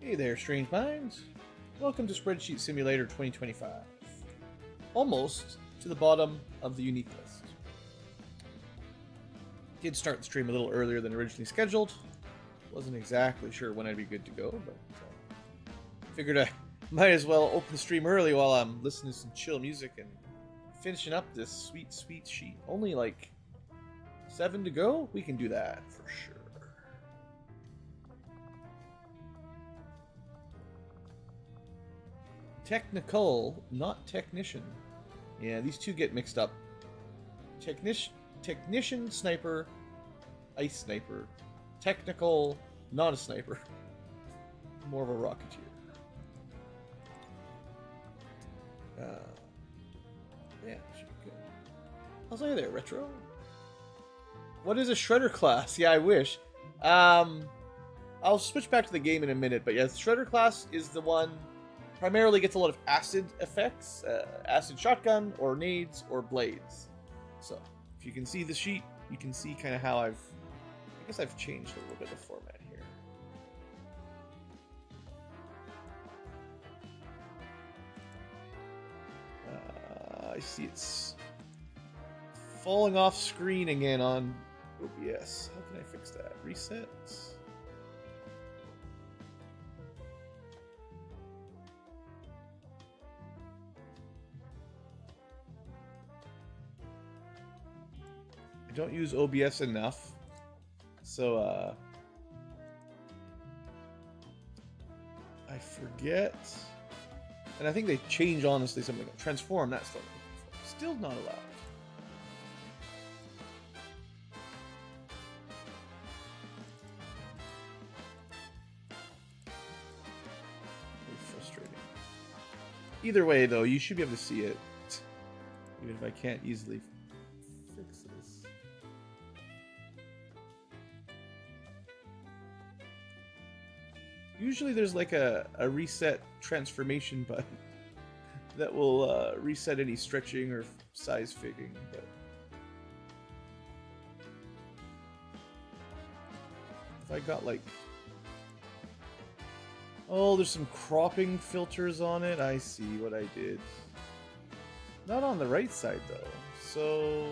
Hey there, strange minds. Welcome to Spreadsheet Simulator 2025. Almost to the bottom of the unique list. Did start the stream a little earlier than originally scheduled. Wasn't exactly sure when I'd be good to go, but figured I might as well open the stream early while I'm listening to some chill music and finishing up this sweet, sweet sheet. Only like 7 to go? We can do that for sure. Technical, not technician. Yeah, these two get mixed up. Technician, sniper, ice sniper. Technical, not a sniper. More of a rocketeer. Yeah, should be good. How's that there, Retro? What is a shredder class? Yeah, I wish. I'll switch back to the game in a minute, but yeah, the shredder class is the one primarily gets a lot of acid effects, acid shotgun, or nades, or blades. So, if you can see the sheet, you can see kind of how I guess I've changed a little bit of the format here. I see it's falling off screen again on OBS. How can I fix that? Reset? I don't use OBS enough, so I forget. And I think they change, honestly, something like transform, that stuff. Still not allowed. Very frustrating. Either way, though, you should be able to see it, even if I can't easily fix this. Usually there's like a reset transformation button that will reset any stretching or size figging, but if I got like, oh, there's some cropping filters on it. I see what I did. Not on the right side though, so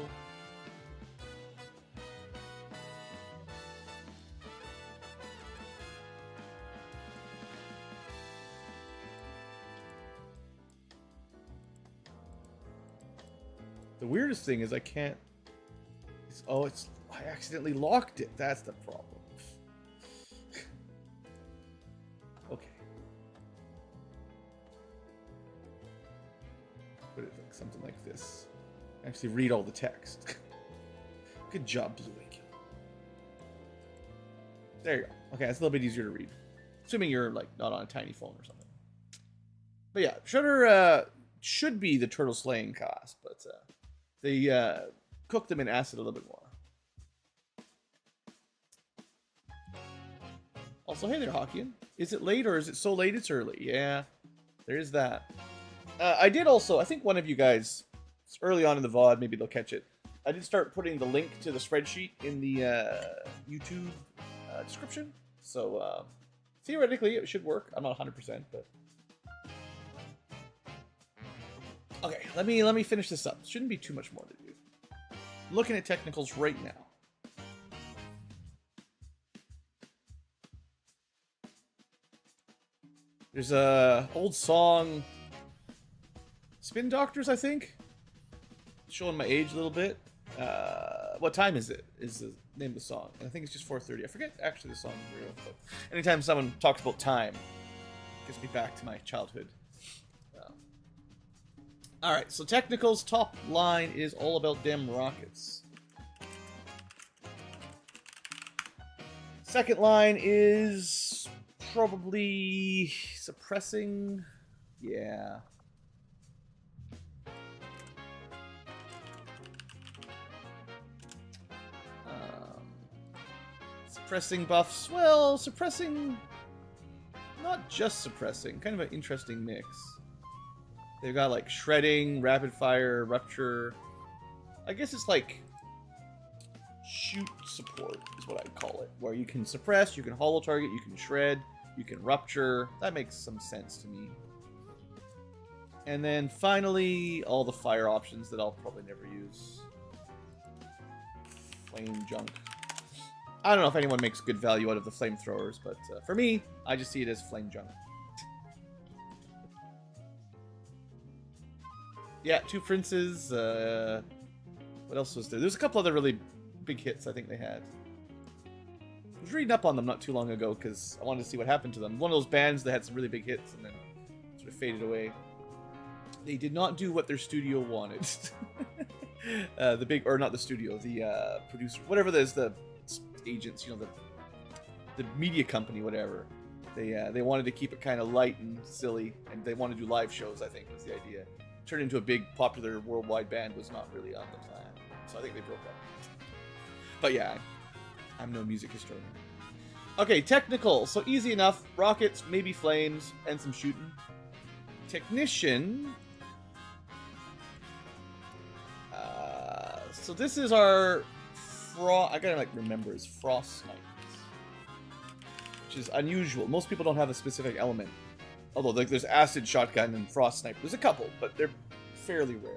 the weirdest thing is I can't. I accidentally locked it. That's the problem. Okay. Put it like something like this. Actually, read all the text. Good job, Blue Wake. There you go. Okay, that's a little bit easier to read, assuming you're like not on a tiny phone or something. But yeah, Shredder should be the turtle slaying class, but they cook them in acid a little bit more. Also, hey there, Hawkian. Is it late or is it so late it's early? Yeah, there is that. I did also, I think one of you guys, early on in the VOD, maybe they'll catch it. I did start putting the link to the spreadsheet in the YouTube description. So theoretically, it should work. I'm not 100%, but okay, let me finish this up. Shouldn't be too much more to do. Looking at technicals right now. There's a old song, Spin Doctors, I think. Showing my age a little bit. What time is it? Is the name of the song. And I think it's just 4:30. I forget actually the song is real, but anytime someone talks about time, it gets me back to my childhood. Alright, so technicals top line is all about them rockets. Second line is probably suppressing. Yeah. Suppressing buffs. Well, suppressing. Not just suppressing. Kind of an interesting mix. They've got like shredding, rapid fire, rupture. I guess it's like shoot support is what I'd call it, where you can suppress, you can hollow target, you can shred, You can rupture. That makes some sense to me. And then finally, all the fire options that I'll probably never use. Flame junk. I don't know if anyone makes good value out of the flamethrowers, but for me, I just see it as flame junk. Yeah, 2 princes. What else was there? There's a couple other really big hits I think they had. I was reading up on them not too long ago because I wanted to see what happened to them. One of those bands that had some really big hits and then sort of faded away. They did not do what their studio wanted. The big, or not the studio, the producer, whatever it is, the agents, you know, the media company, whatever. They wanted to keep it kind of light and silly, and they wanted to do live shows, I think, was the idea. Turn into a big, popular, worldwide band was not really on the plan. So I think they broke up. But yeah, I'm no music historian. Okay, technical. So easy enough. Rockets, maybe flames, and some shooting. Technician. So this is our I gotta like remember is frost snipers, which is unusual. Most people don't have a specific element. Although like there's acid shotgun and frost sniper. There's a couple, but they're fairly rare.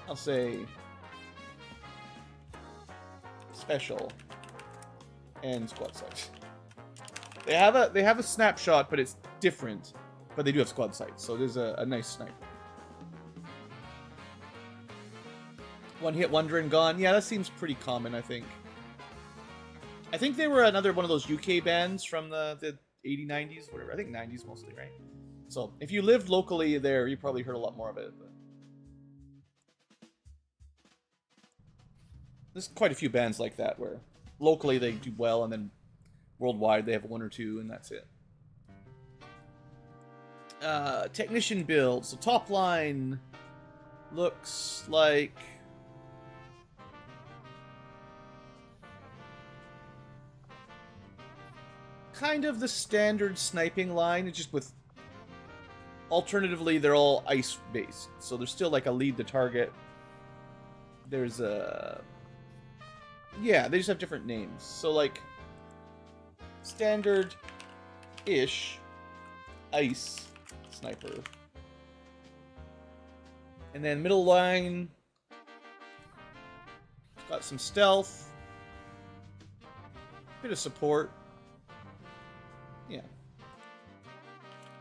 I'll say special and squad sight. They have a snapshot, but it's different. But they do have squad sight, so there's a nice sniper. One hit wonder and gone. Yeah, that seems pretty common, I think. I think they were another one of those UK bands from the 80s, 90s, whatever. I think 90s mostly, right? So if you lived locally there, you probably heard a lot more of it. But there's quite a few bands like that where locally they do well, and then worldwide they have 1 or 2, and that's it. Technician build. So top line looks like kind of the standard sniping line, just with alternatively they're all ice based. So there's still like a lead the target. There's a yeah, they just have different names. So like standard-ish ice sniper. And then middle line got some stealth. Bit of support. Yeah.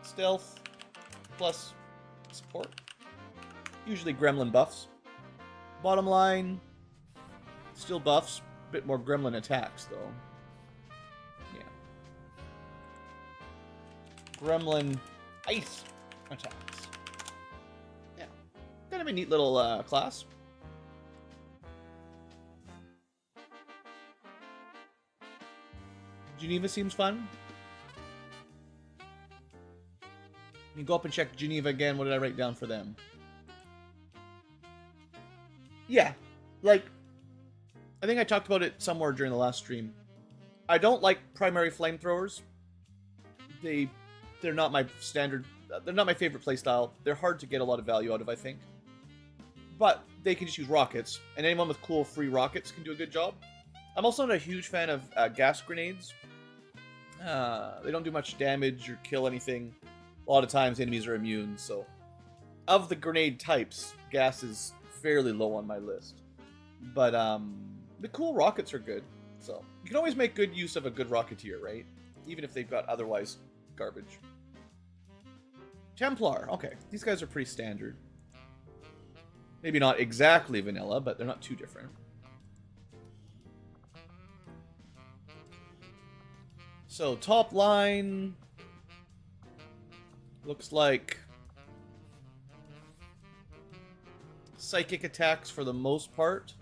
Stealth plus support. Usually gremlin buffs. Bottom line, still buffs. Bit more gremlin attacks, though. Yeah. Gremlin ice attacks. Yeah. Kind of a neat little class. Geneva seems fun. You go up and check Geneva again. What did I write down for them? Yeah, like, I think I talked about it somewhere during the last stream. I don't like primary flamethrowers. They're not my standard. They're not my favorite playstyle. They're hard to get a lot of value out of, I think. But they can just use rockets, and anyone with cool free rockets can do a good job. I'm also not a huge fan of gas grenades. They don't do much damage or kill anything. A lot of times enemies are immune, so of the grenade types, gas is fairly low on my list. But the cool rockets are good, so you can always make good use of a good rocketeer, right? Even if they've got otherwise garbage. Templar, okay, these guys are pretty standard. Maybe not exactly vanilla, but they're not too different. So top line looks like psychic attacks for the most part.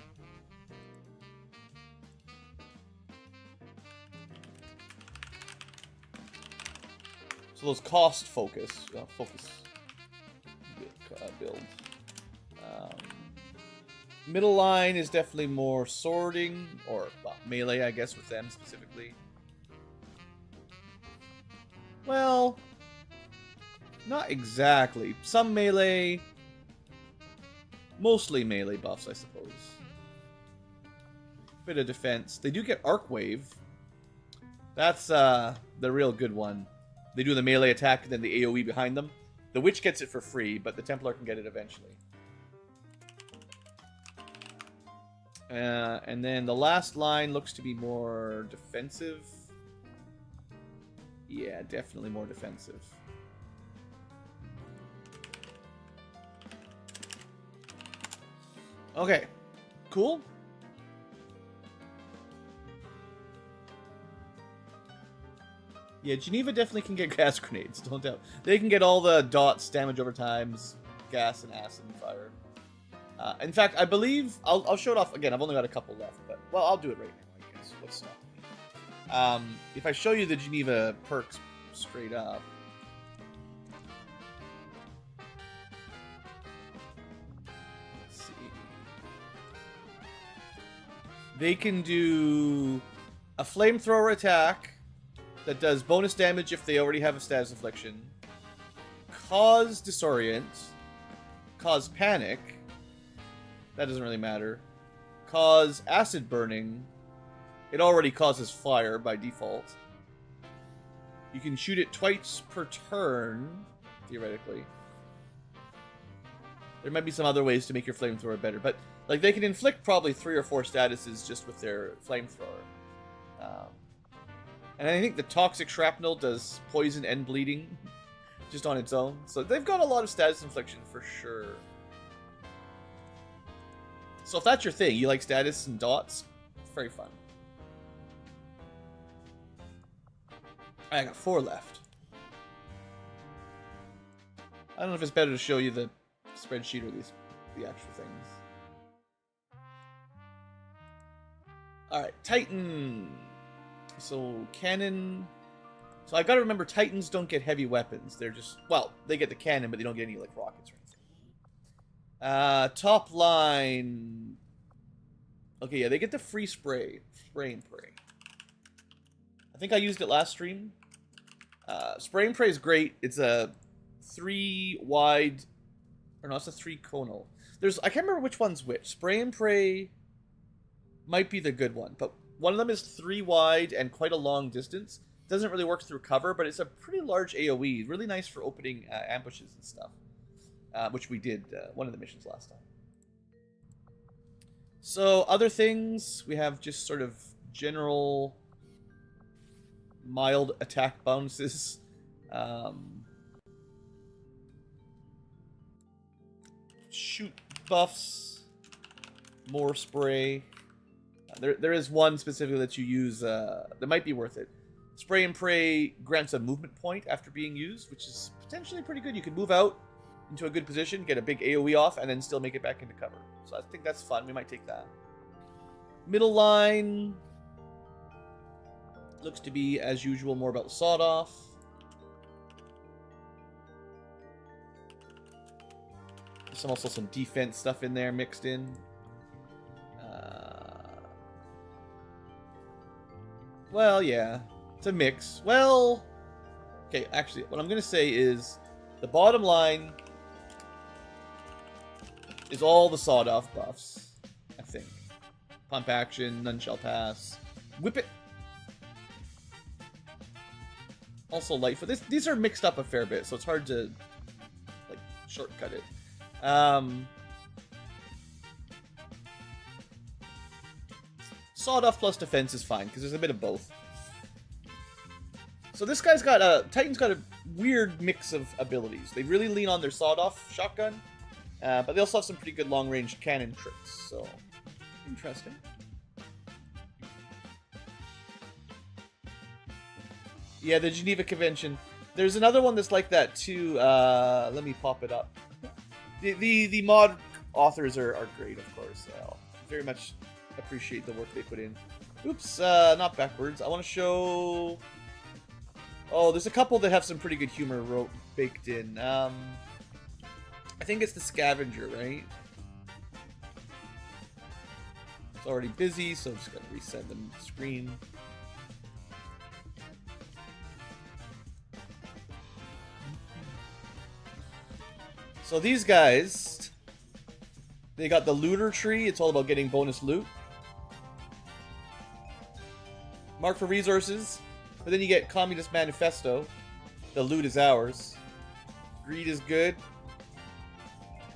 So those cost focus build. Middle line is definitely more swording, or well, melee, I guess, with them specifically. Well, not exactly. Some melee, mostly melee buffs, I suppose. Bit of defense. They do get Arc Wave. That's the real good one. They do the melee attack and then the AoE behind them. The Witch gets it for free, but the Templar can get it eventually. And then the last line looks to be more defensive. Yeah, definitely more defensive. Okay, cool. Yeah, Geneva definitely can get gas grenades, don't doubt. They can get all the dots, damage over times, gas and acid and fire. In fact, I believe I'll show it off again. I've only got a couple left, but well, I'll do it right now. I guess. What's stopping me? If I show you the Geneva perks straight up, let's see. They can do a flamethrower attack that does bonus damage if they already have a status affliction, cause disorient, cause panic. That doesn't really matter. Cause acid burning. It already causes fire by default. You can shoot it twice per turn, theoretically. There might be some other ways to make your flamethrower better, but like they can inflict probably 3 or 4 statuses just with their flamethrower. And I think the toxic shrapnel does poison and bleeding just on its own. So they've got a lot of status infliction for sure. So if that's your thing, you like status and dots, it's very fun. I got 4 left. I don't know if it's better to show you the spreadsheet or the actual things. Alright, Titan. So, cannon. So I've got to remember Titans don't get heavy weapons. They're just, well, they get the cannon, but they don't get any like rockets or anything. Top line. Okay, yeah, they get the free spray. Spray and pray. I think I used it last stream. Spray and pray is great. It's a 3 wide, or no, it's a 3 conal. I can't remember which one's which. Spray and pray might be the good one, but one of them is 3 wide and quite a long distance. Doesn't really work through cover, but it's a pretty large AoE. Really nice for opening ambushes and stuff, which we did one of the missions last time. So other things, we have just sort of general mild attack bonuses. Shoot buffs, more spray. There is one specifically that you use that might be worth it. Spray and pray grants a movement point after being used, which is potentially pretty good. You can move out into a good position, get a big AoE off, and then still make it back into cover. So I think that's fun. We might take that. Middle line looks to be, as usual, more about sawed off. There's also some defense stuff in there mixed in. Well, yeah. It's a mix. Well, okay, actually, what I'm going to say is the bottom line is all the sawed-off buffs, I think. Pump action, none shall pass. Whip it. Also light for this. These are mixed up a fair bit, so it's hard to like shortcut it. Sawed off plus defense is fine because there's a bit of both. So this guy's got Titan's got a weird mix of abilities. They really lean on their sawed off shotgun, but they also have some pretty good long range cannon tricks. So interesting. Yeah, the Geneva Convention. There's another one that's like that too. Let me pop it up. The mod authors are great, of course. Very much appreciate the work they put in. Oops, not backwards. I want to show. Oh, there's a couple that have some pretty good humor baked in. I think it's the Scavenger, right? It's already busy, so I'm just gonna reset the screen. So these guys, they got the looter tree. It's all about getting bonus loot. Mark for resources. But then you get Communist Manifesto. The loot is ours. Greed is good.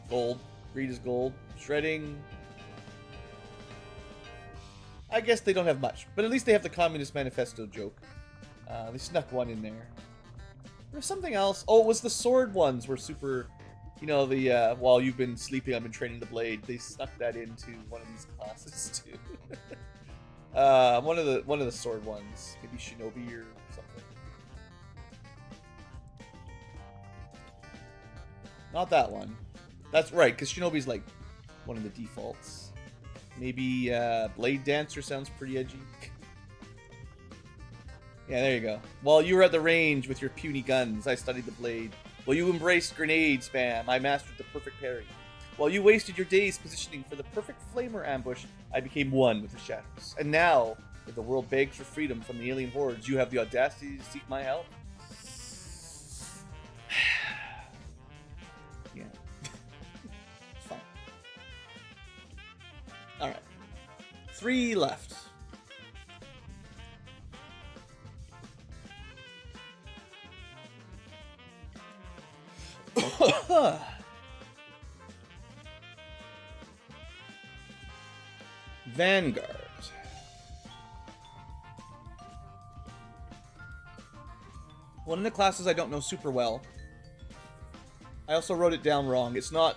Gold. Greed is gold. Shredding. I guess they don't have much. But at least they have the Communist Manifesto joke. They snuck one in there. There's something else. Oh, it was the sword ones were super... You know, the while you've been sleeping, I've been training the blade. They snuck that into one of these classes too. One of the sword ones, maybe Shinobi or something. Not that one. That's right, because Shinobi's like one of the defaults. Maybe Blade Dancer sounds pretty edgy. Yeah, there you go. While you were at the range with your puny guns, I studied the blade. While you embraced grenade spam, I mastered the perfect parry. While you wasted your days positioning for the perfect flamer ambush, I became one with the shadows. And now, that the world begs for freedom from the alien hordes, you have the audacity to seek my help? Yeah. Fine. Alright. 3 left. Vanguard. One of the classes I don't know super well. I also wrote it down wrong. It's not...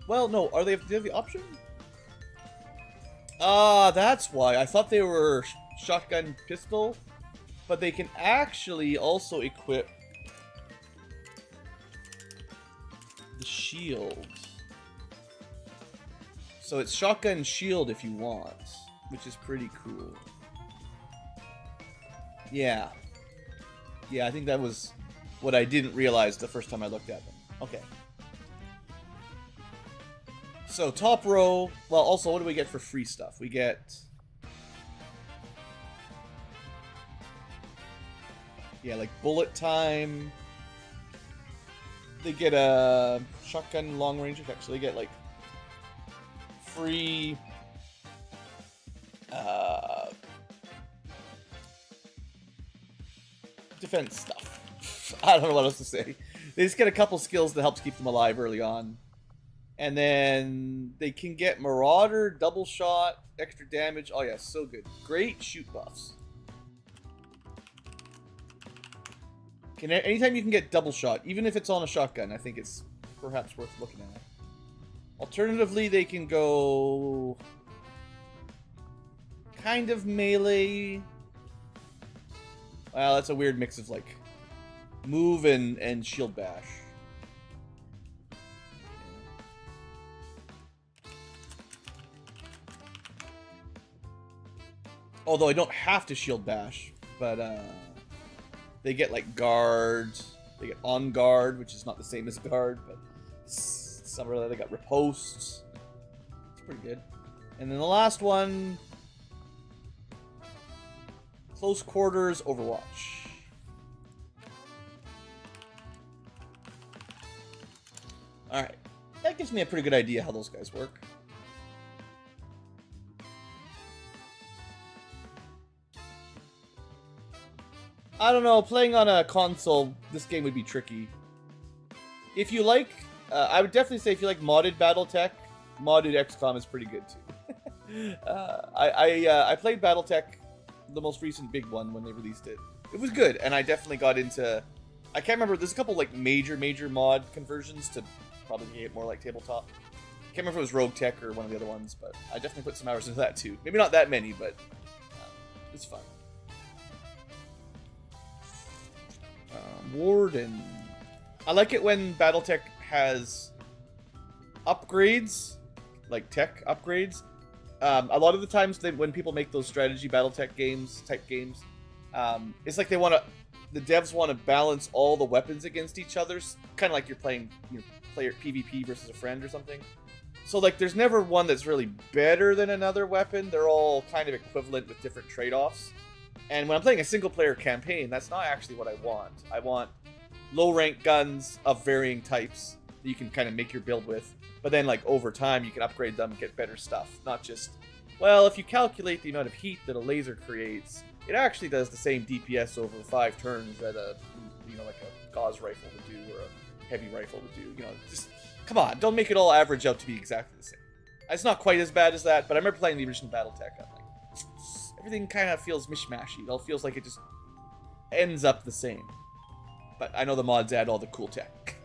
Well, no. Do they have the option? Ah, that's why. I thought they were shotgun pistol. But they can actually also equip the shield. So it's shotgun shield if you want, which is pretty cool. Yeah. Yeah, I think that was what I didn't realize the first time I looked at them. Okay. So top row, well, also what do we get for free stuff? We get... Yeah, like bullet time. They get a shotgun long range effect, so they get like free defense stuff. I don't know what else to say. They just get a couple skills that helps keep them alive early on. And then they can get Marauder, double shot, extra damage. Oh yeah, so good. Great shoot buffs. Anytime you can get double shot, even if it's on a shotgun, I think it's perhaps worth looking at. Alternatively, they can go kind of melee. Well, that's a weird mix of like move and shield bash. Although I don't have to shield bash, but they get like guard, they get on guard, which is not the same as guard, but some of they got riposte. It's pretty good. And then the last one, close quarters Overwatch. Alright, that gives me a pretty good idea how those guys work. I don't know, playing on a console, this game would be tricky. If you like, I would definitely say if you like modded BattleTech, modded XCom is pretty good too. I played BattleTech, the most recent big one, when they released it. It was good, and I definitely got into... I can't remember, there's a couple like major mod conversions to probably make it more like tabletop. I can't remember if it was Rogue Tech or one of the other ones, but I definitely put some hours into that too. Maybe not that many, but it's fun. Warden. I like it when BattleTech has upgrades, like tech upgrades. A lot of the times when people make those strategy BattleTech games, type games, it's like the devs want to balance all the weapons against each other, kind of like you're playing, player PvP versus a friend or something. So like there's never one that's really better than another weapon. They're all kind of equivalent with different trade-offs. And when I'm playing a single-player campaign, that's not actually what I want. I want low-rank guns of varying types that you can kind of make your build with. But then, like, over time, you can upgrade them and get better stuff. Not just, well, if you calculate the amount of heat that a laser creates, it actually does the same DPS over 5 turns that a, you know, like a gauze rifle would do or a heavy rifle would do. You know, just, come on, don't make it all average out to be exactly the same. It's not quite as bad as that, but I remember playing the original BattleTech. I'm like, everything kind of feels mishmashy. It all feels like it just ends up the same. But I know the mods add all the cool tech.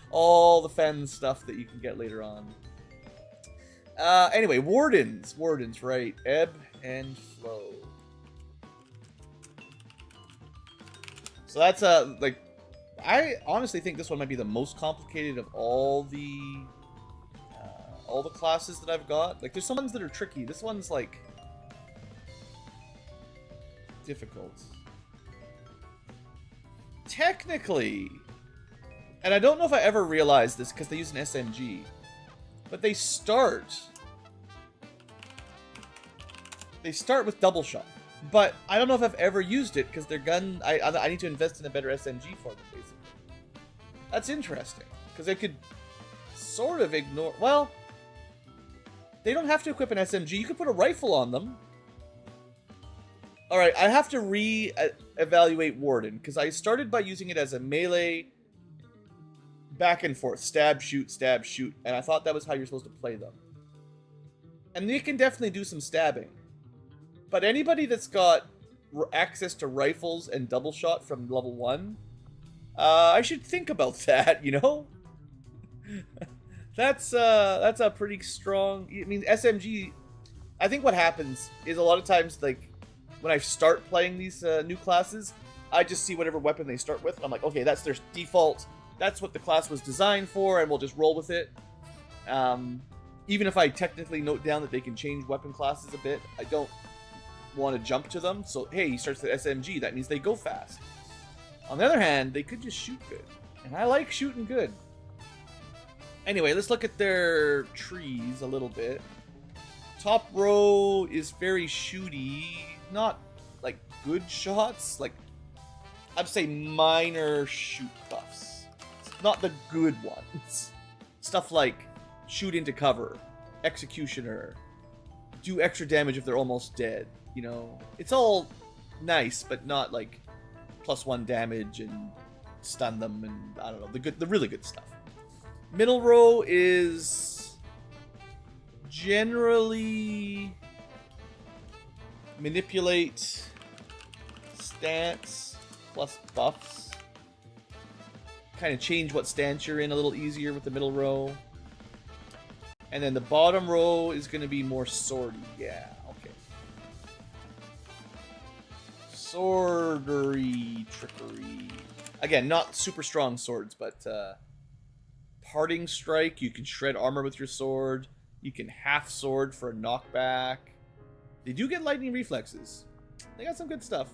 All the Fen stuff that you can get later on. Anyway, Wardens. Wardens, right. Ebb and Flow. So that's, like, I honestly think this one might be the most complicated of all the classes that I've got. Like, there's some ones that are tricky. This one's, like, difficult. Technically, and I don't know if I ever realized this because they use an SMG, but they start with double shot. But I don't know if I've ever used it because their gun, I need to invest in a better SMG for them, basically. That's interesting, because they could sort of ignore, well, they don't have to equip an SMG. You could put a rifle on them. Alright, I have to re-evaluate Warden, because I started by using it as a melee back and forth, stab, shoot, and I thought that was how you're supposed to play them. And they can definitely do some stabbing. But anybody that's got access to rifles and double shot from level 1, I should think about that, you know? That's a pretty strong, I mean, SMG, I think what happens is a lot of times, like, when I start playing these new classes, I just see whatever weapon they start with, and I'm like, okay, that's their default, that's what the class was designed for, and we'll just roll with it. Even if I technically note down that they can change weapon classes a bit, I don't want to jump to them. So, hey, he starts with SMG, that means they go fast. On the other hand, they could just shoot good, and I like shooting good. Anyway, let's look at their trees a little bit. Top row is very shooty, not like good shots, like I'd say minor shoot buffs, not the good ones. Stuff like shoot into cover, executioner, do extra damage if they're almost dead. You know, it's all nice, but not like +1 damage and stun them and I don't know, the really good stuff. Middle row is generally manipulate, stance plus buffs. Kind of change what stance you're in a little easier with the middle row. And then the bottom row is going to be more swordy. Yeah, okay. Swordery trickery. Again, not super strong swords, but parting strike. You can shred armor with your sword. You can half sword for a knockback. They do get lightning reflexes. They got some good stuff.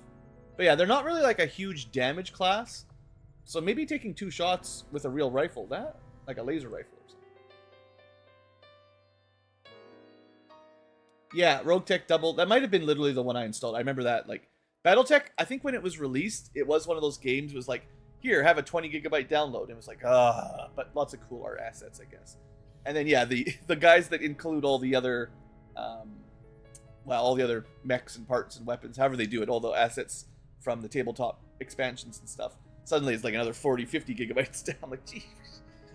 But yeah, they're not really like a huge damage class. So maybe taking 2 shots with a real rifle, that like a laser rifle or something. Yeah, Rogue Tech double. That might have been literally the one I installed. I remember that. Like BattleTech, I think when it was released, it was one of those games. It was like, here, have a 20 gigabyte download. And it was like, but lots of cool art assets, I guess. And then yeah, the guys that include all the other, all the other mechs and parts and weapons, however they do it, all the assets from the tabletop expansions and stuff. Suddenly it's like another 40, 50 gigabytes down. Like, geez.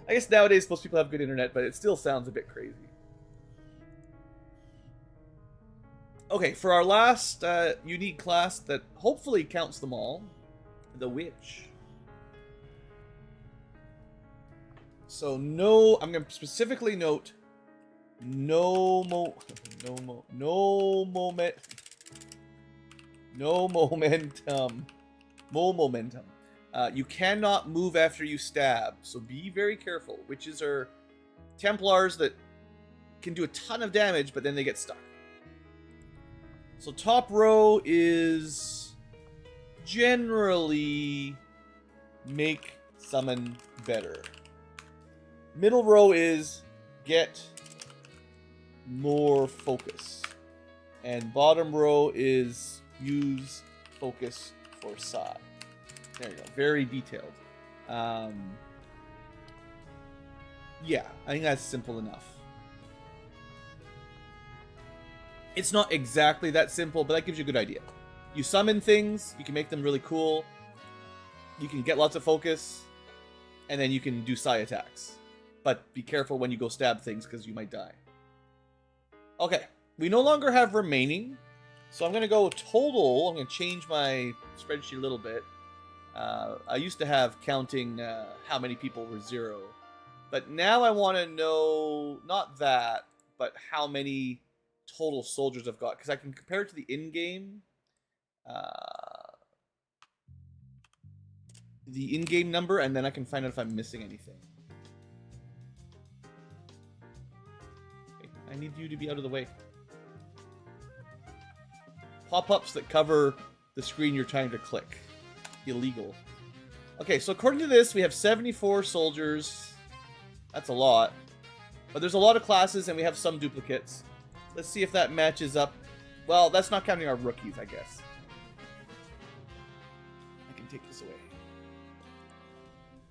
I guess nowadays most people have good internet, but it still sounds a bit crazy. Okay, for our last unique class that hopefully counts them all, the Witch. So no, I'm going to specifically note no momentum. You cannot move after you stab, so be very careful. Witches are Templars that can do a ton of damage, but then they get stuck. So top row is generally make summon better. Middle row is get more focus. And bottom row is use focus for side. There you go. Very detailed. Yeah, I think that's simple enough. It's not exactly that simple, but that gives you a good idea. You summon things, you can make them really cool, you can get lots of focus, and then you can do psi attacks. But be careful when you go stab things, because you might die. Okay, we no longer have remaining, so I'm going to go total. I'm going to change my spreadsheet a little bit. I used to have counting how many people were 0. But now I want to know, not that, but how many total soldiers I've got. Because I can compare it to the in-game. The in-game number, and then I can find out if I'm missing anything. Okay, I need you to be out of the way. Pop-ups that cover the screen you're trying to click. Illegal. Okay, so according to this, we have 74 soldiers. That's a lot. But there's a lot of classes, and we have some duplicates. Let's see if that matches up. Well, that's not counting our rookies, I guess. I can take this away.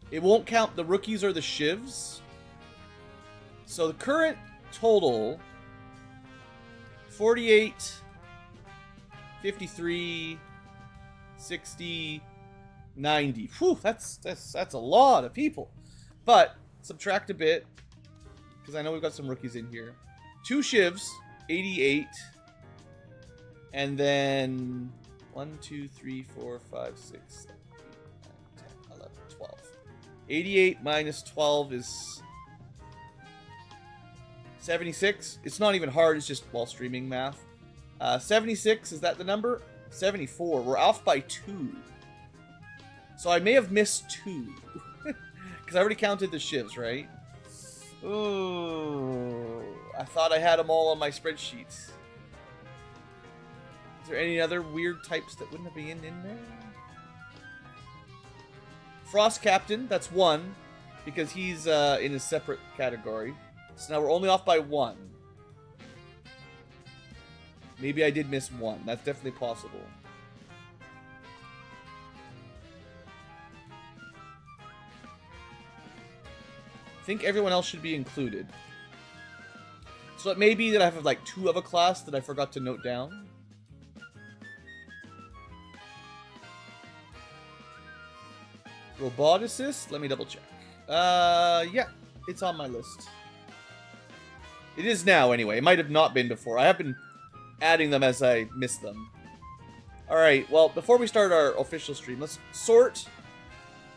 It won't count the rookies or the shivs. So the current total, 48, 53, 60, 90. Whew, that's a lot of people. But subtract a bit, because I know we've got some rookies in here. 2 shivs, 88. And then 1, 2, 3, 4, 5, 6, 7, 8, 9, 10, 11, 12. 88 minus 12 is 76. It's not even hard, it's just while streaming math. 76, is that the number? 74. We're off by 2. So I may have missed 2. Because I already counted the shivs, right? Ooh. I thought I had them all on my spreadsheet. Is there any other weird types that wouldn't have been in there? Frost Captain, that's 1. Because he's in a separate category. So now we're only off by 1. Maybe I did miss 1. That's definitely possible. I think everyone else should be included. So it may be that I have like 2 of a class that I forgot to note down. Roboticist? Let me double check. Yeah, it's on my list. It is now anyway. It might have not been before. I have been adding them as I miss them. Alright, well, before we start our official stream, let's sort.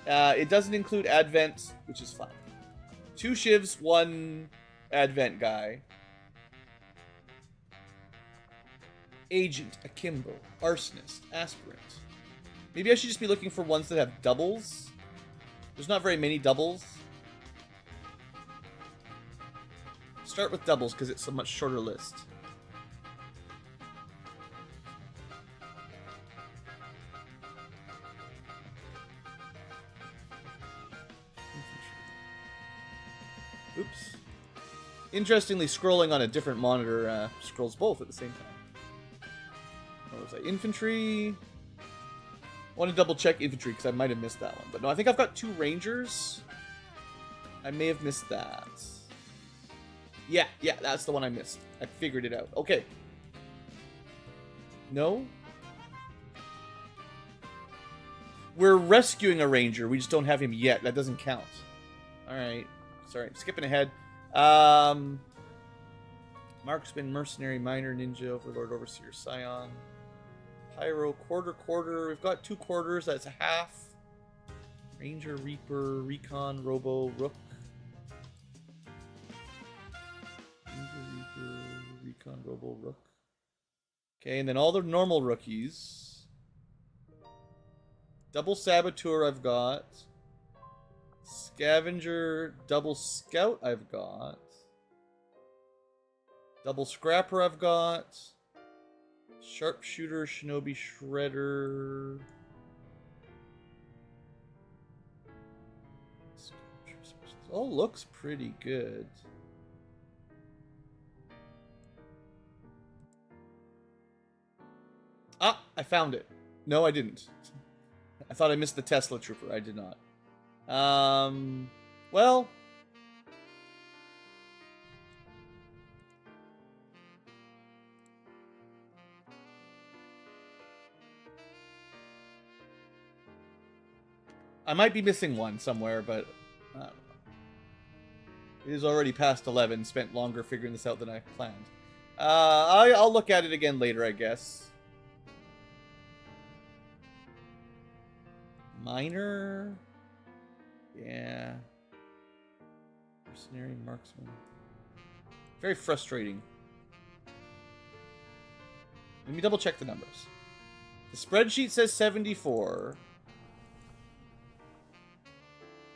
It doesn't include Advent, which is fine. 2 shivs, 1 Advent guy. Agent, Akimbo, Arsonist, Aspirant. Maybe I should just be looking for ones that have doubles. There's not very many doubles. Start with doubles because it's a much shorter list. Oops. Interestingly, scrolling on a different monitor scrolls both at the same time. What was that? Infantry. I want to double check infantry because I might have missed that one. But no, I think I've got 2 rangers. I may have missed that. Yeah, that's the one I missed. I figured it out. Okay. No? We're rescuing a ranger. We just don't have him yet. That doesn't count. Alright. Sorry, I'm skipping ahead. Marksman, Mercenary, Miner, Ninja, Overlord, Overseer, Scion. Pyro, Quarter. We've got 2 quarters. That's a half. Ranger, Reaper, Recon, Robo, Rook. Ranger, Reaper, Recon, Robo, Rook. Okay, and then all the normal rookies. Double Saboteur I've got. Scavenger, Double Scout I've got. Double Scrapper I've got. Sharpshooter, Shinobi, Shredder. All looks pretty good. Ah, I found it. No, I didn't. I thought I missed the Tesla Trooper. I did not. Well, I might be missing one somewhere, but I don't know. It is already past 11. Spent longer figuring this out than I planned. I'll look at it again later, I guess. Miner. Yeah. Mercenary marksman. Very frustrating. Let me double check the numbers. The spreadsheet says 74.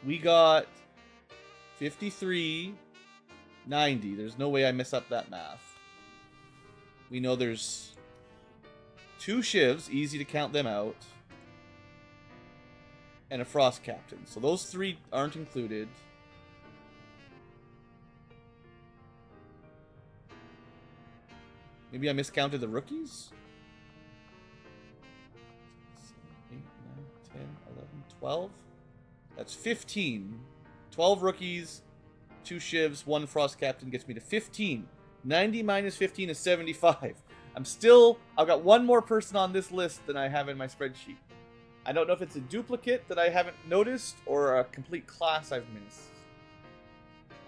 We got 53, 90. There's no way I mess up that math. We know there's 2 shivs, easy to count them out, and a frost captain. So those 3 aren't included. Maybe I miscounted the rookies? 7, 8, 9, 10, 11, 12? That's 15. 12 rookies, 2 shivs, 1 frost captain gets me to 15. 90 minus 15 is 75. I've got 1 more person on this list than I have in my spreadsheet. I don't know if it's a duplicate that I haven't noticed or a complete class I've missed.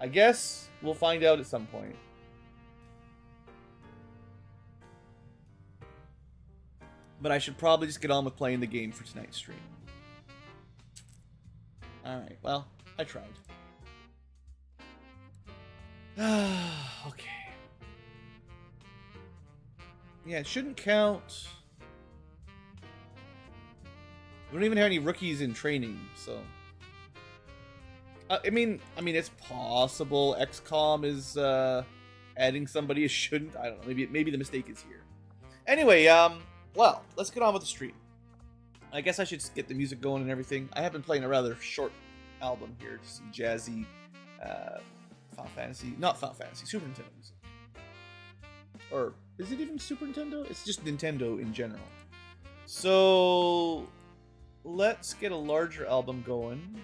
I guess we'll find out at some point. But I should probably just get on with playing the game for tonight's stream. Alright, well, I tried. Okay. Yeah, it shouldn't count. We don't even have any rookies in training, so... I mean, it's possible XCom is adding somebody it shouldn't. I don't know. Maybe the mistake is here. Anyway, well, let's get on with the stream. I guess I should get the music going and everything. I have been playing a rather short album here, just some jazzy, Final Fantasy, not Final Fantasy, Super Nintendo music. Or is it even Super Nintendo? It's just Nintendo in general. So let's get a larger album going.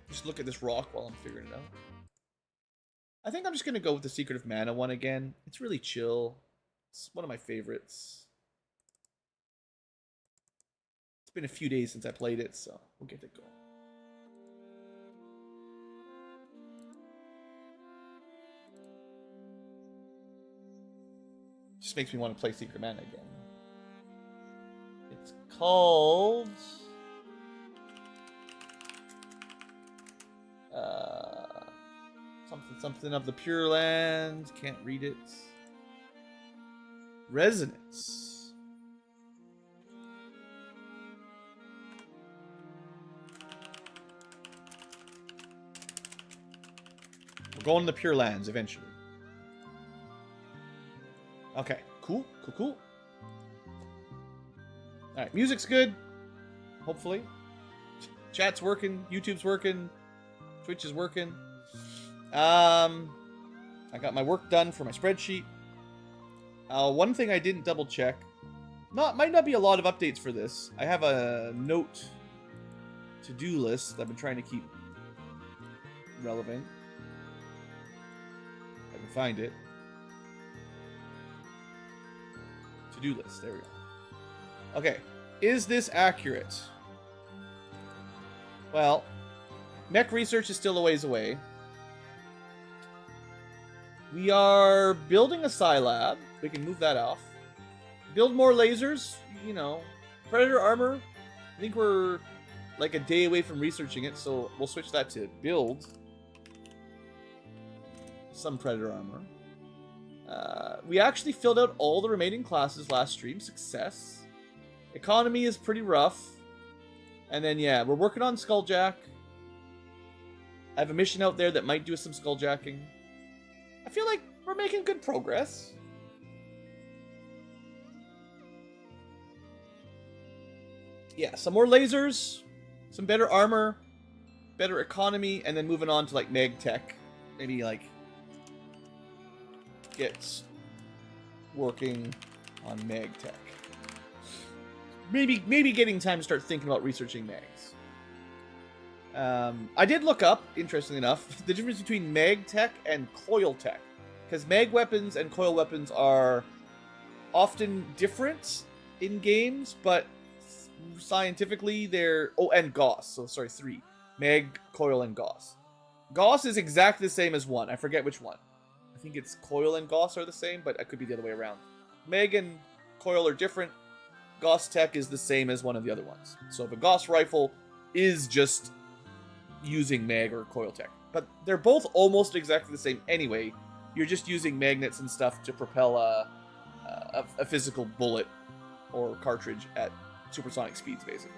Just look at this rock while I'm figuring it out. I think I'm just gonna go with the Secret of Mana one again. It's really chill. It's one of my favorites. It's been a few days since I played it, so we'll get it going. Just makes me want to play Secret Mana again. It's called... something of the Pure Land. Can't read it. Resonance. We're going to the Pure Lands eventually. Okay, cool. Alright, music's good. Hopefully. Chat's working, YouTube's working, Twitch is working. I got my work done for my spreadsheet. One thing I didn't double check. Might not be a lot of updates for this. I have a note to-do list that I've been trying to keep relevant. If I can find it. To-do list, there we go. Okay, is this accurate? Well, mech research is still a ways away. We are building a Scilab. We can move that off. Build more lasers, you know. Predator armor. I think we're like a day away from researching it, so we'll switch that to build some Predator armor. We actually filled out all the remaining classes last stream. Success. Economy is pretty rough. And then, yeah, we're working on Skulljack. I have a mission out there that might do some Skulljacking. I feel like we're making good progress. Yeah, some more lasers, some better armor, better economy, and then moving on to like Meg Tech. Maybe like get working on Meg Tech. Maybe getting time to start thinking about researching Megs. I did look up, interestingly enough, the difference between Mag Tech and Coil Tech. Because Mag weapons and Coil weapons are often different in games, but scientifically, they're... Oh, and Gauss. So, sorry, 3. Meg, Coil, and Gauss. Gauss is exactly the same as 1. I forget which one. I think it's Coil and Gauss are the same, but it could be the other way around. Meg and Coil are different. Gauss tech is the same as one of the other ones. So if a Gauss rifle is just using Meg or Coil tech. But they're both almost exactly the same anyway. You're just using magnets and stuff to propel a physical bullet or cartridge at supersonic speeds, basically.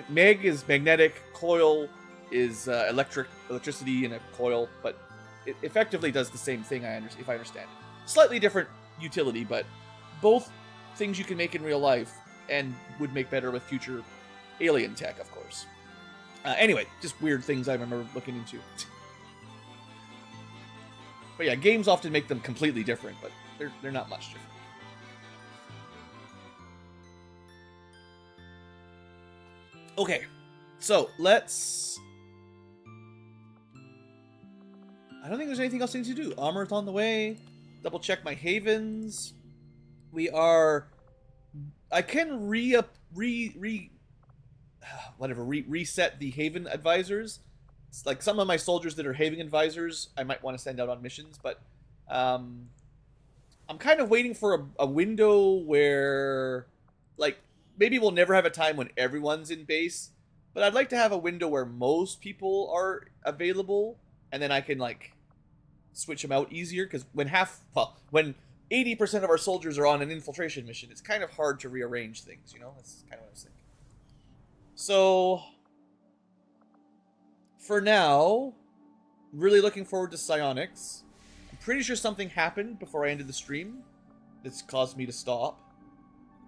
Meg is magnetic, Coil is electricity in a coil, but it effectively does the same thing, if I understand it. Slightly different utility, but both things you can make in real life and would make better with future alien tech, of course. Anyway, just weird things I remember looking into. But yeah, games often make them completely different, but they're not much different. Okay, so let's... I don't think there's anything else I need to do. Armor's on the way. Double check my havens. We are... I can reset the haven advisors. It's like some of my soldiers that are haven advisors I might want to send out on missions, but I'm kind of waiting for a window where, like, maybe we'll never have a time when everyone's in base, but I'd like to have a window where most people are available, and then I can, like, switch them out easier, because when 80% of our soldiers are on an infiltration mission, it's kind of hard to rearrange things, you know? That's kind of what I was thinking. So, for now, really looking forward to psionics. I'm pretty sure something happened before I ended the stream that's caused me to stop.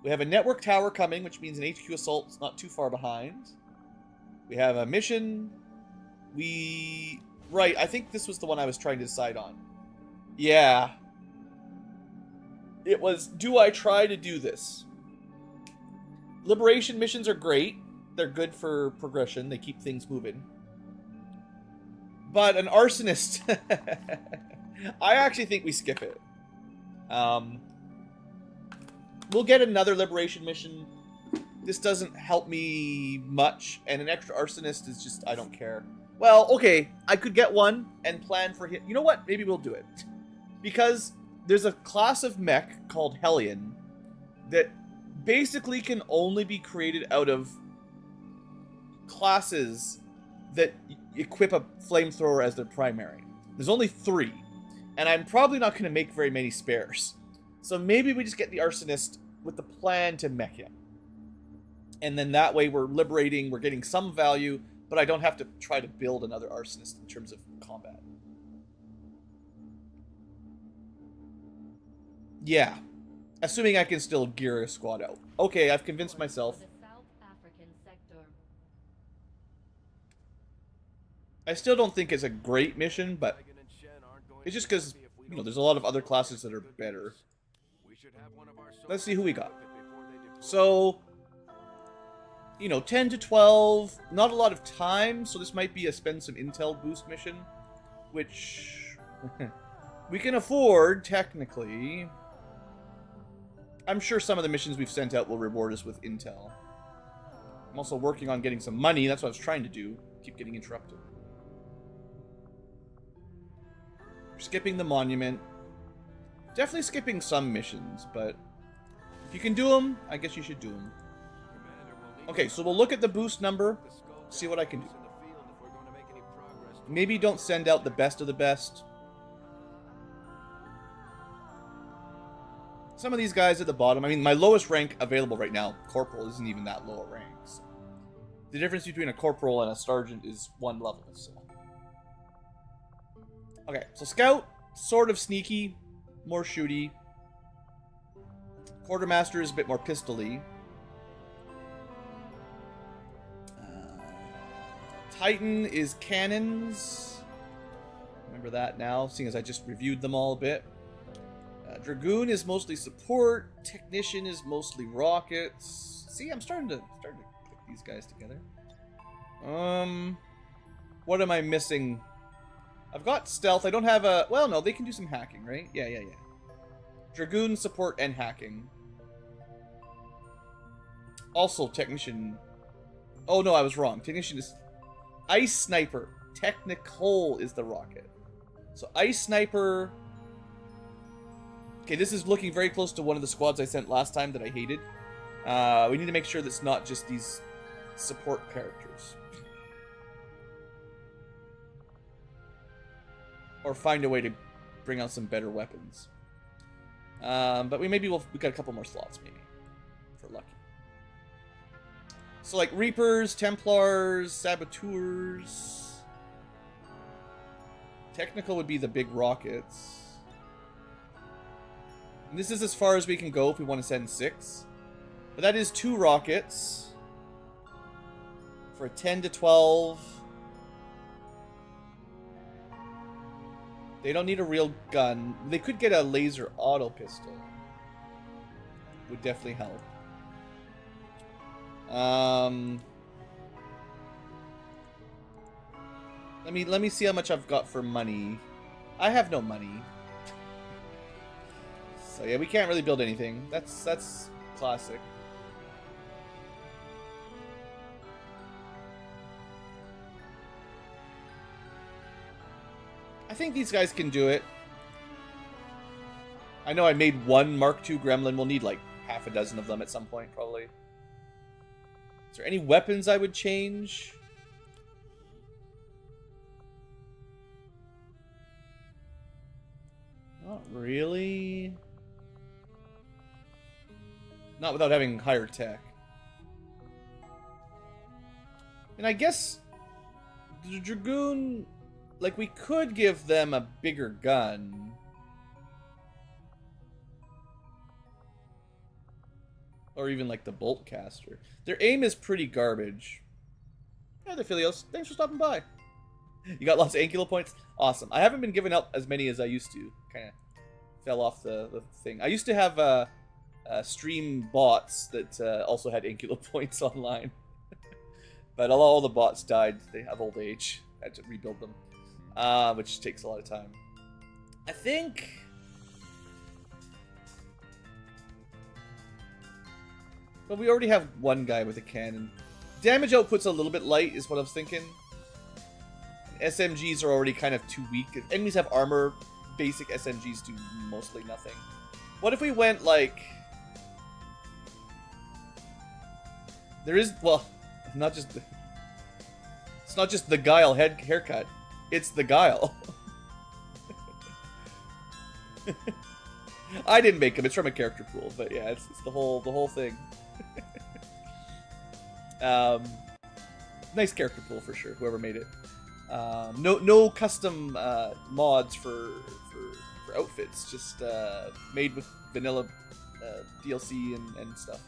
We have a network tower coming, which means an HQ assault is not too far behind. We have a mission. Right, I think this was the one I was trying to decide on. Yeah. It was, do I try to do this? Liberation missions are great. They're good for progression. They keep things moving. But an arsonist... I actually think we skip it. We'll get another liberation mission. This doesn't help me much. And an extra arsonist is just... I don't care. Well, okay. I could get one and plan for him. You know what? Maybe we'll do it. Because there's a class of mech called Hellion that basically can only be created out of classes that equip a flamethrower as their primary. There's only 3, and I'm probably not going to make very many spares. So maybe we just get the arsonist with the plan to mech him. And then that way we're liberating, we're getting some value, but I don't have to try to build another arsonist in terms of combat. Yeah. Assuming I can still gear a squad out. Okay, I've convinced myself. I still don't think it's a great mission, but it's just because, you know, there's a lot of other classes that are better. Let's see who we got. So, you know, 10 to 12, not a lot of time, so this might be a spend some intel boost mission, which we can afford, technically. I'm sure some of the missions we've sent out will reward us with intel. I'm also working on getting some money, that's what I was trying to do. Keep getting interrupted. Skipping the monument. Definitely skipping some missions, but if you can do them, I guess you should do them. Okay, so we'll look at the boost number, see what I can do. Maybe don't send out the best of the best. Some of these guys at the bottom, I mean, my lowest rank available right now, corporal, isn't even that low a rank. So. The difference between a corporal and a sergeant is 1 level, so. Okay, so scout, sort of sneaky, more shooty. Quartermaster is a bit more pistol-y. Titan is cannons. Remember that now, seeing as I just reviewed them all a bit. Dragoon is mostly support. Technician is mostly rockets. See, I'm starting to pick these guys together. What am I missing? I've got stealth. I don't have a... Well, no, they can do some hacking, right? Yeah. Dragoon, support, and hacking. Also, technician... Oh, no, I was wrong. Technician is... Ice Sniper. Technical is the rocket. So, Ice Sniper... Okay, this is looking very close to one of the squads I sent last time that I hated. We need to make sure that's not just these support characters. Or find a way to bring out some better weapons. But we got a couple more slots, maybe. For lucky. So, like, Reapers, Templars, Saboteurs... Technical would be the big rockets. And this is as far as we can go if we want to send 6. But that is 2 rockets. For a 10 to 12. They don't need a real gun. They could get a laser auto pistol. Would definitely help. Let me see how much I've got for money. I have no money. So yeah, we can't really build anything. That's classic. I think these guys can do it. I know I made 1 Mark II Gremlin. We'll need like half a dozen of them at some point, probably. Is there any weapons I would change? Not really. Not without having higher tech. And I guess the Dragoon, like, we could give them a bigger gun. Or even like the bolt caster. Their aim is pretty garbage. Hey there, Philios. Thanks for stopping by. You got lots of Ankylo points? Awesome. I haven't been giving out as many as I used to. Kind of fell off the thing. I used to have stream bots that also had Ankylo points online. But all the bots died. They have old age. I had to rebuild them. Which takes a lot of time. I think... Well, we already have 1 guy with a cannon. Damage output's a little bit light, is what I was thinking. SMGs are already kind of too weak. Enemies have armor. Basic SMGs do mostly nothing. What if we went, like... There is... Well, not just... It's not just the Guile haircut. It's the Guile. I didn't make him. It's from a character pool. But yeah, it's the whole thing. Nice character pool for sure. Whoever made it. No custom mods for outfits. Just made with vanilla DLC and stuff.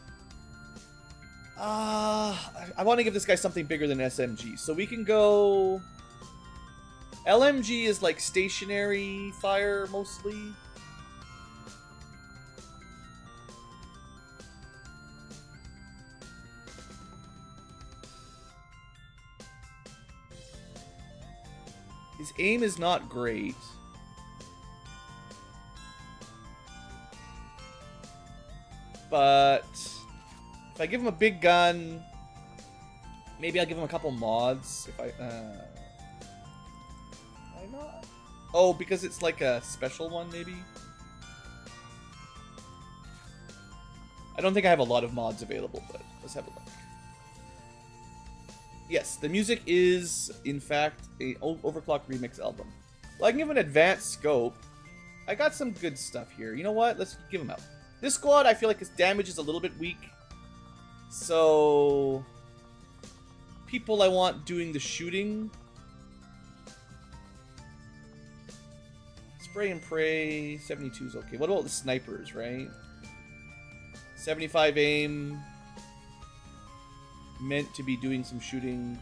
I want to give this guy something bigger than SMG. So we can go... LMG is like stationary fire mostly. His aim is not great. But if I give him a big gun, maybe I'll give him a couple mods. If I why not? Oh, because it's like a special one, maybe? I don't think I have a lot of mods available, but let's have a look. Yes, the music is, in fact, a Overclock remix album. Well, I can give an advanced scope. I got some good stuff here. You know what? Let's give them out. This squad, I feel like its damage is a little bit weak. So... people I want doing the shooting. Spray and pray. 72 is okay. What about the snipers, right? 75 aim. Meant to be doing some shooting.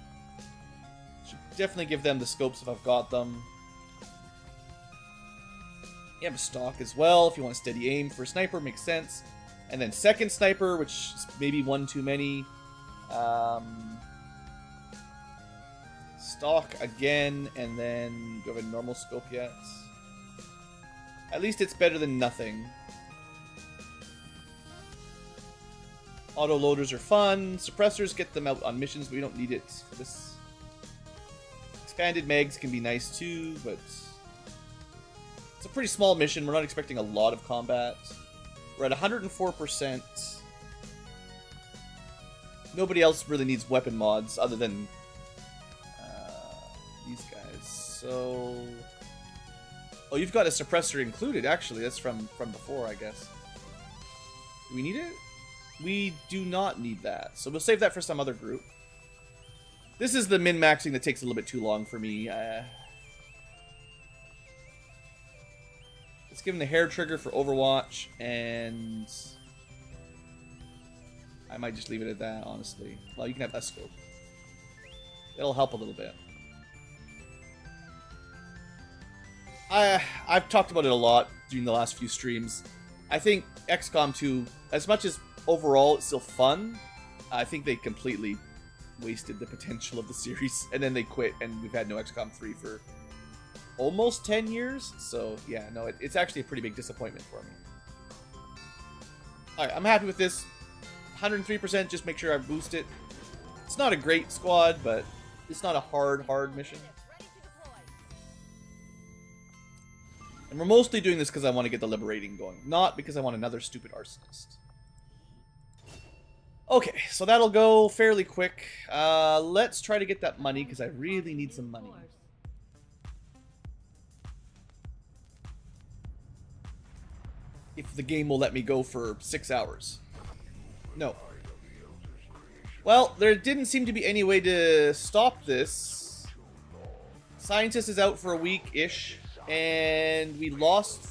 Should definitely give them the scopes if I've got them. You have a stock as well if you want a steady aim for a sniper, makes sense. And then second sniper, which is maybe 1 too many. Stock again, and then do I have a normal scope yet? At least it's better than nothing. Auto loaders are fun. Suppressors, get them out on missions, but we don't need it for this. Expanded mags can be nice too, but it's a pretty small mission. We're not expecting a lot of combat. We're at 104%. Nobody else really needs weapon mods other than these guys. So, oh, you've got a suppressor included. Actually, that's from before, I guess. Do we need it? We do not need that, so we'll save that for some other group. This is the min-maxing that takes a little bit too long for me. Let's give him the hair trigger for Overwatch, and I might just leave it at that, honestly. Well, you can have S-scope. It'll help a little bit. I've talked about it a lot during the last few streams. I think XCom 2, as much as overall it's still fun, I think they completely wasted the potential of the series, and then they quit, and we've had no XCOM 3 for almost 10 years. So yeah, no, it's actually a pretty big disappointment for me. Alright, I'm happy with this. 103%, just make sure I boost it. It's not a great squad, but it's not a hard mission. And we're mostly doing this because I want to get the liberating going, not because I want another stupid arsonist. Okay, so that'll go fairly quick. Let's try to get that money, because I really need some money. If the game will let me go for 6 hours. No. Well, there didn't seem to be any way to stop this. Scientist is out for a week-ish, and we lost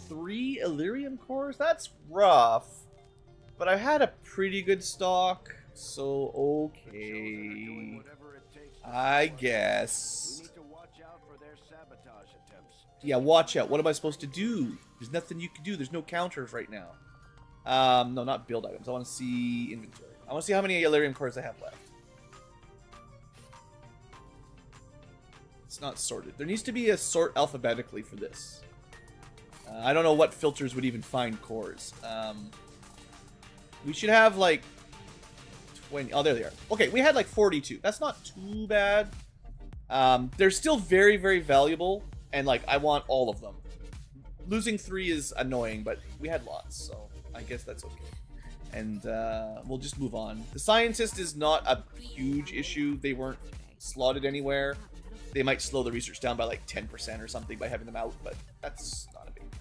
3 Illyrium cores? That's rough. But I had a pretty good stock, so okay. I guess. Yeah, watch out. What am I supposed to do? There's nothing you can do. There's no counters right now. No, not build items. I want to see inventory. I want to see how many Illyrium cores I have left. It's not sorted. There needs to be a sort alphabetically for this. I don't know what filters would even find cores. We should have like 20. Oh, there they are. Okay, we had like 42. That's not too bad. They're still very, very valuable, and like I want all of them. Losing 3 is annoying, but we had lots, so I guess that's okay. And we'll just move on. The scientist is not a huge issue. They weren't slotted anywhere. They might slow the research down by like 10% or something by having them out, but that's not a big deal.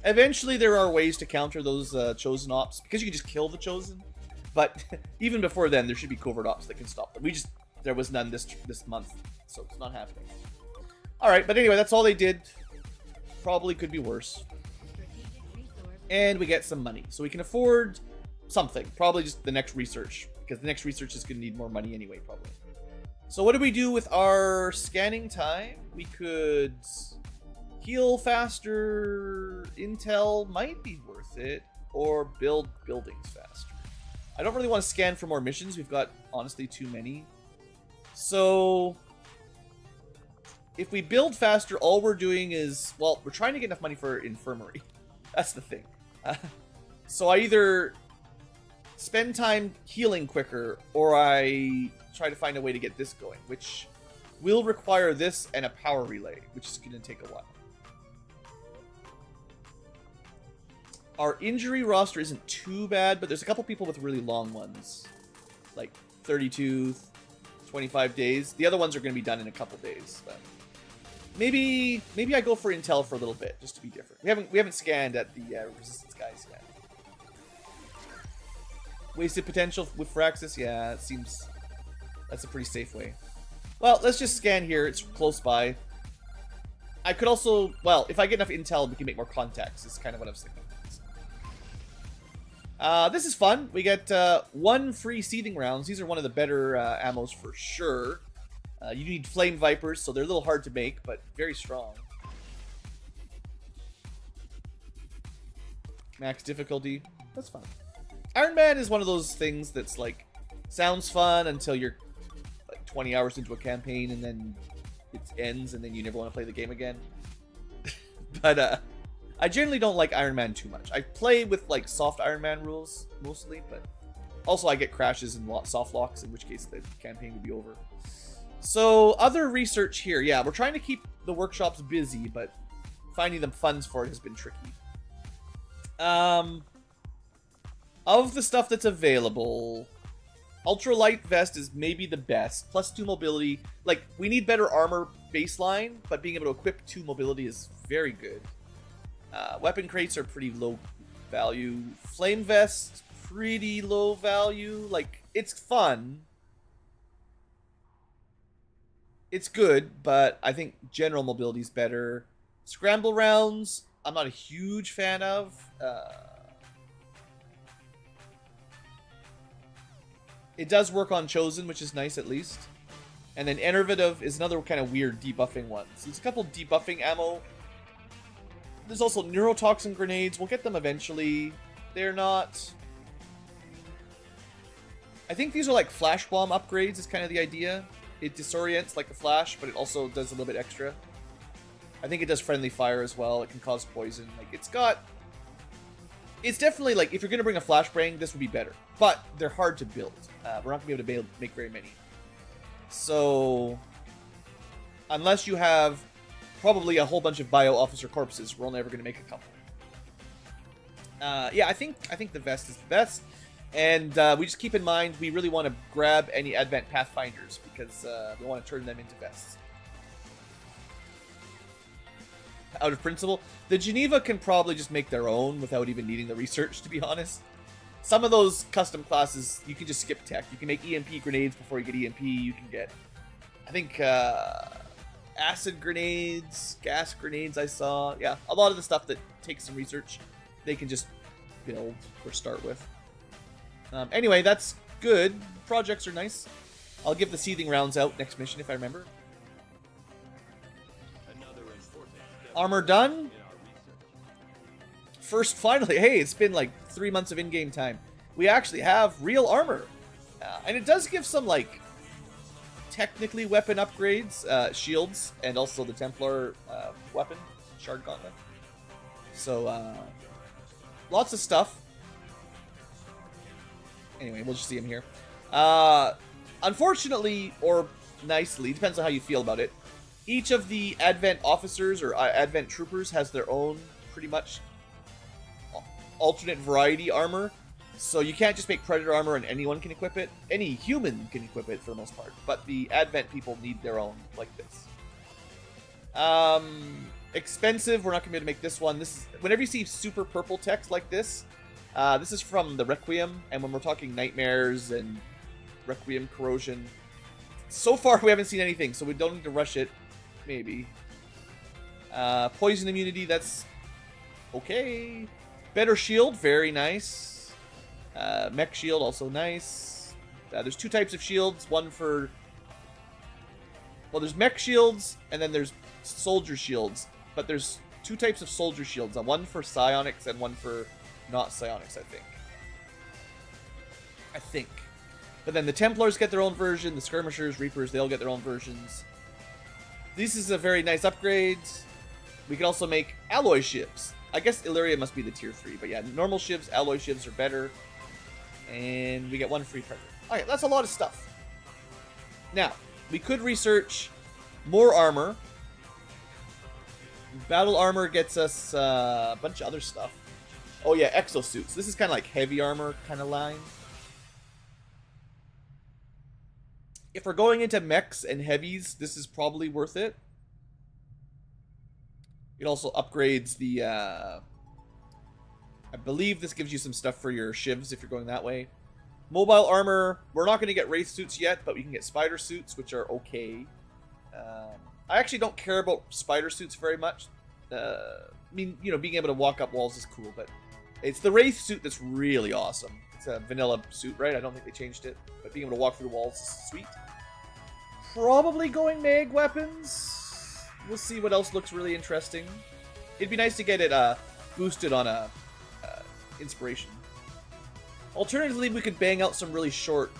Eventually, there are ways to counter those chosen ops, because you can just kill the chosen. But even before then, there should be covert ops that can stop them. There was none this month, so it's not happening. All right, but anyway, that's all they did. Probably could be worse. And we get some money, so we can afford something. Probably just the next research, because the next research is going to need more money anyway, probably. So what do we do with our scanning time? We could heal faster. Intel might be worth it, or build buildings faster. I don't really want to scan for more missions. We've got, honestly, too many. So if we build faster, all we're doing is, well, we're trying to get enough money for infirmary. That's the thing. So I either spend time healing quicker, or I try to find a way to get this going, which will require this and a power relay, which is going to take a while. Our injury roster isn't too bad, but there's a couple people with really long ones. Like 32, 25 days. The other ones are going to be done in a couple days. But maybe I go for intel for a little bit, just to be different. We haven't scanned at the resistance guys yet. Wasted potential with Firaxis? Yeah, it seems that's a pretty safe way. Well, let's just scan here. It's close by. I could also, well, if I get enough intel, we can make more contacts. Is kind of what I was thinking. This is fun. We get 1 free seething rounds. These are one of the better ammos for sure. You need flame vipers, so they're a little hard to make, but very strong. Max difficulty. That's fun. Ironman is one of those things that's like, sounds fun until you're like 20 hours into a campaign and then it ends and then you never want to play the game again. But I generally don't like Ironman too much. I play with like soft Ironman rules mostly, but also I get crashes and soft locks, in which case the campaign would be over. So other research here. Yeah, we're trying to keep the workshops busy, but finding them funds for it has been tricky. Of the stuff that's available, ultralight vest is maybe the best. +2 mobility. Like, we need better armor baseline, but being able to equip 2 mobility is very good. Weapon crates are pretty low value. Flame vest, pretty low value. Like, it's fun. It's good, but I think general mobility is better. Scramble rounds, I'm not a huge fan of. It does work on Chosen, which is nice at least. And then Enervative is another kind of weird debuffing one. So there's a couple debuffing ammo. There's also neurotoxin grenades. We'll get them eventually. They're not... I think these are like flash bomb upgrades is kind of the idea. It disorients like the flash, but it also does a little bit extra. I think it does friendly fire as well. It can cause poison. Like, it's got... It's definitely, like, if you're going to bring a flashbang, this would be better. But they're hard to build. We're not going to be able to make very many. So, unless you have probably a whole bunch of bio officer corpses, we're only ever going to make a couple. Yeah, I think the vest is the best. And we just keep in mind, we really want to grab any Advent Pathfinders, because we want to turn them into vests. Out of principle, the Geneva can probably just make their own without even needing the research, to be honest. Some of those custom classes, you can just skip tech. You can make EMP grenades before you get EMP. You can get, I think, acid grenades, gas grenades I saw. Yeah, a lot of the stuff that takes some research, they can just build or start with. Anyway, that's good. Projects are nice. I'll give the seething rounds out next mission if I remember. Armor done. First, finally, hey, it's been like 3 months of in-game time. We actually have real armor. And it does give some, like, technically weapon upgrades, shields, and also the Templar weapon, Shard Gauntlet. So, lots of stuff. Anyway, we'll just see him here. Unfortunately, or nicely, depends on how you feel about it, each of the Advent officers or Advent troopers has their own, pretty much, alternate variety armor. So you can't just make Predator armor and anyone can equip it. Any human can equip it for the most part. But the Advent people need their own, like this. Expensive, we're not going to be able to make this one. This is, whenever you see super purple text like this is from the Requiem. And when we're talking Nightmares and Requiem Corrosion, so far we haven't seen anything, so we don't need to rush it. Maybe. Poison immunity, that's okay. Better shield, very nice. Mech shield, also nice. There's 2 types of shields. One for... Well, there's mech shields, and then there's soldier shields. But there's 2 types of soldier shields. One for psionics and one for not psionics, I think. But then the Templars get their own version. The Skirmishers, Reapers, they all get their own versions. This is a very nice upgrade. We can also make alloy shivs. I guess Illyria must be the tier 3, but yeah, normal shivs, alloy shivs are better. And we get 1 free Predator. Alright, that's a lot of stuff. Now, we could research more armor. Battle armor gets us a bunch of other stuff. Oh yeah, exosuits. This is kind of like heavy armor kind of line. If we're going into mechs and heavies, this is probably worth it. It also upgrades the, I believe this gives you some stuff for your shivs if you're going that way. Mobile armor, we're not going to get wraith suits yet, but we can get spider suits, which are okay. I actually don't care about spider suits very much. I mean, you know, being able to walk up walls is cool, but it's the wraith suit that's really awesome. It's a vanilla suit, right? I don't think they changed it, but being able to walk through walls is sweet. Probably going mag weapons. We'll see what else looks really interesting. It'd be nice to get it boosted on a inspiration. Alternatively, we could bang out some really short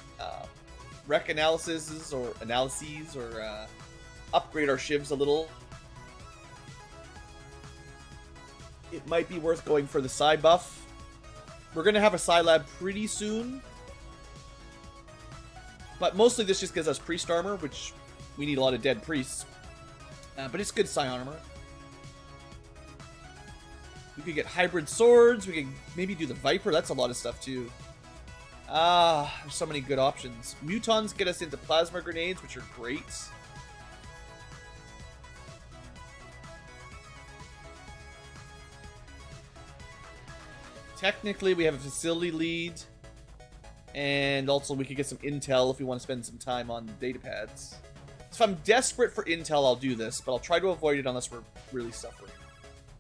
rec analyses or upgrade our shivs a little. it might be worth going for the Psi buff. We're going to have a Psi lab pretty soon. But mostly this just gives us priest armor, which we need a lot of dead priests. But it's good Psi armor. We could get hybrid swords. We could maybe do the Viper. That's a lot of stuff too. There's so many good options. Mutons get us into plasma grenades, which are great. Technically, we have a facility lead. And also, we could get some intel if we want to spend some time on data pads. So if I'm desperate for intel, I'll do this. But I'll try to avoid it unless we're really suffering.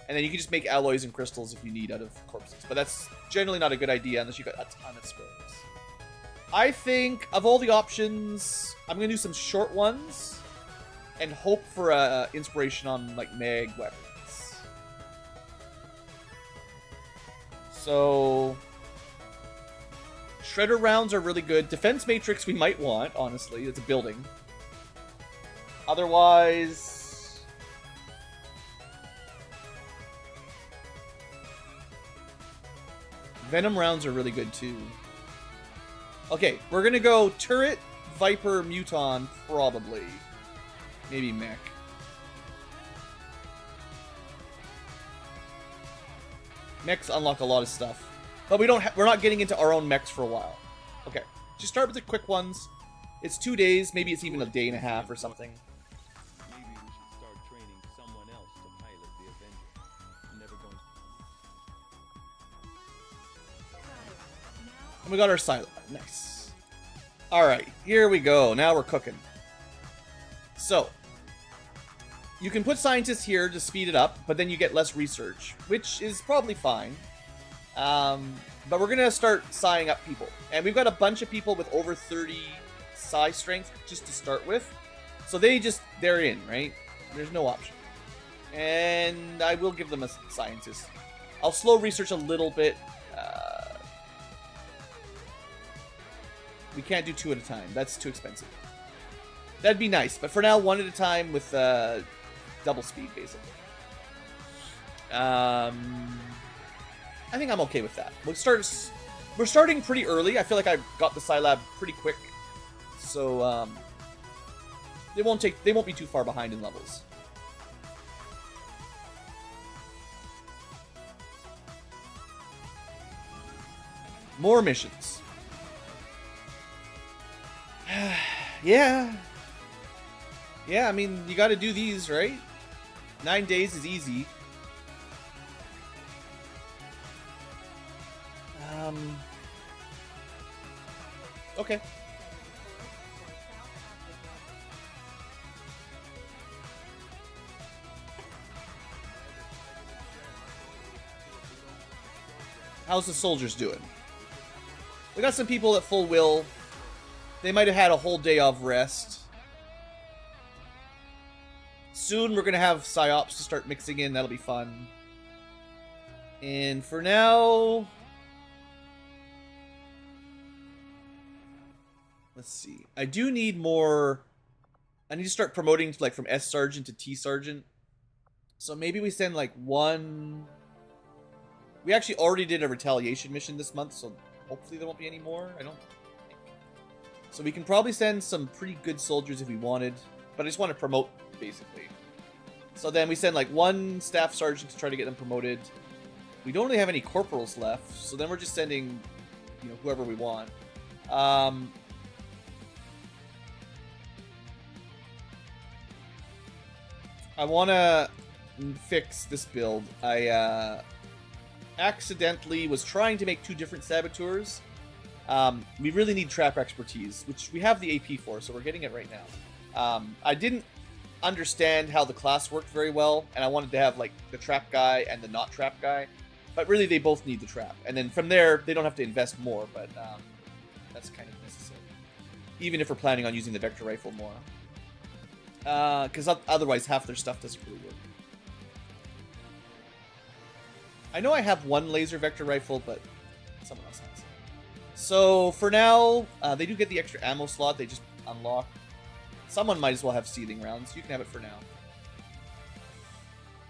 And then you can just make alloys and crystals if you need out of corpses. But that's generally not a good idea unless you got a ton of spares. I think, of all the options, I'm going to do some short ones. And hope for inspiration on, like, mag weapons. So... Shredder rounds are really good. Defense Matrix we might want, honestly. It's a building. Otherwise... Venom rounds are really good, too. Okay, we're gonna go Turret, Viper, Muton, probably. Maybe Mech. Mechs unlock a lot of stuff. But we're not getting into our own mechs for a while. Okay, just start with the quick ones. It's 2 days, maybe it's even a day and a half or something. Maybe we should start training someone else to pilot the Avenger. I'm never going to... And we got our silo. Nice. Alright, here we go. Now we're cooking. So, you can put scientists here to speed it up, but then you get less research, which is probably fine. But we're gonna start psiing up people. And we've got a bunch of people with over 30 psi strength just to start with. So they're in, right? There's no option. And I will give them a scientist. I'll slow research a little bit. We can't do 2 at a time. That's too expensive. That'd be nice. But for now, 1 at a time with double speed, basically. I think I'm okay with that. We're starting pretty early. I feel like I got the Psi Lab pretty quick. So, they won't be too far behind in levels. More missions. Yeah. Yeah, I mean, you gotta do these, right? 9 days is easy. Okay. How's the soldiers doing? We got some people at full will. They might have had a whole day of rest. Soon we're going to have psyops to start mixing in. That'll be fun. And for now... Let's see. I do need more... I need to start promoting like from S Sergeant to T Sergeant. So maybe we send like 1... We actually already did a retaliation mission this month, so hopefully there won't be any more. I don't think. So we can probably send some pretty good soldiers if we wanted. But I just want to promote, basically. So then we send like 1 staff sergeant to try to get them promoted. We don't really have any corporals left, so then we're just sending, you know, whoever we want. I want to fix this build. I accidentally was trying to make 2 different saboteurs. We really need trap expertise, which we have the AP for, so we're getting it right now. I didn't understand how the class worked very well, and I wanted to have like the trap guy and the not trap guy, but really they both need the trap, and then from there they don't have to invest more, but that's kind of necessary, even if we're planning on using the vector rifle more, because otherwise half their stuff doesn't really work. I know I have 1 laser vector rifle, but someone else has it. So for now, they do get the extra ammo slot. They just unlock. Someone might as well have seething rounds. You can have it for now.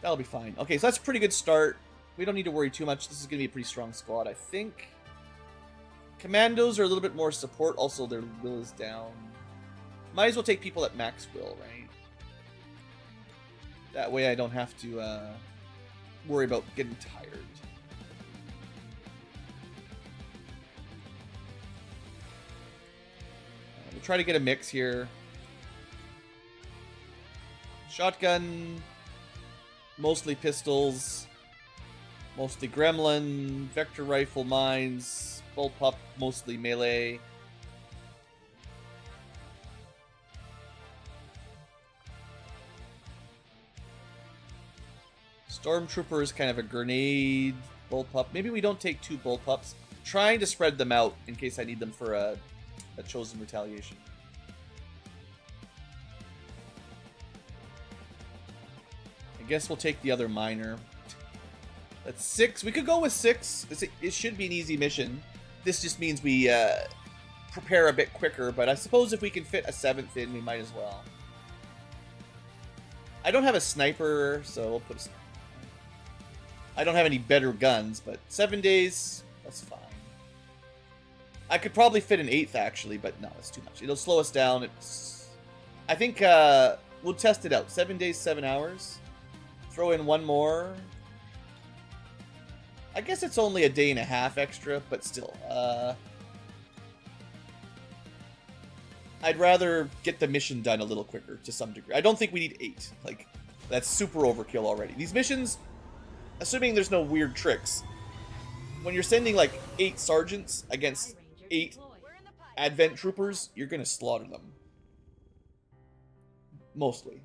That'll be fine. Okay, so that's a pretty good start. We don't need to worry too much. This is going to be a pretty strong squad, I think. Commandos are a little bit more support. Also, their will is down. Might as well take people at max will, right? That way I don't have to worry about getting tired. We'll try to get a mix here. Shotgun, mostly pistols, mostly gremlin, vector rifle, mines, bullpup, mostly melee. Stormtrooper is kind of a grenade, bullpup. Maybe we don't take 2 bullpups. Trying to spread them out in case I need them for a chosen retaliation. I guess we'll take the other miner. That's 6. We could go with 6. It should be an easy mission. This just means we prepare a bit quicker, but I suppose if we can fit a 7th in, we might as well. I don't have a sniper, so we'll put a sniper. I don't have any better guns, but 7 days, that's fine. I could probably fit an 8th, actually, but no, it's too much. It'll slow us down. I think we'll test it out. 7 days, 7 hours. Throw in 1 more. I guess it's only a day and a half extra, but still. I'd rather get the mission done a little quicker to some degree. I don't think we need 8. Like, that's super overkill already. These missions, assuming there's no weird tricks, when you're sending like 8 sergeants against 8 advent troopers, you're gonna slaughter them. Mostly.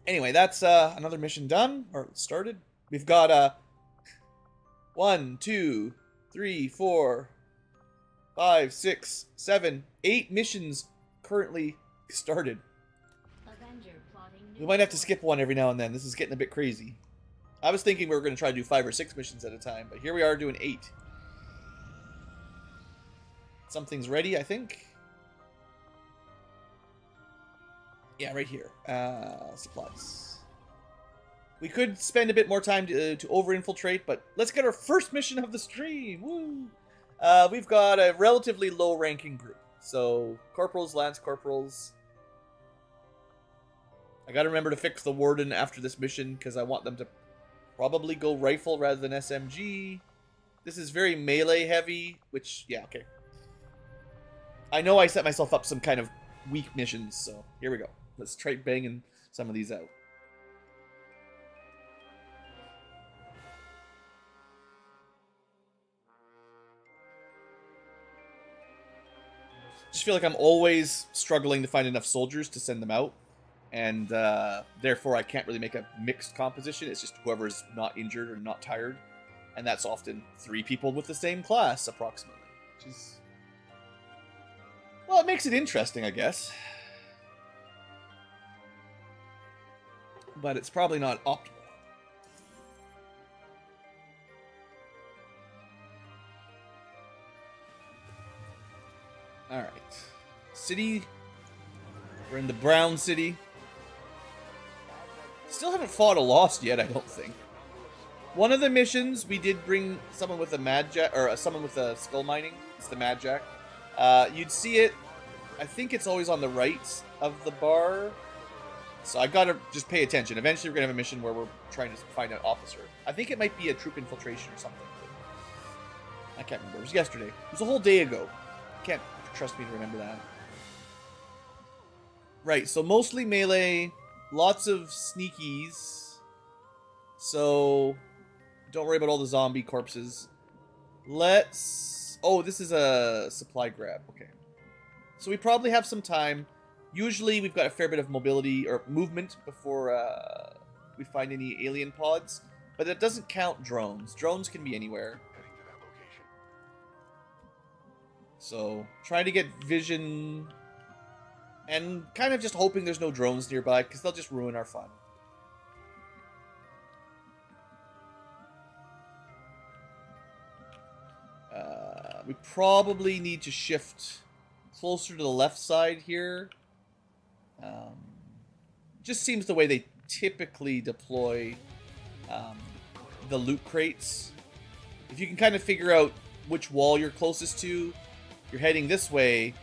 Anyway, that's another mission done, or started. We've got 1, 2, 3, 4, 5, 6, 7, 8 missions currently started. We might have to skip one every now and then. This is getting a bit crazy. I was thinking we were going to try to do 5 or 6 missions at a time, but here we are doing 8. Something's ready, I think. Yeah, right here. Supplies. We could spend a bit more time to over-infiltrate, but let's get our first mission of the stream. Woo! We've got a relatively low-ranking group. So, corporals, lance corporals. I gotta remember to fix the warden after this mission, because I want them to probably go rifle rather than SMG. This is very melee-heavy, which, yeah, okay. I know I set myself up some kind of weak missions, so here we go. Let's try banging some of these out. Just feel like I'm always struggling to find enough soldiers to send them out, and therefore I can't really make a mixed composition. It's just whoever's not injured or not tired, and that's often 3 people with the same class, approximately. Which is, well, it makes it interesting, I guess. But it's probably not optimal. Alright. City. We're in the Brown City. Still haven't fought a loss yet, I don't think. One of the missions, we did bring someone with a Mad Jack, or someone with a skull mining. It's the Mad Jack. You'd see it, I think it's always on the right of the bar. So I gotta just pay attention. Eventually we're gonna have a mission where we're trying to find an officer. I think it might be a troop infiltration or something. I can't remember. It was yesterday. It was a whole day ago. You can't trust me to remember that. Right, so mostly melee. Lots of sneakies. So don't worry about all the zombie corpses. Let's... Oh, this is a supply grab. Okay. So we probably have some time. Usually we've got a fair bit of mobility or movement before we find any alien pods, but that doesn't count drones. Drones can be anywhere. So trying to get vision and kind of just hoping there's no drones nearby because they'll just ruin our fun. We probably need to shift closer to the left side here. Just seems the way they typically deploy the loot crates. If you can kind of figure out which wall you're closest to, you're heading this way.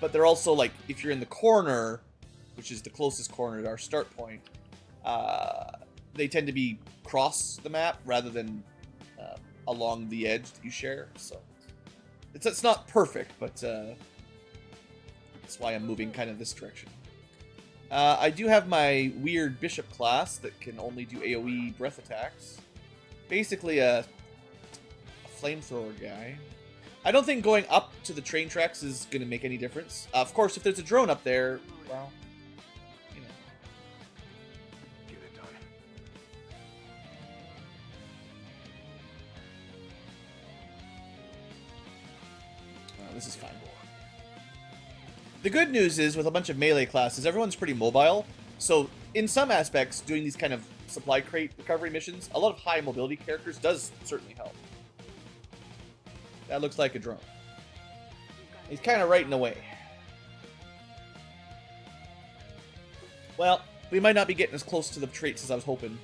But they're also like, if you're in the corner, which is the closest corner to our start point, they tend to be across the map rather than along the edge that you share. So it's not perfect, but that's why I'm moving kind of this direction. I do have my weird bishop class that can only do AoE breath attacks. Basically a flamethrower guy. I don't think going up to the train tracks is going to make any difference. Of course, if there's a drone up there, well, you know. Get it done. This is fine. The good news is, with a bunch of melee classes, everyone's pretty mobile. So, in some aspects, doing these kind of supply crate recovery missions, a lot of high mobility characters does certainly help. That looks like a drone. He's kind of right in the way. Well, we might not be getting as close to the traits as I was hoping.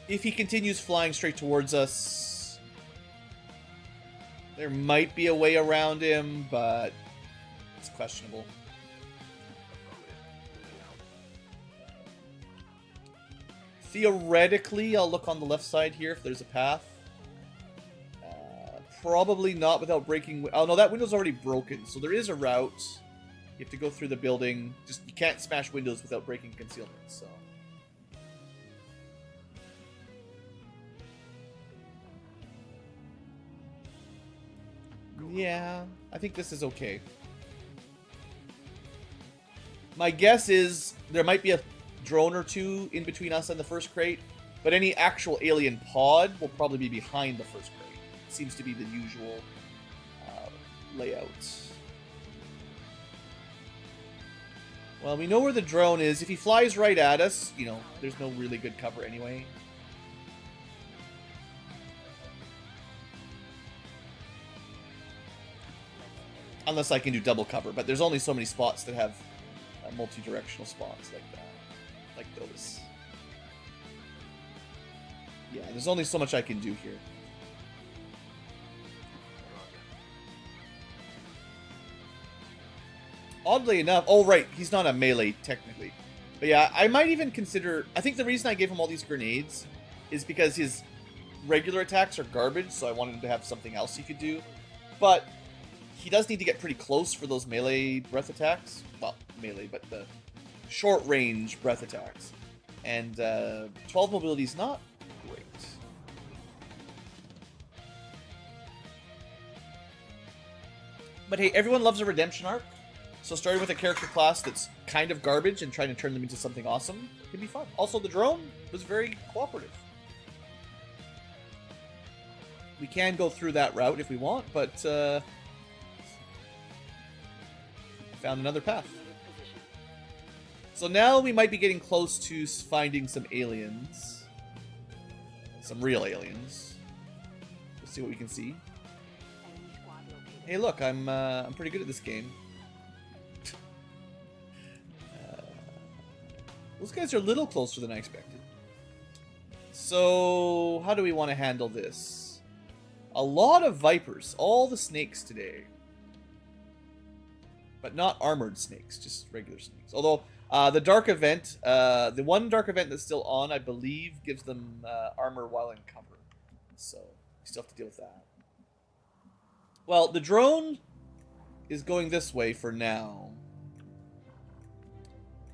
If he continues flying straight towards us, there might be a way around him, but it's questionable. Theoretically, I'll look on the left side here if there's a path. Probably not without breaking... Oh, no, that window's already broken. So there is a route. You have to go through the building. Just, you can't smash windows without breaking concealment, so... Yeah, I think this is okay. My guess is there might be a drone or two in between us and the first crate, but any actual alien pod will probably be behind the first crate. Seems to be the usual layout. Well, we know where the drone is. If he flies right at us, you know, there's no really good cover anyway. Unless I can do double cover, but there's only so many spots that have multi-directional spots like that. Like those. Yeah, there's only so much I can do here. Oddly enough, oh right, he's not a melee technically. But yeah, I might even consider, I think the reason I gave him all these grenades is because his regular attacks are garbage, so I wanted him to have something else he could do. But he does need to get pretty close for those melee breath attacks. Well, melee, but the short range breath attacks. And 12 mobility is not great. But hey, everyone loves a redemption arc. So starting with a character class that's kind of garbage and trying to turn them into something awesome can be fun. Also, the drone was very cooperative. We can go through that route if we want, but I found another path. So now we might be getting close to finding some aliens. Some real aliens. Let's see what we can see. Hey look, I'm pretty good at this game. Those guys are a little closer than I expected. So, how do we want to handle this? A lot of vipers. All the snakes today. But not armored snakes, just regular snakes. Although, the dark event, the one dark event that's still on, I believe, gives them armor while in cover. So, we still have to deal with that. Well, the drone is going this way for now.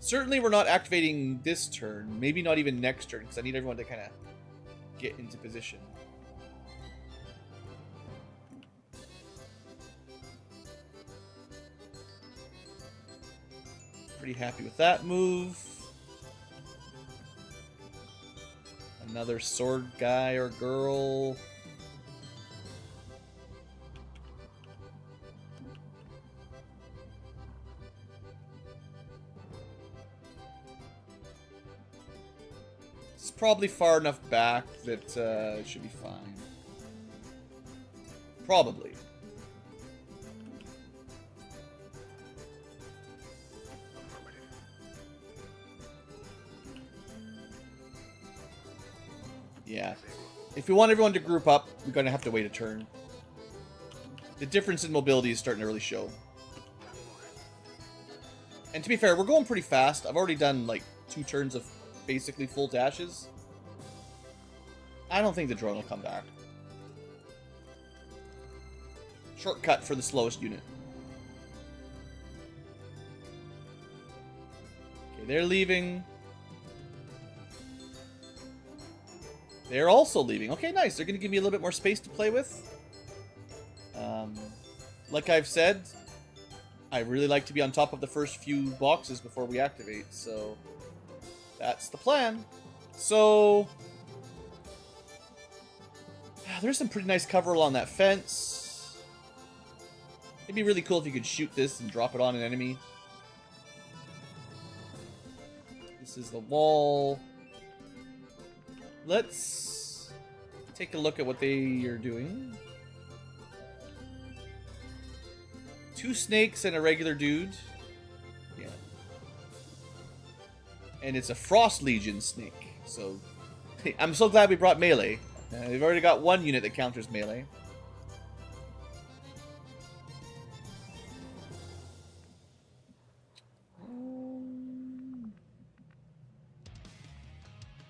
Certainly we're not activating this turn. Maybe not even next turn, because I need everyone to kind of get into position. Pretty happy with that move. Another sword guy or girl. It's probably far enough back that it should be fine. Probably. Yeah. If we want everyone to group up, we're going to have to wait a turn. The difference in mobility is starting to really show. And to be fair, we're going pretty fast. I've already done like 2 turns of basically full dashes. I don't think the drone will come back. Shortcut for the slowest unit. Okay, they're leaving. They're also leaving. Okay, nice. They're going to give me a little bit more space to play with. Like I've said, I really like to be on top of the first few boxes before we activate, so that's the plan. So there's some pretty nice cover along that fence. It'd be really cool if you could shoot this and drop it on an enemy. This is the wall. Let's take a look at what they are doing. 2 snakes and a regular dude. Yeah. And it's a Frost Legion snake. So, I'm so glad we brought melee. They've already got 1 unit that counters melee.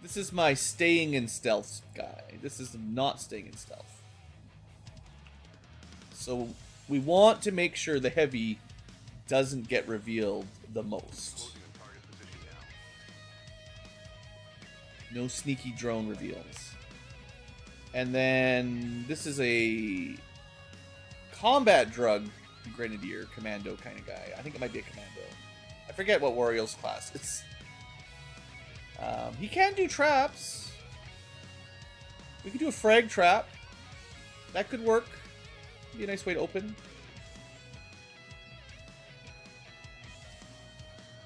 This is my staying in stealth guy. This is not staying in stealth. So we want to make sure the heavy doesn't get revealed the most. No sneaky drone reveals. And then this is a combat drug grenadier commando kind of guy. I think it might be a commando. I forget what Warrior's class. It's he can do traps. We could do a frag trap. That could work. Be a nice way to open.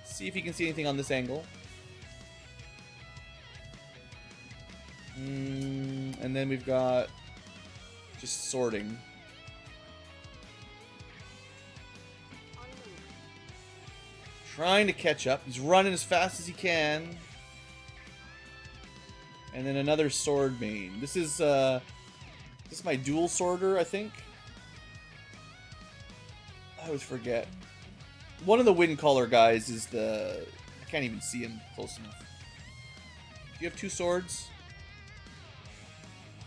See if you can see anything on this angle. And then we've got just sorting. Trying to catch up. He's running as fast as he can. And then another sword main. This is my dual sworder, I think. I always forget. One of the wind collar guys is the... I can't even see him close enough. Do you have 2 swords?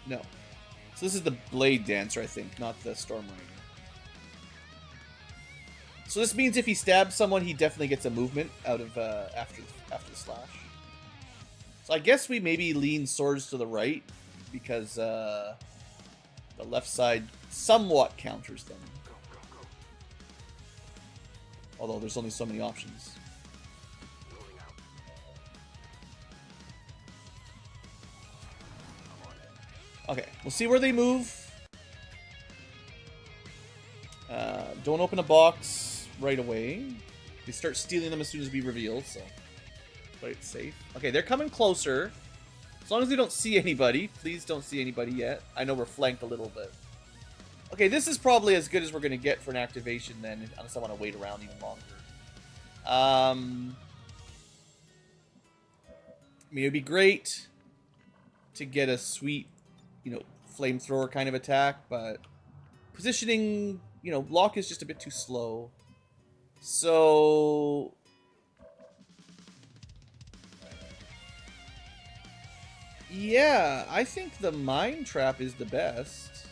No. So this is the blade dancer, I think, not the storm rider. So this means if he stabs someone, he definitely gets a movement out of after the slash. So I guess we maybe lean swords to the right because the left side somewhat counters them. Although there's only so many options. Okay, we'll see where they move. Don't open a box right away. They start stealing them as soon as we reveal, so play it safe. Okay, they're coming closer. As long as they don't see anybody. Please don't see anybody yet. I know we're flanked a little bit. Okay, this is probably as good as we're going to get for an activation then, unless I want to wait around even longer. I mean, it would be great to get a sweet, you know, flamethrower kind of attack, but positioning, you know, lock is just a bit too slow. So yeah, I think the mine trap is the best.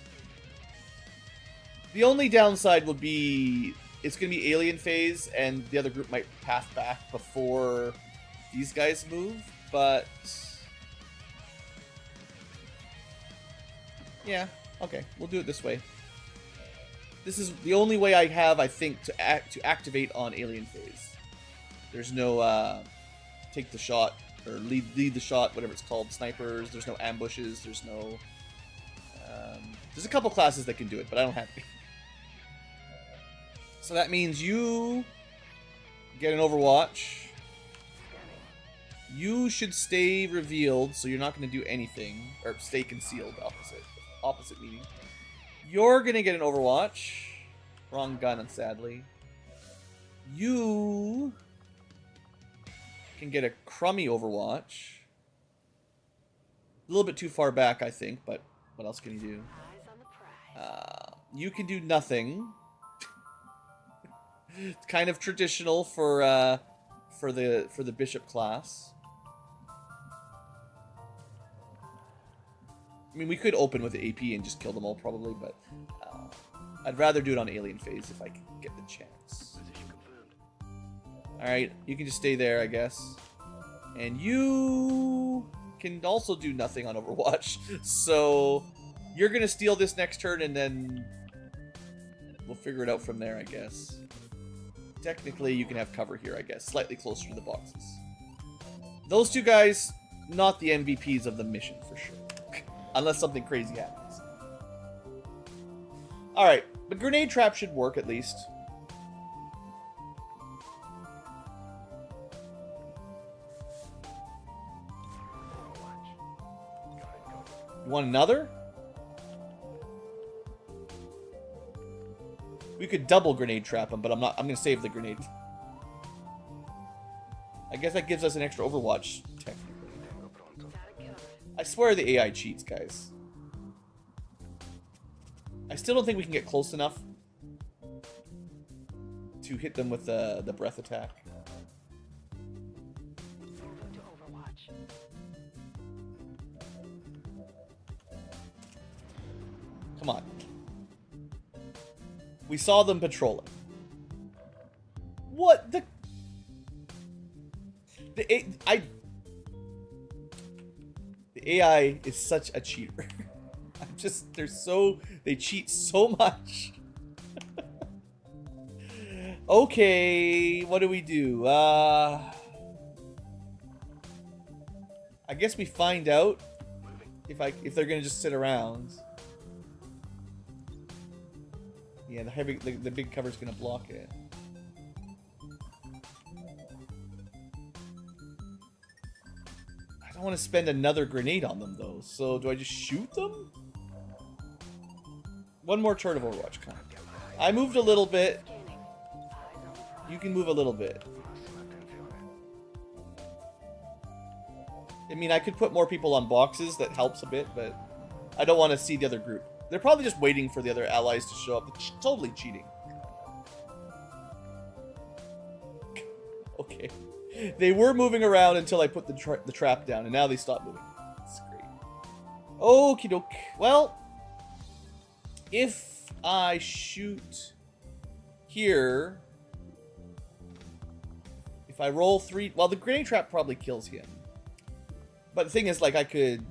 The only downside would be it's going to be alien phase, and the other group might path back before these guys move, but yeah, okay, we'll do it this way. This is the only way I have, I think, to activate on alien phase. There's no take the shot or lead the shot, whatever it's called, snipers. There's no ambushes. There's no. There's a couple classes that can do it, but I don't have to. So that means you get an Overwatch. You should stay revealed, so you're not going to do anything, or stay concealed. Opposite meaning. You're going to get an Overwatch. Wrong gun, sadly. You can get a crummy Overwatch. A little bit too far back, I think, but what else can you do? You can do nothing. It's kind of traditional for the bishop class. I mean, we could open with the AP and just kill them all probably, but I'd rather do it on alien phase if I can get the chance. Position confirmed. All right, you can just stay there, I guess. And you can also do nothing on Overwatch, so you're gonna steal this next turn, and then we'll figure it out from there, I guess. Technically, you can have cover here, I guess, slightly closer to the boxes. Those two guys, not the MVPs of the mission for sure, unless something crazy happens. All right, but grenade trap should work at least. You want another? We could double grenade trap him, but I'm gonna save the grenade. I guess that gives us an extra Overwatch, technically. I swear the AI cheats, guys. I still don't think we can get close enough to hit them with the breath attack. Come on. We saw them patrolling. What the AI is such a cheater. They cheat so much. Okay, what do we do? I guess we find out if they're gonna just sit around. Yeah, the big cover's gonna block it. I don't want to spend another grenade on them though. So do I just shoot them? One more turn of Overwatch. Come on. I moved a little bit. You can move a little bit. I mean, I could put more people on boxes. That helps a bit, but I don't want to see the other group. They're probably just waiting for the other allies to show up. They're totally cheating. Okay. They were moving around until I put the trap down, and now they stopped moving. That's great. Okie doke. Well, if I shoot here, if I roll 3, well, the grenade trap probably kills him. But the thing is, like, I could...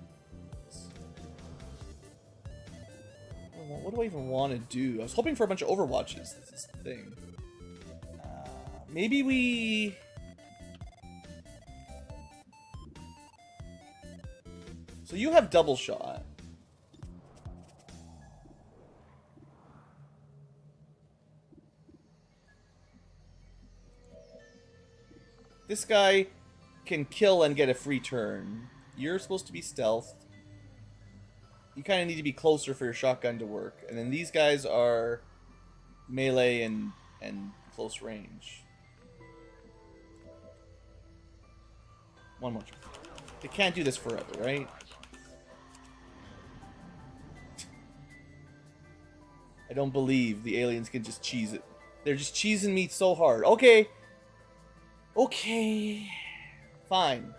What do I even want to do? I was hoping for a bunch of Overwatches. This is the thing. Maybe we... So you have double shot. This guy can kill and get a free turn. You're supposed to be stealthed. You kind of need to be closer for your shotgun to work. And then these guys are melee and close range. One more turn. They can't do this forever, right? I don't believe the aliens can just cheese it. They're just cheesing me so hard. Okay. Okay. Fine.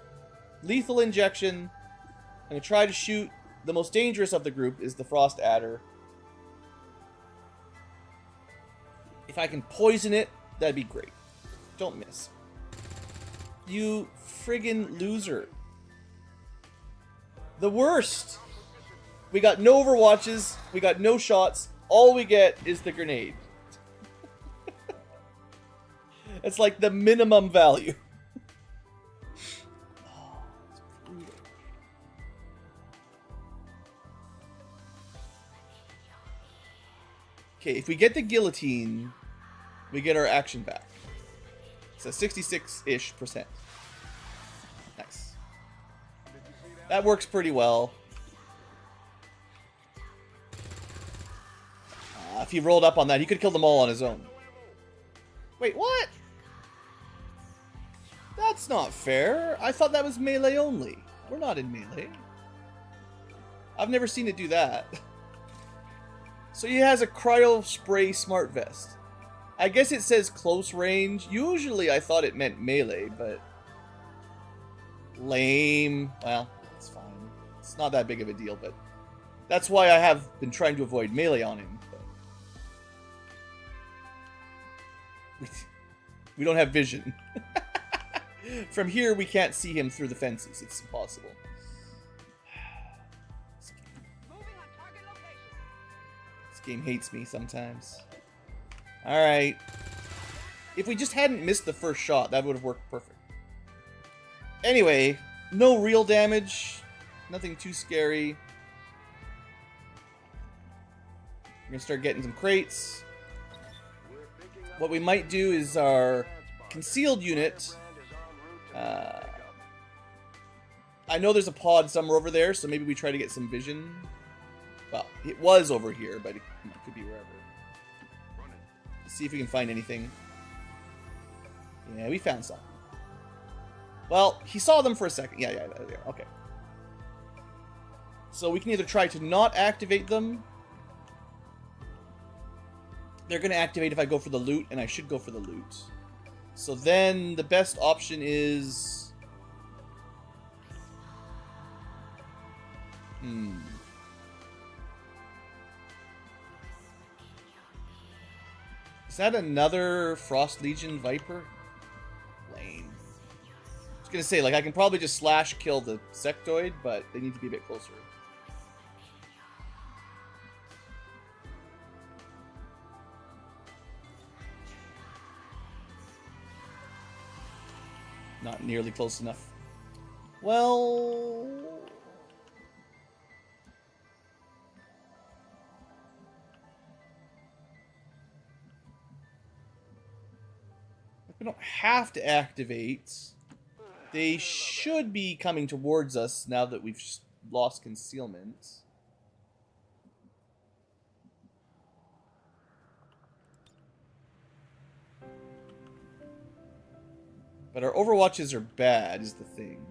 Lethal injection. I'm going to try to shoot. The most dangerous of the group is the Frost Adder. If I can poison it, that'd be great. Don't miss. You friggin' loser. The worst. We got no Overwatches. We got no shots. All we get is the grenade. It's like the minimum value. Okay, if we get the guillotine, we get our action back. It's a 66-ish%. Nice. That works pretty well. If he rolled up on that, he could kill them all on his own. Wait, what? That's not fair. I thought that was melee only. We're not in melee. I've never seen it do that. So he has a cryo spray smart vest. I guess it says close range. Usually I thought it meant melee, but... Lame. Well, it's fine. It's not that big of a deal, but... That's why I have been trying to avoid melee on him. But... We don't have vision. From here, we can't see him through the fences. It's impossible. This game hates me sometimes. Alright. If we just hadn't missed the first shot, that would have worked perfect. Anyway, no real damage. Nothing too scary. We're going to start getting some crates. What we might do is our concealed unit. I know there's a pod somewhere over there, so maybe we try to get some vision. Well, it was over here, but it could be wherever. Let's see if we can find anything. Yeah, we found some. Well, he saw them for a second. Yeah, there. Okay. So we can either try to not activate them. They're going to activate if I go for the loot, and I should go for the loot. So then the best option is... Is that another Frost Legion Viper? Lame. I was going to say, like, I can probably just slash kill the sectoid, but they need to be a bit closer. Not nearly close enough. Well... We don't have to activate. They should be coming towards us now that we've lost concealment. But our overwatches are bad, is the thing.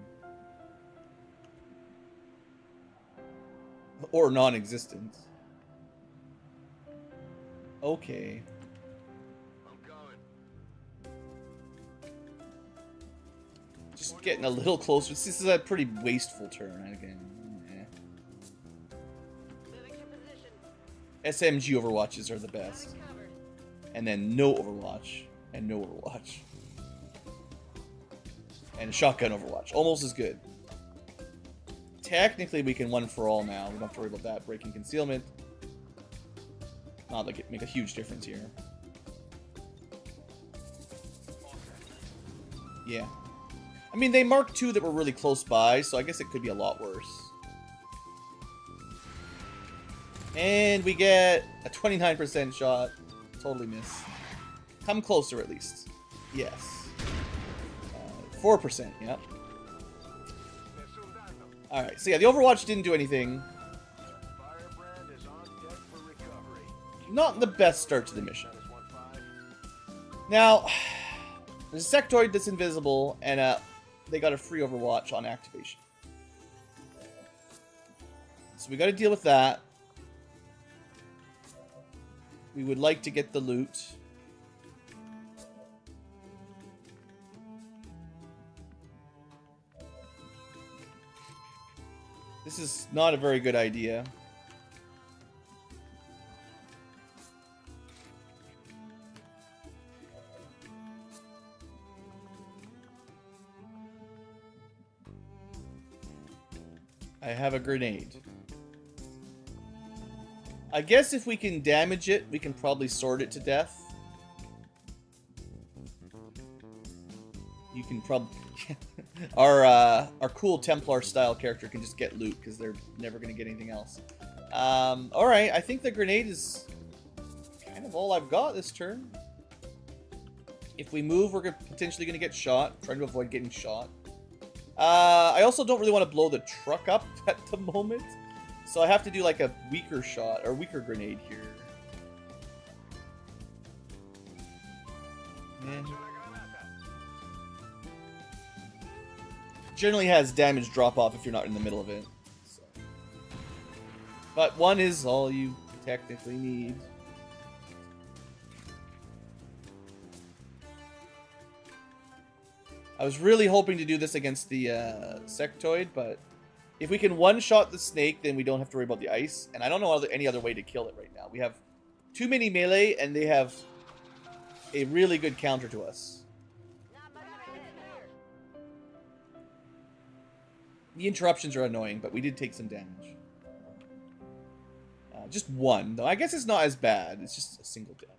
Or non-existent. Okay. Just getting a little closer. This is a pretty wasteful turn again. SMG overwatches are the best. And then no overwatch. And no overwatch. And shotgun overwatch. Almost as good. Technically, we can one for all now. We don't have to worry about that. Breaking concealment. Not like it make a huge difference here. Yeah. I mean, they marked two that were really close by, so I guess it could be a lot worse. And we get a 29% shot. Totally miss. Come closer, at least. Yes. 4%, yep. Alright, so yeah, the Overwatch didn't do anything. Not the best start to the mission. Now, there's a sectoid that's invisible, and they got a free Overwatch on activation. So we got to deal with that. We would like to get the loot. This is not a very good idea. I have a grenade. I guess if we can damage it, we can probably sword it to death. You can probably... our cool Templar style character can just get loot because they're never going to get anything else. Alright, I think the grenade is kind of all I've got this turn. If we move, we're potentially going to get shot. I'm trying to avoid getting shot. I also don't really want to blow the truck up at the moment. So I have to do like a weaker shot, or weaker grenade here. Man. Generally has damage drop off if you're not in the middle of it. So. But one is all you technically need. I was really hoping to do this against the sectoid, but if we can one-shot the snake, then we don't have to worry about the ice. And I don't know any other way to kill it right now. We have too many melee, and they have a really good counter to us. The interruptions are annoying, but we did take some damage. Just one, though. I guess it's not as bad. It's just a single damage.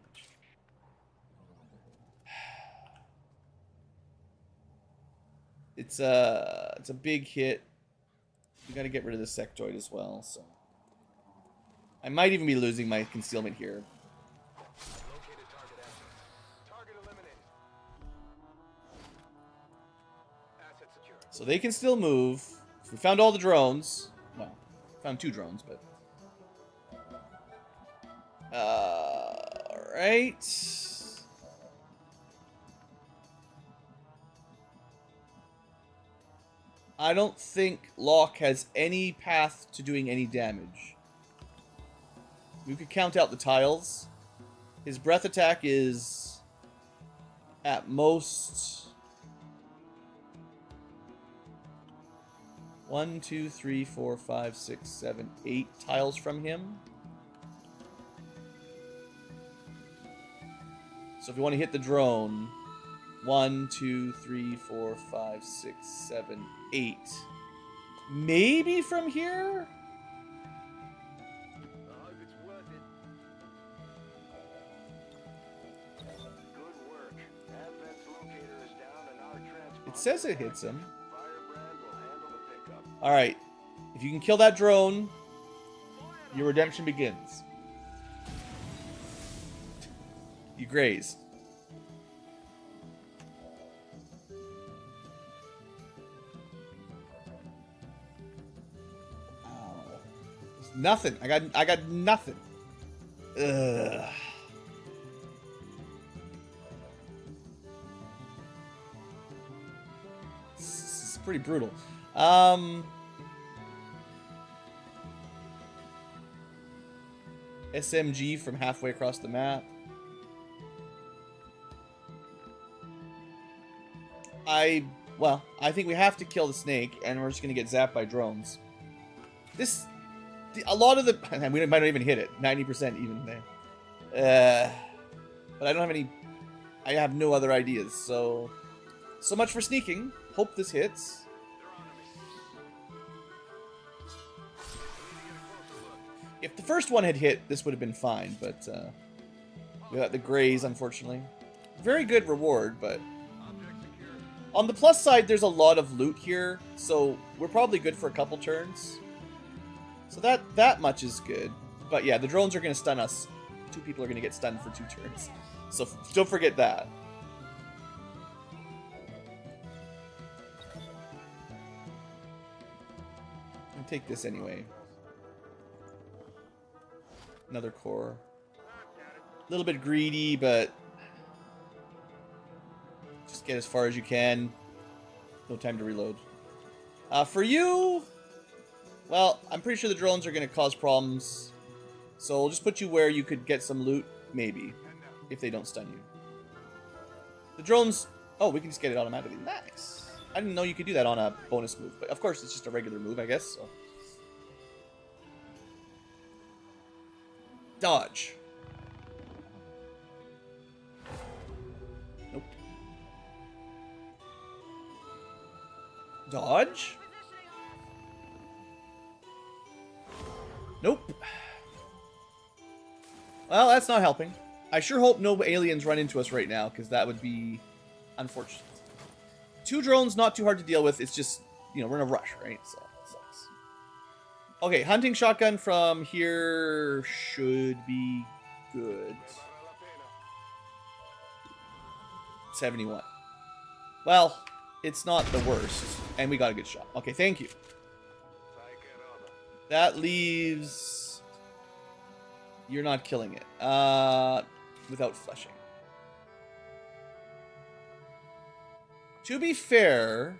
It's a big hit. We gotta get rid of the sectoid as well, so I might even be losing my concealment here. Located target asset. Target eliminated. Asset secured. So they can still move. We found all the drones. Well, found 2 drones, but alright. I don't think Locke has any path to doing any damage. We could count out the tiles. His breath attack is at most 1, 2, 3, 4, 5, 6, 7, 8 tiles from him. So if you want to hit the drone, 1, 2, 3, 4, 5, 6, 7, 8. Maybe from here? If it's worth it. Good work. Advent's locator is down and our transponder. It says it hits him. Firebrand will handle the pickup. Alright. If you can kill that drone, your redemption begins. You graze. Nothing. I got nothing. Ugh. This is pretty brutal. SMG from halfway across the map. I think we have to kill the snake, and we're just gonna get zapped by drones. A lot of the... we might not even hit it. 90% even there. But I don't have any... I have no other ideas, so... So much for sneaking. Hope this hits. If the first one had hit, this would have been fine, but... we got the graze, unfortunately. Very good reward, but... On the plus side, there's a lot of loot here, so we're probably good for a couple turns. So that much is good. But yeah, the drones are going to stun us. 2 people are going to get stunned for 2 turns. So don't forget that. I'll take this anyway. Another core. A little bit greedy, but... just get as far as you can. No time to reload. For you... well, I'm pretty sure the drones are going to cause problems. So we'll just put you where you could get some loot, maybe. If they don't stun you. The drones... oh, we can just get it automatically. Nice. I didn't know you could do that on a bonus move. But of course, it's just a regular move, I guess. So. Dodge. Nope. Dodge? Nope. Well, that's not helping. I sure hope no aliens run into us right now, because that would be unfortunate. 2 drones, not too hard to deal with. It's just, you know, we're in a rush, right? So, it sucks. Okay, hunting shotgun from here should be good. 71. Well, it's not the worst. And we got a good shot. Okay, thank you. That leaves... you're not killing it. Without fleshing. To be fair,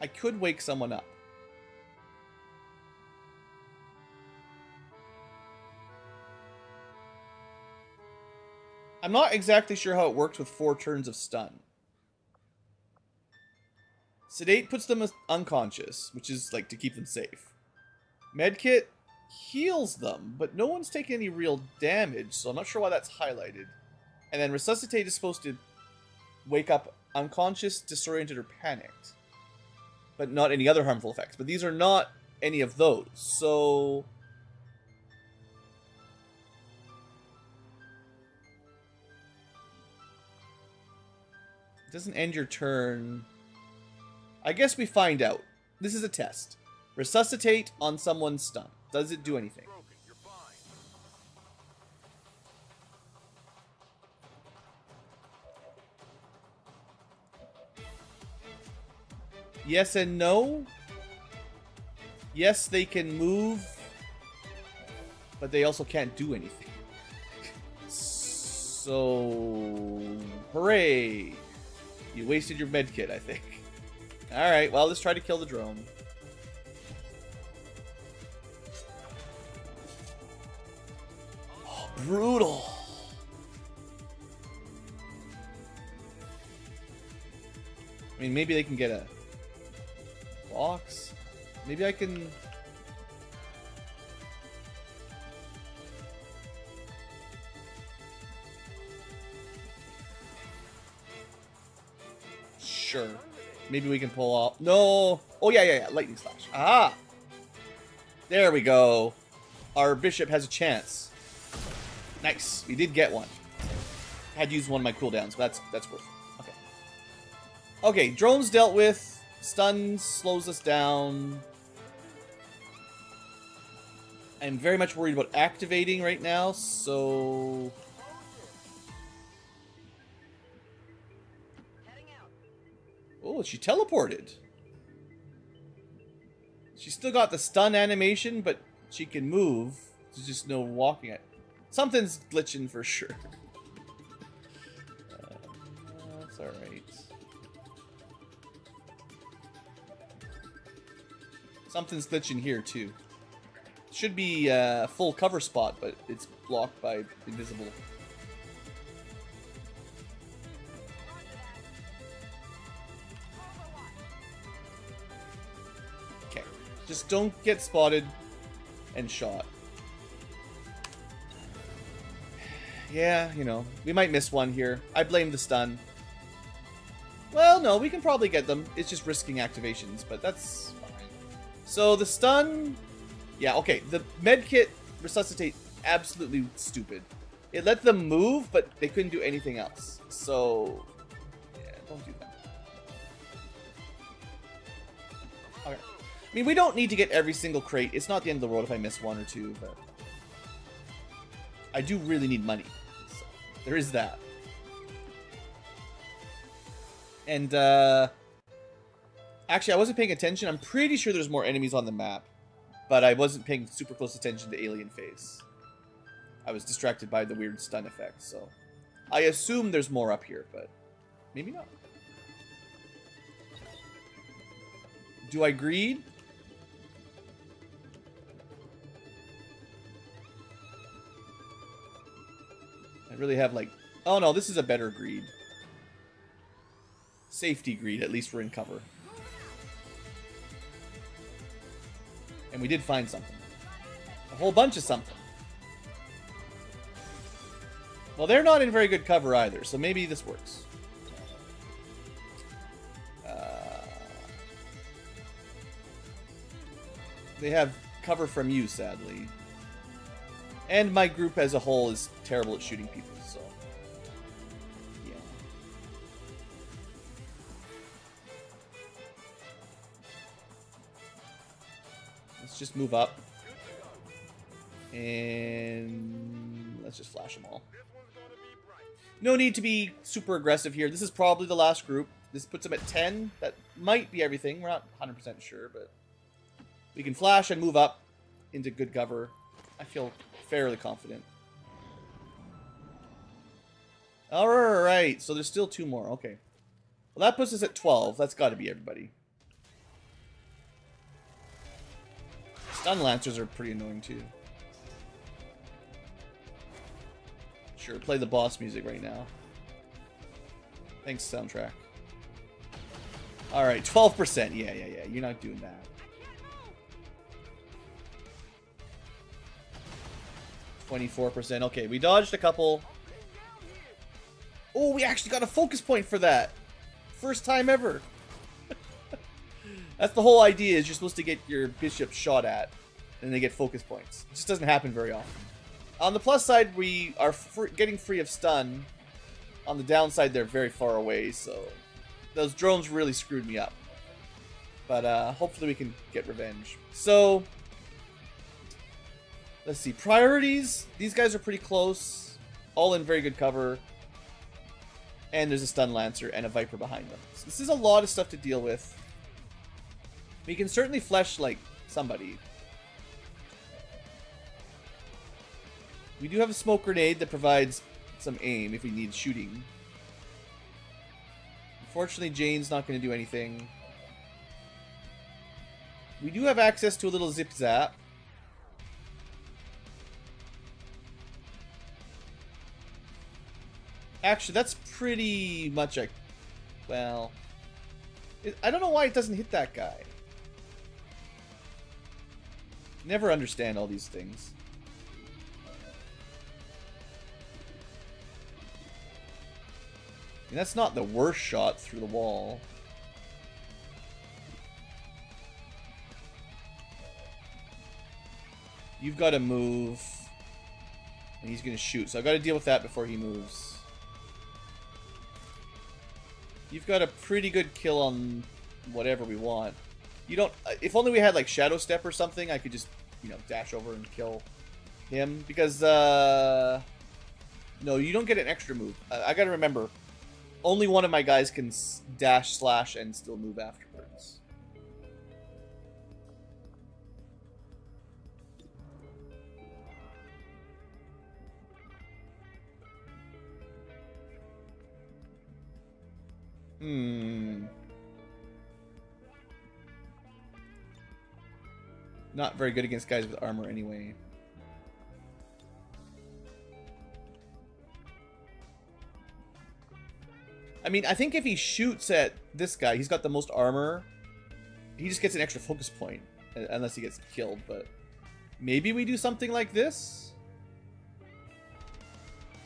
I could wake someone up. I'm not exactly sure how it works with 4 turns of stun. Sedate puts them unconscious, which is like to keep them safe. Medkit heals them, but no one's taking any real damage, so I'm not sure why that's highlighted. And then Resuscitate is supposed to wake up unconscious, disoriented, or panicked. But not any other harmful effects. But these are not any of those, so... It doesn't end your turn. I guess we find out. This is a test. Resuscitate on someone's stun. Does it do anything? Yes and no. Yes, they can move, but they also can't do anything. So, hooray! You wasted your medkit, I think. Alright, well, let's try to kill the drone. Oh, brutal! I mean, maybe they can get a box. Maybe I can... Sure. Maybe we can pull off... No! Oh, yeah. Lightning Slash. Ah! There we go. Our bishop has a chance. Nice. We did get one. Had used one of my cooldowns, but that's worth it. Okay. Okay, drones dealt with. Stun slows us down. I'm very much worried about activating right now, so... Oh, she teleported. She's still got the stun animation, but she can move. There's just no walking it. Something's glitching for sure. That's alright. Something's glitching here, too. Should be a full cover spot, but it's blocked by invisible. Okay. Just don't get spotted and shot. Yeah, you know, we might miss one here. I blame the stun. Well, no, we can probably get them. It's just risking activations, but that's fine. So the stun... Yeah, okay, the medkit resuscitate, absolutely stupid. It let them move, but they couldn't do anything else. So, yeah, don't do that. Okay. I mean, we don't need to get every single crate. It's not the end of the world if I miss one or two, but... I do really need money. So, there is that. And, actually, I wasn't paying attention. I'm pretty sure there's more enemies on the map. But I wasn't paying super close attention to Alien Phase. I was distracted by the weird stun effect, so... I assume there's more up here, but... maybe not. Do I greed? I really have, like... Oh, no, this is a better greed. Safety greed, at least we're in cover. And we did find something. A whole bunch of something. Well, they're not in very good cover either, so maybe this works. They have cover from you, sadly. And my group as a whole is terrible at shooting people, so... yeah. Let's just move up. And let's just flash them all. No need to be super aggressive here. This is probably the last group. This puts them at 10. That might be everything. We're not 100% sure, but... we can flash and move up into good cover. I feel fairly confident. Alright, so there's still 2 more. Okay. Well, that puts us at 12. That's got to be everybody. Stun Lancers are pretty annoying, too. Sure, play the boss music right now. Thanks, soundtrack. Alright, 12%. Yeah. You're not doing that. 24%. Okay, we dodged a couple. Oh, we actually got a focus point for that. First time ever. That's the whole idea, is you're supposed to get your bishop shot at, and they get focus points. It just doesn't happen very often. On the plus side, we are getting free of stun. On the downside, they're very far away, so those drones really screwed me up. But hopefully we can get revenge. So, let's see. Priorities. These guys are pretty close. All in very good cover. And there's a stun lancer and a viper behind them. So this is a lot of stuff to deal with. We can certainly flesh, like, somebody. We do have a smoke grenade that provides some aim if we need shooting. Unfortunately, Jane's not going to do anything. We do have access to a little zip zap. Actually, that's pretty much a... Well... I don't know why it doesn't hit that guy. Never understand all these things. And that's not the worst shot through the wall. You've got to move. And he's going to shoot. So I've got to deal with that before he moves. You've got a pretty good kill on whatever we want. You don't... If only we had, like, Shadow Step or something, I could just, you know, dash over and kill him. Because, no, you don't get an extra move. I gotta remember, only one of my guys can dash, slash, and still move afterwards. Not very good against guys with armor anyway. I mean, I think if he shoots at this guy, he's got the most armor. He just gets an extra focus point, unless he gets killed, but maybe we do something like this?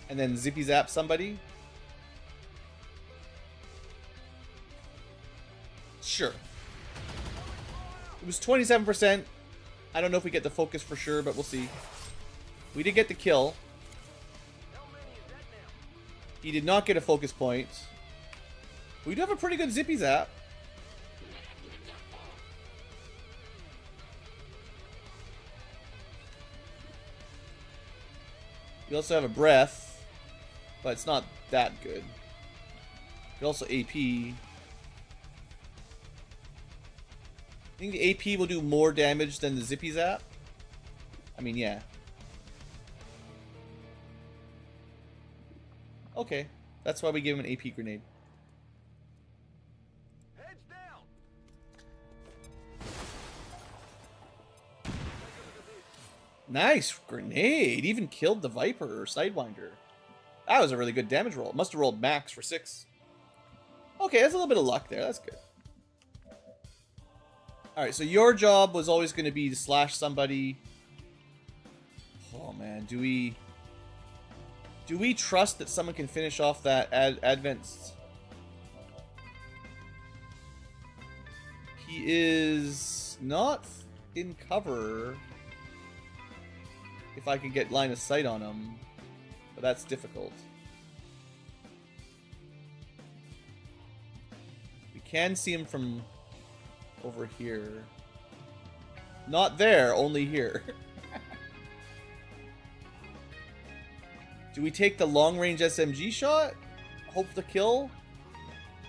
And then zippy zap somebody? Sure. It was 27%. I don't know if we get the focus for sure, but we'll see. We did get the kill. He did not get a focus point. We do have a pretty good zippy zap. We also have a breath, but it's not that good. We also AP. I think the AP will do more damage than the zippy zap. I mean, yeah. Okay, that's why we give him an AP grenade. Heads down. Nice grenade! Even killed the Viper or Sidewinder. That was a really good damage roll. Must have rolled max for 6. Okay, that's a little bit of luck there. That's good. Alright, so your job was always going to be to slash somebody. Oh man, do we trust that someone can finish off that advanced? He is not in cover. If I can get line of sight on him, but that's difficult. We can see him from over here. Not there, only here. Do we take the long-range SMG shot? Hope to kill?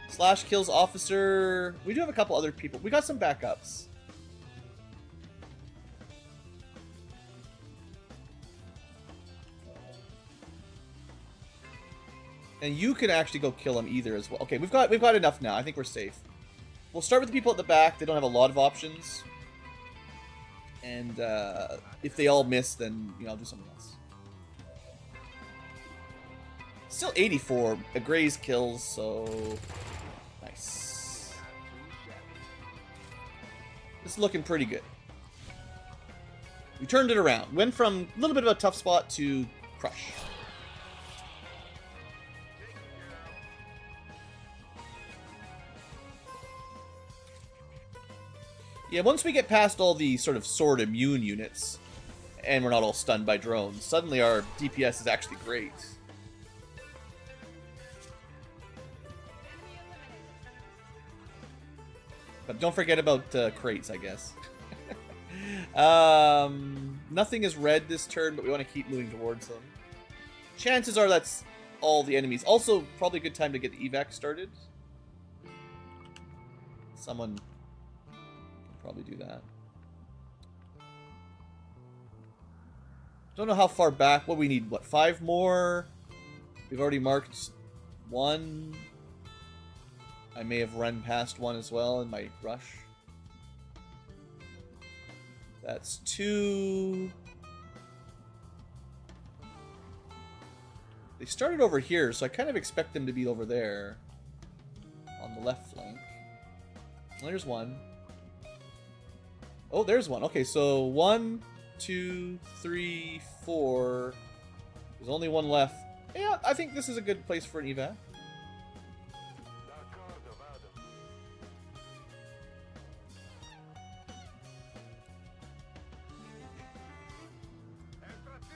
Slash kills officer. We do have a couple other people. We got some backups. And you can actually go kill him either as well. Okay, we've got enough now. I think we're safe. We'll start with the people at the back. They don't have a lot of options. And if they all miss, then I'll do something else. Still 84 Gray's kills, so nice. This is looking pretty good. We turned it around. Went from a little bit of a tough spot to crush. Yeah, once we get past all the sort of sword immune units, and we're not all stunned by drones, suddenly our DPS is actually great. But don't forget about crates, I guess. Nothing is red this turn, but we want to keep moving towards them. Chances are that's all the enemies. Also, probably a good time to get the evac started. Someone can probably do that. Don't know how far back. What we need? What, 5 more? We've already marked 1. I may have run past 1 as well in my rush. That's 2. They started over here, so I kind of expect them to be over there on the left flank. There's 1. Oh, there's 1. Okay, so 1, 2, 3, 4. There's only 1 left. Yeah, I think this is a good place for an evac.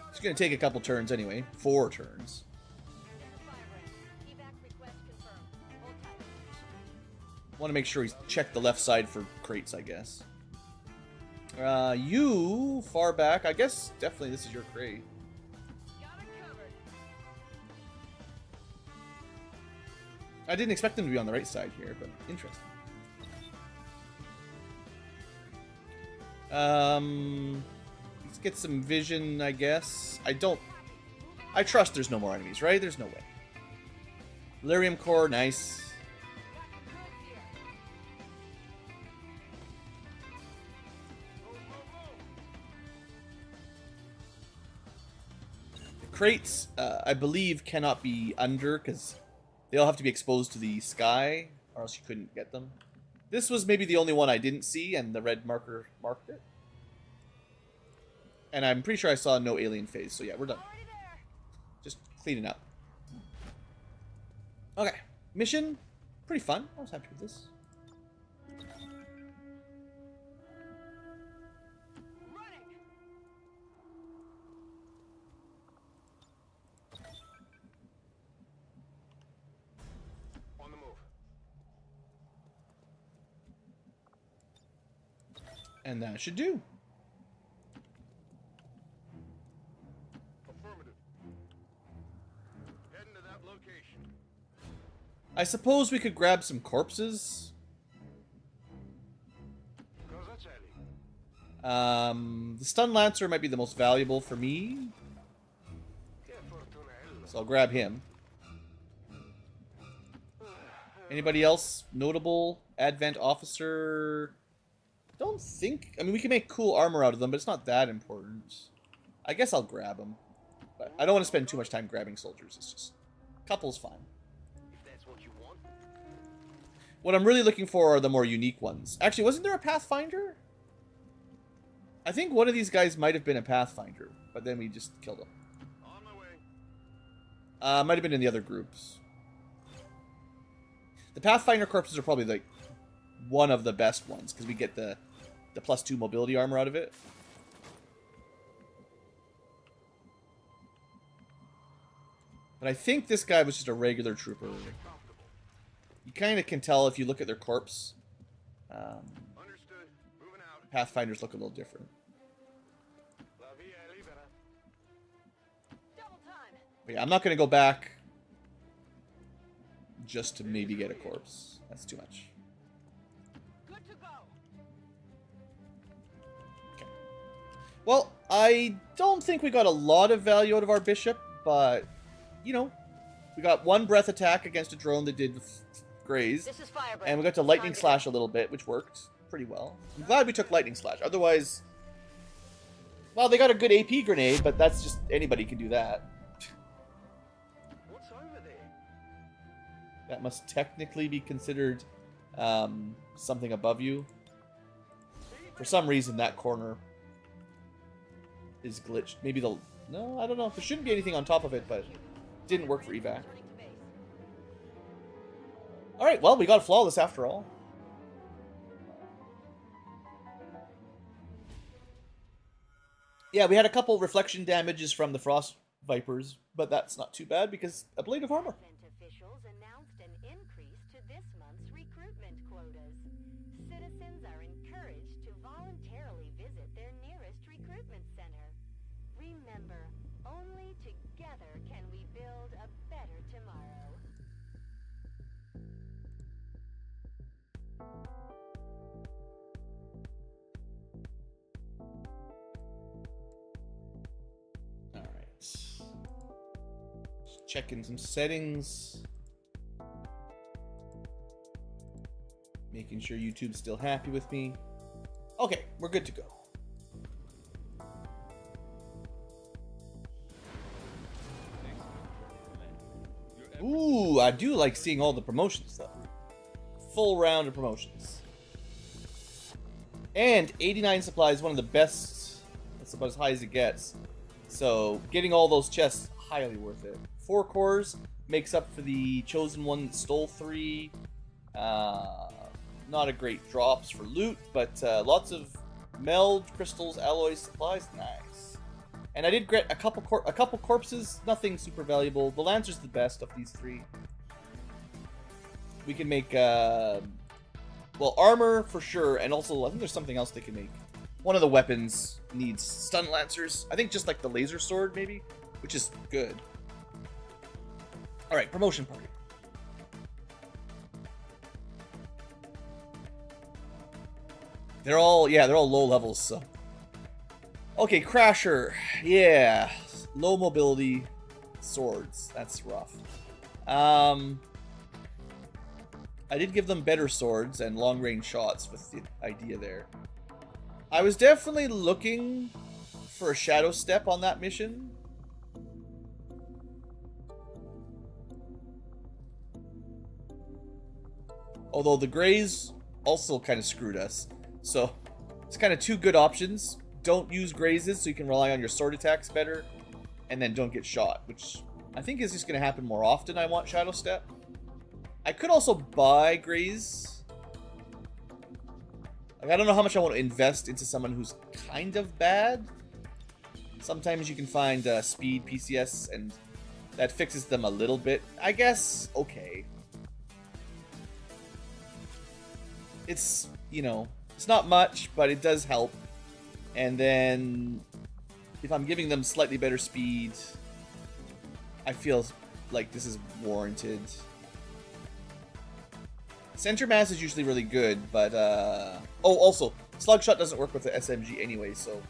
It's going to take a couple turns anyway. 4 turns. Want to make sure he's checked the left side for crates, I guess. You, far back. I guess definitely this is your crate. I didn't expect them to be on the right side here, but interesting. Let's get some vision, I guess. I trust there's no more enemies, right? There's no way. Lyrium core, nice. Crates, I believe, cannot be under because they all have to be exposed to the sky, or else you couldn't get them. This was maybe the only one I didn't see, and the red marker marked it. And I'm pretty sure I saw no alien phase, so yeah, we're done. Just cleaning up. Okay, mission, pretty fun. I was happy with this. And that should do. Affirmative. Heading to that location. I suppose we could grab some corpses. The Stun Lancer might be the most valuable for me. So I'll grab him. Anybody else notable? Advent Officer... Don't think... I mean, we can make cool armor out of them, but it's not that important. I guess I'll grab them. But I don't want to spend too much time grabbing soldiers. It's just... Couple's fine. If that's what you want. What I'm really looking for are the more unique ones. Actually, wasn't there a Pathfinder? I think one of these guys might have been a Pathfinder, but then we just killed him. On my way. Might have been in the other groups. The Pathfinder corpses are probably like one of the best ones because we get the +2 mobility armor out of it. But I think this guy was just a regular trooper. You kind of can tell if you look at their corpse. Understood. Moving out. Pathfinders look a little different. La via libera. Double time. But yeah, I'm not going to go back just to maybe get a corpse. That's too much. Good to go. Okay. Well, I don't think we got a lot of value out of our bishop, but, you know, we got 1 breath attack against a drone that did graze, This is Firebrand. and we got to lightning Target. slash a little bit, which worked pretty well. I'm glad we took lightning slash. Otherwise, well, they got a good AP grenade, but that's just anybody can do that. What's over That must technically be considered something above you. For some reason, that corner is glitched. Maybe the... No, I don't know. There shouldn't be anything on top of it, but it didn't work for evac. Returning to base. Alright, well, we got flawless after all. Yeah, we had a couple reflection damages from the Frost Vipers, but that's not too bad because a blade of armor. Government officials announced an increase to this month's recruitment quotas. Citizens are encouraged to voluntarily visit their nearest recruitment center. Remember, only together can we build a better tomorrow. Alright. Just checking some settings. Making sure YouTube's still happy with me. Okay, we're good to go. Ooh, I do like seeing all the promotions though. Full round of promotions. And 89 supply is one of the best. That's about as high as it gets. So getting all those chests, highly worth it. 4 cores makes up for the chosen one that stole 3. Not a great drops for loot, but lots of meld, crystals, alloys, supplies, nice. And I did get a couple corpses, nothing super valuable. The Lancer's the best of these 3. We can make, well, armor for sure, and also I think there's something else they can make. One of the weapons needs stun lancers. I think just like the laser sword, maybe, which is good. All right, promotion party. They're all low levels, so. Okay, Crasher. Yeah. Low mobility swords. That's rough. I did give them better swords and long-range shots with the idea there. I was definitely looking for a shadow step on that mission. Although the Greys also kind of screwed us. So, it's kind of 2 good options. Don't use grazes so you can rely on your sword attacks better. And then don't get shot, which I think is just going to happen more often. I want Shadow Step. I could also buy graze. Like, I don't know how much I want to invest into someone who's kind of bad. Sometimes you can find speed PCS and that fixes them a little bit. I guess, okay. It's, you know, it's not much, but it does help. And then, if I'm giving them slightly better speed, I feel like this is warranted. Center mass is usually really good, but, oh, also, slug shot doesn't work with the SMG anyway, so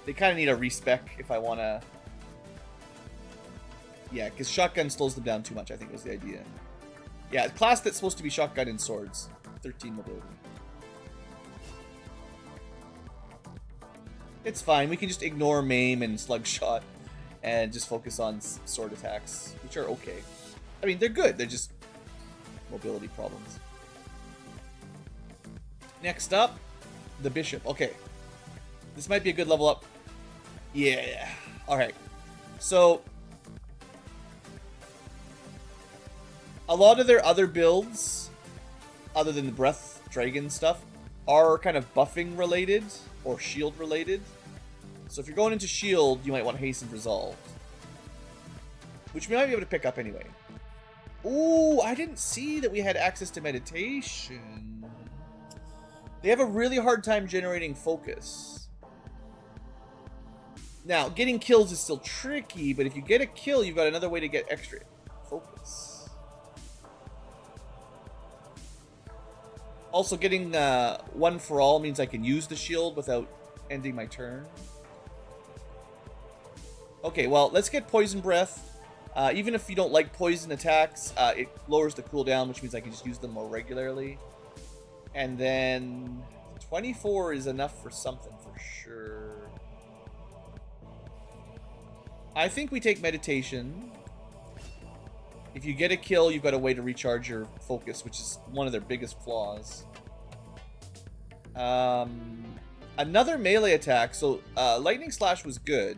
they kind of need a respec if I want to... Yeah, because shotgun slows them down too much, I think was the idea. Yeah, class that's supposed to be shotgun and swords. 13 mobility. It's fine. We can just ignore maim and slug shot and just focus on sword attacks, which are okay. I mean, they're good. They're just mobility problems. Next up, the Bishop. Okay. This might be a good level up. Yeah. Alright. So, a lot of their other builds, other than the Breath Dragon stuff, are kind of buffing related or shield related. So if you're going into shield, you might want Hastened Resolve, which we might be able to pick up anyway. Ooh, I didn't see that we had access to meditation. They have a really hard time generating focus. Now, getting kills is still tricky, but if you get a kill, you've got another way to get extra focus. Also, getting one for all means I can use the shield without ending my turn. Okay, well, let's get Poison Breath. Even if you don't like poison attacks, it lowers the cooldown, which means I can just use them more regularly. And then 24 is enough for something for sure. I think we take Meditation. If you get a kill, you've got a way to recharge your focus, which is one of their biggest flaws. Another melee attack. So, Lightning Slash was good.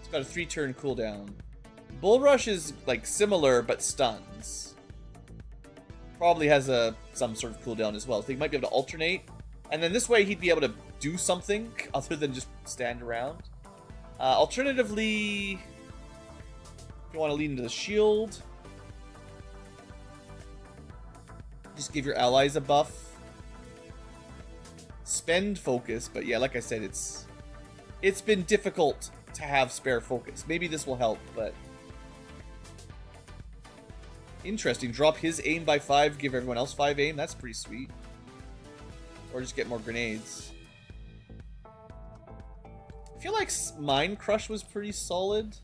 It's got a 3-turn cooldown. Bull Rush is, like, similar, but stuns. Probably has some sort of cooldown as well. So he might be able to alternate. And then this way, he'd be able to do something other than just stand around. Alternatively, if you want to lean into the shield, just give your allies a buff. Spend focus, but yeah, like I said, it's been difficult to have spare focus. Maybe this will help, but interesting. Drop his aim by 5, give everyone else 5 aim. That's pretty sweet. Or just get more grenades. I feel like Mind Crush was pretty solid.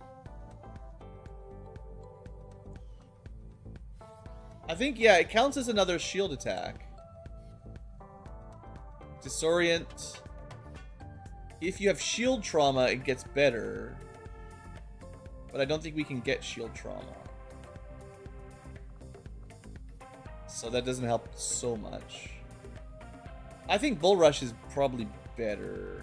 I think, yeah, it counts as another shield attack. Disorient. If you have shield trauma, it gets better. But I don't think we can get shield trauma. So that doesn't help so much. I think Bull Rush is probably better.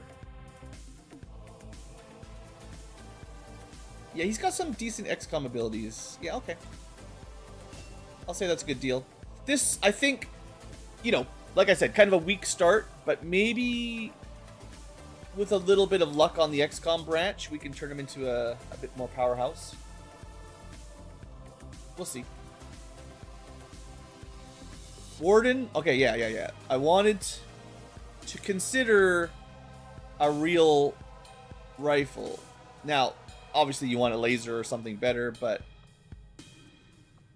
Yeah, he's got some decent XCom abilities. Yeah, okay. I'll say that's a good deal. This, I think, you know, like I said, kind of a weak start, but maybe with a little bit of luck on the XCom branch, we can turn him into a bit more powerhouse. We'll see. Warden, okay, yeah. I wanted to consider a real rifle. Now, obviously you want a laser or something better, but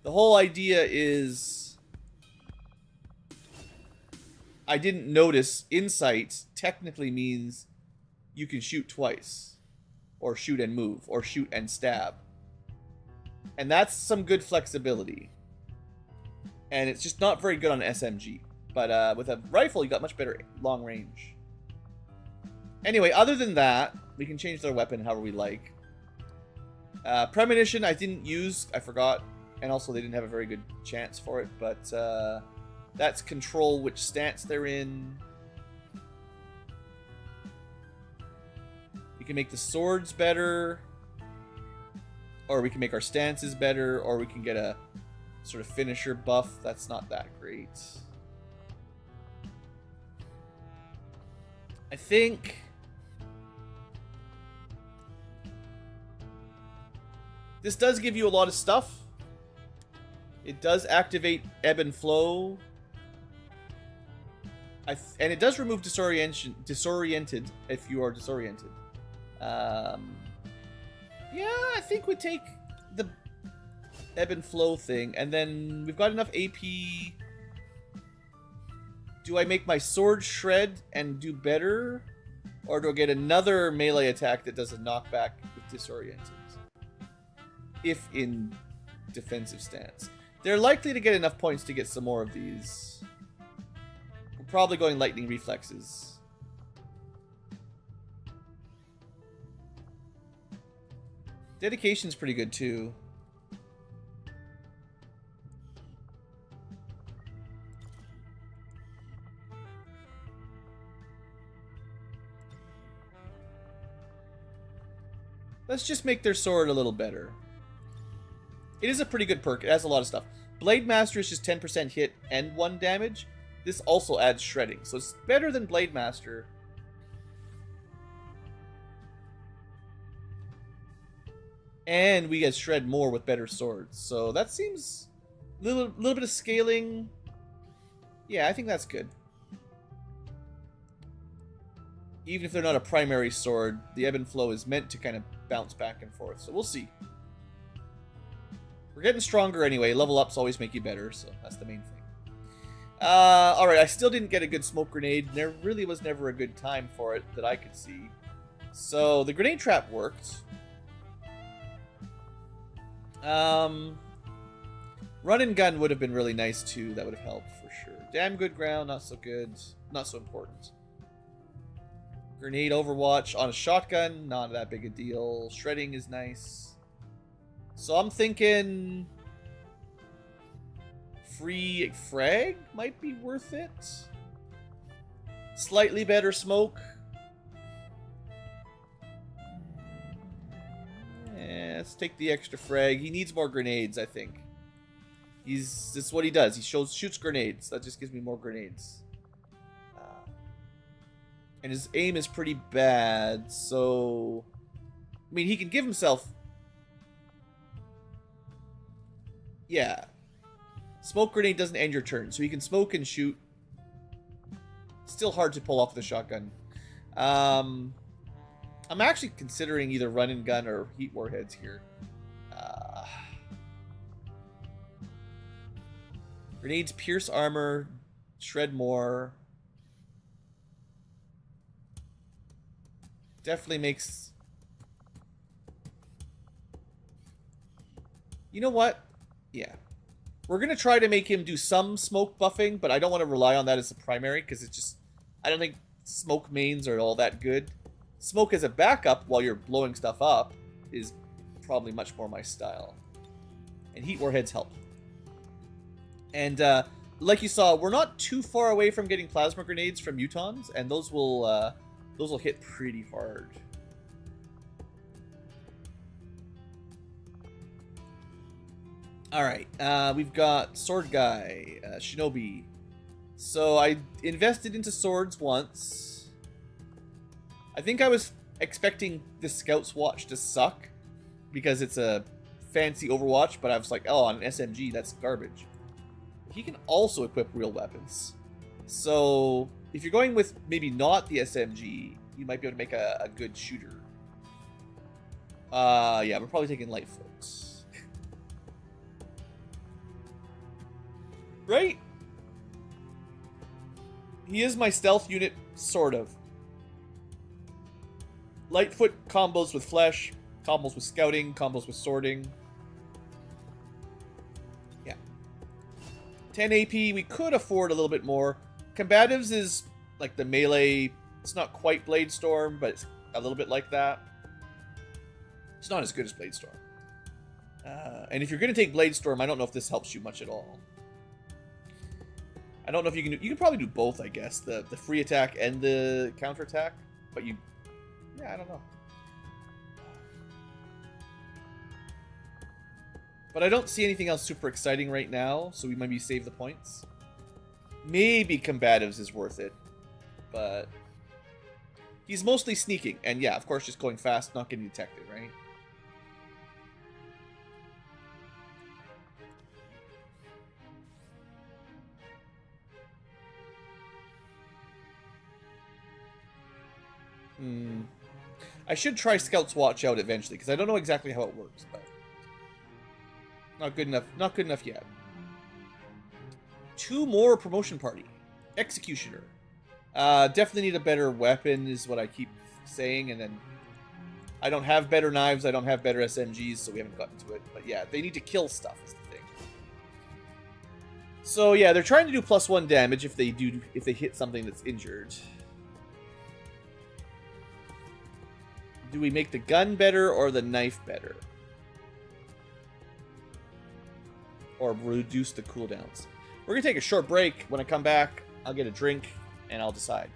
the whole idea is I didn't notice insight technically means you can shoot twice, or shoot and move, or shoot and stab. And that's some good flexibility. And it's just not very good on SMG. But with a rifle, you got much better long range. Anyway, other than that, we can change their weapon however we like. Premonition I didn't use, I forgot. And also they didn't have a very good chance for it. But that's control which stance they're in. We can make the swords better. Or we can make our stances better. Or we can get a sort of finisher buff. That's not that great. I think this does give you a lot of stuff. It does activate ebb and flow. And it does remove disoriented if you are disoriented. Yeah, I think we take the ebb and flow thing. And then we've got enough AP. Do I make my sword shred and do better? Or do I get another melee attack that does a knockback with disoriented? If in defensive stance. They're likely to get enough points to get some more of these. We're probably going lightning reflexes. Dedication's pretty good too. Let's just make their sword a little better. It is a pretty good perk. It has a lot of stuff. Blade Master is just 10% hit and 1 damage. This also adds shredding. So it's better than Blade Master. And we get shred more with better swords. So that seems a little bit of scaling. Yeah, I think that's good. Even if they're not a primary sword, the ebb and flow is meant to kind of bounce back and forth. So we'll see. We're getting stronger anyway. Level ups always make you better, so that's the main thing. Alright, I still didn't get a good smoke grenade. There really was never a good time for it that I could see. So the grenade trap worked. Run and gun would have been really nice too. That would have helped for sure. Damn good ground, not so good. Not so important. Grenade overwatch on a shotgun, not that big a deal. Shredding is nice. So I'm thinking free frag might be worth it. Slightly better smoke. Let's take the extra frag. He needs more grenades, I think. This is what he does. He shoots grenades. That just gives me more grenades. And his aim is pretty bad, so... I mean, he can give himself... Yeah. Smoke grenade doesn't end your turn, so he can smoke and shoot. Still hard to pull off the shotgun. I'm actually considering either run and gun or heat warheads here. Grenades pierce armor, shred more. Definitely makes... You know what? Yeah. We're going to try to make him do some smoke buffing, but I don't want to rely on that as the primary, because it's just... I don't think smoke mains are all that good. Smoke as a backup while you're blowing stuff up is probably much more my style. And heat warheads help. And like you saw, we're not too far away from getting plasma grenades from Utons, and those will hit pretty hard. Alright, we've got Sword Guy, Shinobi. So I invested into swords once. I think I was expecting the Scout's Watch to suck, because it's a fancy Overwatch, but I was like, oh, on an SMG, that's garbage. He can also equip real weapons. So if you're going with maybe not the SMG, you might be able to make a good shooter. Yeah, we're probably taking Lightfoot. Right? He is my stealth unit, sort of. Lightfoot combos with flesh, combos with scouting, combos with sorting. Yeah. 10 AP, we could afford a little bit more. Combatives is like the melee. It's not quite Bladestorm, but it's a little bit like that. It's not as good as Bladestorm. And if you're going to take Bladestorm, I don't know if this helps you much at all. I don't know if you can do... You can probably do both, I guess. The free attack and the counter attack. But you... Yeah, I don't know. But I don't see anything else super exciting right now, so we maybe save the points. Maybe combatives is worth it. But... He's mostly sneaking. And yeah, of course, just going fast, not getting detected, right? I should try Scout's Watch out eventually, because I don't know exactly how it works, but... Not good enough. Not good enough yet. 2 more promotion party. Executioner. Definitely need a better weapon, is what I keep saying, and then... I don't have better knives, I don't have better SMGs, so we haven't gotten to it. But yeah, they need to kill stuff, is the thing. So yeah, they're trying to do +1 damage if they hit something that's injured. Do we make the gun better or the knife better? Or reduce the cooldowns? We're going to take a short break. When I come back, I'll get a drink and I'll decide.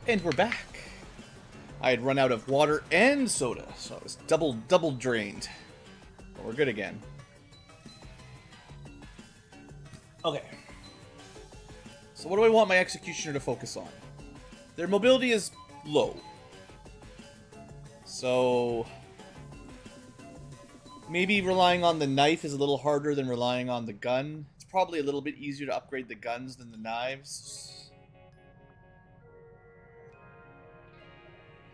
And we're back. I had run out of water and soda, so I was double drained. But we're good again. Okay. So what do I want my executioner to focus on? Their mobility is low. So maybe relying on the knife is a little harder than relying on the gun. It's probably a little bit easier to upgrade the guns than the knives.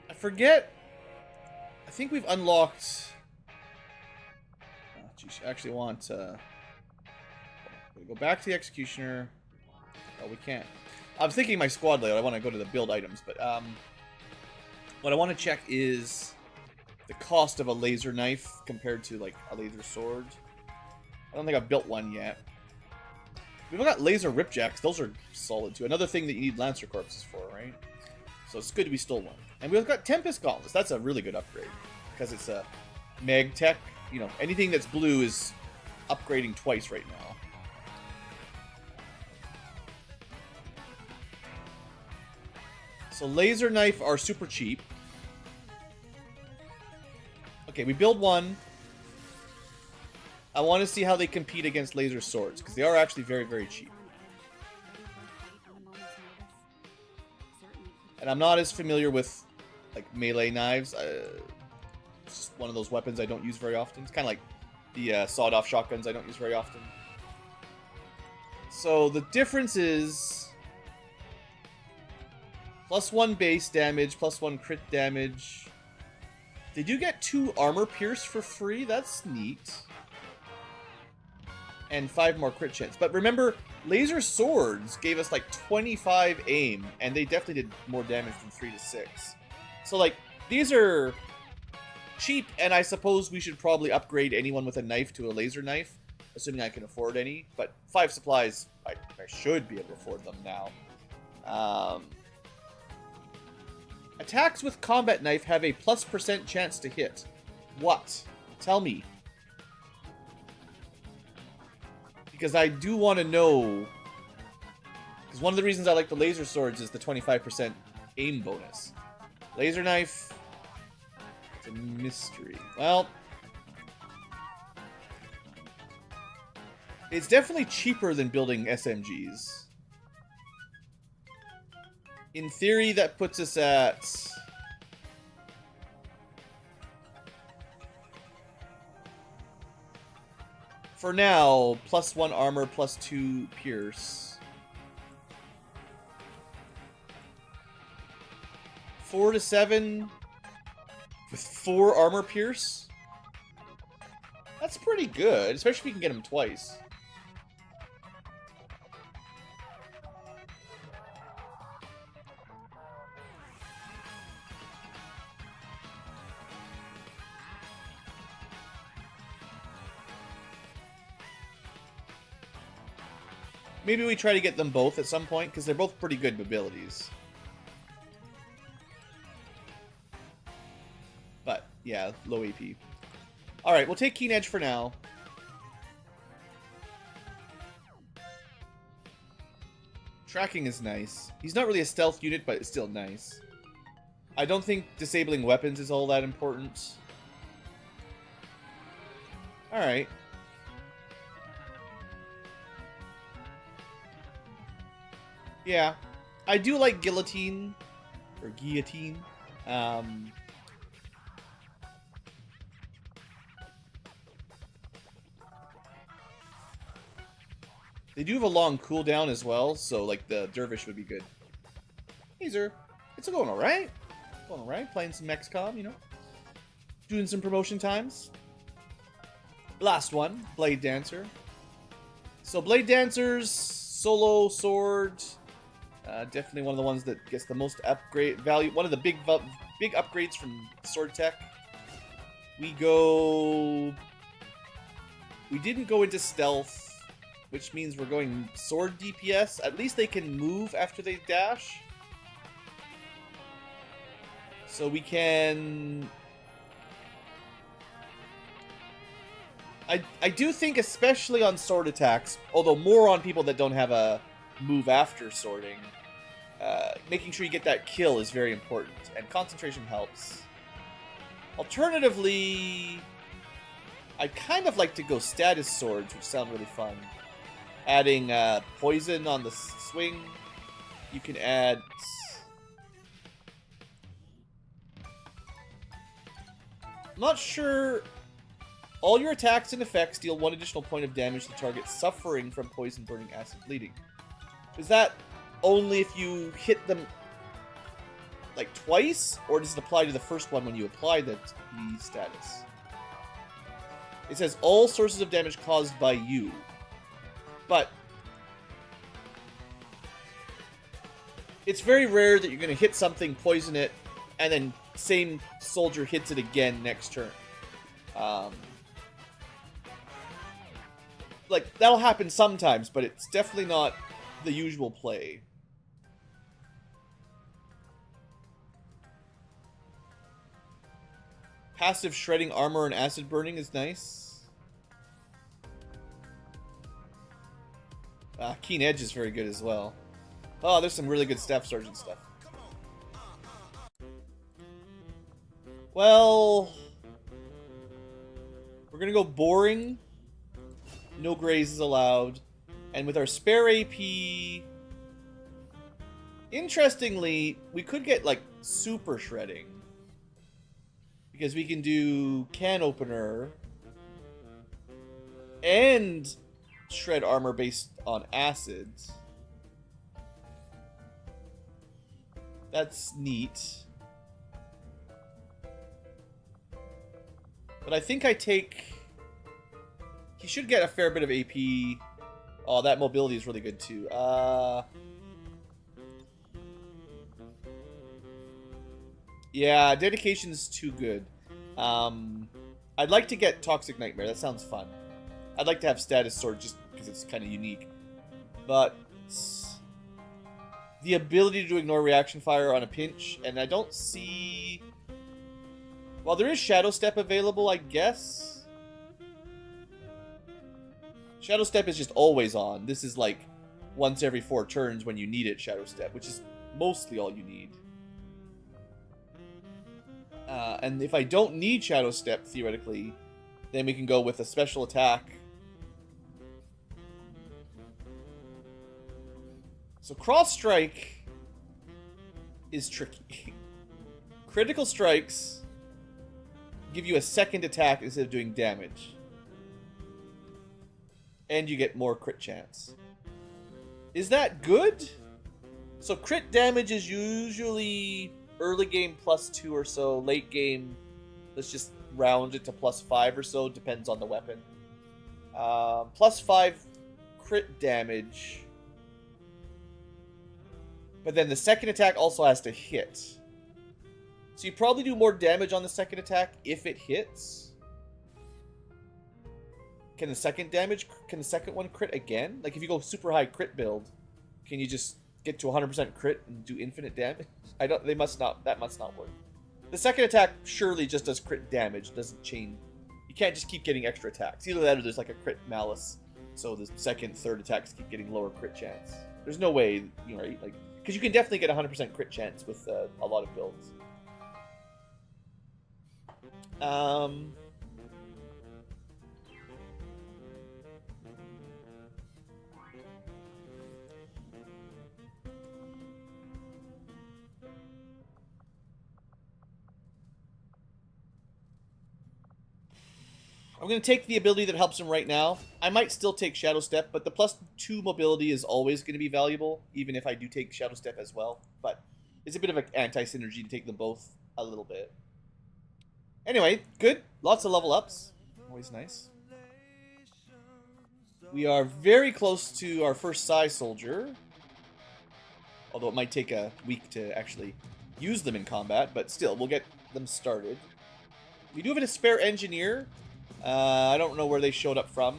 I forget. I think we've unlocked. Oh, geez, I actually want. Go back to the executioner. Oh, we can't. I was thinking my squad layout. I want to go to the build items, but what I want to check is the cost of a laser knife compared to like a laser sword. I don't think I've built one yet. We've got laser ripjacks. Those are solid too. Another thing that you need Lancer corpses for, right? So it's good we stole one. And we've got Tempest Gauntlets. That's a really good upgrade. Because it's a mag tech. You know, anything that's blue is upgrading twice right now. So laser knife are super cheap. Okay, we build one. I want to see how they compete against laser swords. Because they are actually very, very cheap. And I'm not as familiar with, like, melee knives. It's just one of those weapons I don't use very often. It's kind of like the sawed-off shotguns I don't use very often. So the difference is +1 base damage, +1 crit damage. They do get 2 armor pierce for free. That's neat. And 5 more crit chance. But remember, laser swords gave us like 25 aim, and they definitely did more damage than 3 to 6. So like, these are cheap, and I suppose we should probably upgrade anyone with a knife to a laser knife, assuming I can afford any. But 5 supplies, I should be able to afford them now. Attacks with combat knife have a +% chance to hit. What? Tell me. Because I do want to know. Because one of the reasons I like the laser swords is the 25% aim bonus. Laser knife. It's a mystery. Well, it's definitely cheaper than building SMGs. In theory, that puts us at... For now, +1 armor, +2 pierce. 4 to 7 with 4 armor pierce. That's pretty good, especially if we can get him twice. Maybe we try to get them both at some point, because they're both pretty good abilities. But, yeah, low AP. Alright, we'll take Keen Edge for now. Tracking is nice. He's not really a stealth unit, but it's still nice. I don't think disabling weapons is all that important. Alright. Yeah, I do like guillotine, or guillotine. They do have a long cooldown as well, so like the dervish would be good. Hazer, it's going alright. Going alright, playing some XCom, you know. Doing some promotion times. Last one, Blade Dancer. So Blade Dancers, solo sword. Definitely one of the ones that gets the most upgrade value. One of the big upgrades from sword tech. We didn't go into stealth, which means we're going sword DPS. At least they can move after they dash. So we can... I do think, especially on sword attacks, although more on people that don't have a move after sorting, making sure you get that kill is very important, and concentration helps. Alternatively, I'd kind of like to go status swords, which sound really fun. Adding poison on the swing. You can add... I'm not sure... All your attacks and effects deal 1 additional point of damage to the target suffering from poison, burning, acid, bleeding. Is that only if you hit them like twice, or does it apply to the first one when you apply the status? It says all sources of damage caused by you, but it's very rare that you're going to hit something, poison it, and then same soldier hits it again next turn. Like, that'll happen sometimes, but it's definitely not the usual play. Passive shredding armor and acid burning is nice. Keen Edge is very good as well. Oh, there's some really good Staff Sergeant stuff. Well, we're gonna go boring. No grazes allowed. And with our spare AP... Interestingly, we could get, like, super shredding. Because we can do can opener. And shred armor based on acids. That's neat. But I think I take... He should get a fair bit of AP. Oh, that mobility is really good too. Yeah, dedication's too good. I'd like to get Toxic Nightmare. That sounds fun. I'd like to have Status Sword just because it's kind of unique. But the ability to ignore reaction fire on a pinch, and I don't see... Well, there is Shadow Step available, I guess. Shadow Step is just always on. This is like once every 4 turns when you need it, Shadow Step, which is mostly all you need. And if I don't need Shadow Step, theoretically, then we can go with a special attack. So Cross Strike is tricky. Critical strikes give you a second attack instead of doing damage. And you get more crit chance. Is that good? So crit damage is usually early game +2 or so. Late game, let's just round it to +5 or so. Depends on the weapon. +5 crit damage. But then the second attack also has to hit. So you probably do more damage on the second attack if it hits. Can the second one crit again? Like if you go super high crit build, can you just get to 100% crit and do infinite damage? That must not work. The second attack surely just does crit damage, doesn't change. You can't just keep getting extra attacks. Either that or there's like a crit malice. So the second, third attacks keep getting lower crit chance. There's no way, you know, right? Like, because you can definitely get 100% crit chance with a lot of builds. I'm going to take the ability that helps him right now. I might still take Shadow Step, but the +2 mobility is always going to be valuable, even if I do take Shadow Step as well. But it's a bit of an anti-synergy to take them both a little bit. Anyway, good. Lots of level ups. Always nice. We are very close to our first Psi Soldier. Although it might take a week to actually use them in combat, but still, we'll get them started. We do have a spare Engineer. I don't know where they showed up from.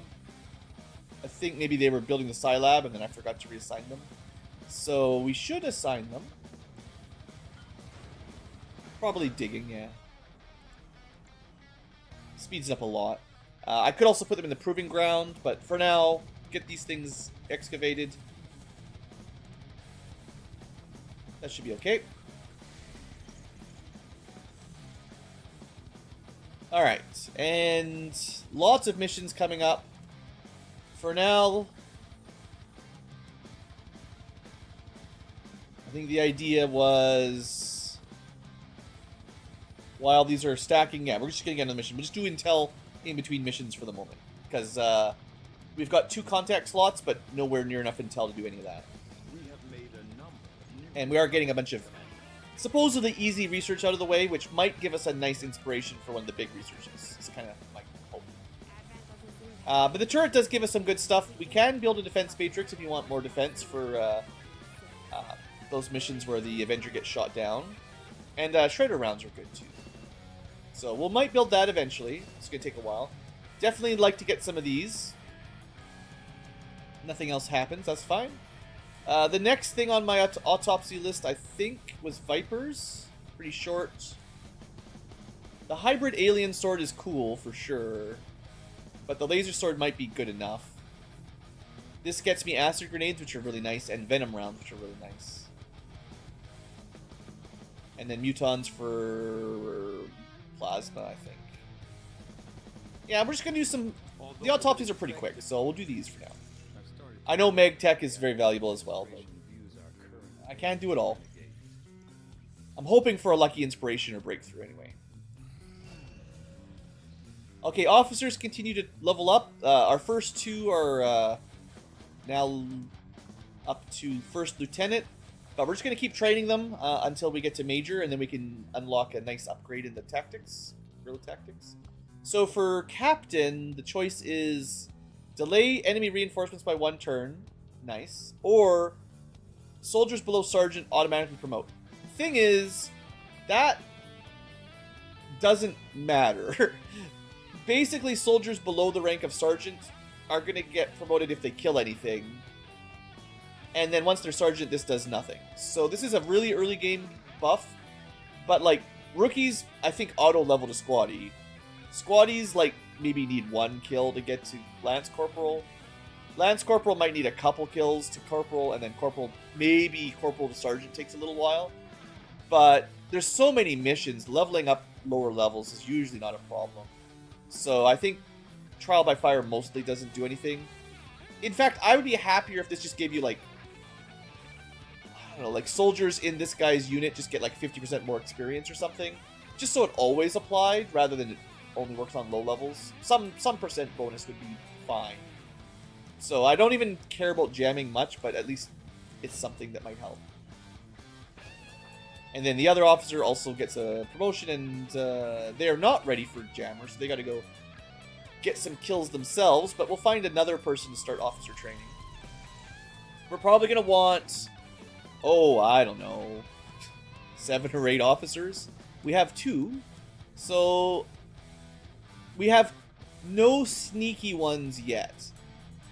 I think maybe they were building the Psi Lab and then I forgot to reassign them. So we should assign them. Probably digging, yeah. Speeds up a lot. I could also put them in the Proving Ground, but for now, get these things excavated. That should be okay. Alright, and lots of missions coming up. For now, I think the idea was, while these are stacking, yeah, we're just going to get on the mission. We'll just do intel in between missions for the moment. Because we've got 2 contact slots, but nowhere near enough intel to do any of that. We have made a number of new And we are getting a bunch of supposedly easy research out of the way, which might give us a nice inspiration for one of the big researches. It's kind of my hope. But the turret does give us some good stuff. We can build a defense matrix if you want more defense for those missions where the Avenger gets shot down. And shredder rounds are good too. So we might build that eventually. It's going to take a while. Definitely like to get some of these. Nothing else happens, that's fine. The next thing on my autopsy list, I think, was Vipers. Pretty short. The hybrid alien sword is cool, for sure. But the laser sword might be good enough. This gets me acid grenades, which are really nice, and venom rounds, which are really nice. And then mutons for plasma, I think. Yeah, we're just going to do some... The autopsies are pretty quick, so we'll do these for now. I know Meg Tech is very valuable as well, but I can't do it all. I'm hoping for a lucky inspiration or breakthrough anyway. Okay, officers continue to level up. Our first 2 are now up to first lieutenant, but we're just going to keep training them until we get to major, and then we can unlock a nice upgrade in the tactics, real tactics. So for captain, the choice is delay enemy reinforcements by 1 turn, nice, or soldiers below sergeant automatically promote. Thing is, that doesn't matter. Basically, soldiers below the rank of sergeant are going to get promoted if they kill anything. And then once they're sergeant, this does nothing. So this is a really early game buff. But, like, rookies, I think, auto-level to squaddy. Squaddies, like, maybe need 1 kill to get to Lance Corporal. Lance Corporal might need a couple kills to Corporal, and then Corporal, maybe Corporal to Sergeant takes a little while. But there's so many missions, leveling up lower levels is usually not a problem. So I think Trial by Fire mostly doesn't do anything. In fact, I would be happier if this just gave you, like, I don't know, like soldiers in this guy's unit just get like 50% more experience or something. Just so it always applied, rather than it only works on low levels. Some percent bonus would be fine. So I don't even care about jamming much, but at least it's something that might help. And then the other officer also gets a promotion, and they are not ready for jammer, so they got to go get some kills themselves, but we'll find another person to start officer training. We're probably going to want, oh, I don't know, 7 or 8 officers. We have 2, so we have no sneaky ones yet.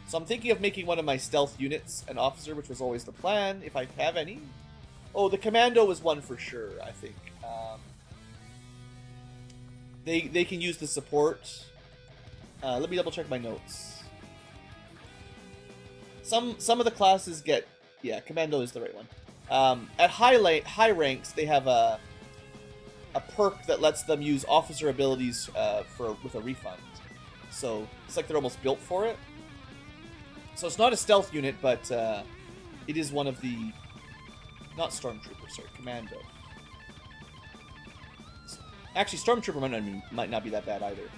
So I'm thinking of making one of my stealth units an officer, which was always the plan, if I have any. Oh, the commando was one for sure, I think. They can use the support. Let me double check my notes. Some of the classes get, yeah, commando is the right one. At high ranks, they have a perk that lets them use officer abilities with a refund. So it's like they're almost built for it. So it's not a stealth unit, but it is one of the, not stormtrooper, sorry, commando. Actually, stormtrooper might not be that bad either.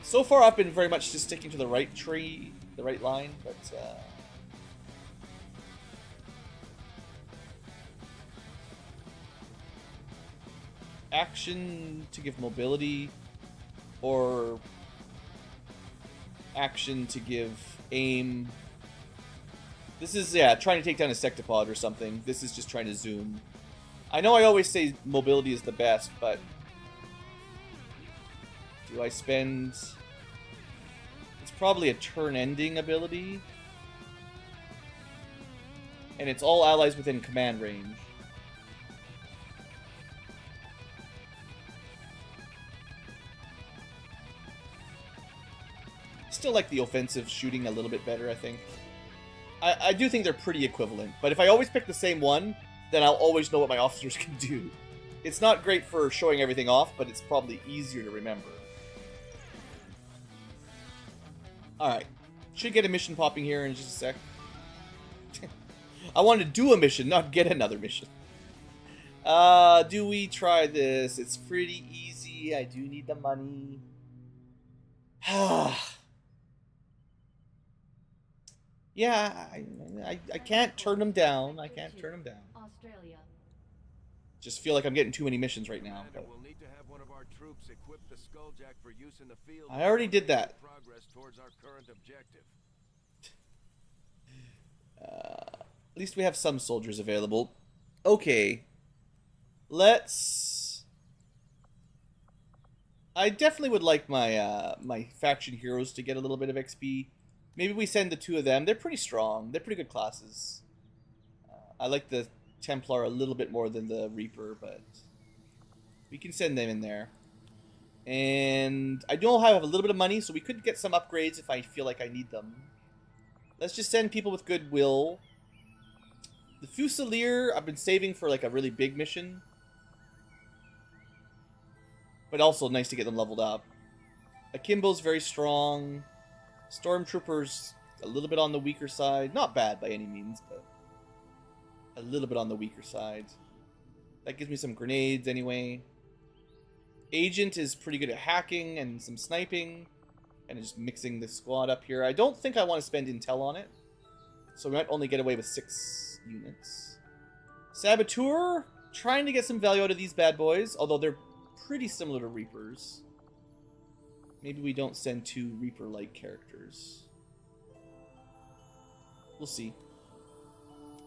So far, I've been very much just sticking to the right tree, the right line, but action to give mobility, or action to give aim. This is, yeah, trying to take down a sectopod or something. This is just trying to zoom. I know I always say mobility is the best, but do I spend... It's probably a turn-ending ability. And it's all allies within command range. Still like the offensive shooting a little bit better, I think. I do think they're pretty equivalent, but if I always pick the same one, then I'll always know what my officers can do. It's not great for showing everything off, but it's probably easier to remember. Alright. Should get a mission popping here in just a sec. I wanted to do a mission, not get another mission. Do we try this? It's pretty easy. I do need the money. Yeah, I can't turn them down. I can't turn them down. Australia. Just feel like I'm getting too many missions right now. But We'll need to have one of our troops equip the Skulljack for use in the field. I already did that. Progress towards our current objective. At least we have some soldiers available. Okay. Let's... I definitely would like my my faction heroes to get a little bit of XP. Maybe we send the two of them. They're pretty strong. They're pretty good classes. I like the Templar a little bit more than the Reaper, but we can send them in there. And I don't have a little bit of money, so we could get some upgrades if I feel like I need them. Let's just send people with goodwill. The Fusilier, I've been saving for like a really big mission. But also nice to get them leveled up. Akimbo's very strong. Stormtroopers, a little bit on the weaker side. Not bad by any means, but a little bit on the weaker side. That gives me some grenades anyway. Agent is pretty good at hacking and some sniping. And just mixing the squad up here. I don't think I want to spend intel on it. So we might only get away with 6 units. Saboteur, trying to get some value out of these bad boys. Although they're pretty similar to Reapers. Maybe we don't send 2 Reaper-like characters. We'll see.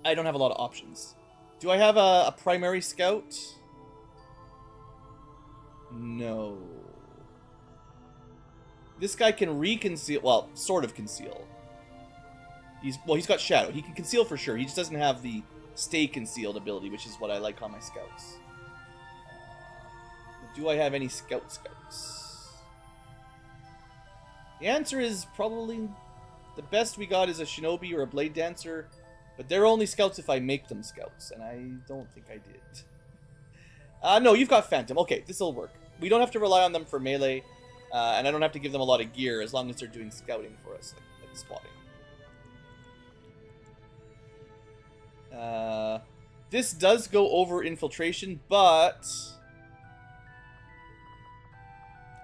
I don't have a lot of options. Do I have a primary scout? No. This guy can reconceal, well, sort of conceal. He's got shadow. He can conceal for sure. He just doesn't have the stay concealed ability, which is what I like on my scouts. Do I have any scouts? The answer is probably the best we got is a shinobi or a blade dancer, but they're only scouts if I make them scouts, and I don't think I did. No, you've got Phantom. Okay, this will work. We don't have to rely on them for melee, and I don't have to give them a lot of gear as long as they're doing scouting for us, like spotting. This does go over infiltration, but...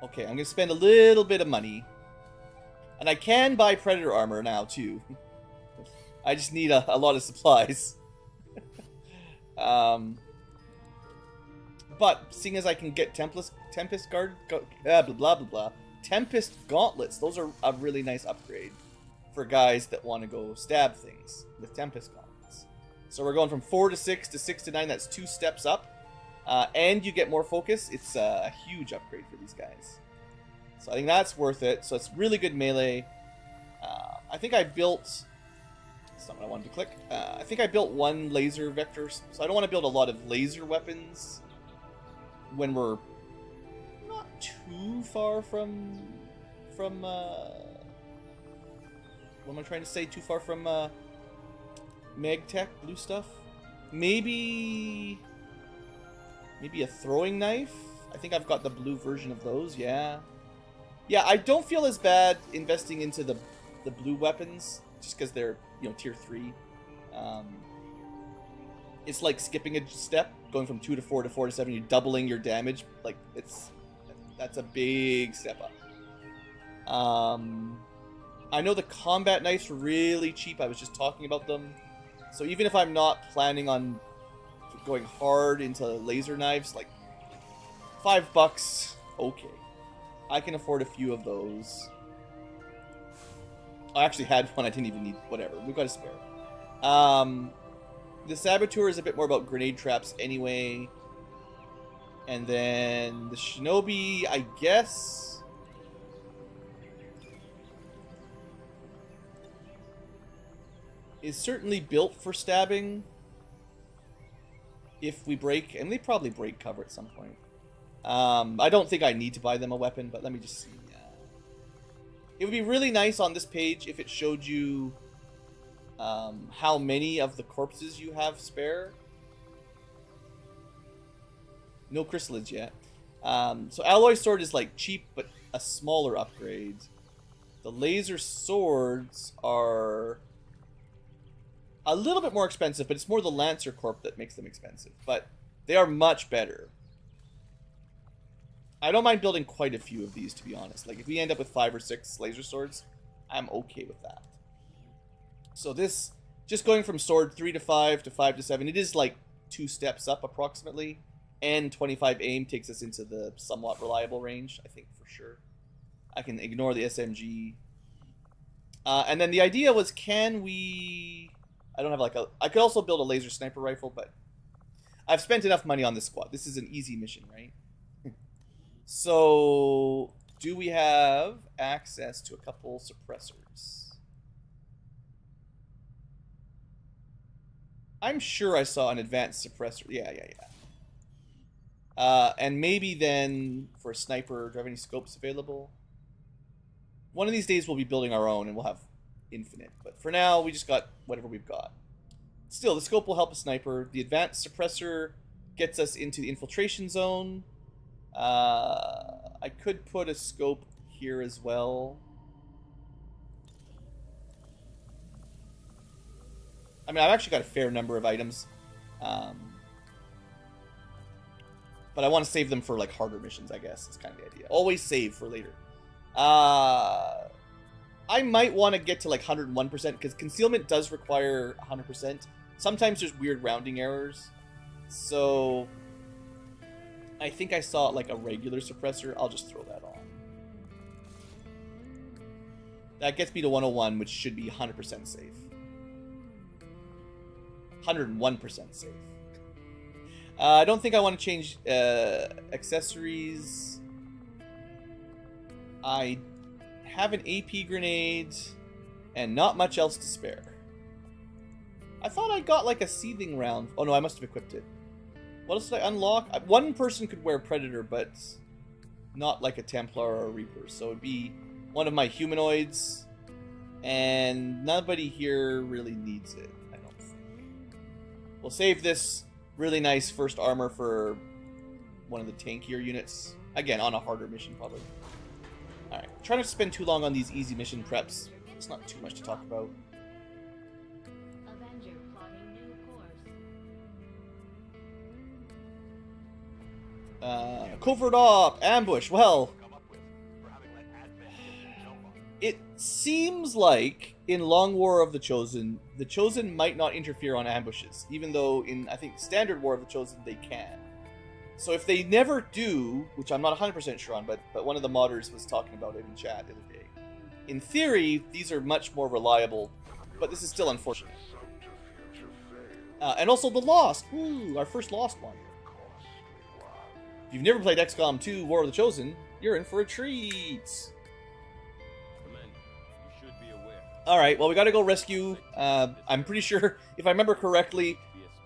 Okay, I'm going to spend a little bit of money. And I can buy Predator armor now, too. I just need a lot of supplies. But, seeing as I can get Tempest Gauntlets, those are a really nice upgrade for guys that want to go stab things with Tempest Gauntlets. So we're going from 4 to 6 to 6 to 9, that's 2 steps up. And you get more focus. It's a huge upgrade for these guys. So I think that's worth it. So it's really good melee. I think I built... That's not what I wanted to click. I think I built 1 laser vector. So I don't want to build a lot of laser weapons when we're not too far from what am I trying to say? Too far from Magtech blue stuff. Maybe a throwing knife? I think I've got the blue version of those, yeah. Yeah, I don't feel as bad investing into the blue weapons, just because they're, tier 3. It's like skipping a step, going from 2 to 4 to 4 to 7, you're doubling your damage. Like, that's a big step up. I know the combat knives were really cheap, I was just talking about them. So even if I'm not planning on going hard into laser knives, like $5, okay. I can afford a few of those. I actually had one I didn't even need. Whatever, we've got a spare. The Saboteur is a bit more about grenade traps anyway. And then the Shinobi, I guess... is certainly built for stabbing. If we break, and they probably break cover at some point. I don't think I need to buy them a weapon, but let me just see. It would be really nice on this page if it showed you how many of the corpses you have spare. No chrysalids yet. So alloy sword is like cheap, but a smaller upgrade. The laser swords are a little bit more expensive, but it's more the Lancer Corp that makes them expensive. But they are much better. I don't mind building quite a few of these, to be honest. Like, if we end up with 5 or 6 laser swords, I'm okay with that. So this, just going from sword 3 to 5 to 5 to 7, it is like 2 steps up approximately. And 25 aim takes us into the somewhat reliable range, I think, for sure. I can ignore the SMG. And then the idea was, can we... I don't have like a... I could also build a laser sniper rifle, but I've spent enough money on this squad. This is an easy mission, right? So, do we have access to a couple suppressors? I'm sure I saw an advanced suppressor. Yeah. And maybe then for a sniper, do I have any scopes available? One of these days we'll be building our own and we'll have infinite. But for now, we just got whatever we've got. Still, the scope will help a sniper. The advanced suppressor gets us into the infiltration zone. I could put a scope here as well. I mean, I've actually got a fair number of items. But I want to save them for, like, harder missions, I guess. Is kind of the idea. Always save for later. I might want to get to, like, 101%, because concealment does require 100%. Sometimes there's weird rounding errors. So... I think I saw, like, a regular suppressor. I'll just throw that on. That gets me to 101, which should be 100% safe. 101% safe. I don't think I want to change accessories. I have an AP grenade and not much else to spare. I thought I got, like, a seething round. Oh, no, I must have equipped it. What else did I unlock? One person could wear Predator, but not like a Templar or a Reaper. So it'd be one of my humanoids. And nobody here really needs it, I don't think. We'll save this really nice first armor for one of the tankier units. Again, on a harder mission, probably. Alright, try not to spend too long on these easy mission preps. It's not too much to talk about. Covert op, ambush. Well, it seems like in Long War of the Chosen might not interfere on ambushes, even though in, I think, Standard War of the Chosen, they can. So if they never do, which I'm not 100% sure on, but one of the modders was talking about it in chat the other day. In theory, these are much more reliable, but this is still unfortunate. And also the Lost. Ooh, our first Lost one. If you've never played XCom 2 War of the Chosen, you're in for a treat. Alright, well, we gotta go rescue. I'm pretty sure, if I remember correctly,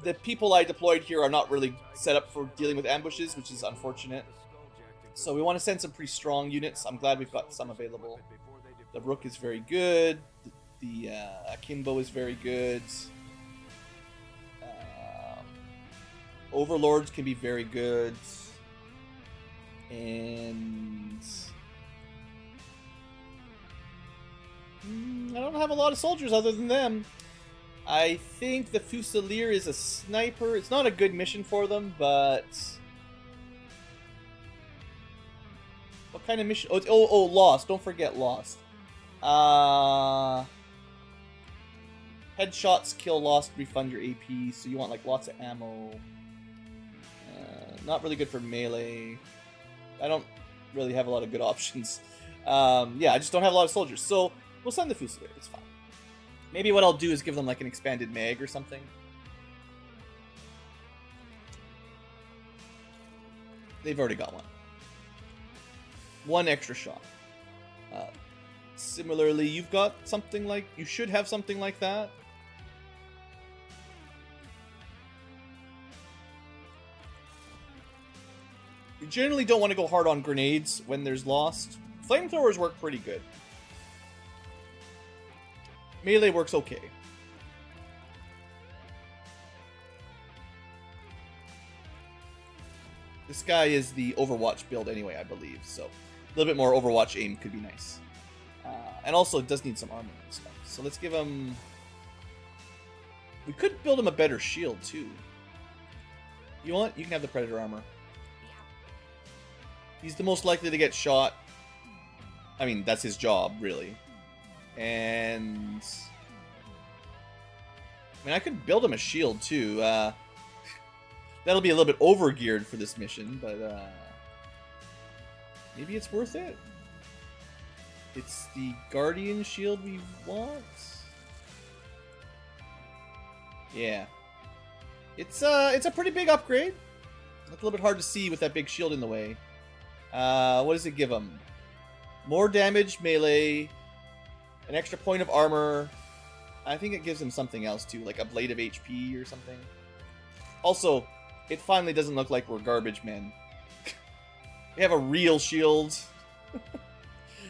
the people I deployed here are not really set up for dealing with ambushes, which is unfortunate. So we want to send some pretty strong units. I'm glad we've got some available. The Rook is very good. The Akimbo is very good. Overlords can be very good. And I don't have a lot of soldiers other than them. I think the Fusilier is a sniper. It's not a good mission for them, but what kind of mission? Oh, Lost. Don't forget Lost. Headshots kill Lost, refund your AP, so you want like lots of ammo. Not really good for melee. I don't really have a lot of good options. Yeah, I just don't have a lot of soldiers. So we'll send the Fusilier. It's fine. Maybe what I'll do is give them like an expanded mag or something. They've already got one. One extra shot. Similarly, you've got something like... You should have something like that. You generally don't want to go hard on grenades when there's Lost. Flamethrowers work pretty good. Melee works okay. This guy is the Overwatch build anyway, I believe. So a little bit more Overwatch aim could be nice. And also, it does need some armor and stuff. So let's give him... We could build him a better shield, too. You want? You can have the Predator armor. He's the most likely to get shot. I mean, that's his job, really. And... I mean, I could build him a shield, too. That'll be a little bit over-geared for this mission, but... maybe it's worth it. It's the Guardian shield we want. Yeah. It's a pretty big upgrade. It's a little bit hard to see with that big shield in the way. What does it give him? More damage, melee, an extra point of armor. I think it gives him something else too, like a blade of HP or something. Also, it finally doesn't look like we're garbage men. We have a real shield.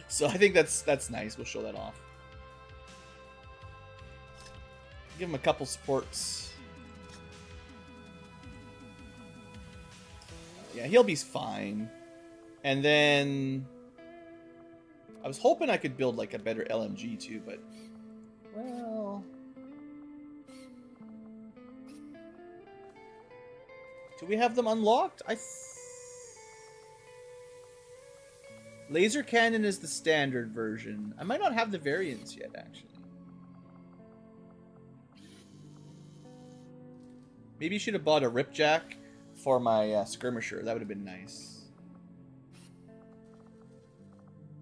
So I think that's nice. We'll show that off. Give him a couple supports. Yeah, he'll be fine. And then I was hoping I could build like a better LMG too, but well, do we have them unlocked? Laser cannon is the standard version. I might not have the variants yet, actually. Maybe you should have bought a ripjack for my skirmisher. That would have been nice.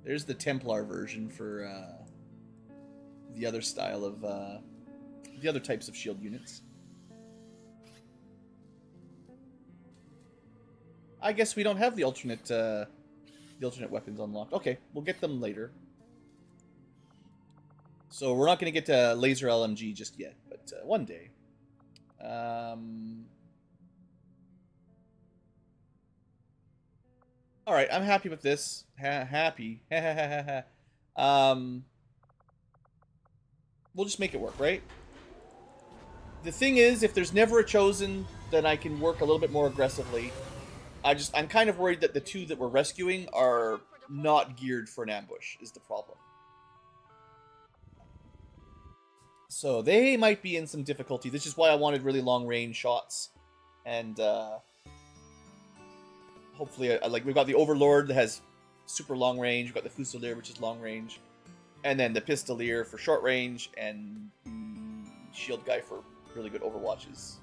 There's the Templar version for the other style of the other types of shield units. I guess we don't have the alternate weapons unlocked. Okay, we'll get them later. So we're not going to get to laser LMG just yet, but one day. All right, I'm happy with this. Happy. We'll just make it work, right? The thing is, if there's never a chosen, then I can work a little bit more aggressively. I'm kind of worried that the two that we're rescuing are not geared for an ambush, is the problem. So they might be in some difficulty. This is why I wanted really long-range shots. And hopefully, like, we've got the Overlord that has super long range. We've got the Fusilier, which is long range. And then the Pistolier for short range. And the Shield guy for really good overwatches.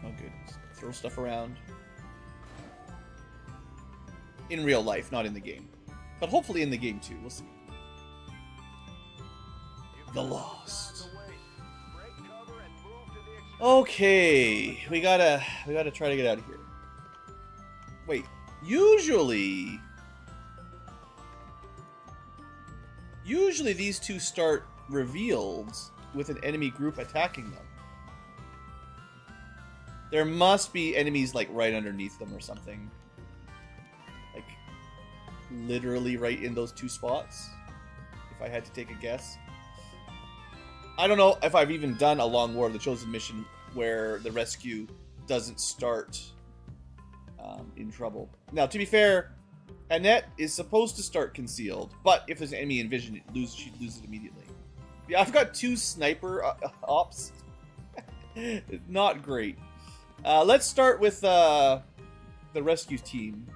Oh, good. Just throw stuff around. In real life, not in the game. But hopefully in the game too. We'll see. The Lost. Okay, we gotta try to get out of here. Wait, usually these two start revealed with an enemy group attacking them. There must be enemies like right underneath them or something. Like literally right in those two spots, if I had to take a guess. I don't know if I've even done a Long War of the Chosen mission where the rescue doesn't start in trouble. Now, to be fair, Annette is supposed to start concealed, but if there's an enemy in vision, she'd lose it immediately. Yeah, I've got two sniper ops. Not great. Let's start with the rescue team.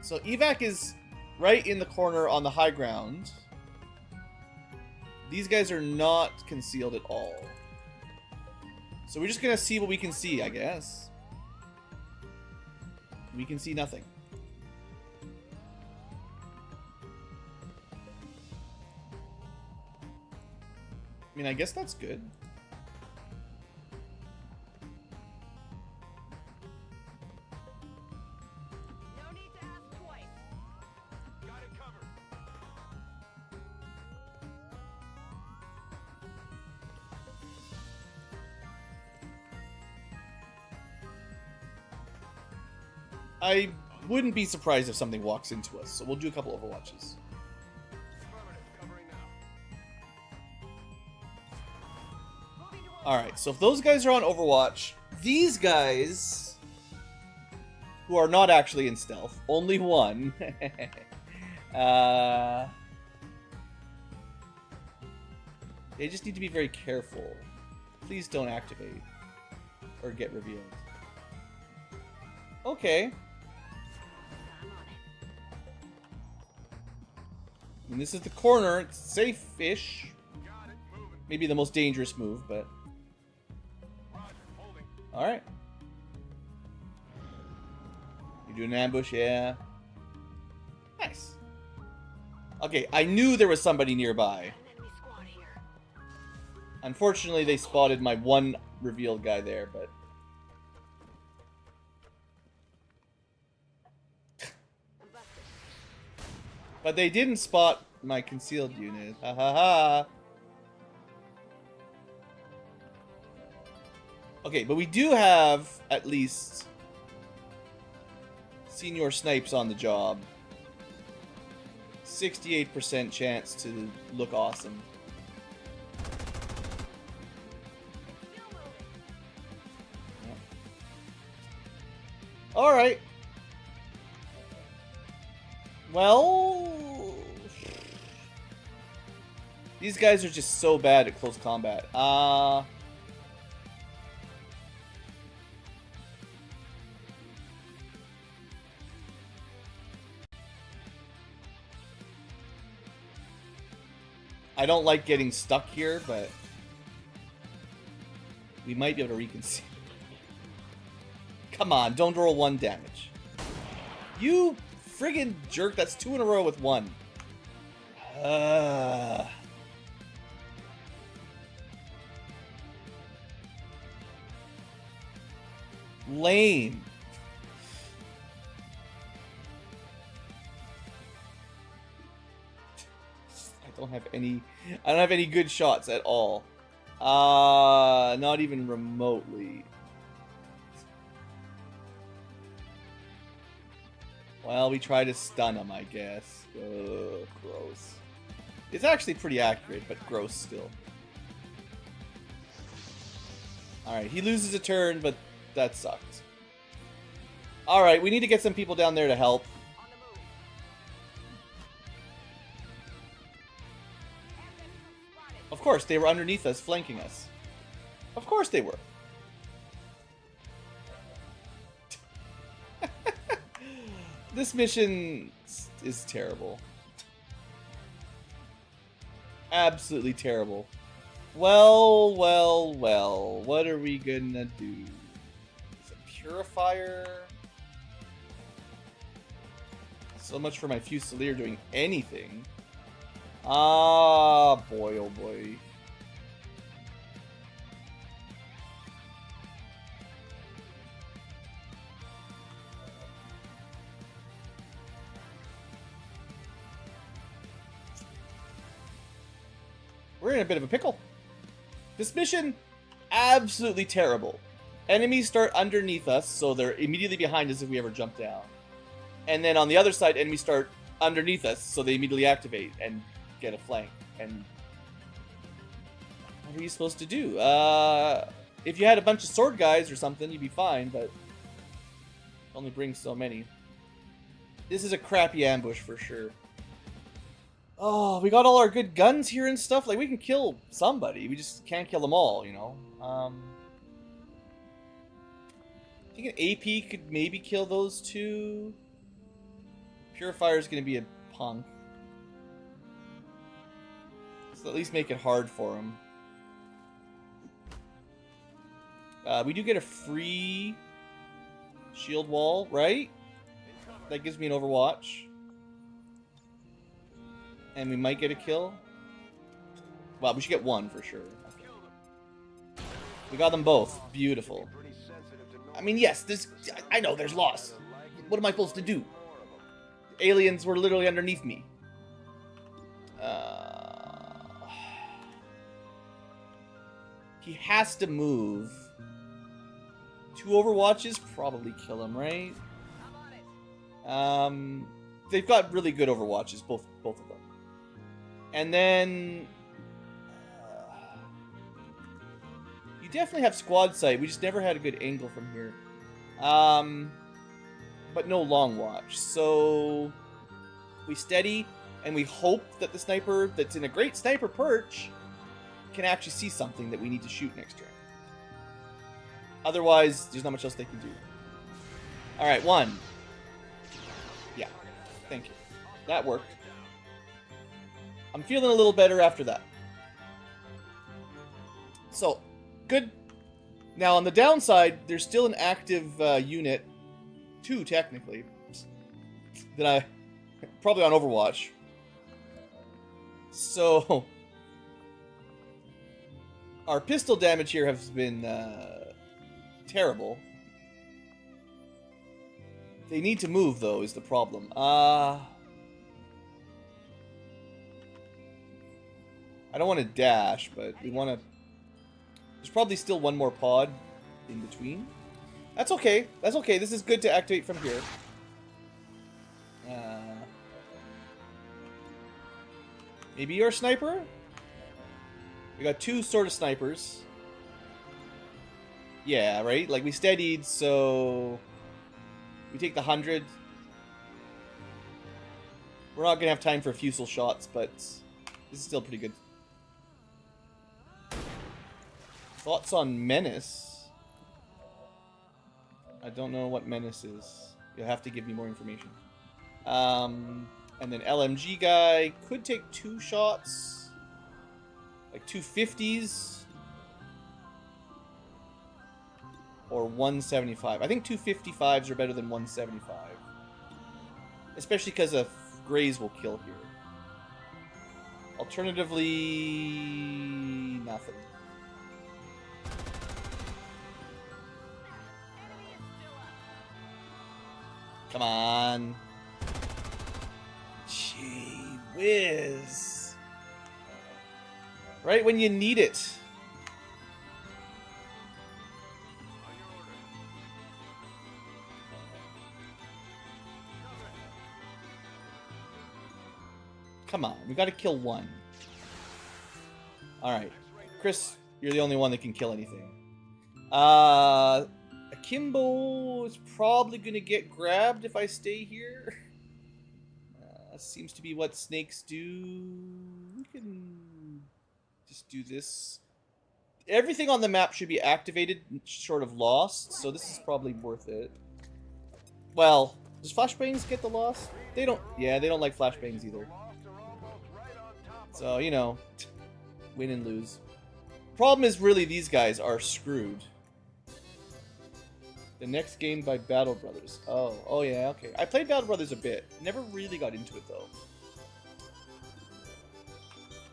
So evac is right in the corner on the high ground. These guys are not concealed at all. So we're just gonna see what we can see, I guess. We can see nothing. I mean, I guess that's good. No need to ask twice. Got it covered. I wouldn't be surprised if something walks into us, so we'll do a couple Overwatches. Affirmative, covering now. Alright, so if those guys are on Overwatch, these guys, who are not actually in stealth, only one, they just need to be very careful. Please don't activate or get revealed. Okay. And this is the corner. It's safe-ish. Maybe the most dangerous move, but... Alright. You do an ambush, yeah. Nice. Okay, I knew there was somebody nearby. Unfortunately, they spotted my one revealed guy there, but... But they didn't spot my concealed unit. Ha ha ha. Okay, but we do have at least senior snipes on the job. 68% chance to look awesome. Alright. Well... These guys are just so bad at close combat. I don't like getting stuck here, but we might be able to reconceal. Come on, don't roll 1 damage. You friggin' jerk, that's 2 in a row with 1. Lame. I don't have any good shots at all. Not even remotely. Well, we try to stun him, I guess. Ugh, gross. It's actually pretty accurate, but gross still. Alright, he loses a turn, but that sucks. Alright, we need to get some people down there to help. Of course, they were underneath us, flanking us. Of course they were. This mission is terrible. Absolutely terrible. Well, well, well. What are we gonna do? Is it Purifier? So much for my Fusilier doing anything. Ah, boy, oh boy. We're in a bit of a pickle. This mission, absolutely terrible. Enemies start underneath us, so they're immediately behind us if we ever jump down. And then on the other side, enemies start underneath us, so they immediately activate and get a flank. And what are you supposed to do? If you had a bunch of sword guys or something, you'd be fine, but only brings so many. This is a crappy ambush for sure. Oh, we got all our good guns here and stuff. Like, we can kill somebody. We just can't kill them all, you know? I think an AP could maybe kill those two. Purifier's gonna be a punk. So at least make it hard for him. We do get a free shield wall, right? That gives me an Overwatch. And we might get a kill. Well, we should get one for sure. We got them both. Beautiful. I mean, yes, I know there's loss. What am I supposed to do? Aliens were literally underneath me. He has to move. 2 Overwatches probably kill him, right? They've got really good Overwatches, both of them. And then We definitely have squad sight. We just never had a good angle from here. But no long watch. So we steady and we hope that the sniper that's in a great sniper perch can actually see something that we need to shoot next turn. Otherwise, there's not much else they can do. Alright, 1. Yeah, thank you. That worked. I'm feeling a little better after that. So, good. Now, on the downside, there's still an active unit, 2 technically, that I probably on Overwatch. So, our pistol damage here has been terrible. They need to move, though, is the problem. I don't want to dash, but we want to... There's probably still one more pod in between. That's okay. That's okay. This is good to activate from here. Maybe you're a sniper? We got 2 sort of snipers. Yeah, right? Like, we steadied, so... We take the 100. We're not going to have time for fusel shots, but this is still pretty good. Thoughts on Menace? I don't know what Menace is. You'll have to give me more information. And then LMG guy could take 2 shots. Like 250s. Or 175. I think 255s are better than 175. Especially because a Graze will kill here. Alternatively, nothing. Come on. Gee whiz. Right when you need it. Come on, we gotta kill 1. Alright. Chris, you're the only one that can kill anything. Akimbo is probably gonna get grabbed if I stay here. Seems to be what snakes do. We can just do this. Everything on the map should be activated, short of lost, so this is probably worth it. Well, does flashbangs get the loss? They don't. Yeah, they don't like flashbangs either. So, you know, win and lose. Problem is, really, these guys are screwed. The next game by Battle Brothers. Oh yeah, okay. I played Battle Brothers a bit. Never really got into it, though.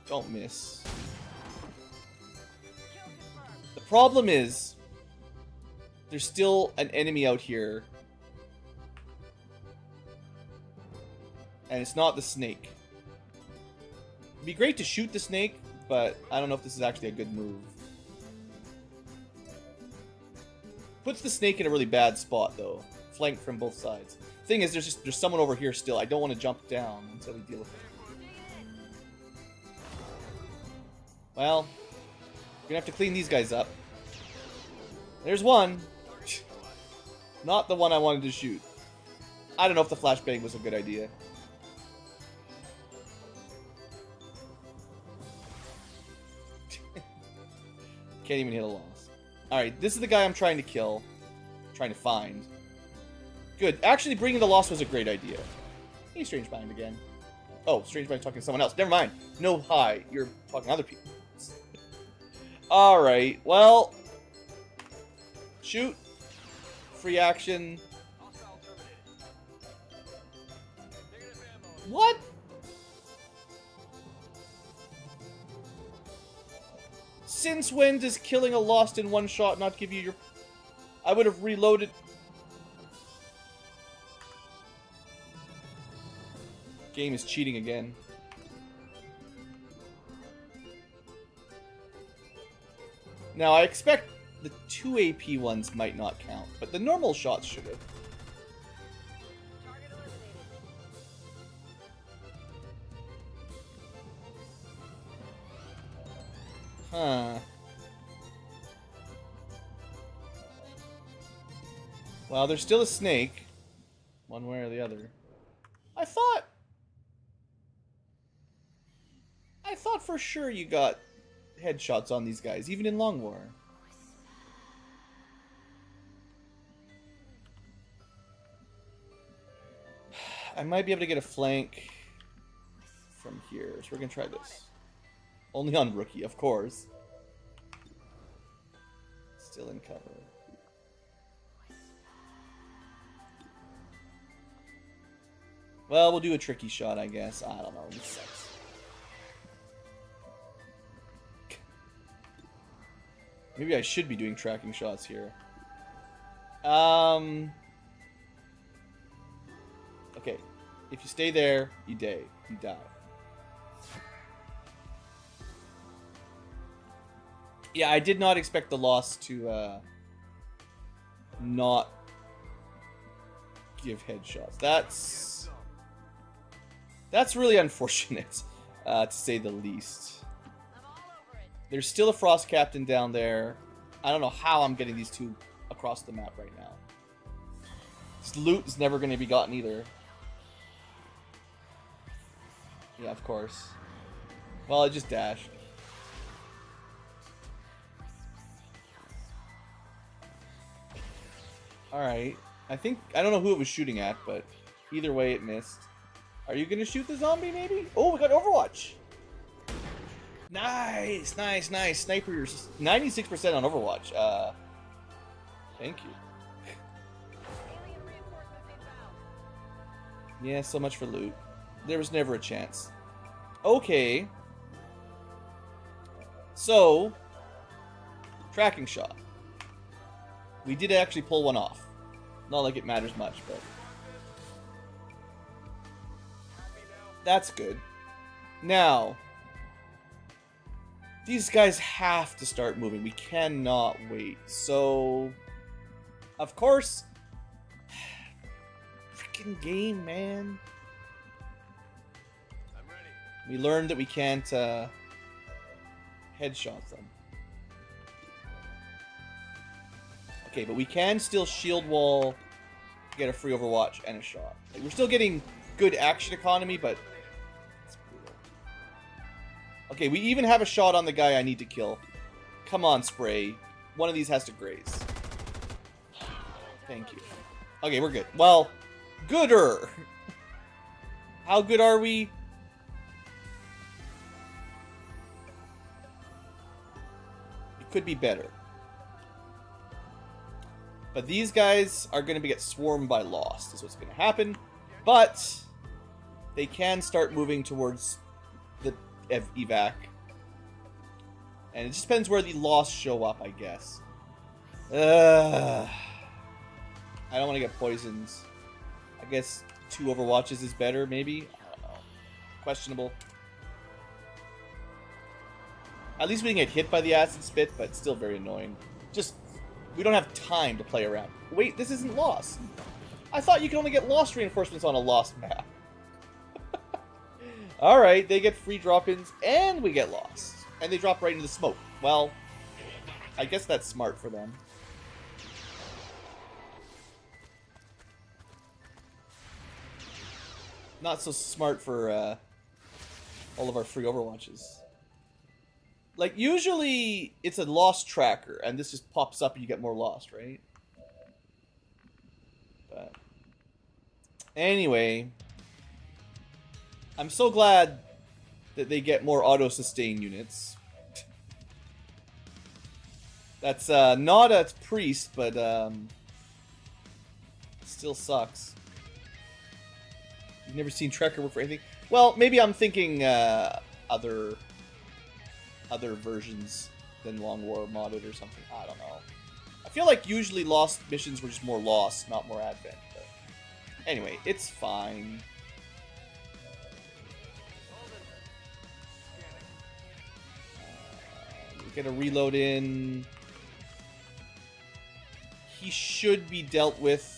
Don't miss. The problem is, there's still an enemy out here. And it's not the snake. It'd be great to shoot the snake, but I don't know if this is actually a good move. Puts the snake in a really bad spot, though. Flanked from both sides. Thing is, there's someone over here still. I don't want to jump down until we deal with it. Well, we're gonna have to clean these guys up. There's one. Not the one I wanted to shoot. I don't know if the flashbang was a good idea. Can't even hit a loss. Alright, this is the guy I'm trying to kill. Trying to find. Good. Actually, bringing the loss was a great idea. Hey, Strange Mind again. Oh, Strange Mind talking to someone else. Never mind. No, hi. You're talking to other people. Alright, well. Shoot. Free action. What? Since when does killing a Lost in one shot not give you your... I would have reloaded... Game is cheating again. Now, I expect the 2 AP ones might not count, but the normal shots should have. Huh. Well, there's still a snake. One way or the other. I thought for sure you got headshots on these guys, even in Long War. I might be able to get a flank from here, so we're gonna try this. Only on rookie, of course. Still in cover. Well, we'll do a tricky shot, I guess. I don't know. This sucks. Maybe I should be doing tracking shots here. Okay. If you stay there, you die. You die. Yeah, I did not expect the loss to not give headshots. That's really unfortunate, to say the least. There's still a Frost Captain down there. I don't know how I'm getting these two across the map right now. This loot is never going to be gotten either. Yeah, of course. Well, I just dashed. Alright. I don't know who it was shooting at, but either way it missed. Are you gonna shoot the zombie, maybe? Oh, we got Overwatch! Nice, nice, nice. Snipers, 96% on Overwatch. Thank you. Yeah, so much for loot. There was never a chance. Okay. So, tracking shot. We did actually pull one off. Not like it matters much, but that's good. Now, these guys have to start moving. We cannot wait. So, of course, freaking game, man. I'm ready. We learned that we can't headshot them. Okay, but we can still shield wall, get a free Overwatch, and a shot. Like, we're still getting good action economy, but it's brutal. Okay, we even have a shot on the guy I need to kill. Come on, Spray. One of these has to graze. Thank you. Okay, we're good. Well, gooder. How good are we? It could be better. But these guys are going to get swarmed by Lost, is what's going to happen. But they can start moving towards the evac. And it just depends where the Lost show up, I guess. I don't want to get poisoned. I guess 2 Overwatches is better, maybe? I don't know. Questionable. At least we didn't get hit by the acid spit, but it's still very annoying. Just... we don't have time to play around. Wait, this isn't Lost. I thought you could only get Lost reinforcements on a Lost map. Alright, they get free drop-ins, and we get Lost. And they drop right into the smoke. Well, I guess that's smart for them. Not so smart for all of our free Overwatches. Like, usually, it's a Lost tracker, and this just pops up and you get more Lost, right? But... anyway... I'm so glad that they get more auto-sustain units. That's, not a priest, but, still sucks. You've never seen tracker work for anything? Well, maybe I'm thinking, other versions than Long War modded or something. I don't know. I feel like usually Lost missions were just more Lost, not more Advent. But anyway, it's fine. We get a reload in. He should be dealt with.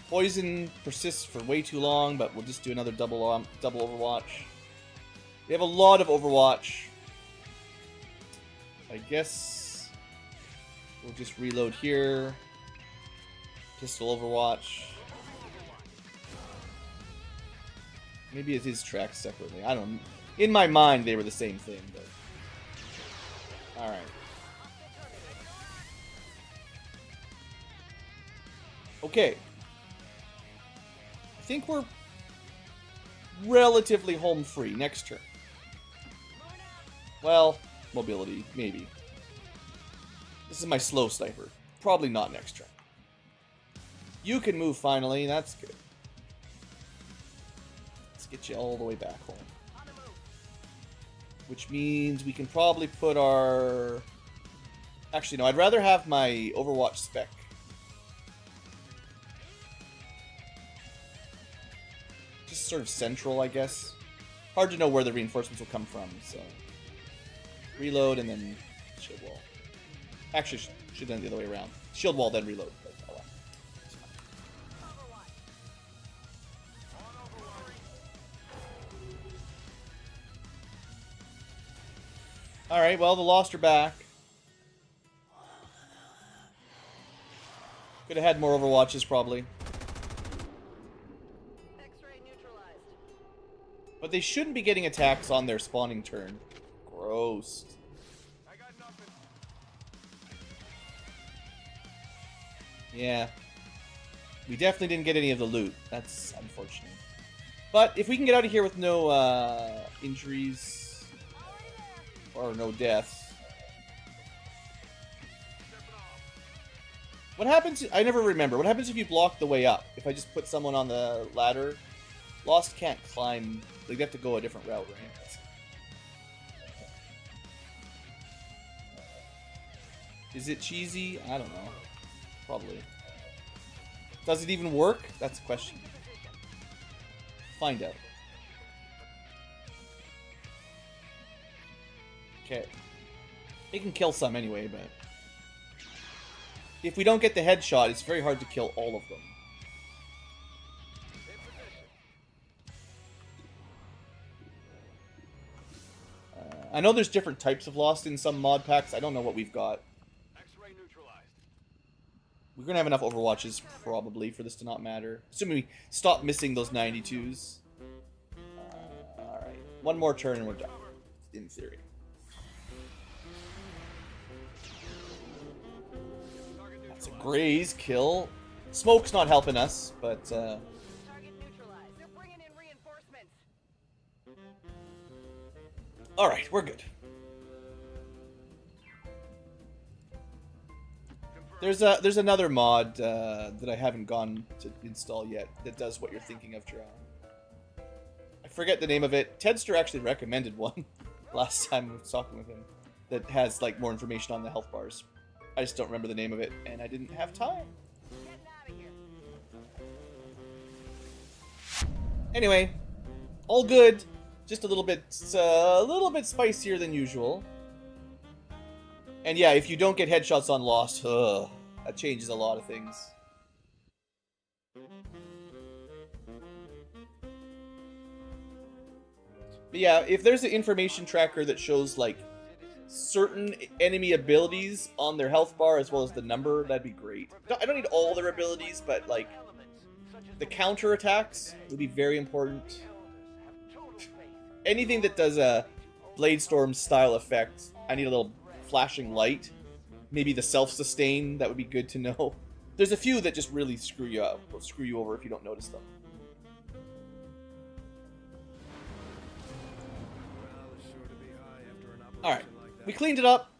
Poison persists for way too long, but we'll just do another double Overwatch. We have a lot of Overwatch. I guess we'll just reload here. Pistol Overwatch. Maybe it is tracked separately. I don't know. In my mind, they were the same thing, but... Alright. Okay. I think we're relatively home free. Next turn. Well, mobility, maybe. This is my slow sniper. Probably not next turn. You can move finally. That's good. Let's get you all the way back home. Which means we can probably put our... Actually, no. I'd rather have my Overwatch spec. Just sort of central, I guess. Hard to know where the reinforcements will come from, so... Reload and then shield wall. Actually, should have done it the other way around. Shield wall, then reload. But, oh well. Alright, well, the Lost are back. Could have had more Overwatches, probably. X-ray neutralized. But they shouldn't be getting attacks on their spawning turn. Gross. I got nothing. Yeah. We definitely didn't get any of the loot. That's unfortunate. But if we can get out of here with no injuries or no deaths. What happens? I never remember. What happens if you block the way up? If I just put someone on the ladder? Lost can't climb. They have to go a different route, right? Is it cheesy? I don't know. Probably. Does it even work? That's a question. Find out. Okay. It can kill some anyway, but... If we don't get the headshot, it's very hard to kill all of them. I know there's different types of Lost in some mod packs. I don't know what we've got. X-ray neutralized. We're gonna have enough Overwatches, probably, for this to not matter. Assuming we stop missing those 92s. Alright. One more turn and we're done. In theory. That's a graze kill. Smoke's not helping us, but... Target neutralized. They're bringing in reinforcements. Alright, we're good. There's another mod that I haven't gone to install yet that does what you're thinking of, Jerome. I forget the name of it. Tedster actually recommended one last time I was talking with him that has like more information on the health bars. I just don't remember the name of it, and I didn't have time. Getting out of here. Anyway, all good. Just a little bit spicier than usual. And yeah, if you don't get headshots on Lost, that changes a lot of things. But yeah, if there's an information tracker that shows like certain enemy abilities on their health bar as well as the number, that'd be great. I don't need all their abilities, but like the counter attacks would be very important. Anything that does a Bladestorm style effect, I need a little flashing light. Maybe the self-sustain, that would be good to know. There's a few that just really screw you up, or screw you over if you don't notice them. Alright, we cleaned it up.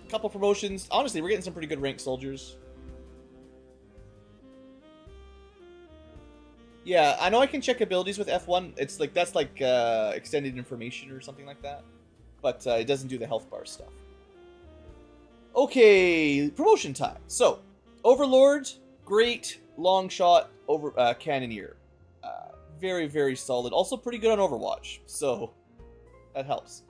Couple promotions. Honestly, we're getting some pretty good ranked soldiers. Yeah, I know I can check abilities with F1. It's like, that's like extended information or something like that. But it doesn't do the health bar stuff. Okay, promotion time. So, Overlord, great, long shot, Cannoneer. Very, very solid. Also pretty good on Overwatch, so that helps.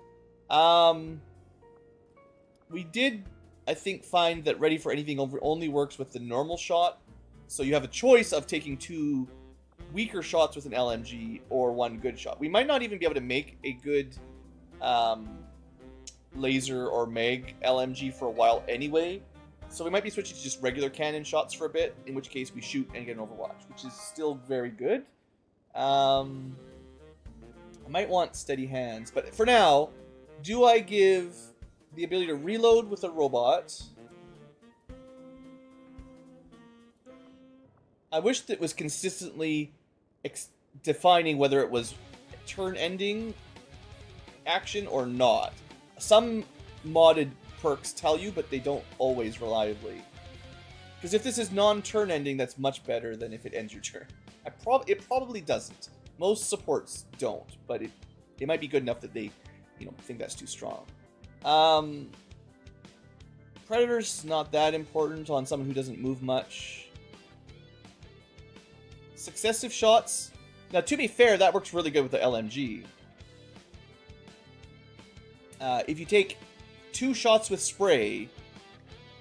We did, I think, find that Ready for Anything only works with the normal shot. So you have a choice of taking 2 weaker shots with an LMG or 1 good shot. We might not even be able to make a good laser or mag LMG for a while anyway. So we might be switching to just regular cannon shots for a bit, in which case we shoot and get an overwatch, which is still very good. I might want steady hands, but for now, do I give the ability to reload with a robot? I wish that it was consistently defining whether it was turn-ending action or not. Some modded perks tell you, but they don't always reliably. Because if this is non-turn ending, that's much better than if it ends your turn. It probably doesn't. Most supports don't, but it might be good enough that they, think that's too strong. Predator's not that important on someone who doesn't move much. Successive shots. Now, to be fair, that works really good with the LMG. If you take 2 shots with spray,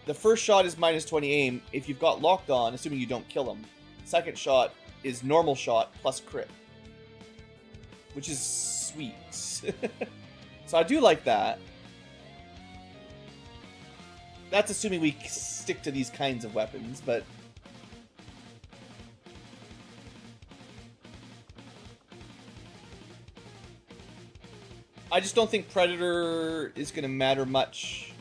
the first shot is minus 20 aim. If you've got locked on, assuming you don't kill him, second shot is normal shot plus crit, which is sweet. So I do like that. That's assuming we stick to these kinds of weapons, but I just don't think Predator is going to matter much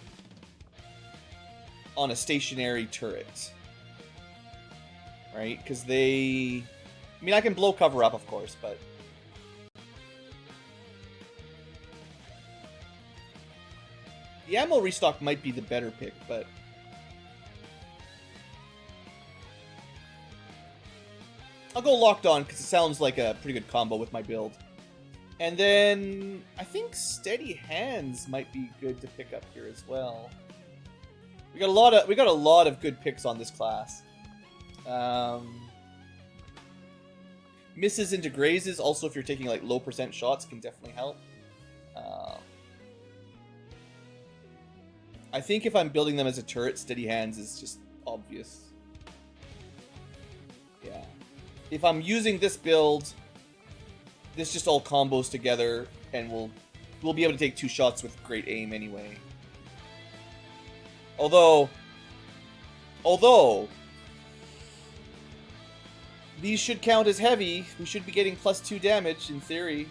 on a stationary turret. Right? Because I can blow cover up, of course, but the ammo restock might be the better pick, but I'll go locked on because it sounds like a pretty good combo with my build. And then I think steady hands might be good to pick up here as well. We got a lot of good picks on this class. Misses into grazes, also if you're taking like low percent shots, can definitely help. I think if I'm building them as a turret, steady hands is just obvious. Yeah. If I'm using this build, this just all combos together, and we'll be able to take 2 shots with great aim anyway. Although these should count as heavy. We should be getting +2 damage in theory.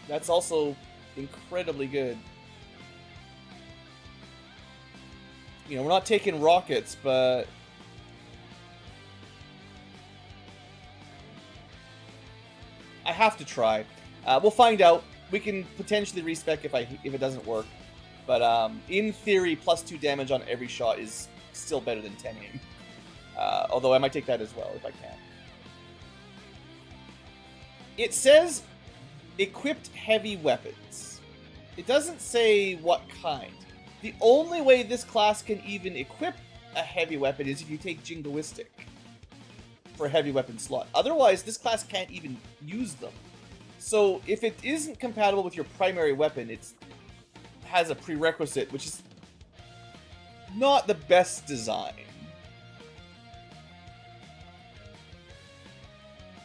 That's also incredibly good. We're not taking rockets, but I have to try. We'll find out. We can potentially respec if it doesn't work. But in theory, +2 damage on every shot is still better than 10 aim. Although I might take that as well if I can. It says equipped heavy weapons. It doesn't say what kind. The only way this class can even equip a heavy weapon is if you take Jingoistic for a heavy weapon slot. Otherwise, this class can't even use them. So if it isn't compatible with your primary weapon, it has a prerequisite, which is not the best design.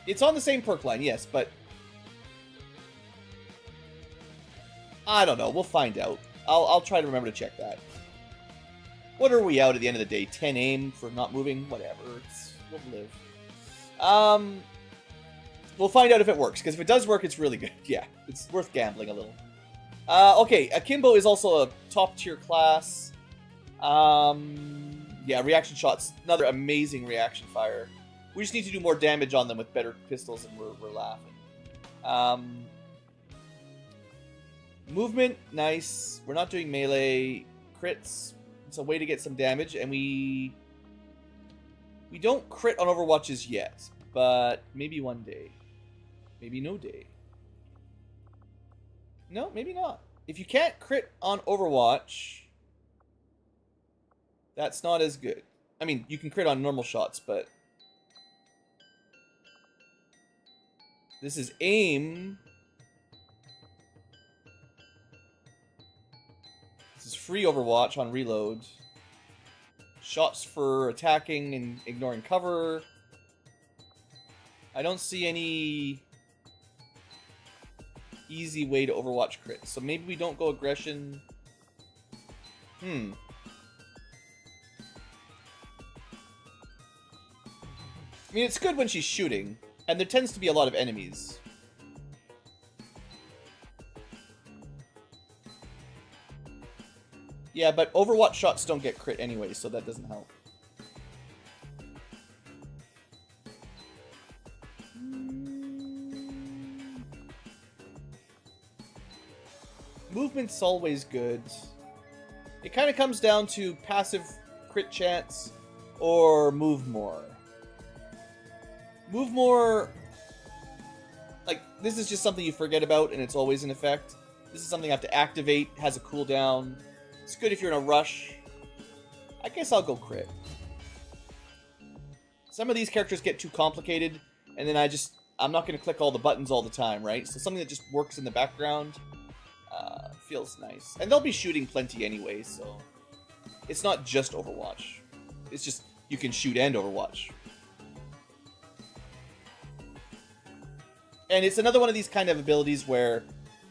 It's on the same perk line, yes, but I don't know. We'll find out. I'll try to remember to check that. What are we out at the end of the day? 10 aim for not moving? Whatever. We'll live. We'll find out if it works, because if it does work, it's really good. Yeah, it's worth gambling a little. Okay, Akimbo is also a top-tier class. Yeah, reaction shots. Another amazing reaction fire. We just need to do more damage on them with better pistols, and we're laughing. Movement, nice. We're not doing melee. Crits, it's a way to get some damage, and we don't crit on Overwatches yet, but maybe one day. Maybe no day. No, maybe not. If you can't crit on Overwatch, that's not as good. I mean, you can crit on normal shots, but this is aim. This is free Overwatch on reload. Shots for attacking and ignoring cover. I don't see any easy way to Overwatch crit. So maybe we don't go aggression. Hmm. I mean, it's good when she's shooting, and there tends to be a lot of enemies. Yeah, but Overwatch shots don't get crit anyway, so that doesn't help. Movement's always good. It kind of comes down to passive crit chance or move more. Move more, like, this is just something you forget about and it's always in effect. This is something I have to activate, has a cooldown. It's good if you're in a rush. I guess I'll go crit. Some of these characters get too complicated, and then I'm not going to click all the buttons all the time, right? So something that just works in the background feels nice. And they'll be shooting plenty anyway, so it's not just Overwatch. It's just you can shoot and Overwatch. And it's another one of these kind of abilities where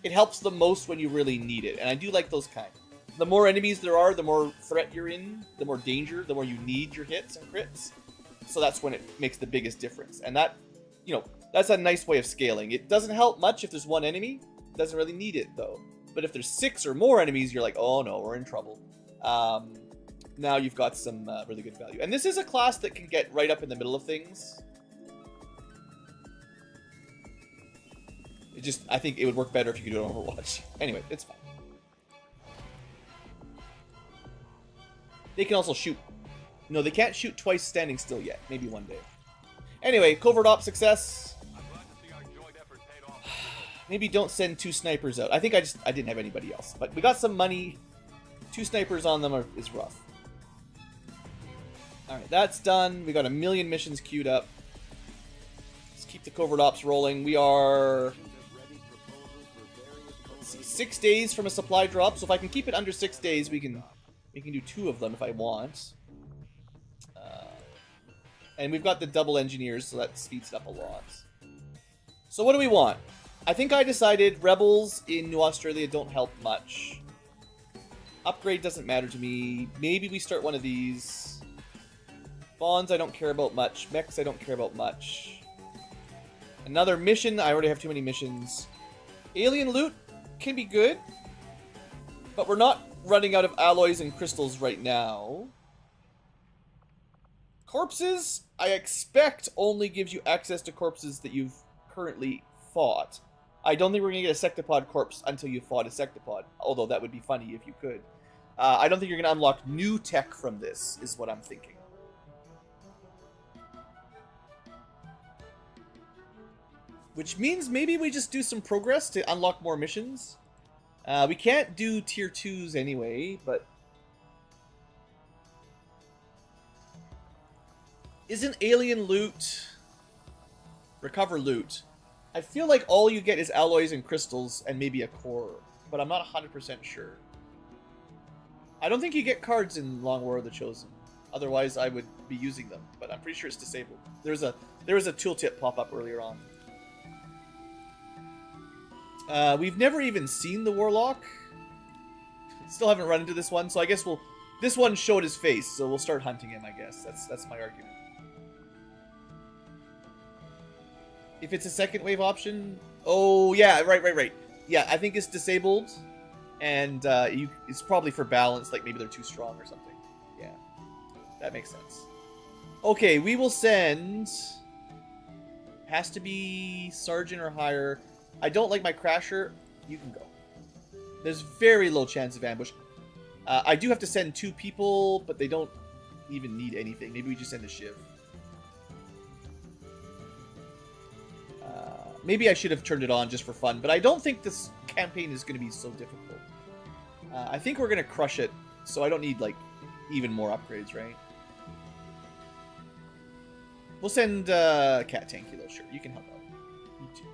it helps the most when you really need it. And I do like those kind. The more enemies there are, the more threat you're in, the more danger, the more you need your hits and crits. So that's when it makes the biggest difference. And that, you know, that's a nice way of scaling. It doesn't help much if there's one enemy. It doesn't really need it, though. But if there's 6 or more enemies, you're like, oh no, we're in trouble. Now you've got some really good value. And this is a class that can get right up in the middle of things. I think it would work better if you could do it on Overwatch. Anyway, it's fine. They can also shoot. No, they can't shoot twice standing still yet. Maybe one day. Anyway, covert op success. Maybe don't send 2 snipers out. I think I didn't have anybody else. But we got some money. 2 snipers on them is rough. Alright, that's done. We got 1 million missions queued up. Let's keep the covert ops rolling. We are... Let's see, 6 days from a supply drop. So if I can keep it under 6 days, we can do 2 of them if I want. And we've got the double engineers, so that speeds it up a lot. So what do we want? I think I decided rebels in New Australia don't help much. Upgrade doesn't matter to me. Maybe we start one of these. Bonds I don't care about much. Mechs I don't care about much. Another mission. I already have too many missions. Alien loot can be good. But we're not running out of alloys and crystals right now. Corpses, I expect, only gives you access to corpses that you've currently fought. I don't think we're going to get a Sectopod corpse until you fought a Sectopod. Although that would be funny if you could. I don't think you're going to unlock new tech from this, is what I'm thinking. Which means maybe we just do some progress to unlock more missions. We can't do tier 2s anyway, but... Isn't alien loot... Recover loot. I feel like all you get is alloys and crystals and maybe a core, but I'm not 100% sure. I don't think you get cards in Long War of the Chosen. Otherwise, I would be using them, but I'm pretty sure it's disabled. There was a tooltip pop up earlier on. We've never even seen the Warlock. Still haven't run into this one, so I guess this one showed his face, so we'll start hunting him, I guess. That's my argument. If it's a second wave option... Oh, yeah, right. Yeah, I think it's disabled, and it's probably for balance, like maybe they're too strong or something. Yeah, that makes sense. Okay, we will send... Has to be Sergeant or higher. I don't like my Crasher. You can go. There's very low chance of ambush. I do have to send 2 people, but they don't even need anything. Maybe we just send a Shiv. Maybe I should have turned it on just for fun, but I don't think this campaign is going to be so difficult. I think we're going to crush it, so I don't need, like, even more upgrades, right? We'll send Cat Ankylo, sure. You can help out. You too.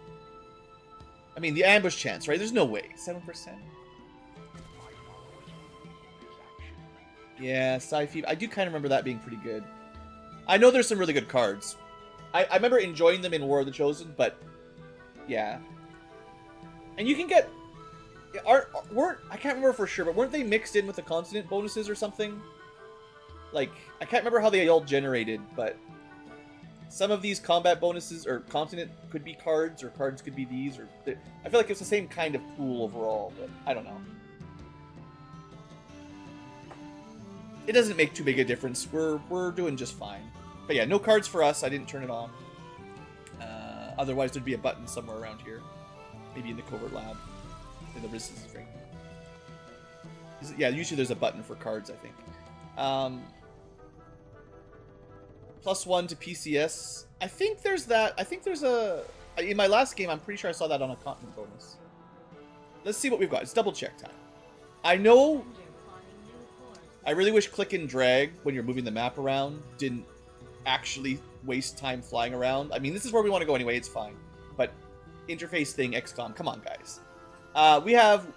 I mean, the ambush chance, right? There's no way. 7%? Yeah, Sci-Fi. I do kind of remember that being pretty good. I know there's some really good cards. I remember enjoying them in War of the Chosen, but... Yeah. And you can get weren't I can't remember for sure, but weren't they mixed in with the continent bonuses or something? Like, I can't remember how they all generated, but some of these combat bonuses or continent could be cards, or cards could be these, or I feel like it's the same kind of pool overall, but I don't know. It doesn't make too big a difference. We're doing just fine. But yeah, no cards for us. I didn't turn it on. Otherwise, there'd be a button somewhere around here. Maybe in the covert lab. In the resistance ring. Yeah, usually there's a button for cards, I think. +1 to PCS. I think there's that. I think there's a... In my last game, I'm pretty sure I saw that on a continent bonus. Let's see what we've got. It's double check time. I know... I really wish click and drag when you're moving the map around didn't actually waste time flying around. I mean, this is where we want to go anyway. It's fine. But interface thing, XCOM. Come on, guys. We have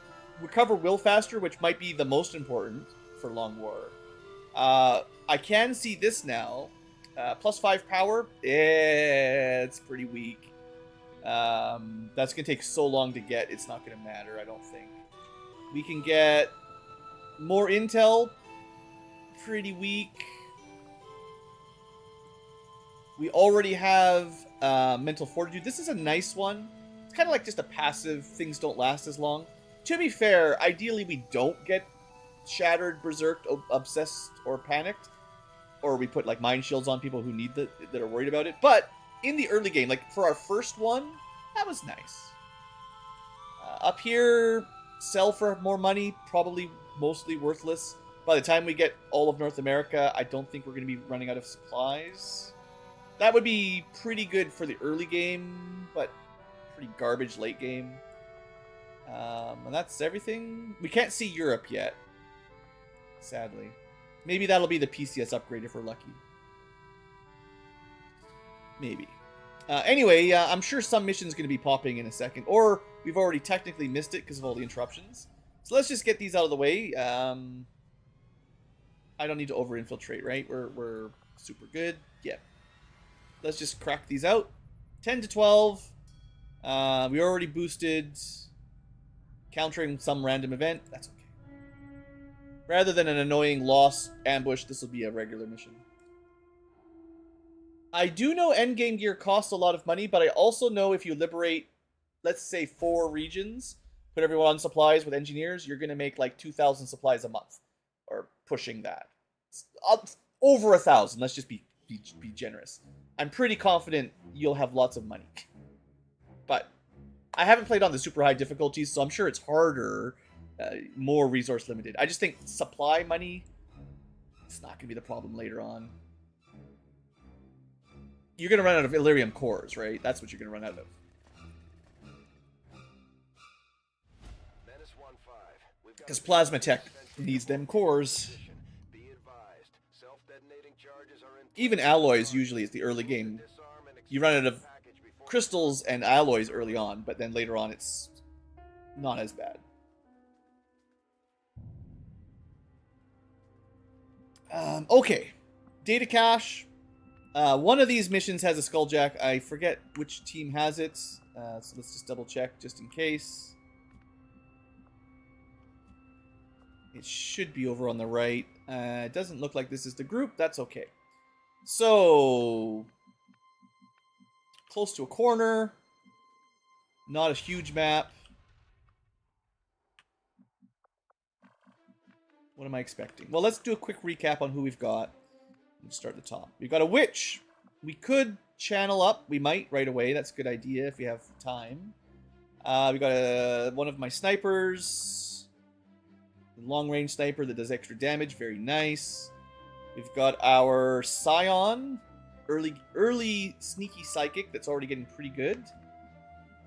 Recover Will Faster, which might be the most important for Long War. I can see this now. +5 power. It's pretty weak. That's going to take so long to get, it's not going to matter, I don't think. We can get more intel. Pretty weak. We already have mental fortitude. This is a nice one. It's kind of like just a passive, things don't last as long. To be fair, ideally we don't get shattered, berserked, obsessed, or panicked. Or we put like mind shields on people who need that are worried about it. But in the early game, like for our first one, that was nice. Up here, sell for more money, probably mostly worthless. By the time we get all of North America, I don't think we're going to be running out of supplies. That would be pretty good for the early game, but pretty garbage late game. And that's everything. We can't see Europe yet, sadly. Maybe that'll be the PCS upgrade if we're lucky. Maybe. Anyway, I'm sure some mission's going to be popping in a second. Or we've already technically missed it because of all the interruptions. So let's just get these out of the way. I don't need to over-infiltrate, right? We're super good. Yeah. Let's just crack these out. 10 to 12. We already boosted countering some random event. That's okay. Rather than an annoying lost ambush, this will be a regular mission. I do know endgame gear costs a lot of money, but I also know if you liberate, let's say, 4 regions, put everyone on supplies with engineers, you're going to make like 2,000 supplies a month. Or pushing that. Over 1,000. Let's just be generous. I'm pretty confident you'll have lots of money. But I haven't played on the super high difficulties, so I'm sure it's harder. More resource limited. I just think supply money, it's not going to be the problem later on. You're going to run out of Illyrium cores, right? That's what you're going to run out of. Because Plasma Tech needs them cores. Even alloys usually is the early game. You run out of crystals and alloys early on, but then later on it's not as bad. Okay, data cache. One of these missions has a skulljack. I forget which team has it, so let's just double check just in case. It should be over on the right. It doesn't look like this is the group. That's okay. So, close to a corner. Not a huge map. What am I expecting? Well, let's do a quick recap on who we've got. Let's start at the top. We've got a witch. We could channel up. We might right away. That's a good idea if we have time. We got one of my snipers. Long-range sniper that does extra damage. Very nice. We've got our Scion. Early sneaky psychic that's already getting pretty good.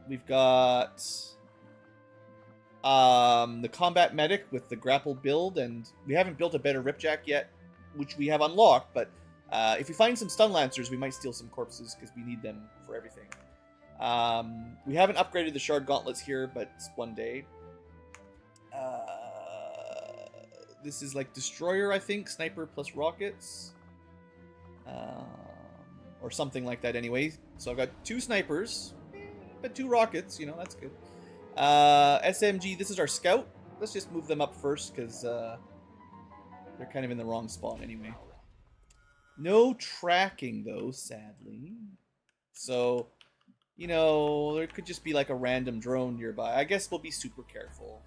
We've got the combat medic with the grapple build, and we haven't built a better ripjack yet, which we have unlocked, but if we find some stun lancers, we might steal some corpses because we need them for everything. We haven't upgraded the shard gauntlets here, but it's one day. This is like destroyer, I think, sniper plus rockets, or something like that anyway. So I've got 2 snipers, but 2 rockets, you know, that's good. SMG, this is our scout. Let's just move them up first, because they're kind of in the wrong spot anyway. No tracking, though, sadly. So, you know, there could just be like a random drone nearby. I guess we'll be super careful.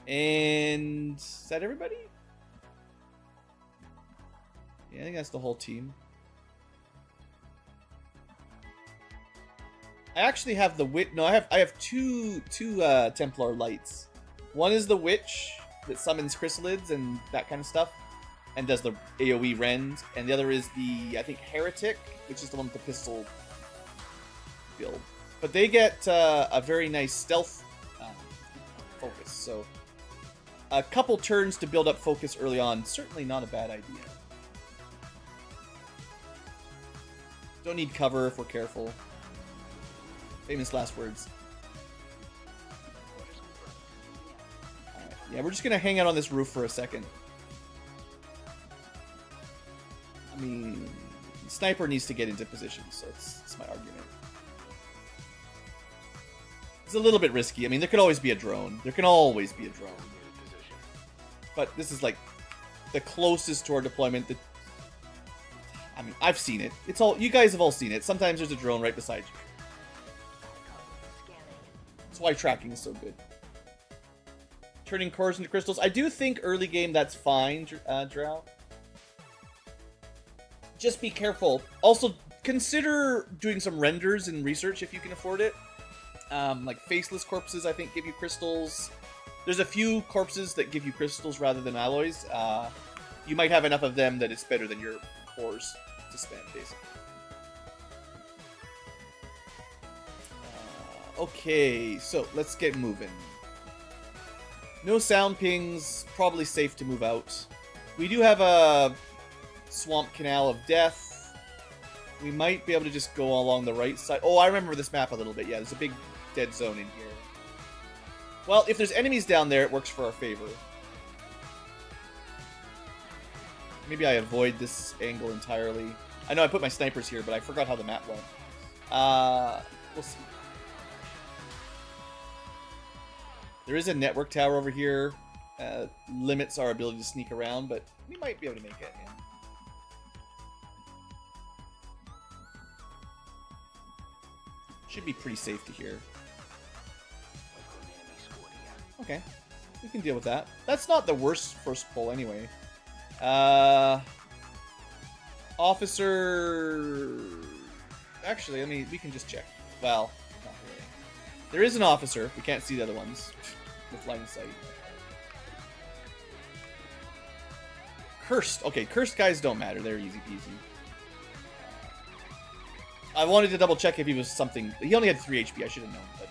And is that everybody? Yeah, I think that's the whole team. I actually have the witch. No, I have two Templar lights. One is the witch that summons chrysalids and that kind of stuff, and does the AOE rend. And the other is the, I think, heretic, which is the one with the pistol build. But they get a very nice stealth focus. So a couple turns to build up focus early on, certainly not a bad idea. Don't need cover if we're careful. Famous last words. Alright, yeah, we're just gonna hang out on this roof for a second. I mean, sniper needs to get into position, so it's my argument. It's a little bit risky. I mean, there could always be a drone. There can always be a drone. But this is like the closest to our deployment that, I mean, I've seen it. It's all, you guys have all seen it. Sometimes there's a drone right beside you. That's why tracking is so good. Turning cores into crystals. I do think early game that's fine, Drow. Just be careful. Also, consider doing some renders and research if you can afford it. Like faceless corpses, I think, give you crystals. There's a few corpses that give you crystals rather than alloys. You might have enough of them that it's better than your cores to spend, basically. Okay, so let's get moving. No sound pings, probably safe to move out. We do have a swamp canal of death. We might be able to just go along the right side. Oh, I remember this map a little bit. Yeah, there's a big dead zone in here. Well, if there's enemies down there, it works for our favor. Maybe I avoid this angle entirely. I know I put my snipers here, but I forgot how the map went. We'll see. There is a network tower over here. Limits our ability to sneak around, but we might be able to make it. Yeah. Should be pretty safe to hear. Okay, we can deal with that. That's not the worst first pull anyway. Officer... Actually, I mean, we can just check. Well, not really. There is an officer. We can't see the other ones with line of sight. Cursed. Okay, cursed guys don't matter. They're easy peasy. I wanted to double check if he was something... He only had 3 HP. I should have known, but...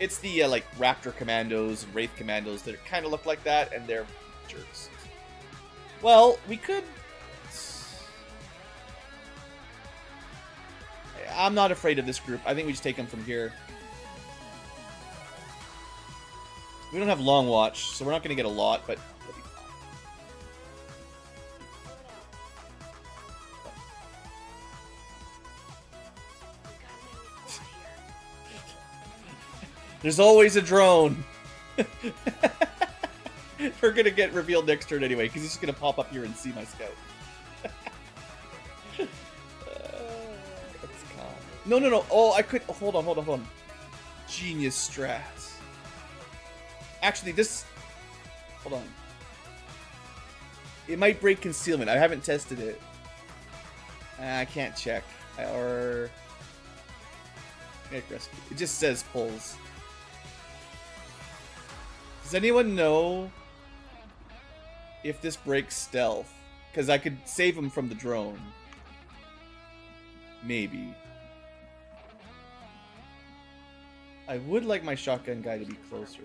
It's the, like, Raptor Commandos and Wraith Commandos that kind of look like that, and they're jerks. Well, we could... I'm not afraid of this group. I think we just take them from here. We don't have Long Watch, so we're not going to get a lot, but... We'll be fine. There's always a drone. We're gonna get revealed next turn anyway, because he's just gonna pop up here and see my scout. XCom. No. Oh, I could. Hold on. Genius strats. Actually, this. Hold on. It might break concealment. I haven't tested it. I can't check. Or. It just says pulls. Does anyone know if this breaks stealth? Because I could save him from the drone. Maybe. I would like my shotgun guy to be closer.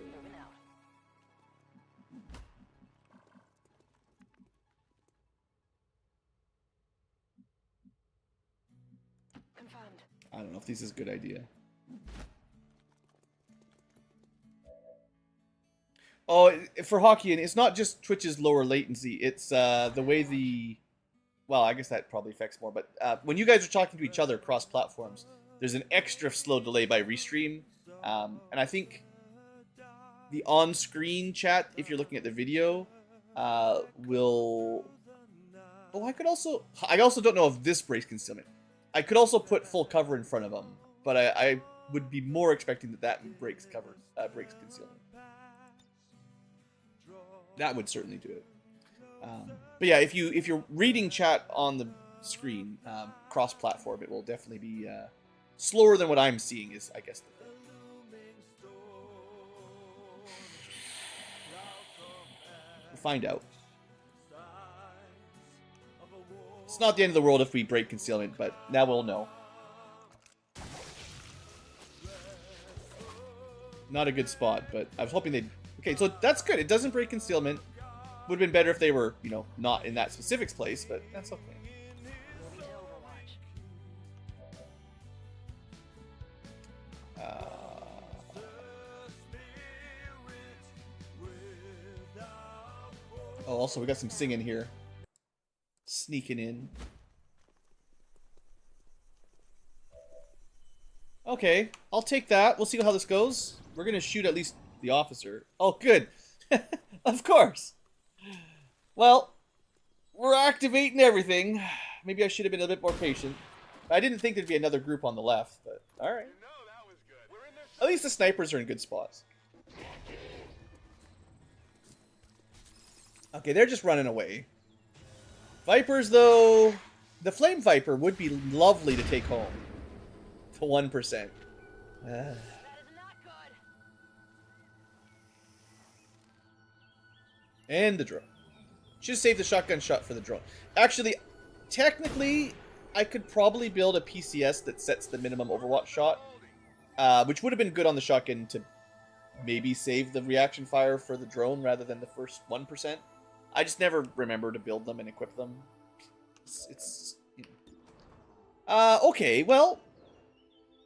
I don't know if this is a good idea. Oh, for hockey, and it's not just Twitch's lower latency. It's the way the... Well, I guess that probably affects more. But when you guys are talking to each other across platforms, there's an extra slow delay by restream. And I think the on-screen chat, if you're looking at the video, will... Oh, I also don't know if this breaks concealment. I could also put full cover in front of them, but I would be more expecting that breaks breaks concealment. That would certainly do it. But yeah, if you're reading chat on the screen, cross-platform, it will definitely be slower than what I'm seeing. Is I guess the thing. We'll find out. It's not the end of the world if we break concealment, but now we'll know. Not a good spot, but I was hoping they'd... Okay, so that's good. It doesn't break concealment. Would have been better if they were, you know, not in that specific place, but that's okay. Oh, also, we got some singing here. Sneaking in. Okay, I'll take that. We'll see how this goes. We're gonna shoot at least the officer. Oh, good. Of course. Well, we're activating everything. Maybe I should have been a bit more patient. I didn't think there'd be another group on the left, but alright. At least the snipers are in good spots. Okay, they're just running away. Vipers, though... The Flame Viper would be lovely to take home. For 1%. That is not good. And the drone. Should save the shotgun shot for the drone. Actually, technically, I could probably build a PCS that sets the minimum Overwatch shot. Which would have been good on the shotgun to maybe save the reaction fire for the drone rather than the first 1%. I just never remember to build them and equip them. It's you know. Okay, well,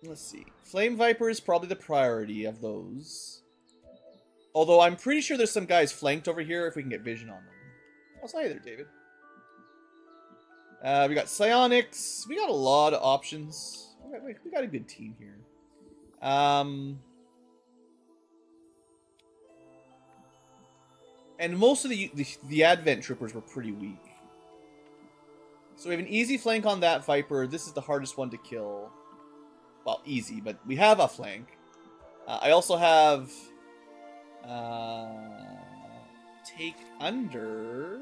let's see. Flame Viper is probably the priority of those. Although I'm pretty sure there's some guys flanked over here if we can get vision on them. I'll say there, David. We got psionics. We got a lot of options. We got a good team here. And most of the Advent troopers were pretty weak. So we have an easy flank on that Viper. This is the hardest one to kill. Well, easy, but we have a flank. I also have... Take Under,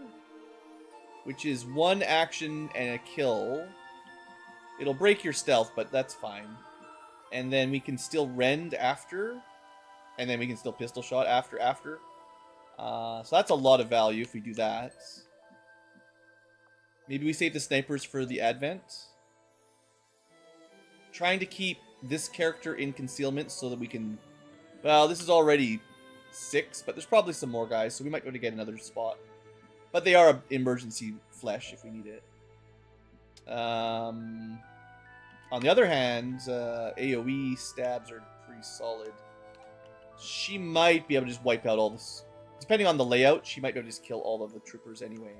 which is 1 action and a kill. It'll break your stealth, but that's fine. And then we can still rend after. And then we can still pistol shot after. So that's a lot of value if we do that. Maybe we save the snipers for the Advent. Trying to keep this character in concealment so that we can... Well, this is already 6, but there's probably some more guys, so we might be able to get another spot. But they are an emergency flesh if we need it. On the other hand, AoE stabs are pretty solid. She might be able to just wipe out all this. Depending on the layout, she might be able to just kill all of the troopers anyway.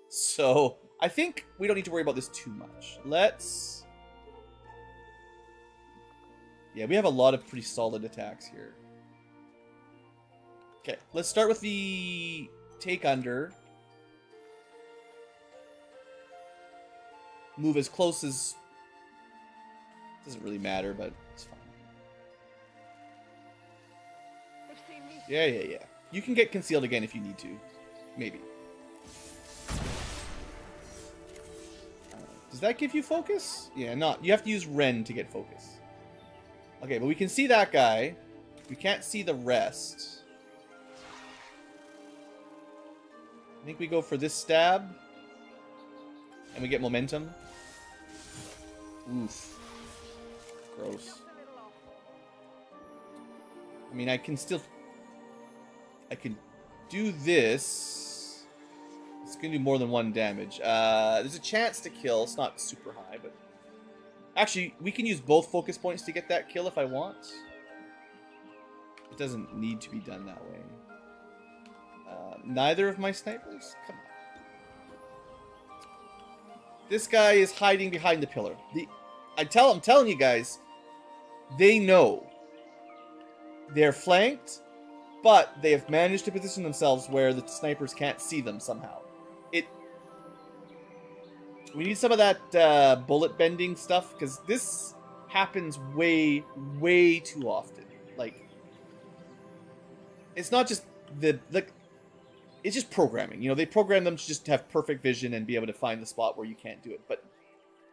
So, I think we don't need to worry about this too much. Let's... Yeah, we have a lot of pretty solid attacks here. Okay, let's start with the Take Under. Move as close as... Doesn't really matter, but it's fine. Yeah. You can get concealed again if you need to. Maybe. Does that give you focus? Yeah, not. You have to use Ren to get focus. Okay, but we can see that guy. We can't see the rest. I think we go for this stab. And we get momentum. Oof. Gross. I mean, I can do this. It's going to do more than 1 damage. There's a chance to kill. It's not super high, but... Actually, we can use both focus points to get that kill if I want. It doesn't need to be done that way. Neither of my snipers? Come on. This guy is hiding behind the pillar. I'm telling you guys, they know they're flanked, but they have managed to position themselves where the snipers can't see them somehow. We need some of that bullet bending stuff, because this happens way, way too often. Like, it's not just it's just programming. You know, they program them to just have perfect vision and be able to find the spot where you can't do it. But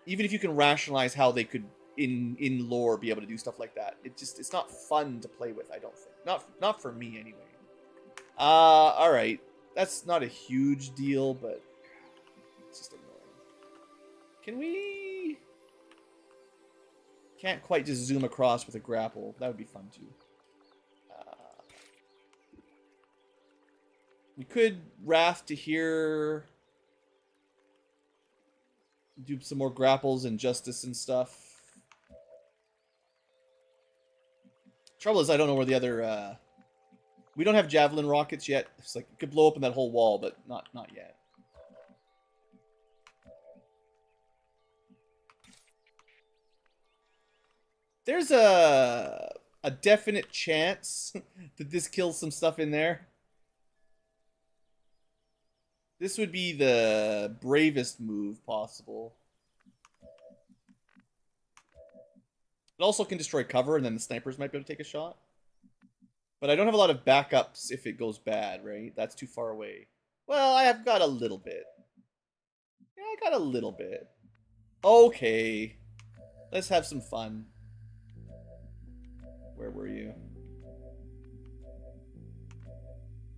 even if you can rationalize how they could, in lore, be able to do stuff like that, it's not fun to play with, I don't think. Not for me, anyway. Alright. That's not a huge deal, but it's just annoying. Can we... Can't quite just zoom across with a grapple. That would be fun, too. We could raft to here. Do some more grapples and justice and stuff. Trouble is, I don't know where the other... we don't have javelin rockets yet. It's like, it could blow up in that whole wall, but not yet. There's a definite chance that this kills some stuff in there. This would be the bravest move possible. It also can destroy cover, and then the snipers might be able to take a shot. But I don't have a lot of backups if it goes bad, right? That's too far away. Well, I have got a little bit. Yeah, I got a little bit. Okay. Let's have some fun. Where were you?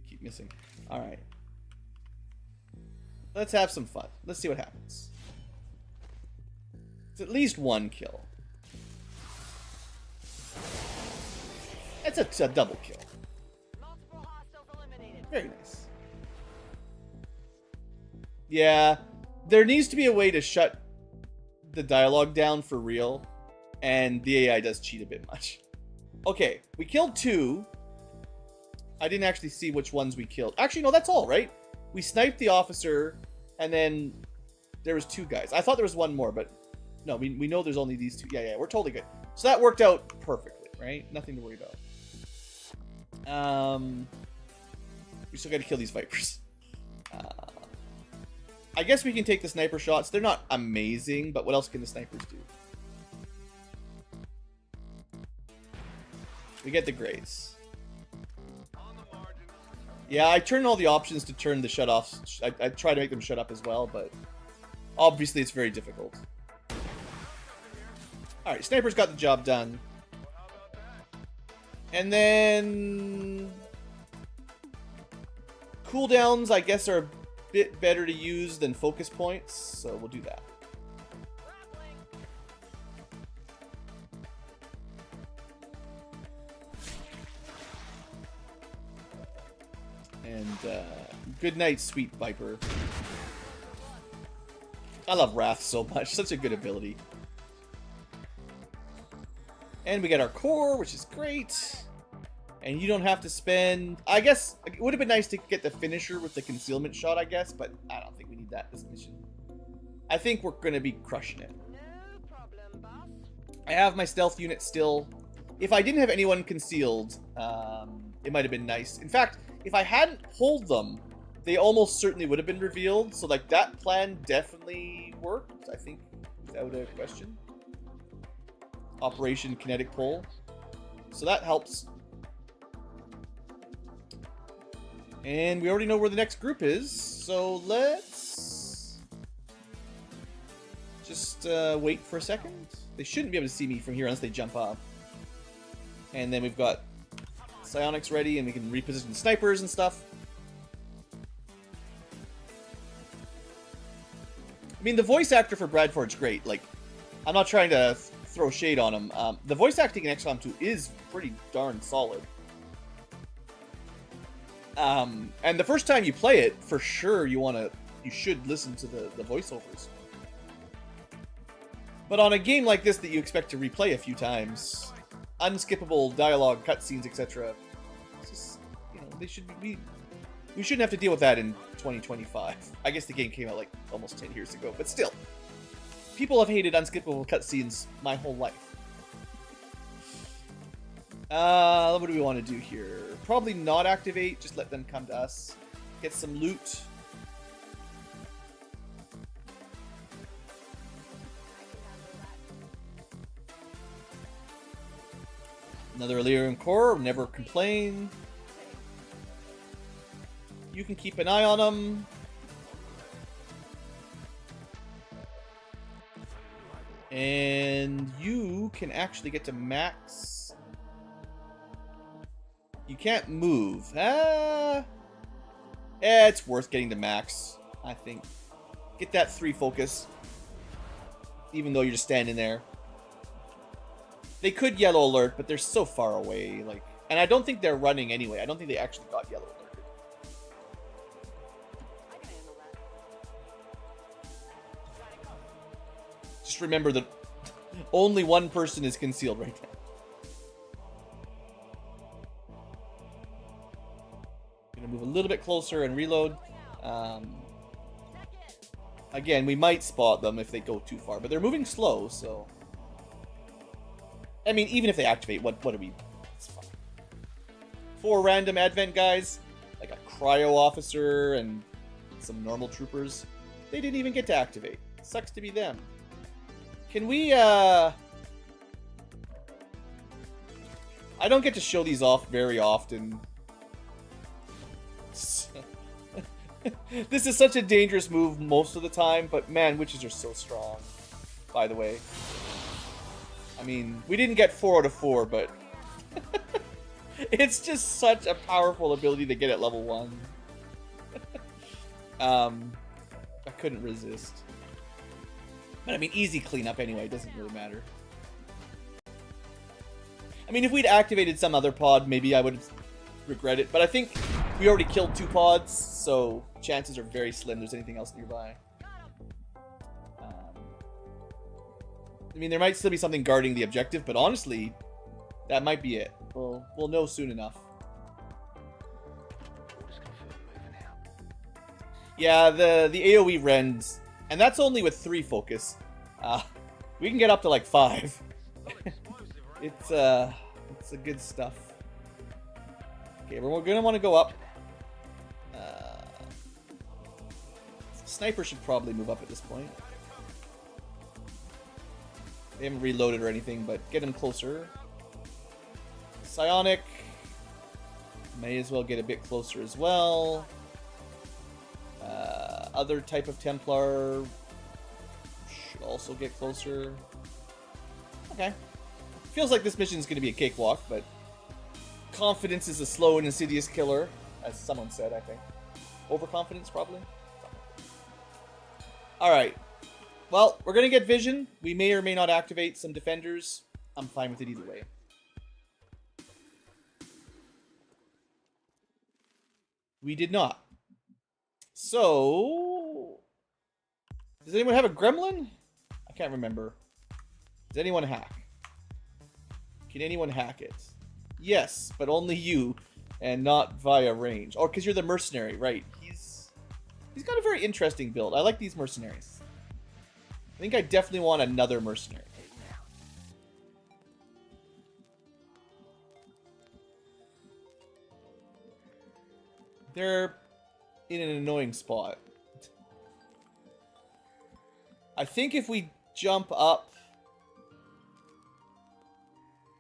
Keep missing. Alright. Let's have some fun. Let's see what happens. It's at least one kill. It's a double kill. Very nice. Yeah, there needs to be a way to shut the dialogue down for real, and the AI does cheat a bit much. Okay, we killed 2. I didn't actually see which ones we killed. Actually, no, that's all, right? We sniped the officer, and then there was 2 guys. I thought there was one more, but no, we know there's only these 2. Yeah, we're totally good. So that worked out perfectly, right? Nothing to worry about. We still gotta kill these vipers. I guess we can take the sniper shots. They're not amazing, but what else can the snipers do? We get the grace. Yeah, I turned all the options to turn the shut-offs. I try to make them shut up as well, but obviously it's very difficult. Alright, snipers got the job done. And then... cooldowns, I guess, are a bit better to use than focus points, so we'll do that. And, good night, sweet Viper. I love Wrath so much. Such a good ability. And we get our core, which is great. And you don't have to spend... I guess it would have been nice to get the finisher with the concealment shot, I guess. But I don't think we need that this mission. I think we're going to be crushing it. No problem, boss. I have my stealth unit still. If I didn't have anyone concealed, it might have been nice. In fact, if I hadn't pulled them, they almost certainly would have been revealed. So, like, that plan definitely worked, I think, without a question. Operation Kinetic Pull. So that helps. And we already know where the next group is. So let's just wait for a second. They shouldn't be able to see me from here unless they jump up. And then we've got psionics ready, and we can reposition snipers and stuff. I mean, the voice actor for Bradford's great. Like, I'm not trying to throw shade on him. The voice acting in XCom 2 is pretty darn solid. And the first time you play it, for sure you should listen to the voiceovers. But on a game like this that you expect to replay a few times, unskippable dialogue, cutscenes, etc. It's just, you know, we shouldn't have to deal with that in 2025. I guess the game came out like almost 10 years ago, but still. People have hated unskippable cutscenes my whole life. What do we want to do here? Probably not activate, just let them come to us. Get some loot. Another Illyrian core, never complain. You can keep an eye on them. And you can actually get to max. You can't move. It's worth getting to max, I think. Get that 3 focus. Even though you're just standing there. They could yellow alert, but they're so far away. Like, and I don't think they're running anyway. I don't think they actually got yellow alerted. Just remember that only one person is concealed right now. Gonna move a little bit closer and reload. Again, we might spot them if they go too far, but they're moving slow, so. I mean, even if they activate, what are we? It's fine. 4 random advent guys, like a cryo officer and some normal troopers. They didn't even get to activate. Sucks to be them. Can we, I don't get to show these off very often. This is such a dangerous move most of the time, but man, witches are so strong, by the way. I mean, we didn't get 4 out of 4, but it's just such a powerful ability to get at level 1. I couldn't resist. But I mean, easy cleanup anyway, it doesn't really matter. I mean, if we'd activated some other pod, maybe I would regret it, but I think we already killed 2 pods, so chances are very slim there's anything else nearby. I mean, there might still be something guarding the objective, but honestly, that might be it. We'll know soon enough. Yeah, the AoE rends, and that's only with 3 focus. We can get up to like 5. It's the good stuff. Okay, we're gonna want to go up. Sniper should probably move up at this point. They haven't reloaded or anything, but get him closer. Psionic. May as well get a bit closer as well. Other type of Templar should also get closer. Okay. Feels like this mission is going to be a cakewalk, but confidence is a slow and insidious killer, as someone said, I think. Overconfidence, probably. Alright. Well, we're going to get vision. We may or may not activate some defenders. I'm fine with it either way. We did not. So, does anyone have a gremlin? I can't remember. Does anyone hack? Can anyone hack it? Yes, but only you, and not via range. Oh, because you're the mercenary, right? He's got a very interesting build. I like these mercenaries. I think I definitely want another mercenary. They're in an annoying spot. I think if we jump up...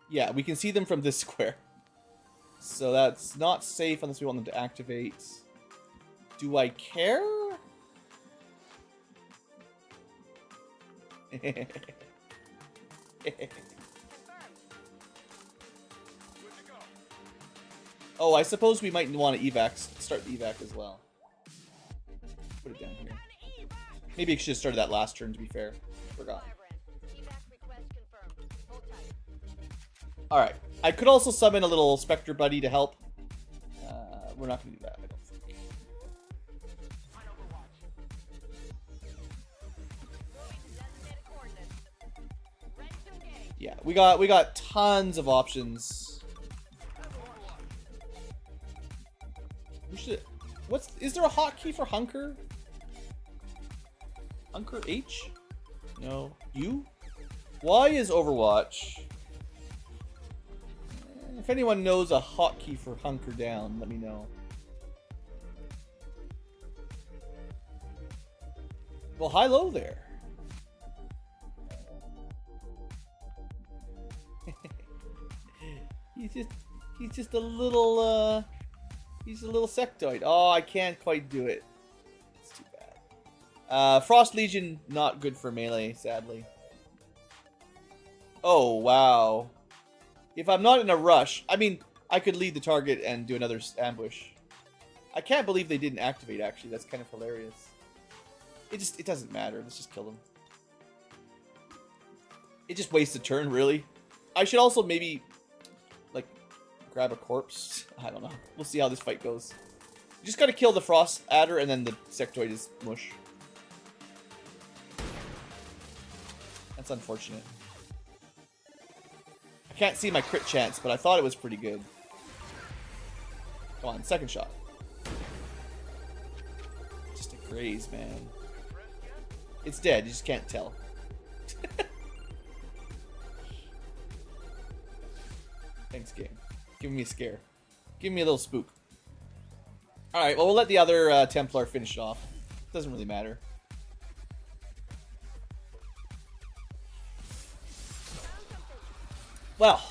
Yeah, we can see them from this square. So that's not safe unless we want them to activate. Do I care? Oh, I suppose we might want to start the evac as well. Put it down here. Maybe I should have started that last turn, to be fair. Forgot. Alright. I could also summon a little Spectre buddy to help. We're not going to do that, I don't think. Yeah, we got tons of options. We should... Is there a hotkey for Hunker? Hunker H? No. U? Y is Overwatch. If anyone knows a hotkey for hunker down, let me know. Well, hi-lo there. He's just a little he's a little sectoid. Oh, I can't quite do it. It's too bad. Frost Legion not good for melee, sadly. Oh, wow. If I'm not in a rush, I mean, I could lead the target and do another ambush. I can't believe they didn't activate, actually. That's kind of hilarious. It doesn't matter. Let's just kill them. It just wastes a turn, really. I should also maybe, like, grab a corpse. I don't know. We'll see how this fight goes. You just gotta kill the Frost Adder, and then the Sectoid is mush. That's unfortunate. I can't see my crit chance, but I thought it was pretty good. Come on, second shot. Just a graze, man. It's dead, you just can't tell. Thanks, game. Giving me a scare. Give me a little spook. Alright, well, we'll let the other Templar finish it off. Doesn't really matter. Well,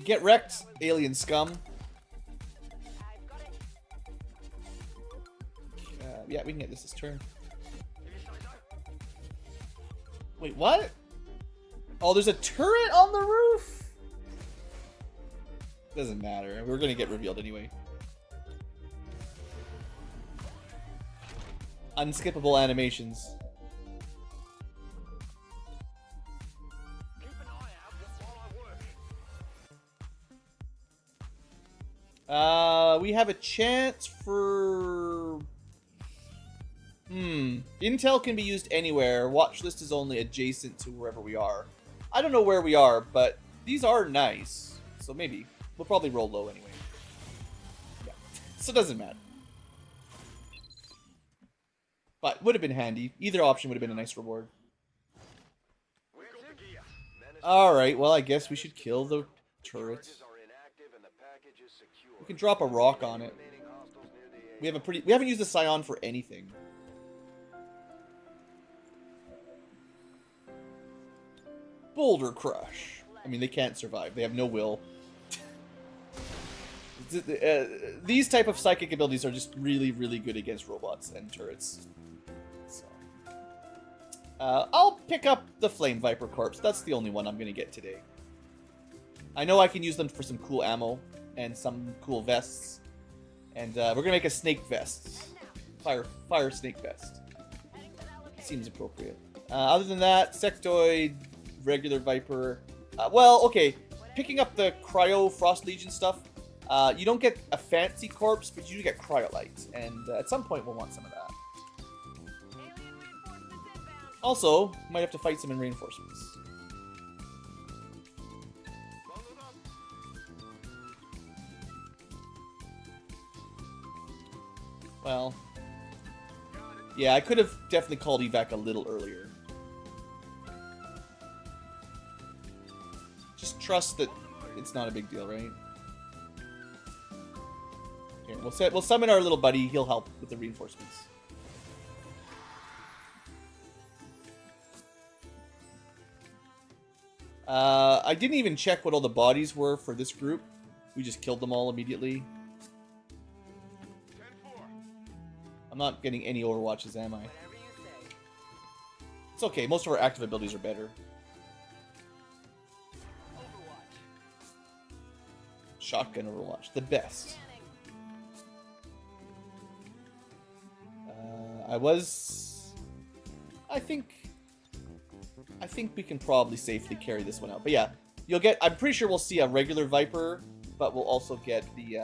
get wrecked, alien scum. Yeah, we can get this turn. Wait, what? Oh, there's a turret on the roof? Doesn't matter. We're gonna get revealed anyway. Unskippable animations. We have a chance for... Intel can be used anywhere. Watch list is only adjacent to wherever we are. I don't know where we are, but these are nice. So maybe. We'll probably roll low anyway. Yeah. So it doesn't matter. But would have been handy. Either option would have been a nice reward. Alright, well I guess we should kill the turret. We can drop a rock on it. We haven't used the Scion for anything. Boulder Crush. I mean, they can't survive. They have no will. These type of psychic abilities are just really, really good against robots and turrets. So, I'll pick up the Flame Viper Corpse. That's the only one I'm going to get today. I know I can use them for some cool ammo and some cool vests. And we're going to make a snake vest. Fire snake vest. Seems appropriate. Other than that, Sectoid, regular Viper. Well, okay. Picking up the Cryo Frost Legion stuff. You don't get a fancy corpse, but you do get Cryolite. And at some point, we'll want some of that. Also, might have to fight some in reinforcements. Well, yeah, I could have definitely called evac a little earlier. Just trust that it's not a big deal, right? Here, we'll summon our little buddy. He'll help with the reinforcements. I didn't even check what all the bodies were for this group. We just killed them all immediately. I'm not getting any Overwatches, am I? It's okay. Most of our active abilities are better. Shotgun Overwatch. The best. I think we can probably safely carry this one out. But yeah, you'll get... I'm pretty sure we'll see a regular Viper, but we'll also get the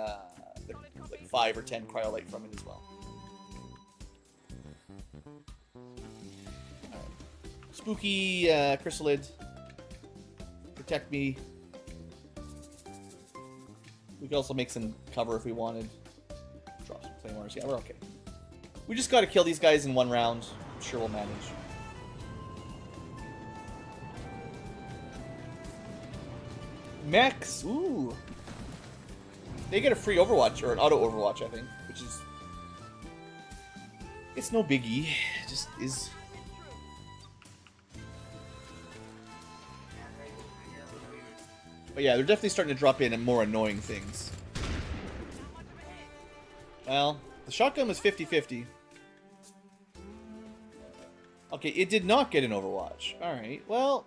like 5 or 10 Cryolite from it as well. Alright. Spooky Chrysalid. Protect me. We could also make some cover if we wanted. Drop some claymores. Yeah, we're okay. We just gotta kill these guys in one round. I'm sure we'll manage. Mechs! Ooh! They get a free Overwatch, or an auto Overwatch, I think, which is... It's no biggie. It just is... But yeah, they're definitely starting to drop in more annoying things. Well, the shotgun was 50-50. Okay, it did not get an Overwatch. Alright, well...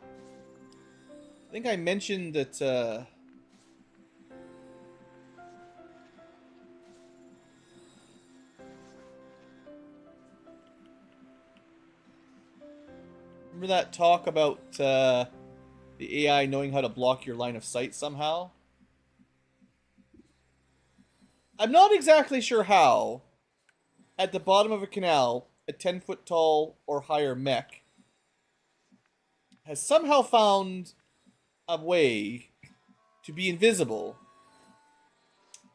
I think I mentioned that, Remember that talk about, the AI knowing how to block your line of sight somehow? I'm not exactly sure how, at the bottom of a canal, a 10-foot tall or higher mech has somehow found a way to be invisible,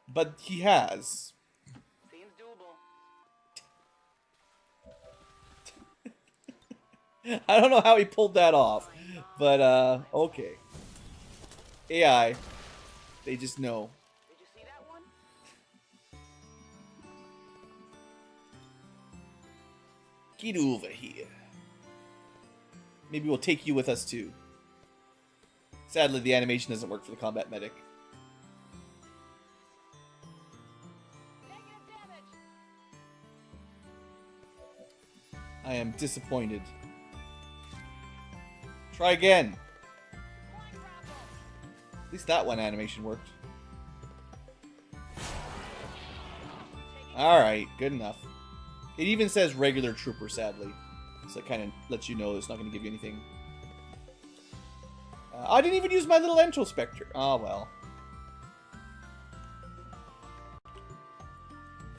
but he has. Seems doable. I don't know how he pulled that off, but okay. AI, they just know. Did you see that one? Get over here. Maybe we'll take you with us too. Sadly, the animation doesn't work for the combat medic. I am disappointed. Try again. At least that one animation worked. Alright, good enough. It even says regular trooper, sadly. So it kind of lets you know it's not going to give you anything. I didn't even use my little introspector. Oh, well.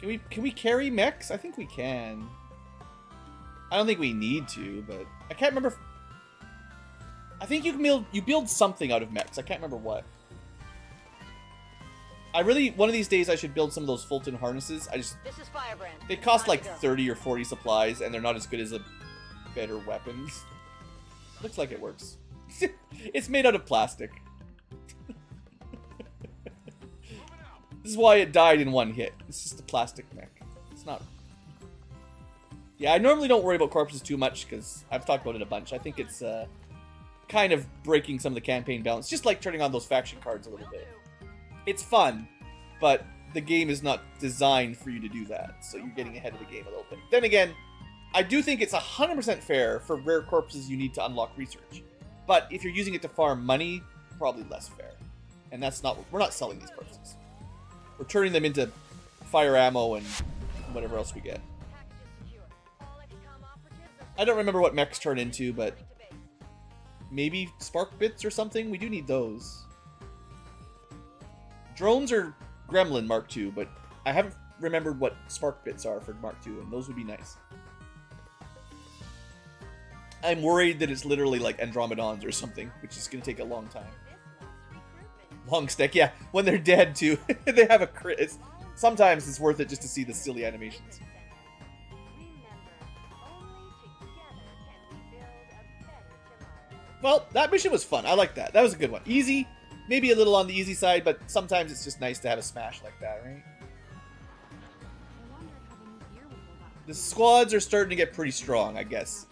Can we carry mechs? I think we can. I don't think we need to, but I can't remember. I think you build something out of mechs. I can't remember what. One of these days I should build some of those Fulton harnesses. This is Firebrand. They cost like Time to go. 30 or 40 supplies, and they're not as good as a better weapon. Looks like it works. It's made out of plastic. This is why it died in one hit. It's just a plastic mech. It's not... Yeah, I normally don't worry about corpses too much, because I've talked about it a bunch. I think it's kind of breaking some of the campaign balance. Just like turning on those faction cards a little bit. It's fun, but the game is not designed for you to do that, so you're getting ahead of the game a little bit. Then again, I do think it's 100% fair for rare corpses you need to unlock research. But if you're using it to farm money, probably less fair. And that's not... We're not selling these corpses. We're turning them into fire ammo and whatever else we get. I don't remember what mechs turn into, but maybe spark bits or something? We do need those. Drones are Gremlin Mark II, but I haven't remembered what spark bits are for Mark II, and those would be nice. I'm worried that it's literally like Andromedons or something, which is going to take a long time. Long stick, yeah. When they're dead, too. They have a crit. Sometimes it's worth it just to see the silly animations. Well, that mission was fun. I like that. That was a good one. Easy. Maybe a little on the easy side, but sometimes it's just nice to have a smash like that, right? The squads are starting to get pretty strong, I guess.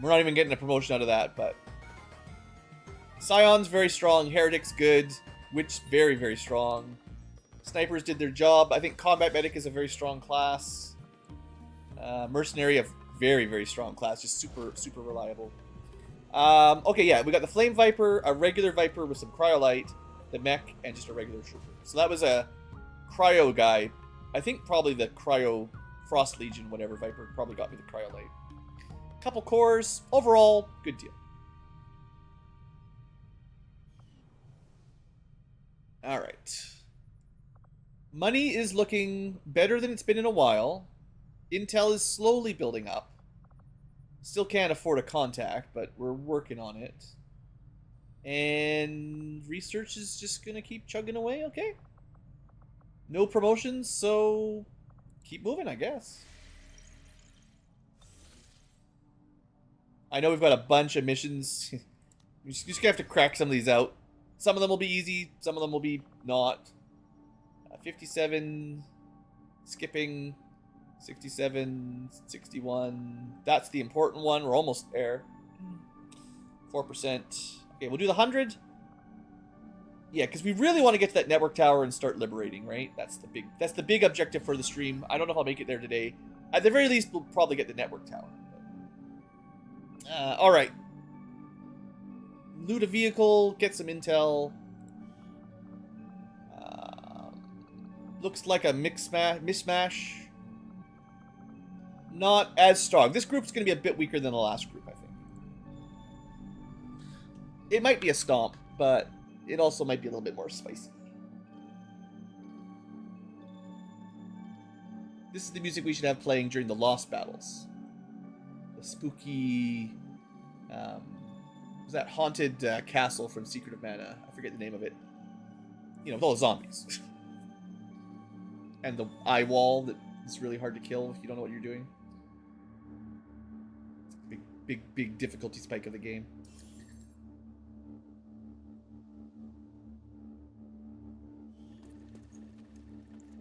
We're not even getting a promotion out of that, but... Scion's very strong. Heretic's good. Witch, very, very strong. Snipers did their job. I think Combat Medic is a very strong class. Mercenary, a very, very strong class. Just super, super reliable. Okay, yeah, we got the Flame Viper, a regular Viper with some Cryolite, the Mech, and just a regular Trooper. So that was a Cryo guy. I think probably the Cryo Frost Legion, whatever Viper, probably got me the Cryolite. Couple cores. Overall, good deal. Alright. Money is looking better than it's been in a while. Intel is slowly building up. Still can't afford a contact, but we're working on it. And research is just gonna keep chugging away, okay? No promotions, so keep moving, I guess. I know we've got a bunch of missions. You're just gonna have to crack some of these out. Some of them will be easy, some of them will be not. 57, skipping, 67, 61. That's the important one. We're almost there. 4%. Okay, we'll do the 100. Yeah, because we really want to get to that network tower and start liberating, right? That's the big objective for the stream. I don't know if I'll make it there today. At the very least, we'll probably get the network tower. All right. Loot a vehicle, get some intel. Looks like a mismatch. Not as strong. This group's going to be a bit weaker than the last group, I think. It might be a stomp, but it also might be a little bit more spicy. This is the music we should have playing during the Lost battles. The spooky... was that haunted castle from Secret of Mana? I forget the name of it. You know, with all the zombies. And the eye wall that is really hard to kill if you don't know what you're doing. It's a big difficulty spike of the game.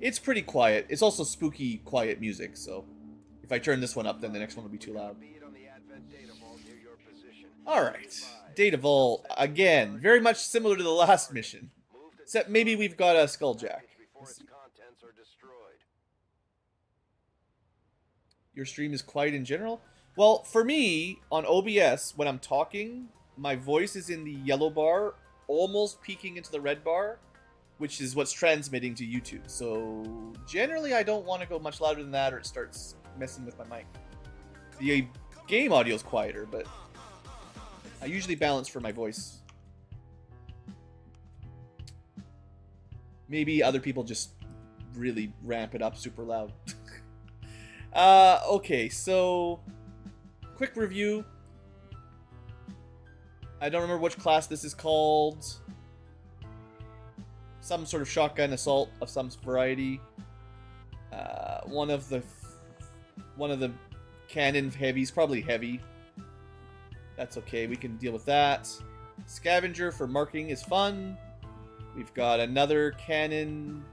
It's pretty quiet. It's also spooky, quiet music, so if I turn this one up, then the next one will be too loud. Alright. Data Vault, again, very much similar to the last mission. Except maybe we've got a Skulljack. Your stream is quiet in general? Well, for me, on OBS, when I'm talking, my voice is in the yellow bar, almost peeking into the red bar, which is what's transmitting to YouTube. So, generally, I don't want to go much louder than that or it starts messing with my mic. The game audio is quieter, but I usually balance for my voice. Maybe other people just really ramp it up super loud. Okay, so quick review. I don't remember which class this is called. Some sort of shotgun assault of some variety. One of the cannon heavies, probably heavy. That's okay, we can deal with that. Scavenger for marking is fun. We've got another cannon.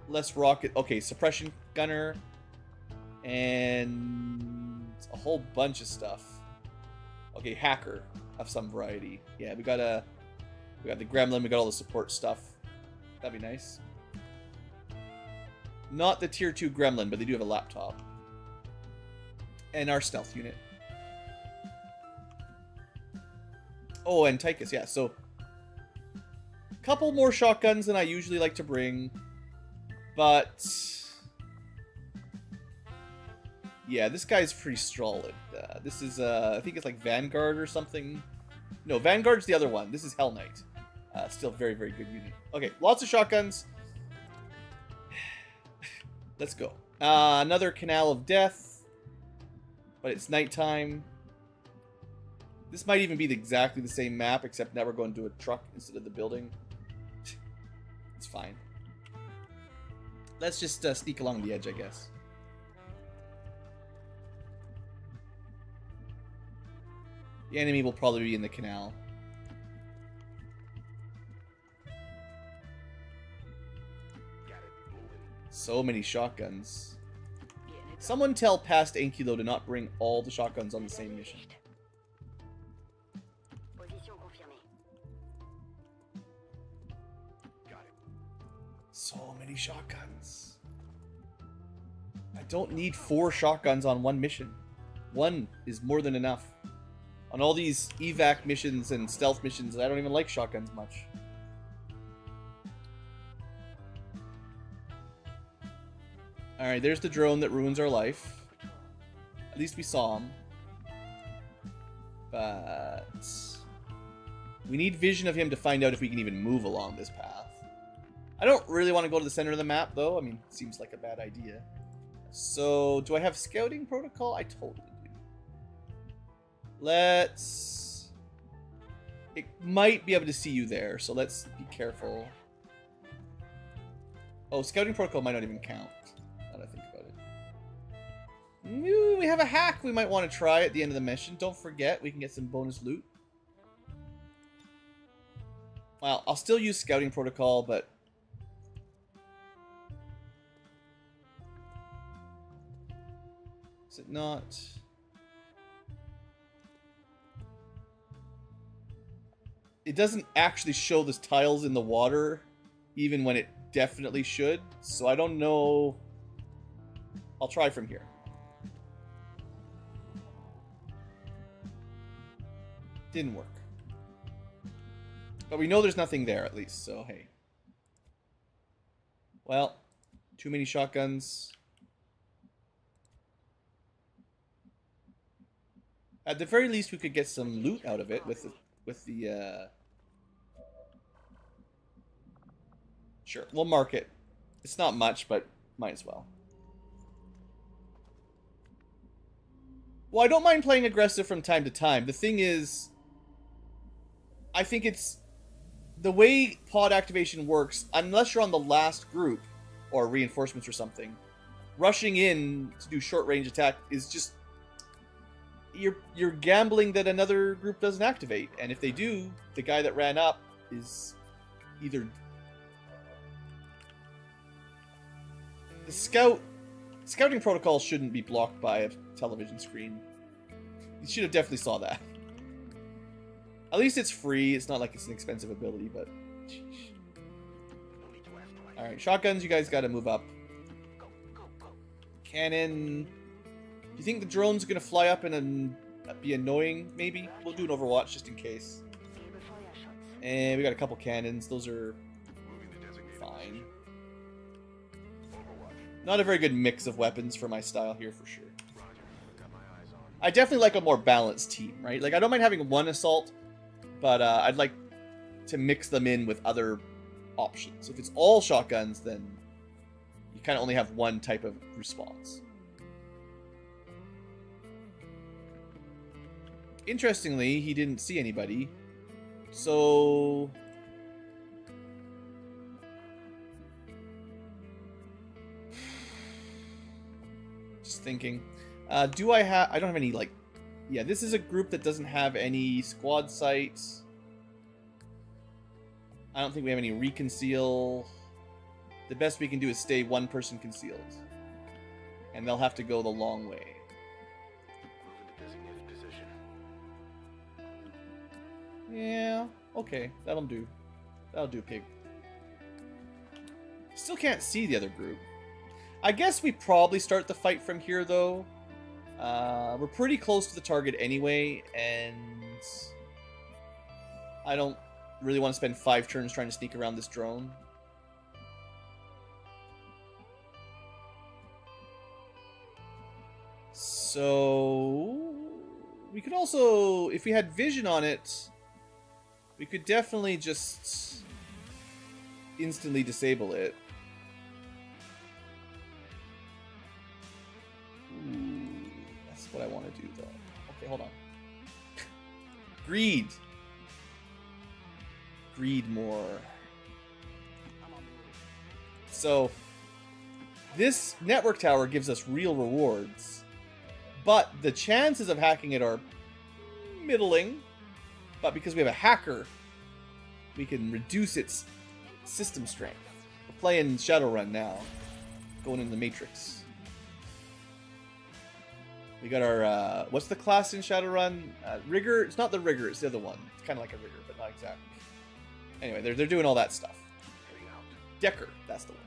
Less rocket. Okay, suppression gunner. And a whole bunch of stuff. Okay, hacker of some variety. Yeah, we got the gremlin, we got all the support stuff. That'd be nice. Not the tier 2 gremlin, but they do have a laptop. And our stealth unit. Oh, and Tychus, yeah, so a couple more shotguns than I usually like to bring. But yeah, this guy's pretty solid. This is, I think it's like Vanguard or something. No, Vanguard's the other one. This is Hell Knight. Still very, very good unit. Okay, lots of shotguns. Let's go. Another Canal of Death. But it's nighttime. This might even be exactly the same map, except now we're going to a truck instead of the building. It's fine. Let's just sneak along the edge, I guess. The enemy will probably be in the canal. So many shotguns. Someone tell past Ankylo to not bring all the shotguns on the same mission. So many shotguns. I don't need 4 shotguns on one mission. One is more than enough. On all these evac missions and stealth missions, I don't even like shotguns much. Alright, there's the drone that ruins our life. At least we saw him. But we need vision of him to find out if we can even move along this path. I don't really want to go to the center of the map, though. I mean, it seems like a bad idea. So, do I have scouting protocol? I totally do. Let's... It might be able to see you there, so let's be careful. Oh, scouting protocol might not even count, now that I think about it. Ooh, we have a hack we might want to try at the end of the mission. Don't forget, we can get some bonus loot. Well, I'll still use scouting protocol, but is it not? It doesn't actually show the tiles in the water, even when it definitely should. So I don't know. I'll try from here. Didn't work. But we know there's nothing there, at least, so hey. Well, too many shotguns. At the very least, we could get some loot out of it with the Sure, we'll mark it. It's not much, but might as well. Well, I don't mind playing aggressive from time to time. The thing is, I think it's the way pod activation works, unless you're on the last group or reinforcements or something, rushing in to do short range attack is just you're gambling that another group doesn't activate, and if they do, the guy that ran up is either the scouting protocol shouldn't be blocked by a television screen. You should have definitely saw that. At least it's free. It's not like it's an expensive ability, but sheesh. All right, shotguns. You guys got to move up. Cannon. Do you think the drone's gonna fly up and be annoying? Maybe we'll do an Overwatch just in case. And we got a couple cannons. Those are fine. Not a very good mix of weapons for my style here, for sure. I definitely like a more balanced team, right? Like, I don't mind having one assault, but I'd like to mix them in with other options. If it's all shotguns, then you kind of only have one type of response. Interestingly, he didn't see anybody, so just thinking, do I have? I don't have any, like, yeah. This is a group that doesn't have any squad sights. I don't think we have any reconceal. The best we can do is stay one person concealed, and they'll have to go the long way. Yeah, okay, that'll do. That'll do, pig. Still can't see the other group. I guess we probably start the fight from here, though. We're pretty close to the target anyway, and I don't really want to spend 5 turns trying to sneak around this drone. So we could also, if we had vision on it, we could definitely just instantly disable it. Ooh, that's what I want to do, though. Okay, hold on. Greed. Greed more. So, this network tower gives us real rewards, but the chances of hacking it are middling. But because we have a hacker, we can reduce its system strength. We're playing Shadowrun now, going in the Matrix. We got our, what's the class in Shadowrun? Rigger? It's not the Rigger, it's the other one. It's kind of like a Rigger, but not exactly. Anyway, they're doing all that stuff. Decker, that's the one.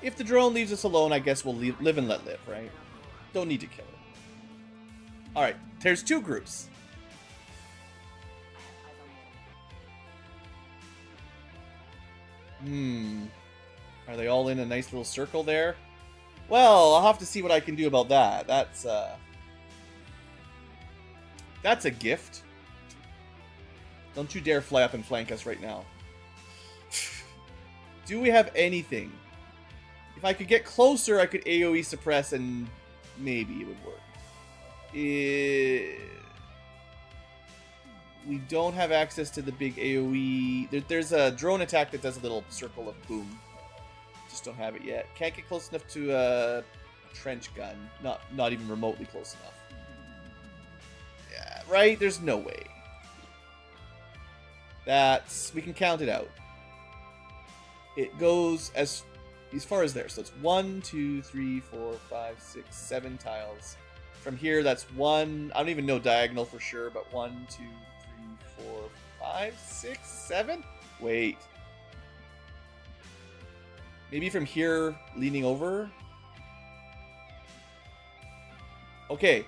If the drone leaves us alone, I guess we'll live and let live, right? Don't need to kill it. Alright, there's 2 groups. Are they all in a nice little circle there? Well, I'll have to see what I can do about that. That's a gift. Don't you dare fly up and flank us right now. Do we have anything? If I could get closer, I could AoE suppress and maybe it would work. We don't have access to the big AoE. There's a drone attack that does a little circle of boom. Just don't have it yet. Can't get close enough to a trench gun. Not even remotely close enough. Yeah, right? There's no way. We can count it out. It goes as far as there. So it's 1, 2, 3, 4, 5, 6, 7 tiles. From here, that's 1. I don't even know diagonal for sure, but 1, 2, 3, 4, 5, 6, 7. Wait. Maybe from here, leaning over. Okay.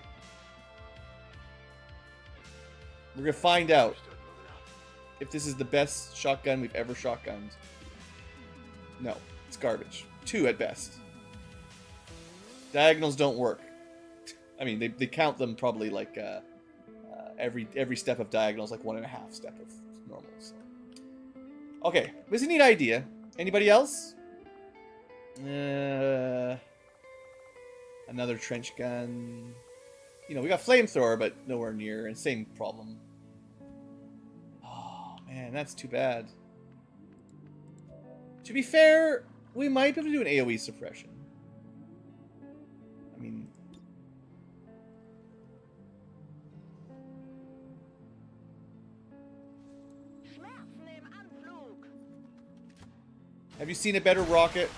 We're gonna find out if this is the best shotgun we've ever shotgunned. No, it's garbage. 2 at best. Diagonals don't work. I mean, they count them probably like every step of diagonals like 1.5 step of normal. So. Okay, this is a neat idea. Anybody else? Another trench gun. You know, we got flamethrower, but nowhere near, and same problem. Oh man, that's too bad. To be fair, we might be able to do an AoE suppression. I mean, have you seen a better rocket?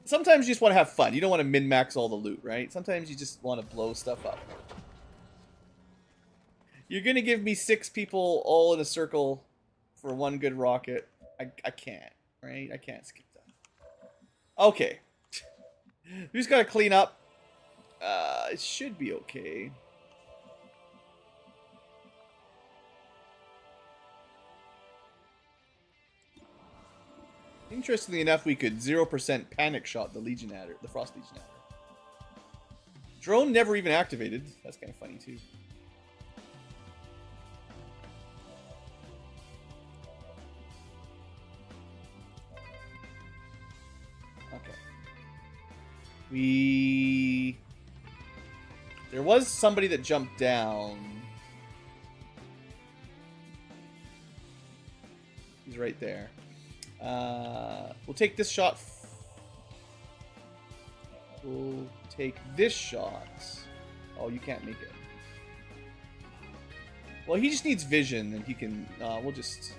Sometimes you just want to have fun. You don't want to min-max all the loot, right? Sometimes you just want to blow stuff up. You're going to give me 6 people all in a circle for 1 good rocket. I can't, right? I can't skip that. Okay. We just got to clean up. It should be okay. Interestingly enough, we could 0% panic shot the Legionnaire, the Frost Legionnaire. Drone never even activated. That's kind of funny too. Okay. There was somebody that jumped down. He's right there. We'll take this shot. We'll take this shot. Oh, you can't make it. Well, he just needs vision, and he can. We'll just.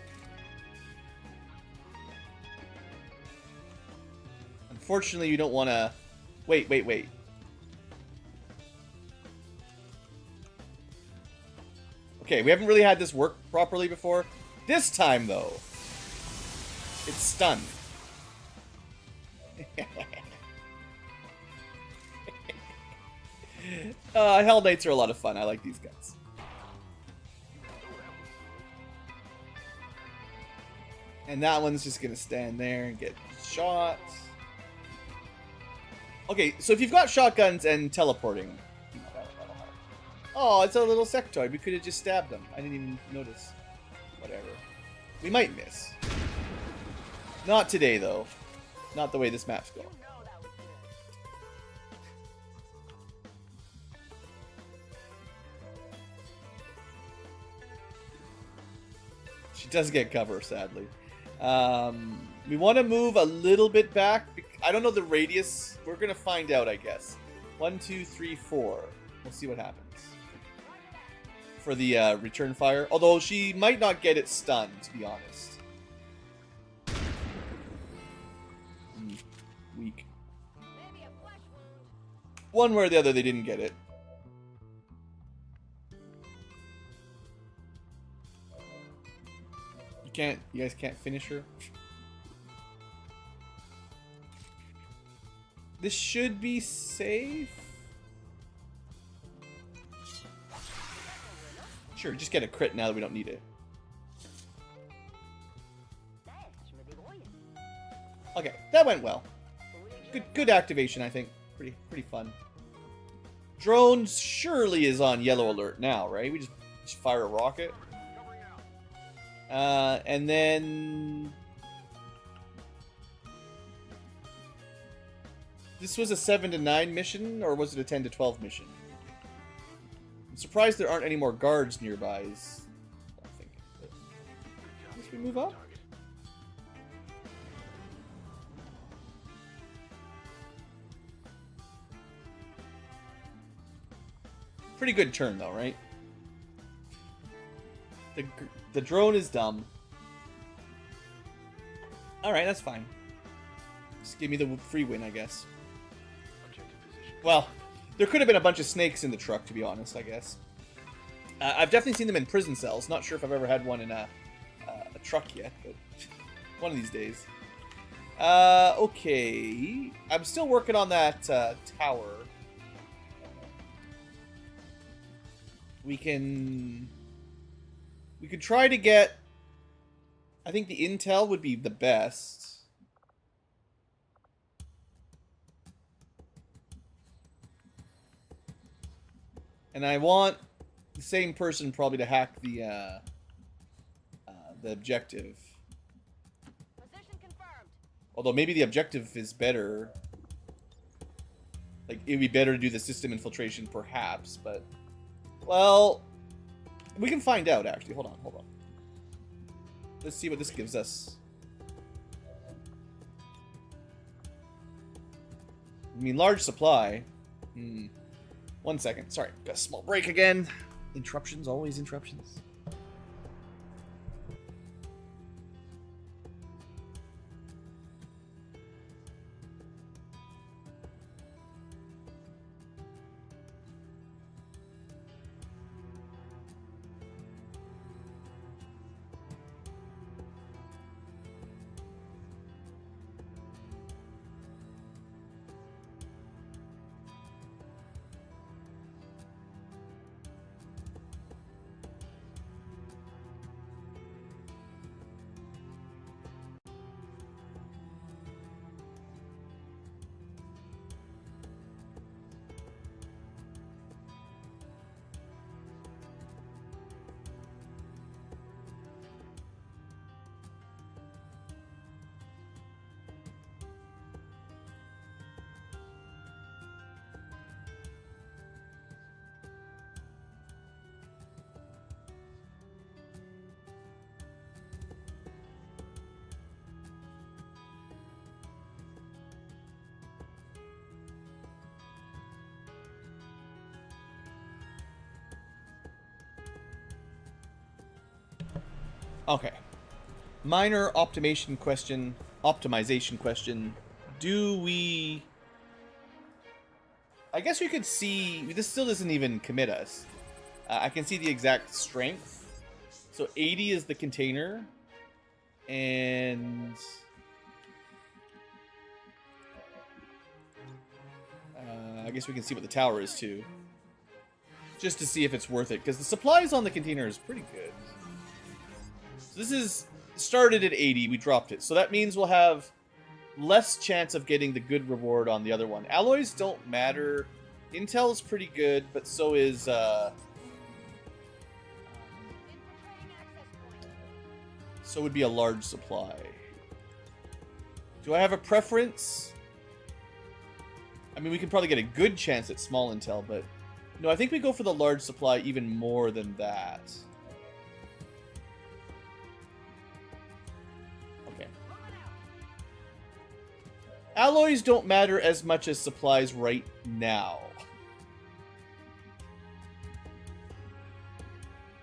Unfortunately, you don't want to. Wait. Okay, we haven't really had this work properly before. This time, though. It's stunned. Hell Knights are a lot of fun. I like these guys. And that one's just going to stand there and get shot. Okay, so if you've got shotguns and teleporting... that'll help. Oh, it's a little sectoid. We could have just stabbed them. I didn't even notice. Whatever. We might miss. Not today, though. Not the way this map's going. She does get cover, sadly. We want to move a little bit back. I don't know the radius. We're going to find out, I guess. 1, 2, 3, 4. We'll see what happens. For the return fire. Although she might not get it stunned, to be honest. Weak. One way or the other, they didn't get it. You guys can't finish her? This should be safe. Sure, just get a crit now that we don't need it. Okay, that went well. Good activation, I think. Pretty fun. Drone surely is on yellow alert now, right? We just fire a rocket. And then This was a 7 to 9 mission, or was it a 10 to 12 mission? I'm surprised there aren't any more guards nearby. I'm thinking. But I guess we move up. Pretty good turn, though, right? The drone is dumb. Alright, that's fine. Just give me the free win, I guess. Well, there could have been a bunch of snakes in the truck, to be honest, I guess. I've definitely seen them in prison cells. Not sure if I've ever had one in a truck yet, but one of these days. Okay. I'm still working on that tower. We can try to get... I think the intel would be the best. And I want the same person probably to hack the objective. Position confirmed. Although maybe the objective is better. Like, it would be better to do the system infiltration, perhaps, but... Well, we can find out, actually. Hold on. Let's see what this gives us. I mean, large supply. 1 second. Sorry, got a small break again. Interruptions, always interruptions. Okay. Minor optimization question. Do we... I guess we could see... This still doesn't even commit us. I can see the exact strength. So 80 is the container. And... I guess we can see what the tower is too. Just to see if it's worth it. Because the supplies on the container is pretty good. So this is started at 80. We dropped it. So that means we'll have less chance of getting the good reward on the other one. Alloys don't matter. Intel is pretty good, but so is... so would be a large supply. Do I have a preference? I mean, we could probably get a good chance at small intel, but... No, I think we go for the large supply even more than that. Okay. Alloys don't matter as much as supplies right now.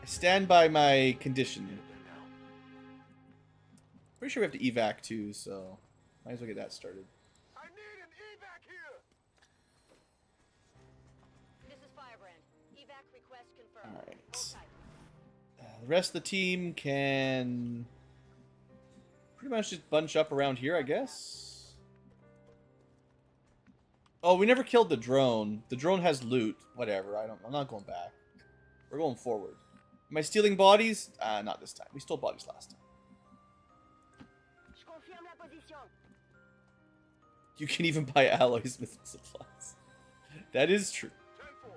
I stand by my condition. Pretty sure we have to evac too, so might as well get that started. I need an evac here. This is Firebrand. Evac request confirmed. All right. Hold tight. The rest of the team can pretty much just bunch up around here, I guess. Oh, we never killed the drone. The drone has loot. Whatever. I'm not going back. We're going forward. Am I stealing bodies? Not this time. We stole bodies last time. Je confirme la position. You can even buy alloys with supplies. That is true. 10-4.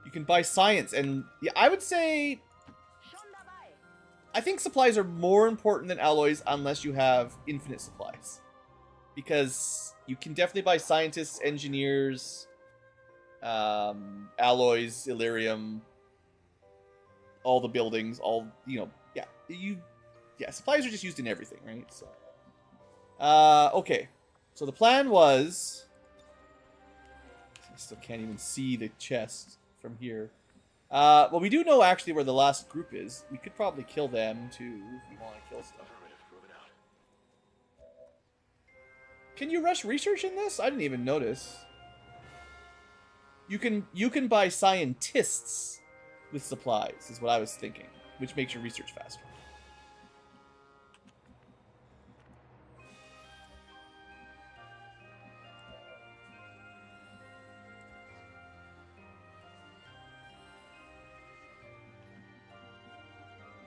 You can buy science, and yeah, I would say Schon dabei. I think supplies are more important than alloys unless you have infinite supplies. because you can definitely buy scientists, engineers, alloys, Illyrium, all the buildings, all, you know, yeah, supplies are just used in everything, right? So, okay. So the plan was, I still can't even see the chest from here. Well, we do know actually where the last group is. We could probably kill them too if we want to kill stuff. Can you rush research in this? I didn't even notice. You can buy scientists with supplies, is what I was thinking, which makes your research faster.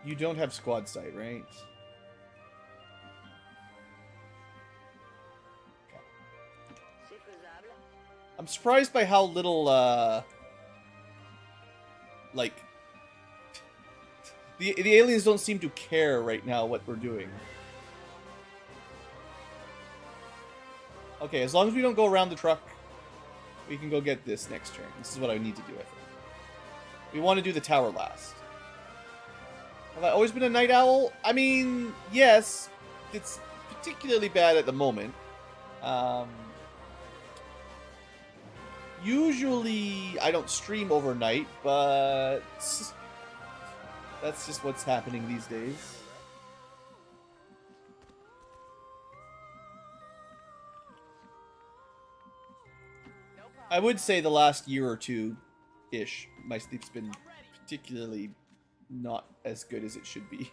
You don't have squad sight, right? I'm surprised by how little, like, the aliens don't seem to care right now what we're doing. Okay, as long as we don't go around the truck, we can go get this next turn. This is what I need to do, I think. We want to do the tower last. Have I always been a night owl? I mean, yes. It's particularly bad at the moment. Usually, I don't stream overnight, but that's just what's happening these days. I would say the last year or two-ish, my sleep's been particularly not as good as it should be.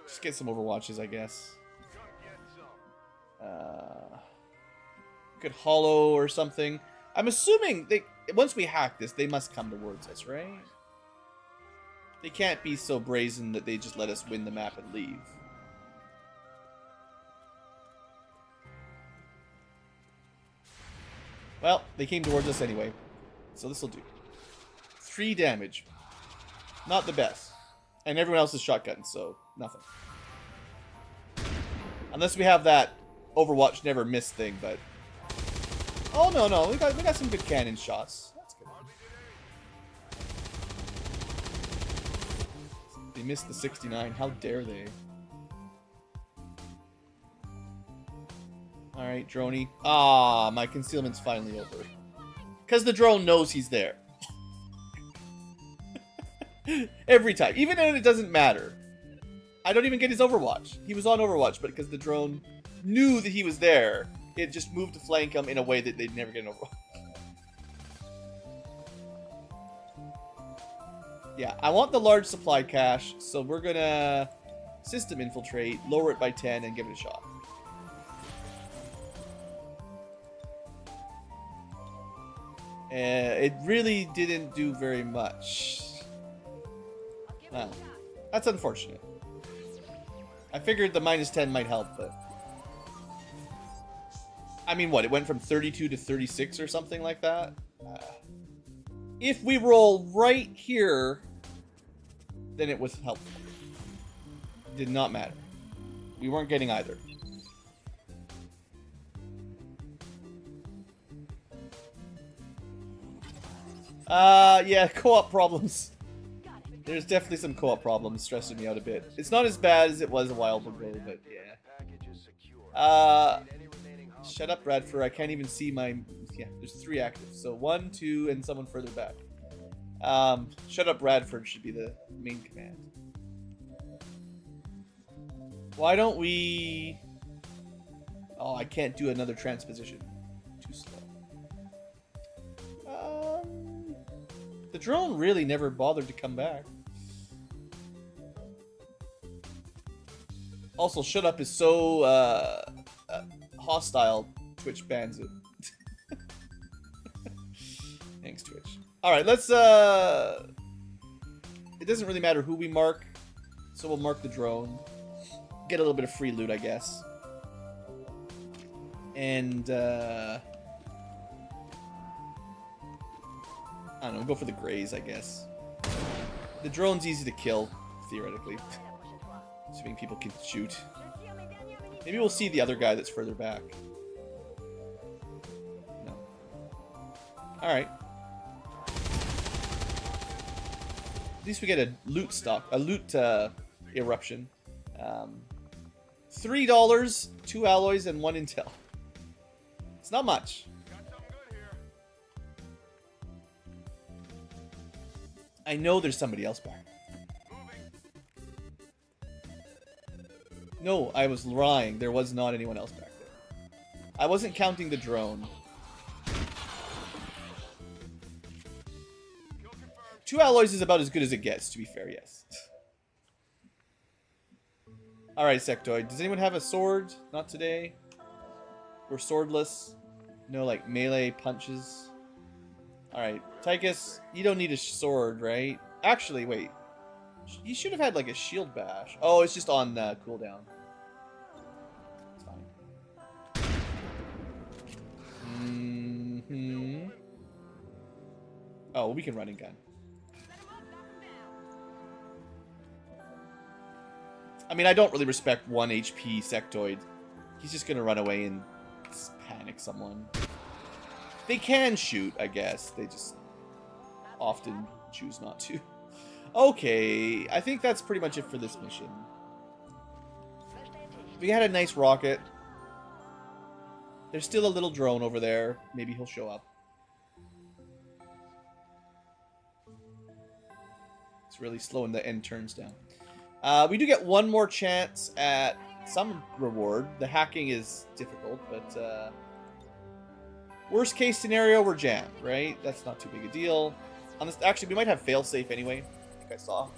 Just get some Overwatches, I guess. Could hollow or something. I'm assuming once we hack this, they must come towards us, right? They can't be so brazen that they just let us win the map and leave. Well, they came towards us anyway, so this will do. 3 damage. Not the best. And everyone else is shotgun, so nothing. Unless we have that Overwatch never miss thing, but... Oh, no, we got some good cannon shots. That's good. They missed the 69. How dare they? Alright, droney. Ah, my concealment's finally over. Because the drone knows he's there. Every time. Even when it doesn't matter. I don't even get his Overwatch. He was on Overwatch, but because the drone knew that he was there, it just moved to flank him in a way that they'd never get an Overwatch. Yeah, I want the large supply cache, so we're gonna system infiltrate, lower it by 10, and give it a shot. It really didn't do very much. Wow. That's unfortunate. I figured the -10 might help, but... I mean, what? It went from 32 to 36 or something like that? If we roll right here, then it was helpful. It did not matter. We weren't getting either. Yeah, co-op problems. There's definitely some co-op problems stressing me out a bit. It's not as bad as it was a while ago, but yeah. Shut up, Bradford. I can't even see my... Yeah, there's 3 active. So 1, 2, and someone further back. Shut up, Bradford should be the main command. Why don't we... Oh, I can't do another transposition. Too slow. The drone really never bothered to come back. Also, shut up is so hostile. Twitch bans it. Thanks, Twitch. Alright, let's... It doesn't really matter who we mark, so we'll mark the drone. Get a little bit of free loot, I guess. And, I don't know, go for the grays, I guess. The drone's easy to kill, theoretically. Assuming people can shoot. Maybe we'll see the other guy that's further back. No. Alright. At least we get a loot stock, a loot eruption. $3, 2 alloys, and 1 intel. It's not much. I know there's somebody else back. No, I was lying. There was not anyone else back there. I wasn't counting the drone. 2 alloys is about as good as it gets, to be fair, yes. Alright, Sectoid. Does anyone have a sword? Not today. We're swordless. No, like, melee punches. Alright, Tychus, you don't need a sword, right? Actually, wait. You should have had, like, a shield bash. Oh, it's just on cooldown. It's fine. Oh, we can run and gun. I mean, I don't really respect 1 HP Sectoid. He's just gonna run away and panic someone. They can shoot, I guess. They just often choose not to. Okay, I think that's pretty much it for this mission. We had a nice rocket. There's still a little drone over there. Maybe he'll show up. It's really slowing the end turns down. We do get one more chance at some reward. The hacking is difficult, but worst case scenario, we're jammed, right? That's not too big a deal. Actually, we might have failsafe anyway. I think I saw.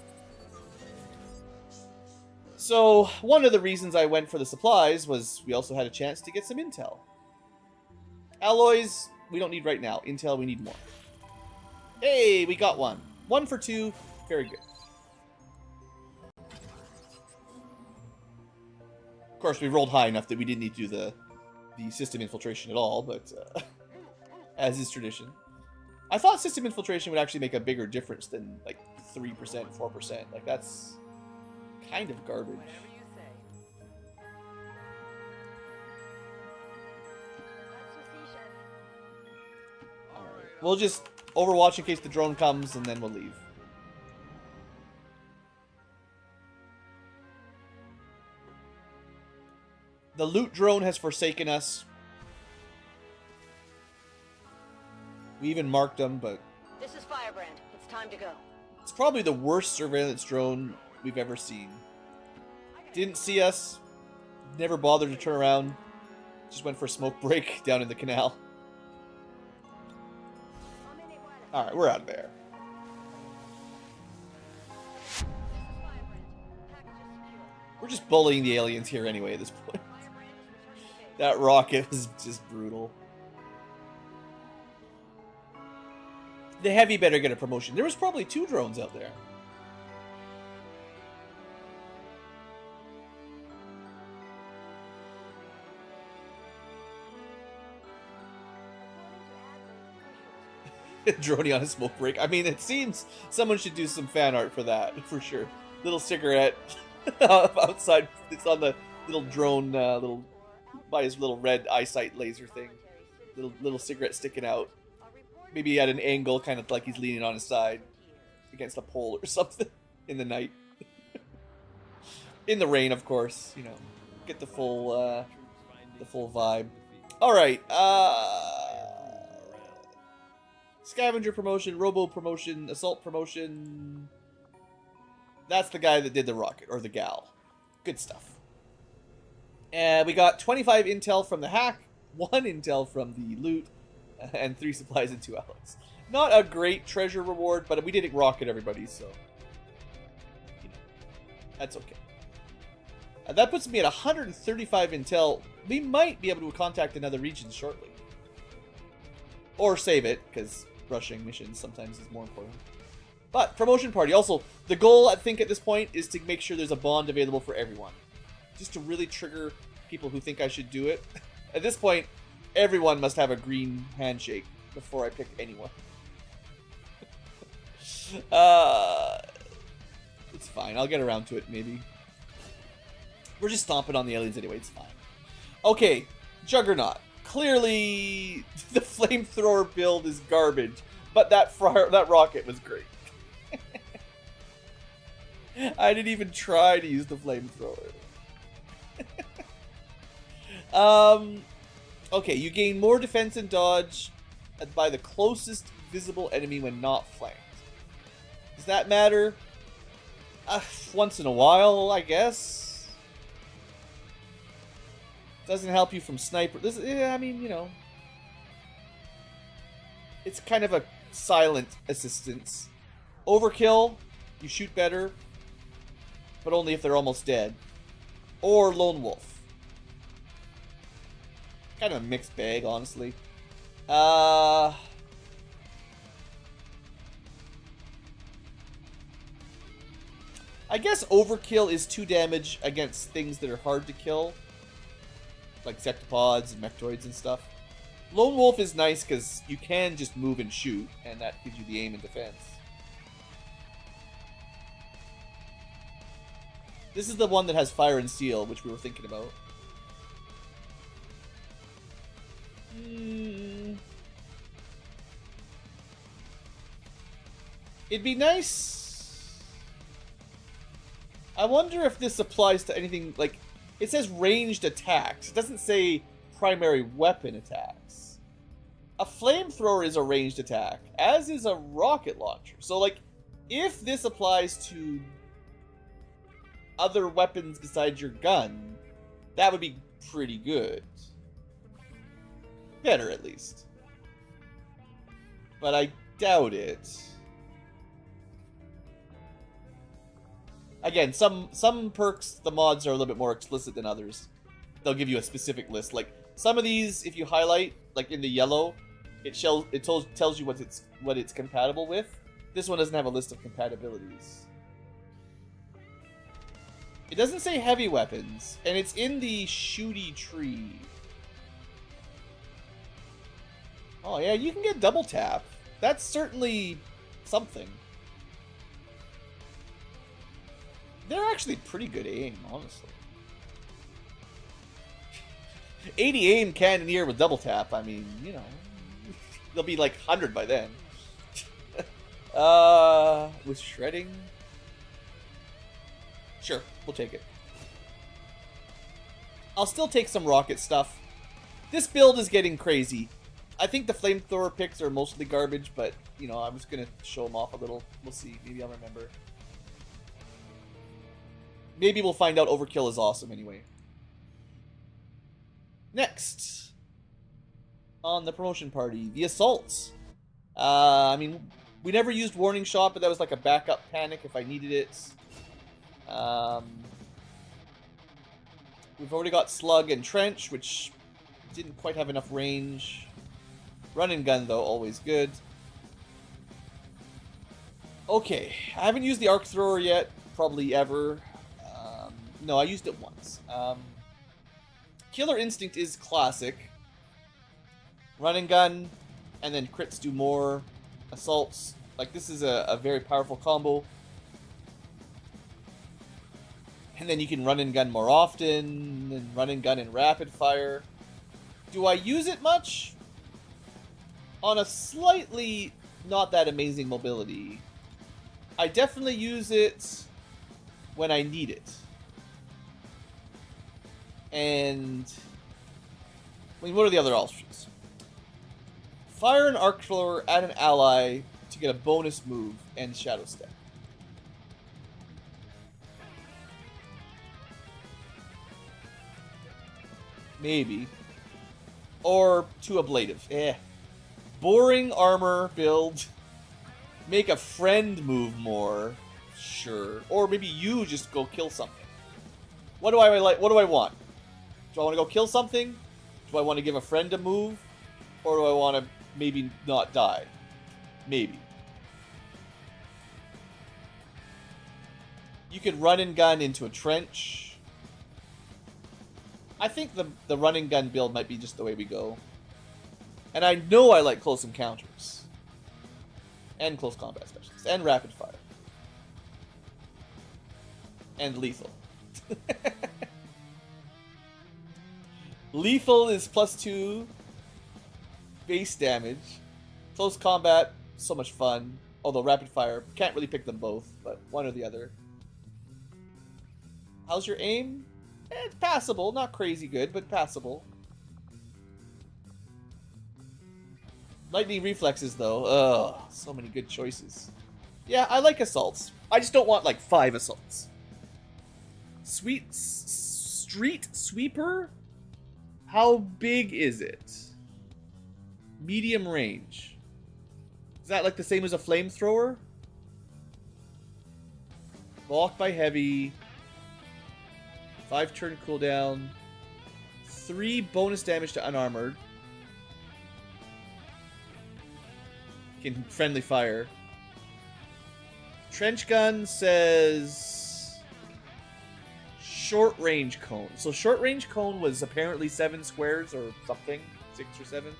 So, one of the reasons I went for the supplies was we also had a chance to get some intel. Alloys, we don't need right now. Intel, we need more. Hey, we got one. 1 for 2. Very good. Of course, we rolled high enough that we didn't need to do the system infiltration at all, but as is tradition. I thought system infiltration would actually make a bigger difference than like 3%, 4%. Like, that's kind of garbage. Alright. We'll just overwatch in case the drone comes, and then we'll leave. The loot drone has forsaken us. We even marked them, but... This is Firebrand. It's time to go. It's probably the worst surveillance drone we've ever seen. Didn't see us. Never bothered to turn around. Just went for a smoke break down in the canal. Alright, we're out of there. We're just bullying the aliens here anyway at this point. That rocket was just brutal. The heavy better get a promotion. There was probably 2 drones out there. Droney on a smoke break. I mean, it seems someone should do some fan art for that, for sure. Little cigarette outside. It's on the little drone, by his little red eyesight laser thing. Little cigarette sticking out. Maybe at an angle, kind of like he's leaning on his side against a pole or something in the night. In the rain, of course. You know, get the full vibe. All right. Scavenger promotion, Robo promotion, Assault promotion. That's the guy that did the rocket, or the gal. Good stuff. And we got 25 intel from the hack, 1 intel from the loot, and 3 supplies and 2 alloys. Not a great treasure reward, but we did rocket everybody, so you know, that's okay. That puts me at 135 intel. We might be able to contact another region shortly. Or save it, because rushing missions sometimes is more important. But, promotion party. Also, the goal, I think, at this point is to make sure there's a bond available for everyone. Just to really trigger people who think I should do it. At this point, everyone must have a green handshake before I pick anyone. It's fine. I'll get around to it, maybe. We're just stomping on the aliens anyway. It's fine. Okay, Juggernaut. Clearly, the flamethrower build is garbage, but that rocket was great. I didn't even try to use the flamethrower. Okay, you gain more defense and dodge by the closest visible enemy when not flanked. Does that matter? Once in a while, I guess. Doesn't help you from sniper. I mean, you know. It's kind of a silent assistance. Overkill, you shoot better, but only if they're almost dead. Or Lone Wolf. Kind of a mixed bag, honestly. I guess Overkill is 2 damage against things that are hard to kill. Like Sectopods and Mechtoids and stuff. Lone Wolf is nice because you can just move and shoot, and that gives you the aim and defense. This is the one that has Fire and Seal, which we were thinking about. It'd be nice. I wonder if this applies to anything, like, it says ranged attacks. It doesn't say primary weapon attacks. A flamethrower is a ranged attack, as is a rocket launcher. So, like, if this applies to other weapons besides your gun, that would be pretty good. Better, at least. But I doubt it. Again, some perks, the mods are a little bit more explicit than others. They'll give you a specific list. Like, some of these, if you highlight, like in the yellow, it tells you what it's compatible with. This one doesn't have a list of compatibilities. It doesn't say heavy weapons, and it's in the shooty tree. Oh yeah, you can get double tap. That's certainly something. They're actually pretty good aim, honestly. 80 aim cannoneer with double tap, I mean, you know. They'll be like 100 by then. With shredding? Sure, we'll take it. I'll still take some rocket stuff. This build is getting crazy. I think the flamethrower picks are mostly garbage, but, you know, I'm just going to show them off a little. We'll see. Maybe I'll remember. Maybe we'll find out Overkill is awesome anyway. Next. On the promotion party, the Assaults. I mean, we never used Warning Shot, but that was like a backup panic if I needed it. We've already got Slug and Trench, which didn't quite have enough range. Run and Gun, though, always good. Okay, I haven't used the Arc Thrower yet, probably ever. No, I used it once. Killer Instinct is classic. Run and Gun, and then crits do more. Assaults, like this is a very powerful combo. And then you can run and gun more often, and run and gun in rapid fire. Do I use it much? On a slightly not that amazing mobility. I definitely use it when I need it. And I mean, what are the other options? Fire an arc thrower at an ally to get a bonus move and shadow step. Maybe. Or too ablative. Boring armor build. Make a friend move more. Sure. Or maybe you just go kill something. What do I like? What do I want? Do I want to go kill something? Do I want to give a friend a move? Or do I want to maybe not die? Maybe. You could run and gun into a trench. I think the run and gun build might be just the way we go. And I know I like close encounters. And close combat specialists. And rapid fire. And lethal. Lethal is +2 base damage. Close combat, so much fun. Although rapid fire, can't really pick them both, but one or the other. How's your aim? It's passable, not crazy good, but passable. Lightning reflexes, though. Ugh, so many good choices. Yeah, I like assaults. I just don't want, like, 5 assaults. Street sweeper? How big is it? Medium range. Is that, like, the same as a flamethrower? Blocked by heavy. 5 turn cooldown. 3 bonus damage to unarmored. Can friendly fire. Trench gun says short range cone. So short range cone was apparently 7 squares or something, 6 or 7.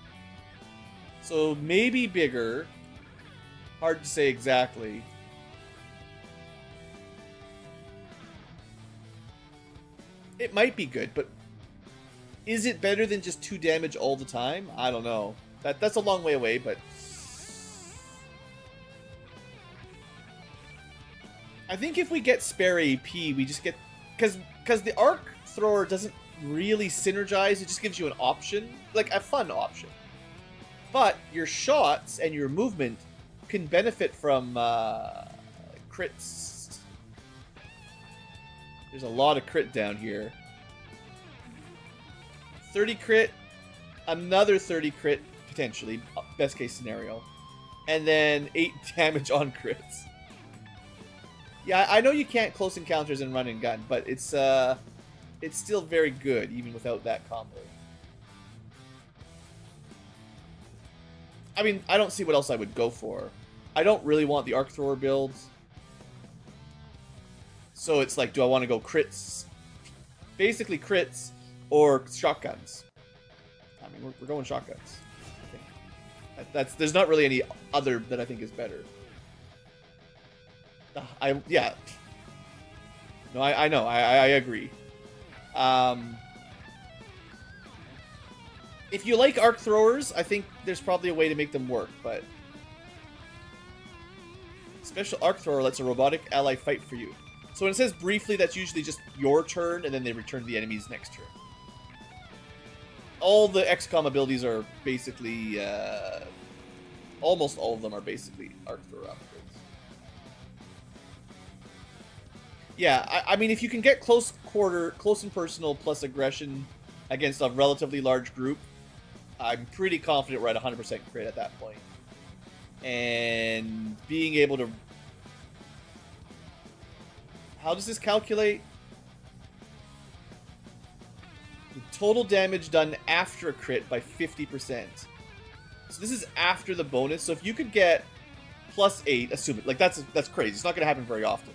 So maybe bigger. Hard to say exactly. It might be good, but is it better than just 2 damage all the time? I don't know. That's a long way away, but I think if we get spare AP, we just get... Because the arc thrower doesn't really synergize, it just gives you an option. Like, a fun option. But your shots and your movement can benefit from crits. There's a lot of crit down here. 30 crit, another 30 crit, potentially, best case scenario. And then 8 damage on crits. Yeah, I know you can't close encounters and run and gun, but it's still very good, even without that combo. I mean, I don't see what else I would go for. I don't really want the arc thrower builds. So it's like, do I want to go crits? Basically crits or shotguns. I mean, we're going shotguns, I think. There's not really any other that I think is better. Yeah. No, I know. I agree. If you like arc throwers, I think there's probably a way to make them work, but special arc thrower lets a robotic ally fight for you. So when it says briefly, that's usually just your turn, and then they return to the enemy's next turn. All the XCom abilities are basically, almost all of them are basically arc thrower upgrades. Yeah, I mean, if you can get close and personal plus aggression against a relatively large group, I'm pretty confident we're at 100% crit at that point. And being able to... How does this calculate? The total damage done after a crit by 50%. So this is after the bonus. So if you could get +8, assume it. Like, that's crazy. It's not going to happen very often.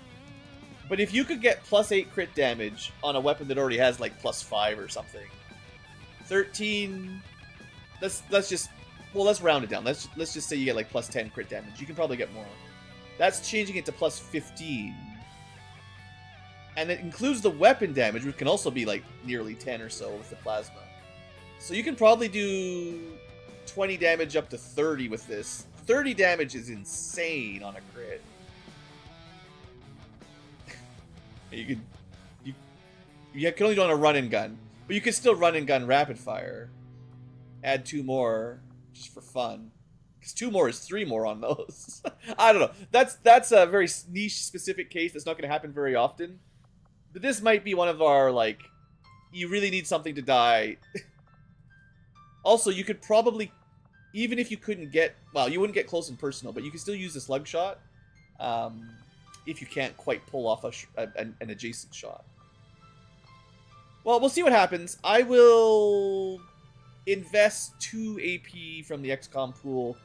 But if you could get +8 crit damage on a weapon that already has, like, +5 or something. 13... Let's just... Well, let's round it down. Let's just say you get, like, +10 crit damage. You can probably get more. That's changing it to +15. And it includes the weapon damage, which can also be, like, nearly 10 or so with the plasma. So you can probably do 20 damage up to 30 with this. 30 damage is insane on a crit. You can only do on a run and gun, but you can still run and gun rapid fire. Add 2 more just for fun, because 2 more is 3 more on those. I don't know. That's a very niche specific case that's not going to happen very often. But this might be one of our, like, you really need something to die. Also, you could probably, even if you couldn't get, well, you wouldn't get close and personal, but you can still use the slug shot. If you can't quite pull off an adjacent shot. Well, we'll see what happens. I will invest 2 AP from the XCom pool,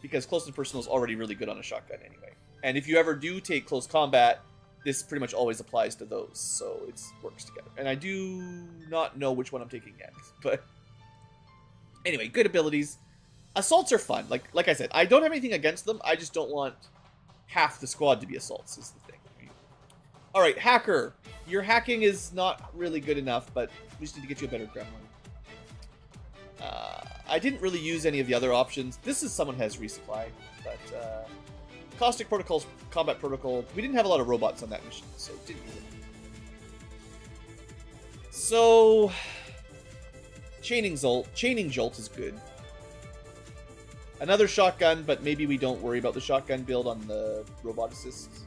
because close and personal is already really good on a shotgun anyway. And if you ever do take close combat, this pretty much always applies to those, so it works together. And I do not know which one I'm taking yet, but anyway, good abilities. Assaults are fun. Like I said, I don't have anything against them. I just don't want half the squad to be assaults, is the thing. Alright, Hacker. Your hacking is not really good enough, but we just need to get you a better gremlin. I didn't really use any of the other options. This is someone has resupply, but caustic protocols, combat protocol. We didn't have a lot of robots on that mission, so didn't need them. So chaining jolt is good. Another shotgun, but maybe we don't worry about the shotgun build on the robot assists.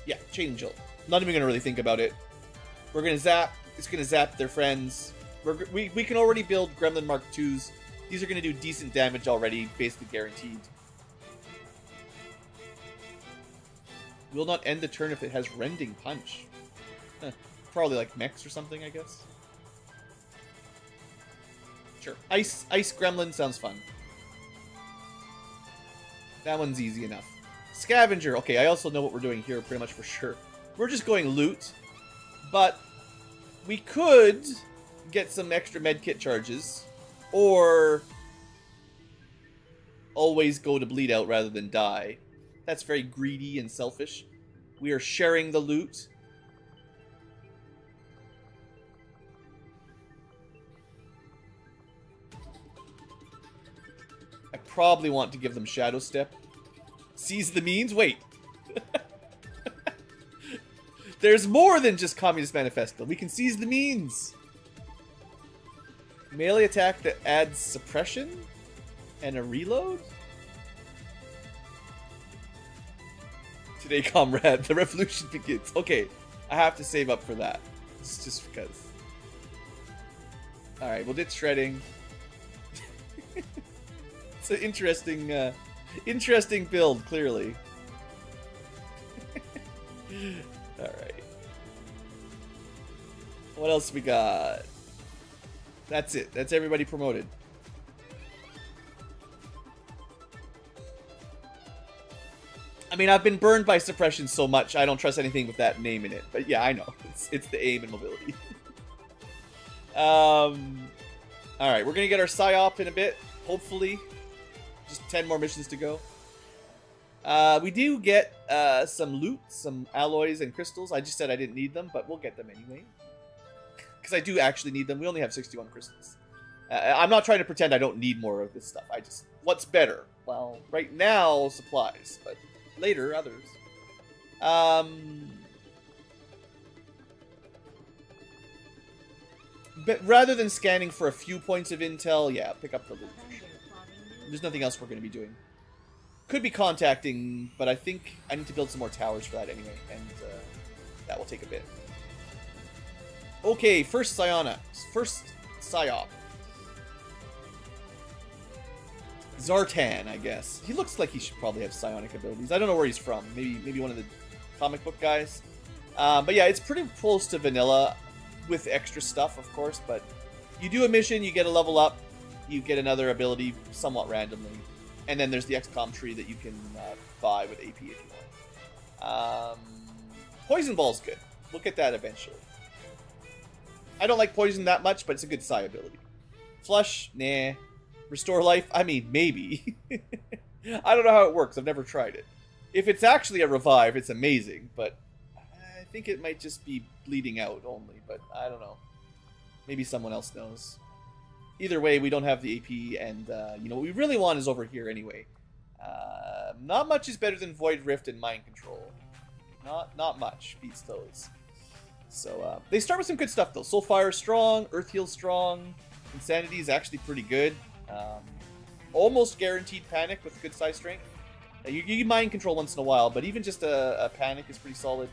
Yeah, chaining jolt. Not even gonna really think about it. We're gonna zap. It's gonna zap their friends. We can already build Gremlin Mark IIs. These are gonna do decent damage already, basically guaranteed. Will not end the turn if it has rending punch. Huh. Probably like mechs or something, I guess. Sure. Ice Gremlin sounds fun. That one's easy enough. Scavenger. Okay, I also know what we're doing here pretty much for sure. We're just going loot, but we could get some extra medkit charges, or always go to bleed out rather than die. That's very greedy and selfish. We are sharing the loot. I probably want to give them Shadow Step. Seize the means? Wait. There's more than just Communist Manifesto. We can seize the means. Melee attack that adds suppression and a reload? Today, comrade, the revolution begins. Okay, I have to save up for that. It's just because. Alright, we'll ditch shredding. It's an interesting build, clearly. Alright. What else we got? That's it. That's everybody promoted. I mean, I've been burned by suppression so much, I don't trust anything with that name in it. But yeah, I know. It's the aim and mobility. Alright, we're going to get our PSYOP in a bit, hopefully. Just 10 more missions to go. We do get some loot, some alloys and crystals. I just said I didn't need them, but we'll get them anyway. Because I do actually need them. We only have 61 crystals. I'm not trying to pretend I don't need more of this stuff. I just... What's better? Well, right now, supplies. But later, others. But rather than scanning for a few points of intel, yeah, pick up the loot for sure. There's nothing else we're going to be doing. Could be contacting, but I think I need to build some more towers for that anyway, and that will take a bit. Okay, first PSYOP. Zartan, I guess. He looks like he should probably have psionic abilities. I don't know where he's from. Maybe one of the comic book guys. But yeah, it's pretty close to vanilla, with extra stuff, of course. But you do a mission, you get a level up, you get another ability somewhat randomly. And then there's the XCom tree that you can buy with AP if you want. Poison Ball's good. We'll get that eventually. I don't like poison that much, but it's a good psi ability. Flush? Nah. Restore life? I mean, maybe. I don't know how it works. I've never tried it. If it's actually a revive, it's amazing, but I think it might just be bleeding out only, but I don't know. Maybe someone else knows. Either way, we don't have the AP, and you know what we really want is over here anyway. Not much is better than Void Rift and Mind Control. Not much beats those. So they start with some good stuff though. Soulfire strong, Earth Heal strong, Insanity is actually pretty good. Almost guaranteed Panic with good size strength. You Mind Control once in a while, but even just a Panic is pretty solid.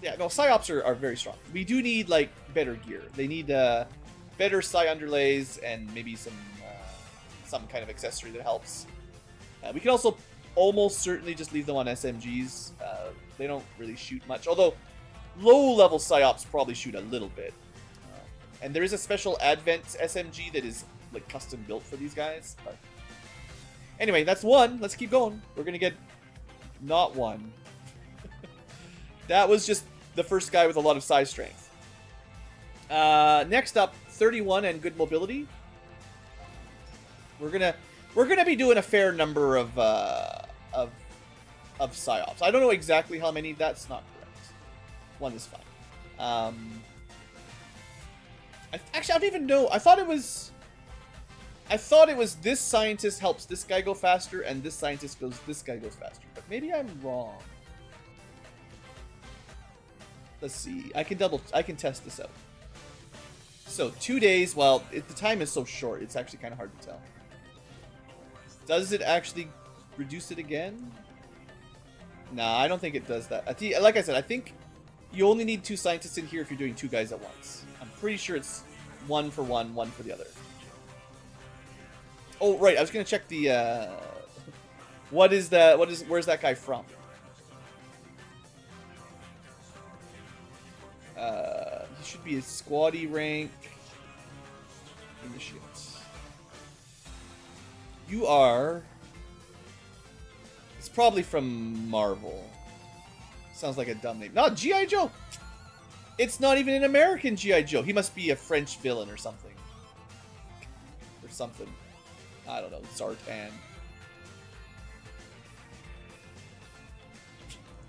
Yeah, no, PSYOPs are very strong. We do need like better gear. They need better Psi underlays and maybe some kind of accessory that helps. We can also almost certainly just leave them on SMGs. They don't really shoot much, although low-level PSYOPs probably shoot a little bit. And there is a special Advent SMG that is like custom built for these guys. But anyway, that's one. Let's keep going. We're gonna get not one. That was just the first guy with a lot of size strength. Next up, 31 and good mobility. We're gonna We're gonna be doing a fair number of psyops. I don't know exactly how many. That's not correct. One is fine. Actually, I don't even know. I thought it was this scientist helps this guy go faster, and this scientist goes. This guy goes faster. But maybe I'm wrong. Let's see. I can test this out. So 2 days. Well, the time is so short. It's actually kind of hard to tell. Does it actually reduce it again? Nah, I don't think it does that. Like I said, I think you only need 2 scientists in here if you're doing 2 guys at once. I'm pretty sure it's 1 for one, 1 for the other. Oh, right. I was gonna check the. Where's that guy from? He should be a squatty rank. Initiate. You are. It's probably from Marvel. Sounds like a dumb name. Not G.I. Joe. It's not even an American G.I. Joe. He must be a French villain or something. Or something. I don't know. Zartan.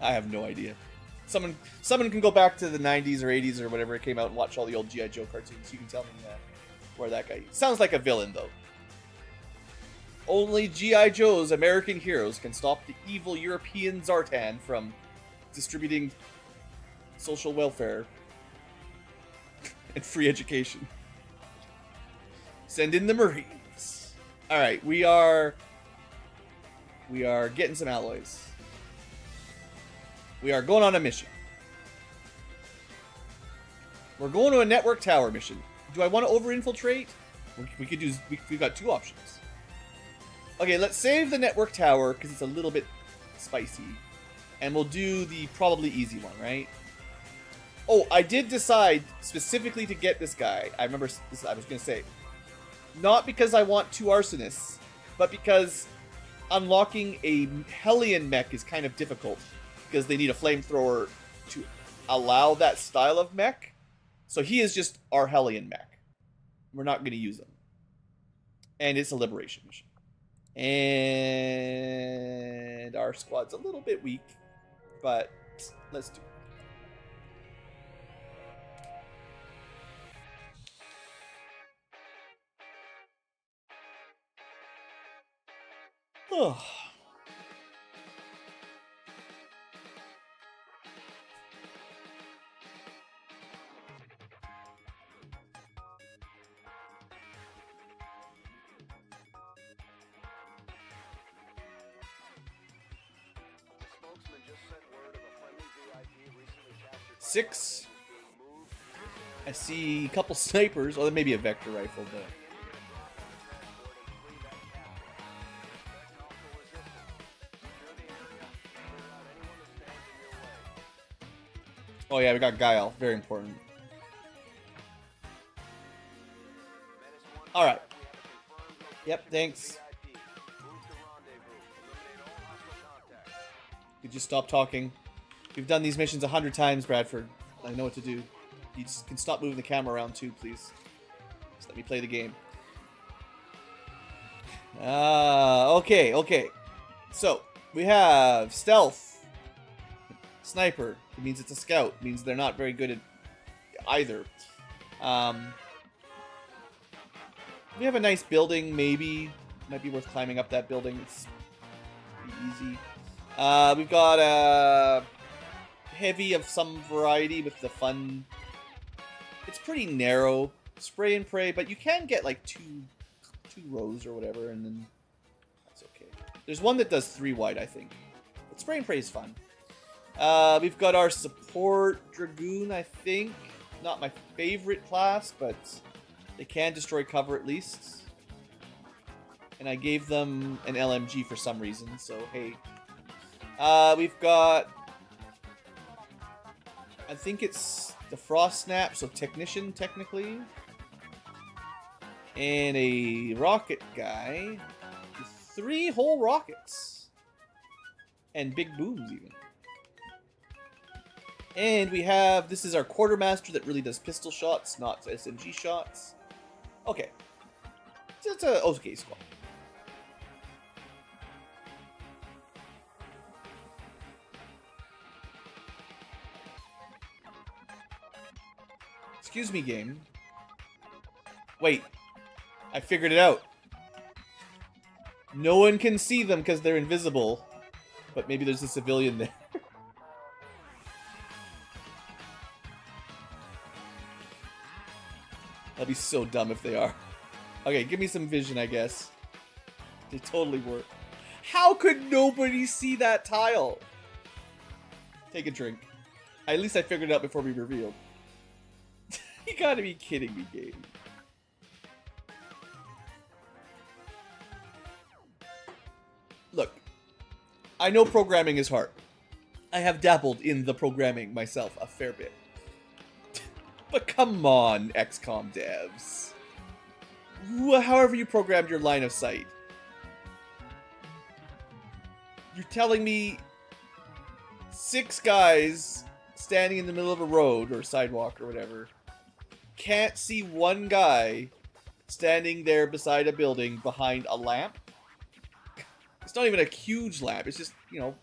I have no idea. Someone can go back to the 90s or 80s or whatever it came out and watch all the old G.I. Joe cartoons. You can tell me where that guy is. Sounds like a villain, though. Only G.I. Joe's American heroes can stop the evil European Zartan from distributing social welfare and free education. Send in the Marines. Alright, we are getting some alloys. We are going on a mission. We're going to a network tower mission. Do I want to over-infiltrate? We've got 2 options. Okay, let's save the network tower because it's a little bit spicy. And we'll do the probably easy one, right? Oh, I did decide specifically to get this guy. I remember this, I was going to say. Not because I want 2 arsonists, but because unlocking a Hellion mech is kind of difficult. Because they need a flamethrower to allow that style of mech. So he is just our Hellion mech. We're not going to use him. And it's a liberation mission. And our squad's a little bit weak. But let's do it. Oh. Spokesman just sent word of a friendly VIP recently captured. 6. I see a couple snipers. Oh, that may be a vector rifle, but. Oh yeah, we got Guile. Very important. Alright. Yep, thanks. You just stop talking. We've done these missions 100 times, Bradford. I know what to do. You just can stop moving the camera around too, please. Just let me play the game. Okay. So, we have stealth. Sniper. It means it's a scout. It means they're not very good at either. We have a nice building, maybe. Might be worth climbing up that building. It's pretty easy. We've got a heavy of some variety with the fun. It's pretty narrow. Spray and pray, but you can get like two rows or whatever, and then that's okay. There's one that does 3 wide, I think. But spray and pray is fun. We've got our support Dragoon, I think. Not my favorite class, but they can destroy cover at least. And I gave them an LMG for some reason, so hey. We've got, I think it's the Frost Snap, so Technician, technically. And a rocket guy with 3 whole rockets. And big booms, even. And we have, this is our Quartermaster that really does pistol shots, not SMG shots. Okay. It's an okay squad. Excuse me, game. Wait. I figured it out. No one can see them because they're invisible. But maybe there's a civilian there. That'd be so dumb if they are. Okay, give me some vision, I guess. They totally work. How could nobody see that tile? Take a drink. At least I figured it out before we revealed. You gotta be kidding me, game. Look, I know programming is hard. I have dabbled in the programming myself a fair bit. But come on, XCom devs. However you programmed your line of sight. You're telling me 6 guys standing in the middle of a road or sidewalk or whatever can't see one guy standing there beside a building behind a lamp? It's not even a huge lamp. It's just, you know.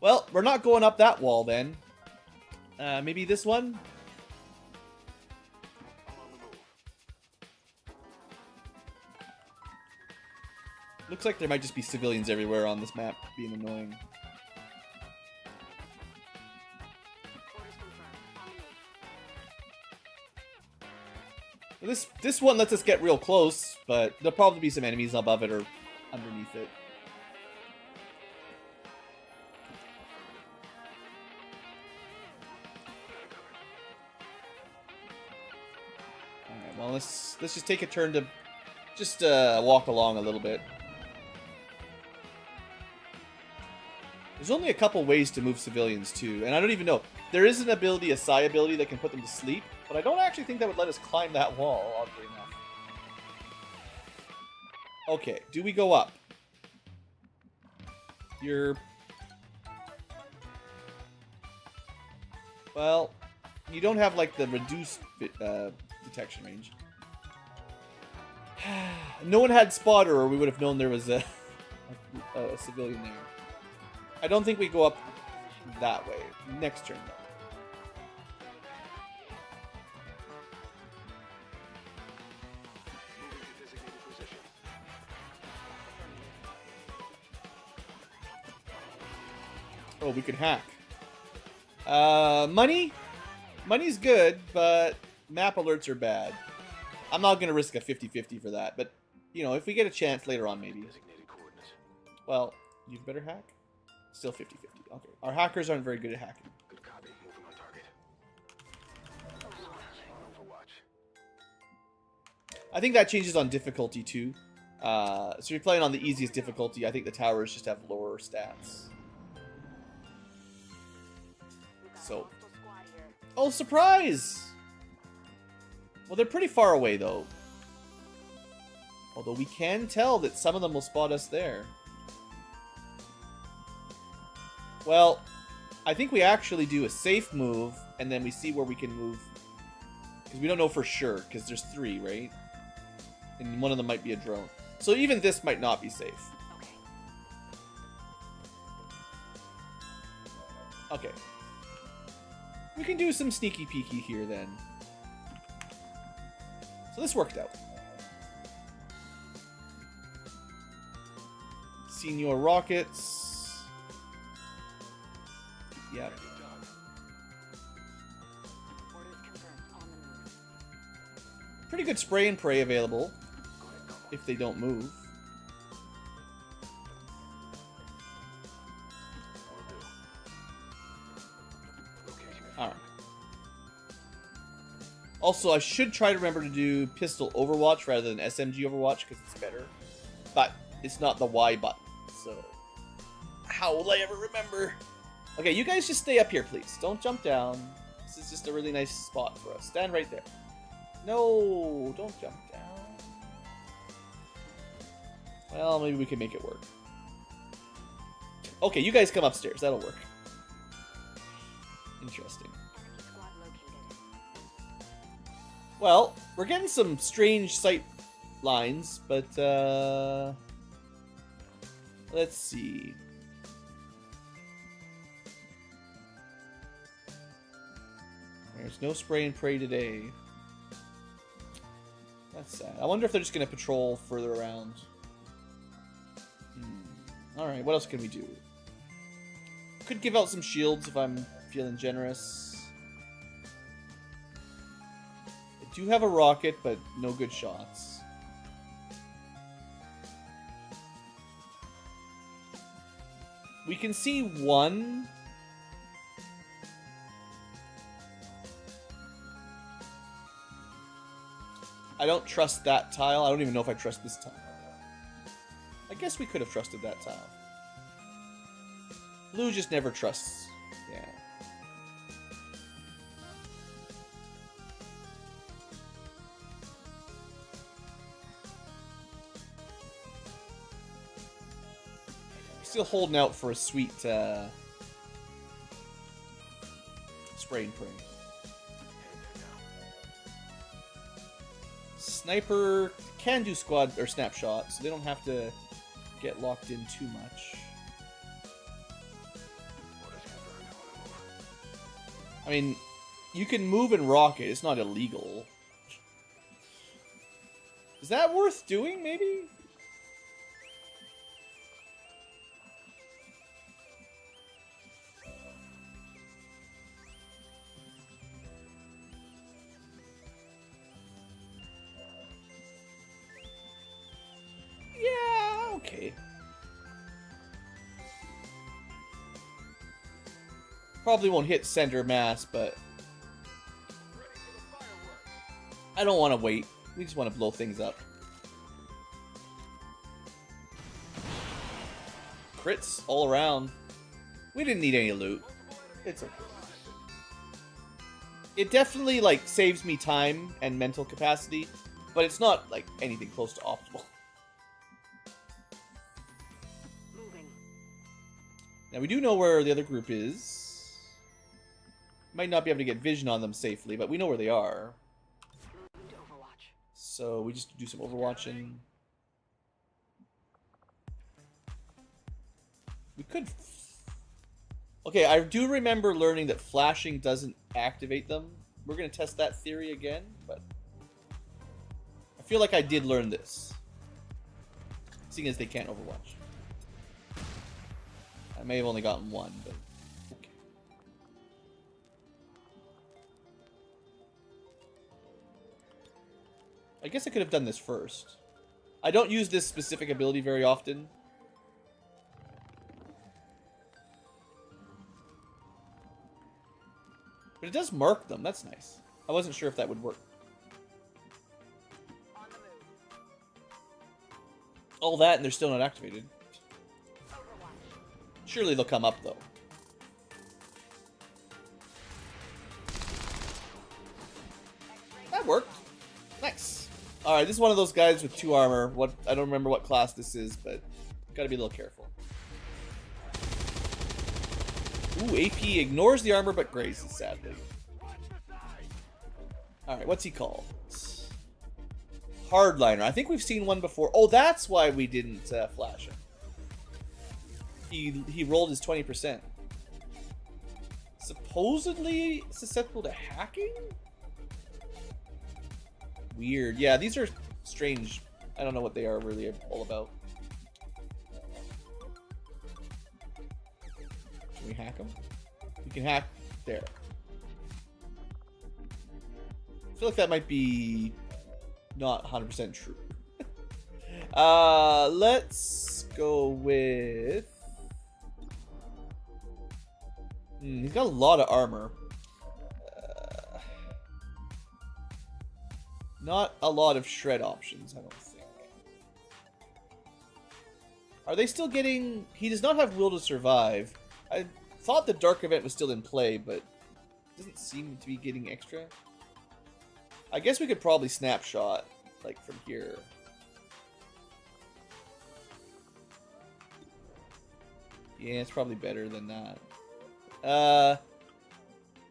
Well, we're not going up that wall then. Maybe this one? Looks like there might just be civilians everywhere on this map, being annoying. This one lets us get real close, but there'll probably be some enemies above it or underneath it. Alright, well let's just take a turn to just walk along a little bit. There's only a couple ways to move civilians too, and I don't even know. There is an ability, a psi ability that can put them to sleep, but I don't actually think that would let us climb that wall, oddly enough. Okay, do we go up? Well, you don't have like the reduced detection range. No one had spotter, or we would have known there was a civilian there. I don't think we go up that way. Next turn, though. Oh, we could hack. Money? Money's good, but map alerts are bad. I'm not going to risk a 50-50 for that, but, you know, if we get a chance later on, maybe. Well, you better hack. Still 50-50. Okay. Our hackers aren't very good at hacking. Good copy. Moving on target. Overwatch. I think that changes on difficulty too. So if you're playing on the easiest difficulty, I think the towers just have lower stats. So, oh, surprise! Well, they're pretty far away though. Although we can tell that some of them will spot us there. Well, I think we actually do a safe move, and then we see where we can move. Because we don't know for sure, because there's 3, right? And one of them might be a drone. So even this might not be safe. Okay. We can do some sneaky peeky here then. So this worked out. Senior rockets. Yep. Pretty good spray and pray available if they don't move. Alright. Also, I should try to remember to do pistol Overwatch rather than SMG Overwatch because it's better. But it's not the Y button, so how will I ever remember? Okay, you guys just stay up here, please. Don't jump down. This is just a really nice spot for us. Stand right there. No, don't jump down. Well, maybe we can make it work. Okay, you guys come upstairs. That'll work. Interesting. Well, we're getting some strange sight lines, but let's see. There's no spray and pray today. That's sad. I wonder if they're just going to patrol further around. Alright, what else can we do? Could give out some shields if I'm feeling generous. I do have a rocket, but no good shots. We can see one. I don't trust that tile. I don't even know if I trust this tile. I guess we could have trusted that tile. Blue just never trusts. Yeah. Still holding out for a sweet spray and pray. Sniper can do squad or snapshot, so they don't have to get locked in too much. I mean, you can move and rocket. It's not illegal. Is that worth doing, maybe? Yeah, okay. Probably won't hit center mass, but I don't want to wait. We just want to blow things up. Crits all around. We didn't need any loot. It's okay. It definitely, like, saves me time and mental capacity, but it's not, like, anything close to optimal. Moving. Now, we do know where the other group is. Might not be able to get vision on them safely, but we know where they are. Moving to Overwatch. So we just do some overwatching. We could... Okay, I do remember learning that flashing doesn't activate them. We're going to test that theory again, but... I feel like I did learn this. Seeing as they can't overwatch. I may have only gotten one, but... Okay. I guess I could have done this first. I don't use this specific ability very often. But it does mark them. That's nice. I wasn't sure if that would work. On the move. All that and they're still not activated. Overwatch. Surely they'll come up, though. That worked. Nice. Alright, this is one of those guys with 2 armor. I don't remember what class this is, but gotta be a little careful. Ooh, AP ignores the armor but grazes, sadly. Alright, what's he called? Hardliner. I think we've seen one before. Oh, that's why we didn't flash him. He rolled his 20%. Supposedly susceptible to hacking? Weird. Yeah, these are strange. I don't know what they are really all about. Can we hack them? We can hack there. I feel like that might be not 100% true. Let's go with... he's got a lot of armor. Not a lot of shred options, I don't think. Are they still getting... He does not have will to survive. I thought the dark event was still in play, but doesn't seem to be getting extra. I guess we could probably snapshot, like, from here. Yeah, it's probably better than that.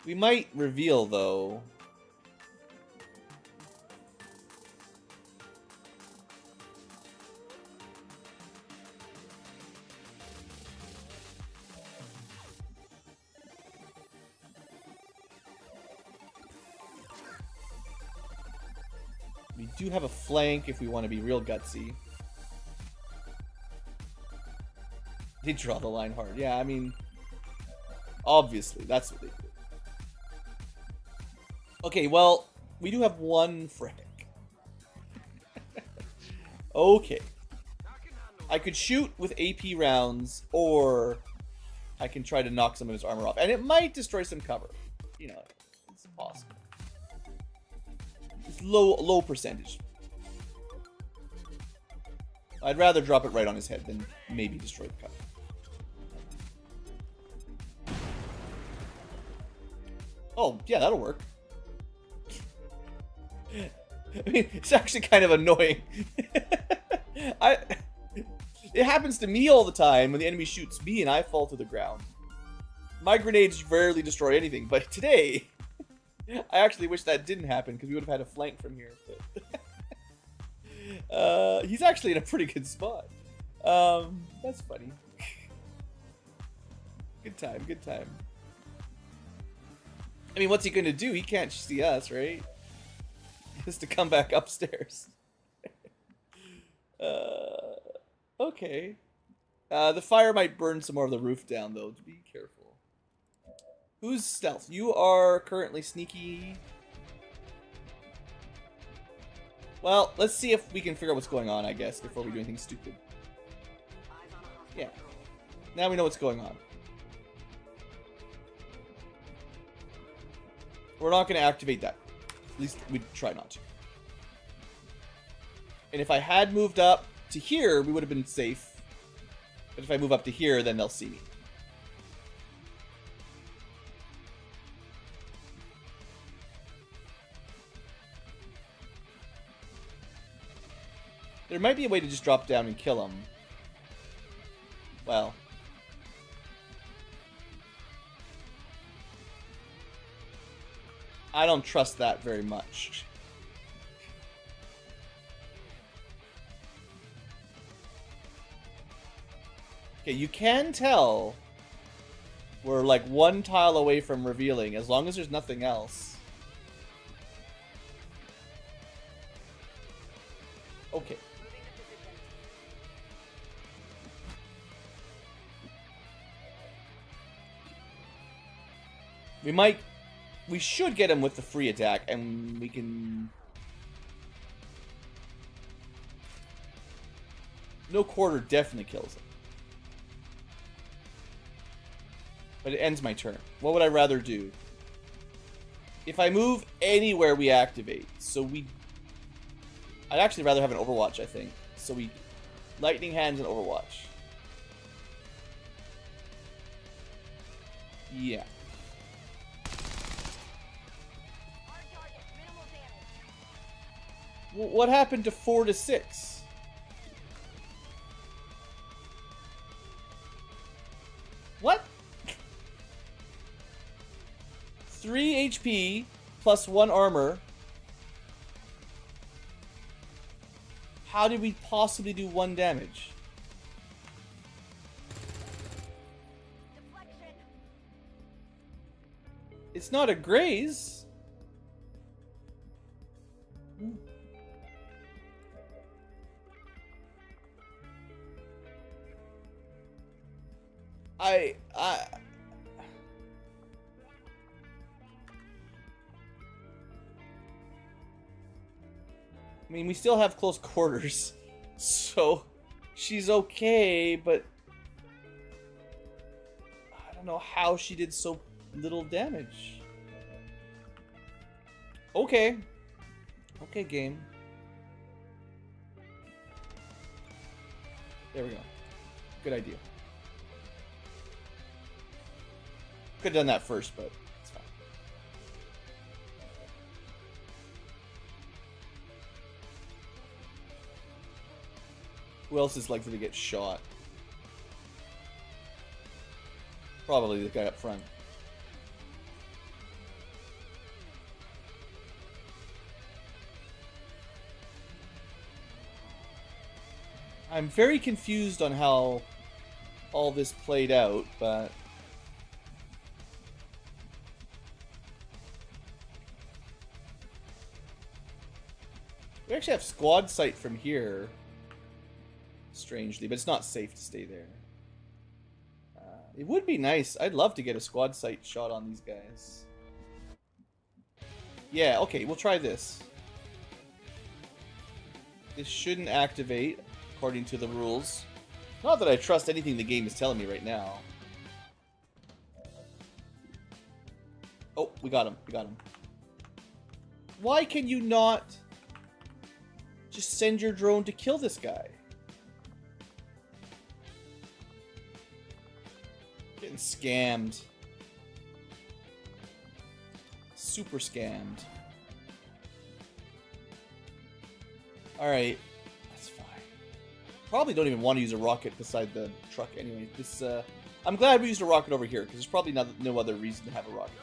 We might reveal, though. We do have a flank if we want to be real gutsy. They draw the line hard. Yeah, I mean, obviously, that's what they do. Okay, well, we do have one Frank. Okay. I could shoot with AP rounds, or I can try to knock some of his armor off. And it might destroy some cover. You know, it's possible. It's low percentage. I'd rather drop it right on his head than maybe destroy the cover. Oh, yeah, that'll work. I mean, it's actually kind of annoying. It happens to me all the time when the enemy shoots me and I fall to the ground. My grenades rarely destroy anything, but today, I actually wish that didn't happen because we would have had a flank from here. He's actually in a pretty good spot. That's funny. Good time, good time. I mean, what's he gonna do? He can't see us, right? He has to come back upstairs. Okay. The fire might burn some more of the roof down, though. Be careful. Who's stealth? You are currently sneaky. Well, let's see if we can figure out what's going on, I guess, before we do anything stupid. Yeah. Now we know what's going on. We're not going to activate that. At least we'd try not to. And if I had moved up to here, we would have been safe. But if I move up to here, then they'll see me. There might be a way to just drop down and kill him. Well. I don't trust that very much. Okay, you can tell we're like one tile away from revealing, as long as there's nothing else. Okay. We should get him with the free attack, and we can... No quarter definitely kills him. But it ends my turn. What would I rather do? If I move anywhere, we activate. So I'd actually rather have an Overwatch, I think. So we... Lightning Hands and Overwatch. Yeah. What happened to 4 to 6? What? 3 HP plus 1 armor. How did we possibly do 1 damage? Deflection. It's not a graze. I mean, we still have close quarters, so she's okay, but I don't know how she did so little damage. Okay. Okay, game. There we go. Good idea. Could have done that first, but it's fine. Who else is likely to get shot? Probably the guy up front. I'm very confused on how all this played out, but... We actually have squad sight from here. Strangely, but it's not safe to stay there. It would be nice. I'd love to get a squad sight shot on these guys. Yeah, okay, we'll try this. This shouldn't activate, according to the rules. Not that I trust anything the game is telling me right now. Oh, we got him. We got him. Why can you not just send your drone to kill this guy? Getting scammed. Super scammed. Alright. That's fine. Probably don't even want to use a rocket beside the truck anyway. This, I'm glad we used a rocket over here, because there's probably no other reason to have a rocket.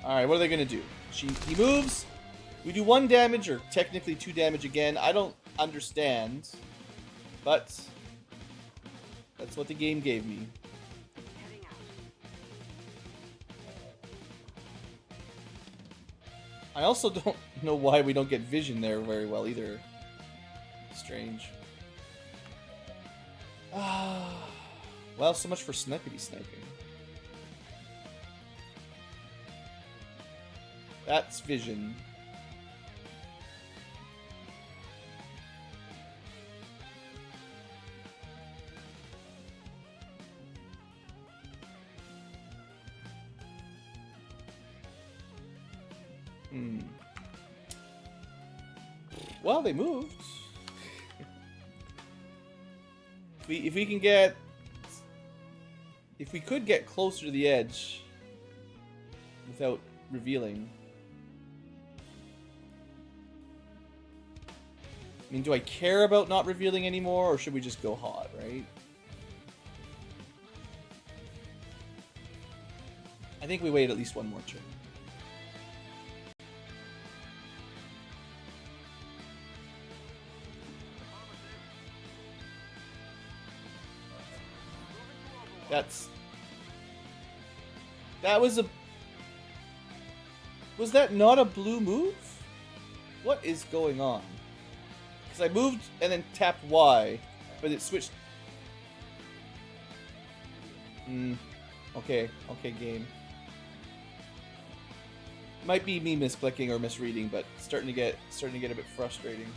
Alright, what are they going to do? He moves. We do 1 damage, or technically 2 damage again. I don't understand. But that's what the game gave me. Heading out. I also don't know why we don't get vision there very well either. Strange. Well, so much for snipity sniping. That's vision. Well, they moved. If we can get... If we could get closer to the edge without revealing... I mean, do I care about not revealing anymore, or should we just go hot, right? I think we wait at least 1 more turn. That was a... Was that not a blue move? What is going on? Because I moved and then tapped Y, but it switched... Okay, game. Might be me misclicking or misreading, but starting to get a bit frustrating.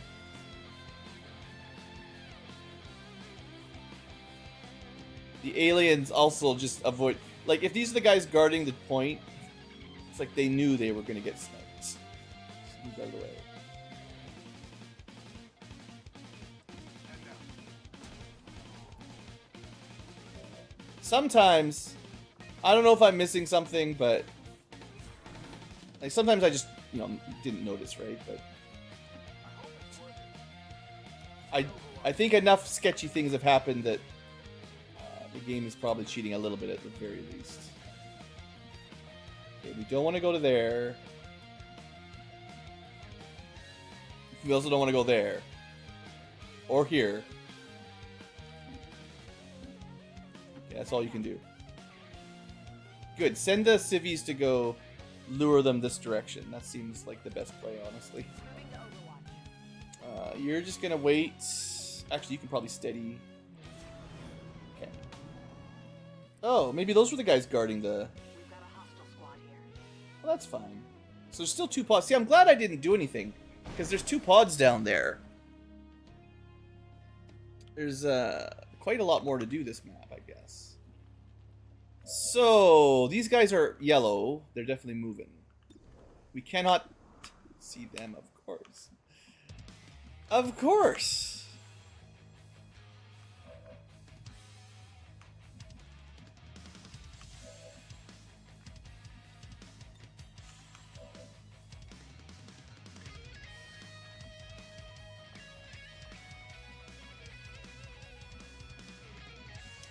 The aliens also just avoid... Like, if these are the guys guarding the point, it's like they knew they were going to get sniped. Just move out of the way. Sometimes, I don't know if I'm missing something, but... Like, sometimes I just, didn't notice, right? But... I think enough sketchy things have happened that... the game is probably cheating a little bit at the very least. Okay, we don't want to go to there. We also don't want to go there. Or here. Okay, that's all you can do. Good. Send the civvies to go lure them this direction. That seems like the best play, honestly. You're just going to wait. Actually, you can probably steady... Oh, maybe those were the guys guarding the... We've got a hostile squad here. Well, that's fine. So there's still 2 pods. See, I'm glad I didn't do anything. Because there's 2 pods down there. There's quite a lot more to do this map, I guess. So, these guys are yellow. They're definitely moving. We cannot see them, of course. Of course!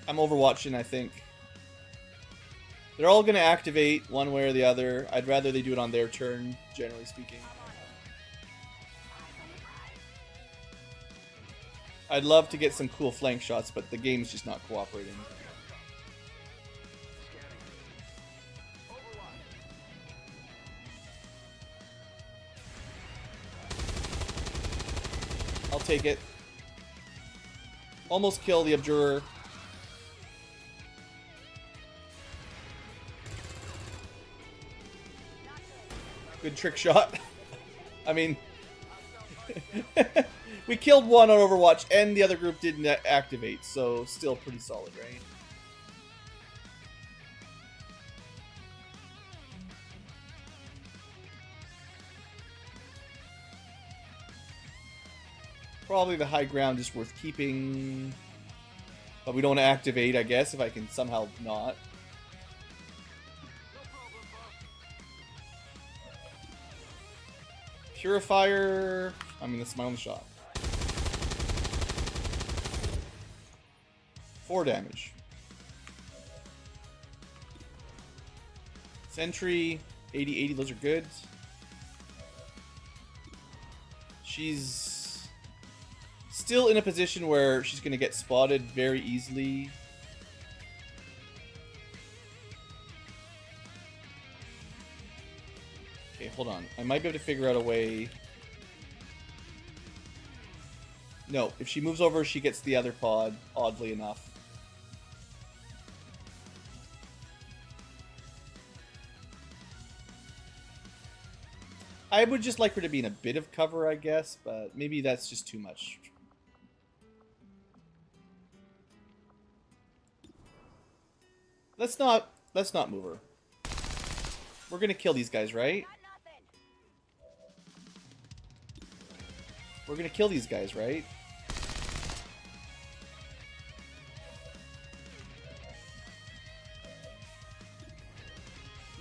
I'm overwatching, I think. They're all going to activate one way or the other. I'd rather they do it on their turn, generally speaking. I'd love to get some cool flank shots, but the game's just not cooperating. take it. Almost kill the Abjurer. Good trick shot. I mean, we killed one on Overwatch, and the other group didn't activate, so still pretty solid, right? Probably the high ground is worth keeping, but we don't activate, I guess, if I can somehow not. Purifier. I mean, that's my only shot. 4 damage. Sentry. 80, those are good. She's still in a position where she's going to get spotted very easily. Okay, hold on. I might be able to figure out a way. No, if she moves over, she gets the other pod, oddly enough. I would just like her to be in a bit of cover, I guess, but maybe that's just too much. Let's not move her. We're gonna kill these guys, right? We're gonna kill these guys, right?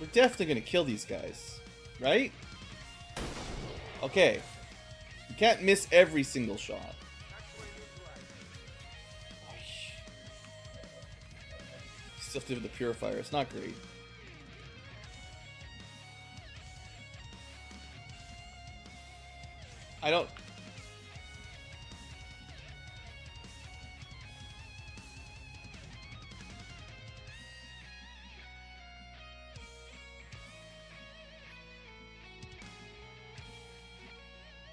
We're definitely gonna kill these guys, right? Okay. You can't miss every single shot. Still have to do with the purifier. It's not great. I don't...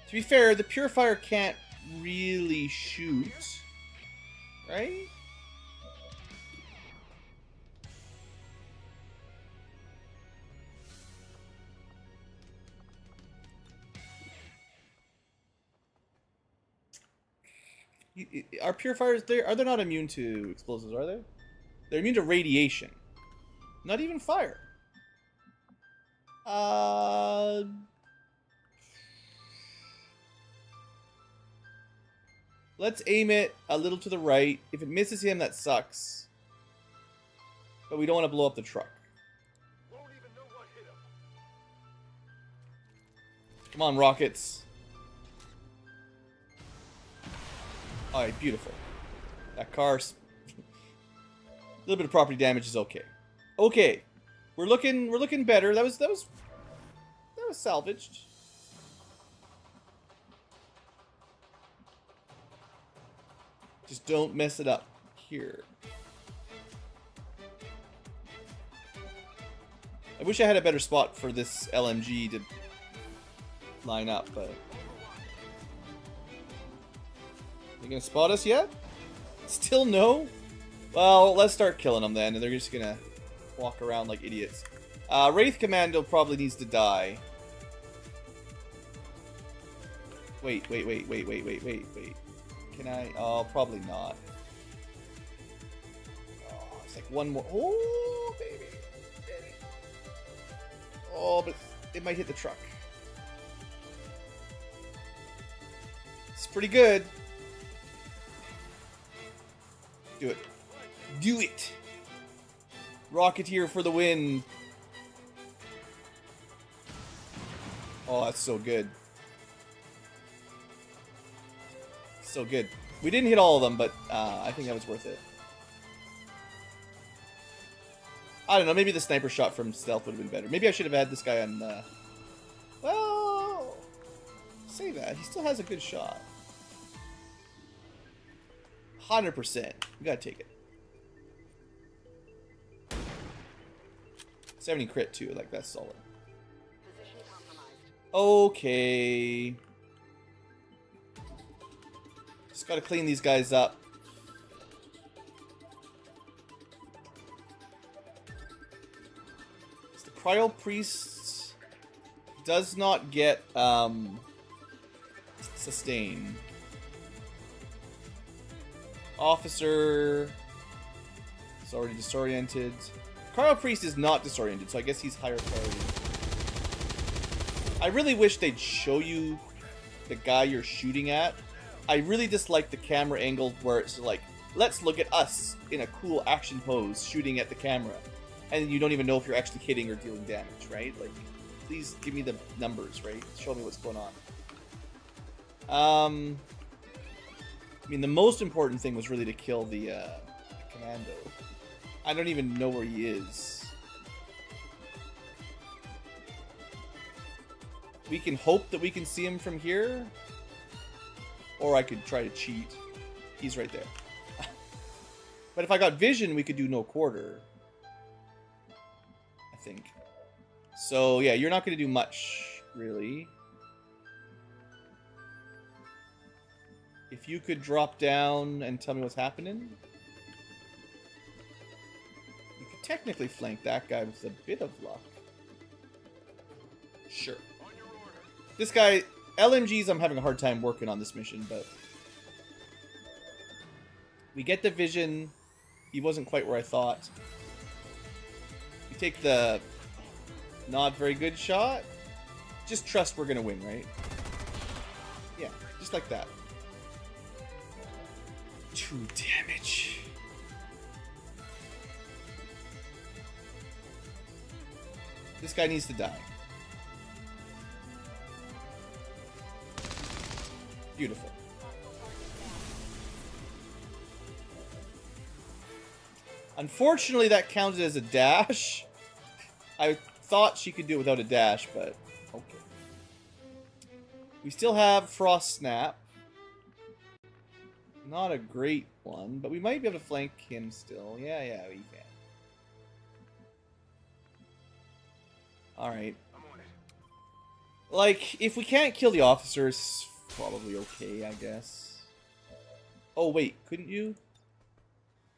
To be fair, the purifier can't really shoot, right? Are purifiers there? Are they not immune to explosives? Are they? They're immune to radiation, not even fire. Let's aim it a little to the right. If it misses him, that sucks. But we don't want to blow up the truck. Won't even know what hit him. Come on, rockets. Alright, beautiful. That car's... a little bit of property damage is okay. Okay. We're looking better. That was salvaged. Just don't mess it up here. I wish I had a better spot for this LMG to line up, but... You gonna spot us yet? Still no? Well, let's start killing them then, and they're just gonna walk around like idiots. Wraith Commando probably needs to die. Wait. Can I? Oh, probably not. Oh, it's like one more. Oh, baby. Oh, but it might hit the truck. It's pretty good. Do it. Do it! Rocketeer for the win. Oh, that's so good. So good. We didn't hit all of them, but I think that was worth it. I don't know, maybe the sniper shot from stealth would have been better. Maybe I should have had this guy on... well... Say that. He still has a good shot. 100%. We gotta take it. 70 crit too, like that's solid. Position compromised. Okay. Just gotta clean these guys up. The Cryo Priest does not get sustain. Officer is already disoriented. Cryo Priest is not disoriented, so I guess he's higher priority. I really wish they'd show you the guy you're shooting at. I really dislike the camera angle where it's like, let's look at us in a cool action pose shooting at the camera. And you don't even know if you're actually hitting or dealing damage, right? Like, please give me the numbers, right? Show me what's going on. I mean, the most important thing was really to kill the commando. I don't even know where he is. We can hope that we can see him from here. Or I could try to cheat. He's right there. But if I got vision, we could do no quarter. I think. So, yeah, you're not going to do much, really. If you could drop down and tell me what's happening. You could technically flank that guy with a bit of luck. Sure. This guy, LMGs, I'm having a hard time working on this mission, but we get the vision. He wasn't quite where I thought. We take the not very good shot. Just trust we're gonna win, right? Yeah, just like that. 2 damage. This guy needs to die. Beautiful. Unfortunately, that counted as a dash. I thought she could do it without a dash, but okay. We still have Frost Snap. Not a great one, but we might be able to flank him still. Yeah, we can. Alright. Like, if we can't kill the officers, probably okay, I guess. Oh, wait, couldn't you?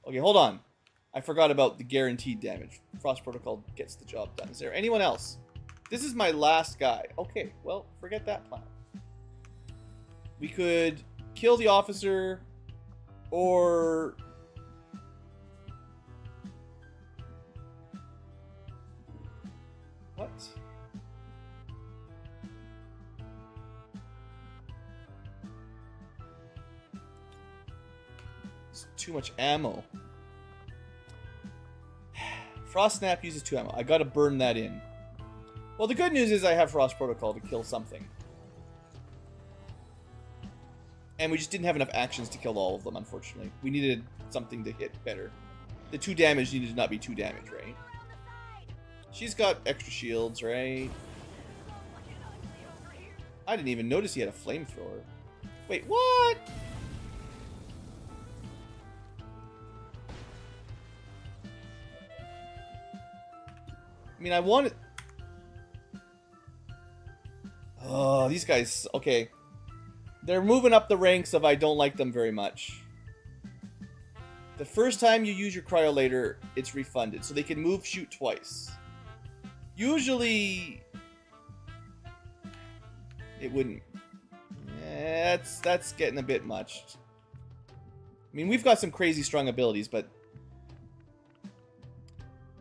Okay, hold on. I forgot about the guaranteed damage. Frost Protocol gets the job done. Is there anyone else? This is my last guy. Okay, well, forget that plan. We could kill the officer, or... What? It's too much ammo. Frost Snap uses 2 ammo. I gotta burn that in. Well, the good news is I have Frost Protocol to kill something. And we just didn't have enough actions to kill all of them, unfortunately. We needed something to hit better. The 2 damage needed to not be 2 damage, right? She's got extra shields, right? I didn't even notice he had a flamethrower. Wait, what? I mean, I wanted... Oh, these guys... Okay. They're moving up the ranks of I don't like them very much. The first time you use your cryolator, it's refunded. So they can move shoot twice. Usually... It wouldn't. That's getting a bit much. I mean, we've got some crazy strong abilities, but...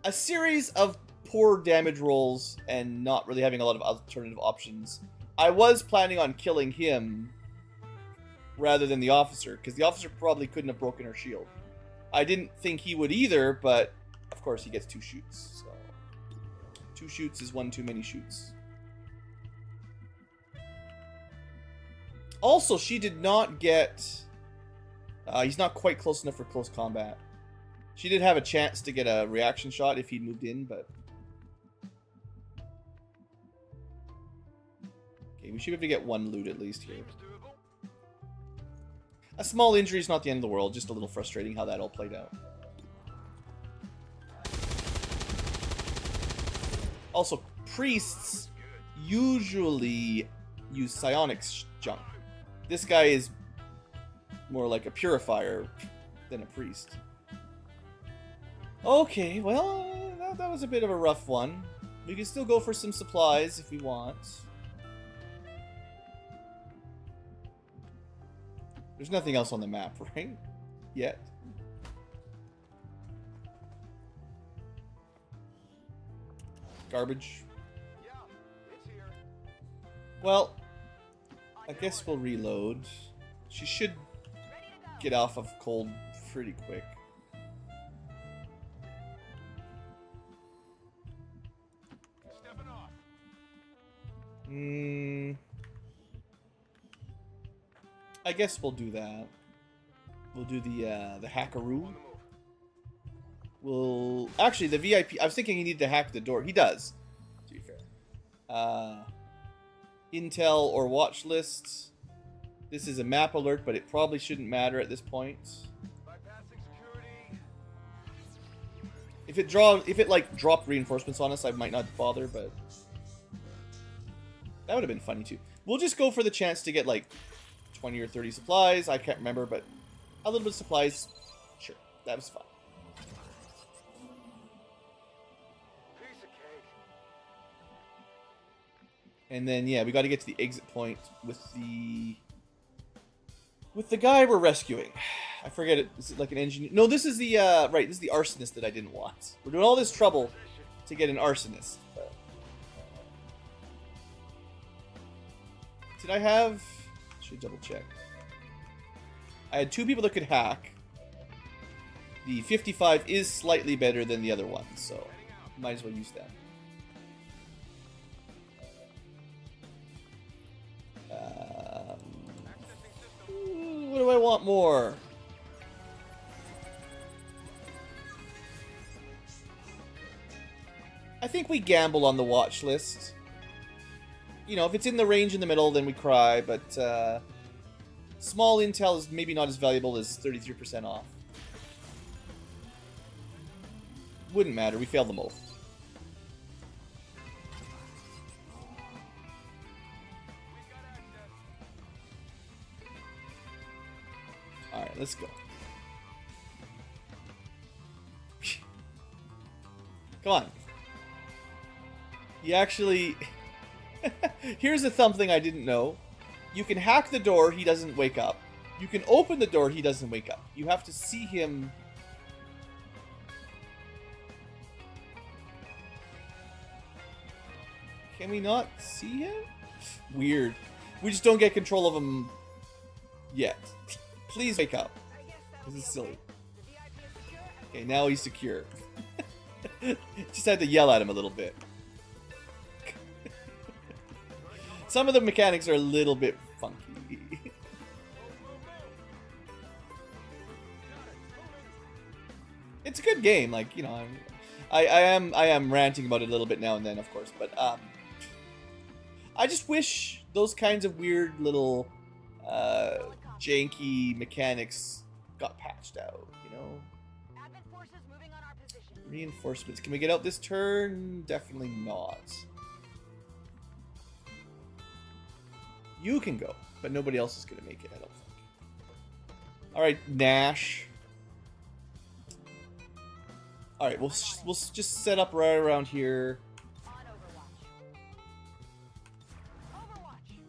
A series of poor damage rolls and not really having a lot of alternative options. I was planning on killing him rather than the officer, because the officer probably couldn't have broken her shield. I didn't think he would either, but of course he gets 2 shoots. So 2 shoots is 1 too many shoots. Also, she did not get... he's not quite close enough for close combat. She did have a chance to get a reaction shot if he'd moved in, but... Okay, we should be able to get 1 loot at least here. A small injury is not the end of the world, just a little frustrating how that all played out. Also, priests usually use psionics junk. This guy is More like a purifier than a priest. Okay, well, that was a bit of a rough one. We can still go for some supplies if we want. There's nothing else on the map, right? Yet. Garbage. Yeah, it's here. Well, I guess we'll reload. She should get off of cold pretty quick. Stepping off. I guess we'll do that. We'll do the hackaroo. On the move. We'll actually the VIP. I was thinking he needed to hack the door. He does. To be fair. Intel or watch lists. This is a map alert, but it probably shouldn't matter at this point. Bypassing security. If it like dropped reinforcements on us, I might not bother, but that would have been funny too. We'll just go for the chance to get like 20 or 30 supplies. I can't remember, but a little bit of supplies. Sure, that was fun. Piece of cake. And then yeah, we got to get to the exit point with the guy we're rescuing. I forget it. Is it like an engineer? No, this is the right. This is the arsonist that I didn't want. We're doing all this trouble to get an arsonist. But... Did I have? Should double check. I had 2 people that could hack. The 55 is slightly better than the other one, so might as well use that. What do I want more? I think we gamble on the watch list. You know, if it's in the range in the middle, then we cry, but small intel is maybe not as valuable as 33% off. Wouldn't matter, we failed them both. Alright, let's go. Come on. You actually... Here's something I didn't know. You can hack the door, he doesn't wake up. You can open the door, he doesn't wake up. You have to see him... Can we not see him? Weird. We just don't get control of him yet. Please wake up. This is silly. Okay, now he's secure. Just had to yell at him a little bit. Some of the mechanics are a little bit funky. It's a good game, like, you know, I am ranting about it a little bit now and then, of course, but I just wish those kinds of weird little janky mechanics got patched out, you know? Advent forces moving on our position. Reinforcements. Can we get out this turn? Definitely not. You can go, but nobody else is going to make it, I don't think. Alright, Nash. Alright, we'll just set up right around here. On Overwatch.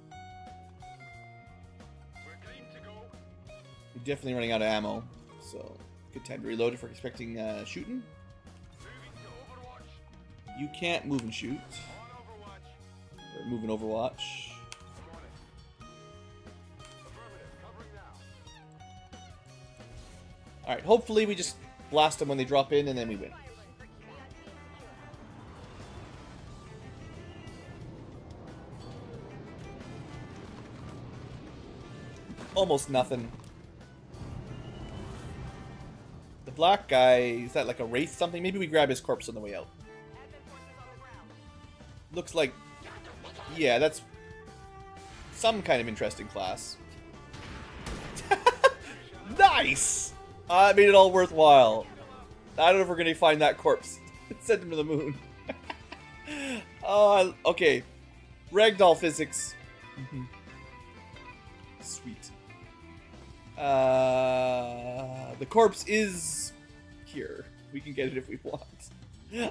We're clean to go. We're definitely running out of ammo, so good time to reload if we're expecting shooting. Moving to Overwatch. You can't move and shoot. On Overwatch. Or move and Overwatch. I'm on it. Affirmative. Covering now. Alright, hopefully we just blast them when they drop in and then we win. Almost nothing. The black guy, is that like a wraith something? Maybe we grab his corpse on the way out. Advent forces on the ground. Looks like... Yeah, that's some kind of interesting class. Nice! It made it all worthwhile. I don't know if we're going to find that corpse. Send him to the moon. Okay. Ragdoll physics. Sweet. The corpse is here. We can get it if we want.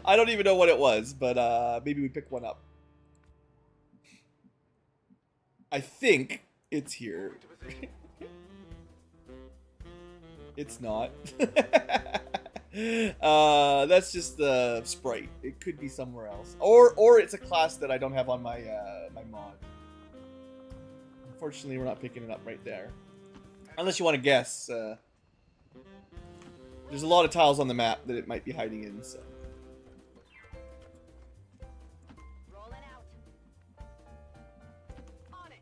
I don't even know what it was, but maybe we pick one up. I think it's here. It's not. That's just the sprite. It could be somewhere else, or it's a class that I don't have on my my mod. Unfortunately, we're not picking it up right there, unless you want to guess. There's a lot of tiles on the map that it might be hiding in. So. Rolling out. On it.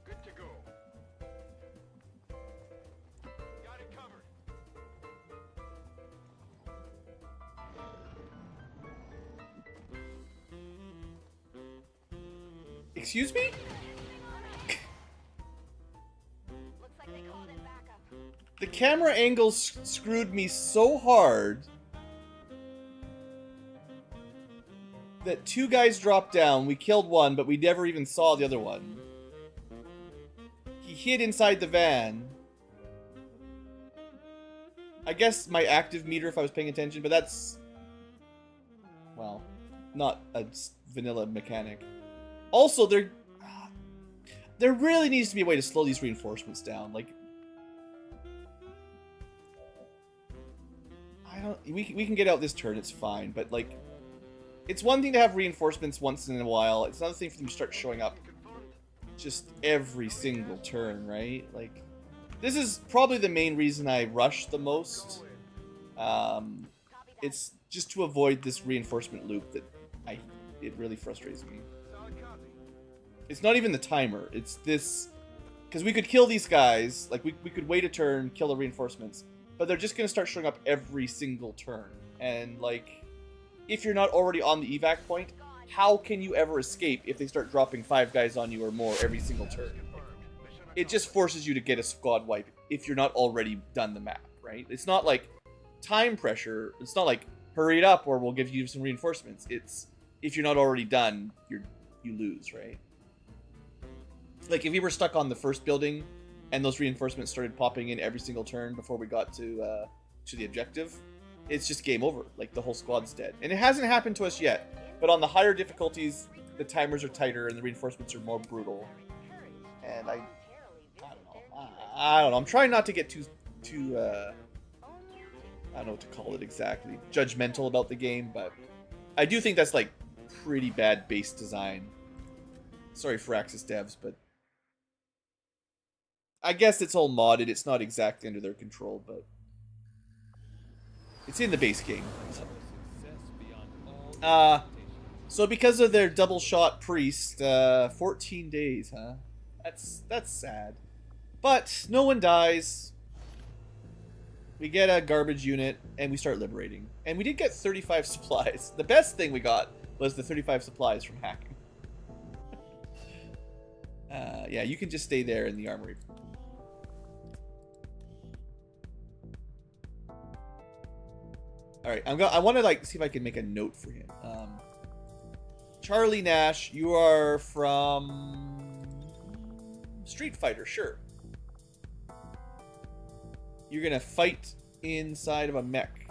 Good to go. Got it covered. Excuse me? Looks like they called in backup. The camera angles screwed me so hard that two guys dropped down. We killed one, but we never even saw the other one. He hid inside the van. I guess my active meter if I was paying attention, but that's... well, not a vanilla mechanic. Also, there really needs to be a way to slow these reinforcements down. Like, we can get out this turn, it's fine, but like, it's one thing to have reinforcements once in a while. It's another thing for them to start showing up just every single turn, right? Like, this is probably the main reason I rush the most. It's just to avoid this reinforcement loop that it really frustrates me. It's not even the timer. It's this, because we could kill these guys. Like we could wait a turn, kill the reinforcements, but they're just gonna start showing up every single turn. And like, if you're not already on the evac point, how can you ever escape if they start dropping 5 guys on you or more every single turn? It just forces you to get a squad wipe if you're not already done the map, right? It's not like time pressure. It's not like hurry it up or we'll give you some reinforcements. It's if you're not already done, you lose, right? Like if we were stuck on the first building and those reinforcements started popping in every single turn before we got to the objective, it's just game over. Like the whole squad's dead. And it hasn't happened to us yet, but on the higher difficulties, the timers are tighter and the reinforcements are more brutal. And I don't know. I'm trying not to get too I don't know what to call it exactly, judgmental about the game, but I do think that's like pretty bad base design. Sorry for Axis devs, but I guess it's all modded. It's not exactly under their control, but it's in the base game. So because of their double shot priest, 14 days, huh? That's sad. But no one dies. We get a garbage unit, and we start liberating. And we did get 35 supplies. The best thing we got was the 35 supplies from hacking. Yeah, you can just stay there in the armory. All right, I want to like see if I can make a note for him. Charlie Nash, you are from Street Fighter, sure. You're gonna fight inside of a mech.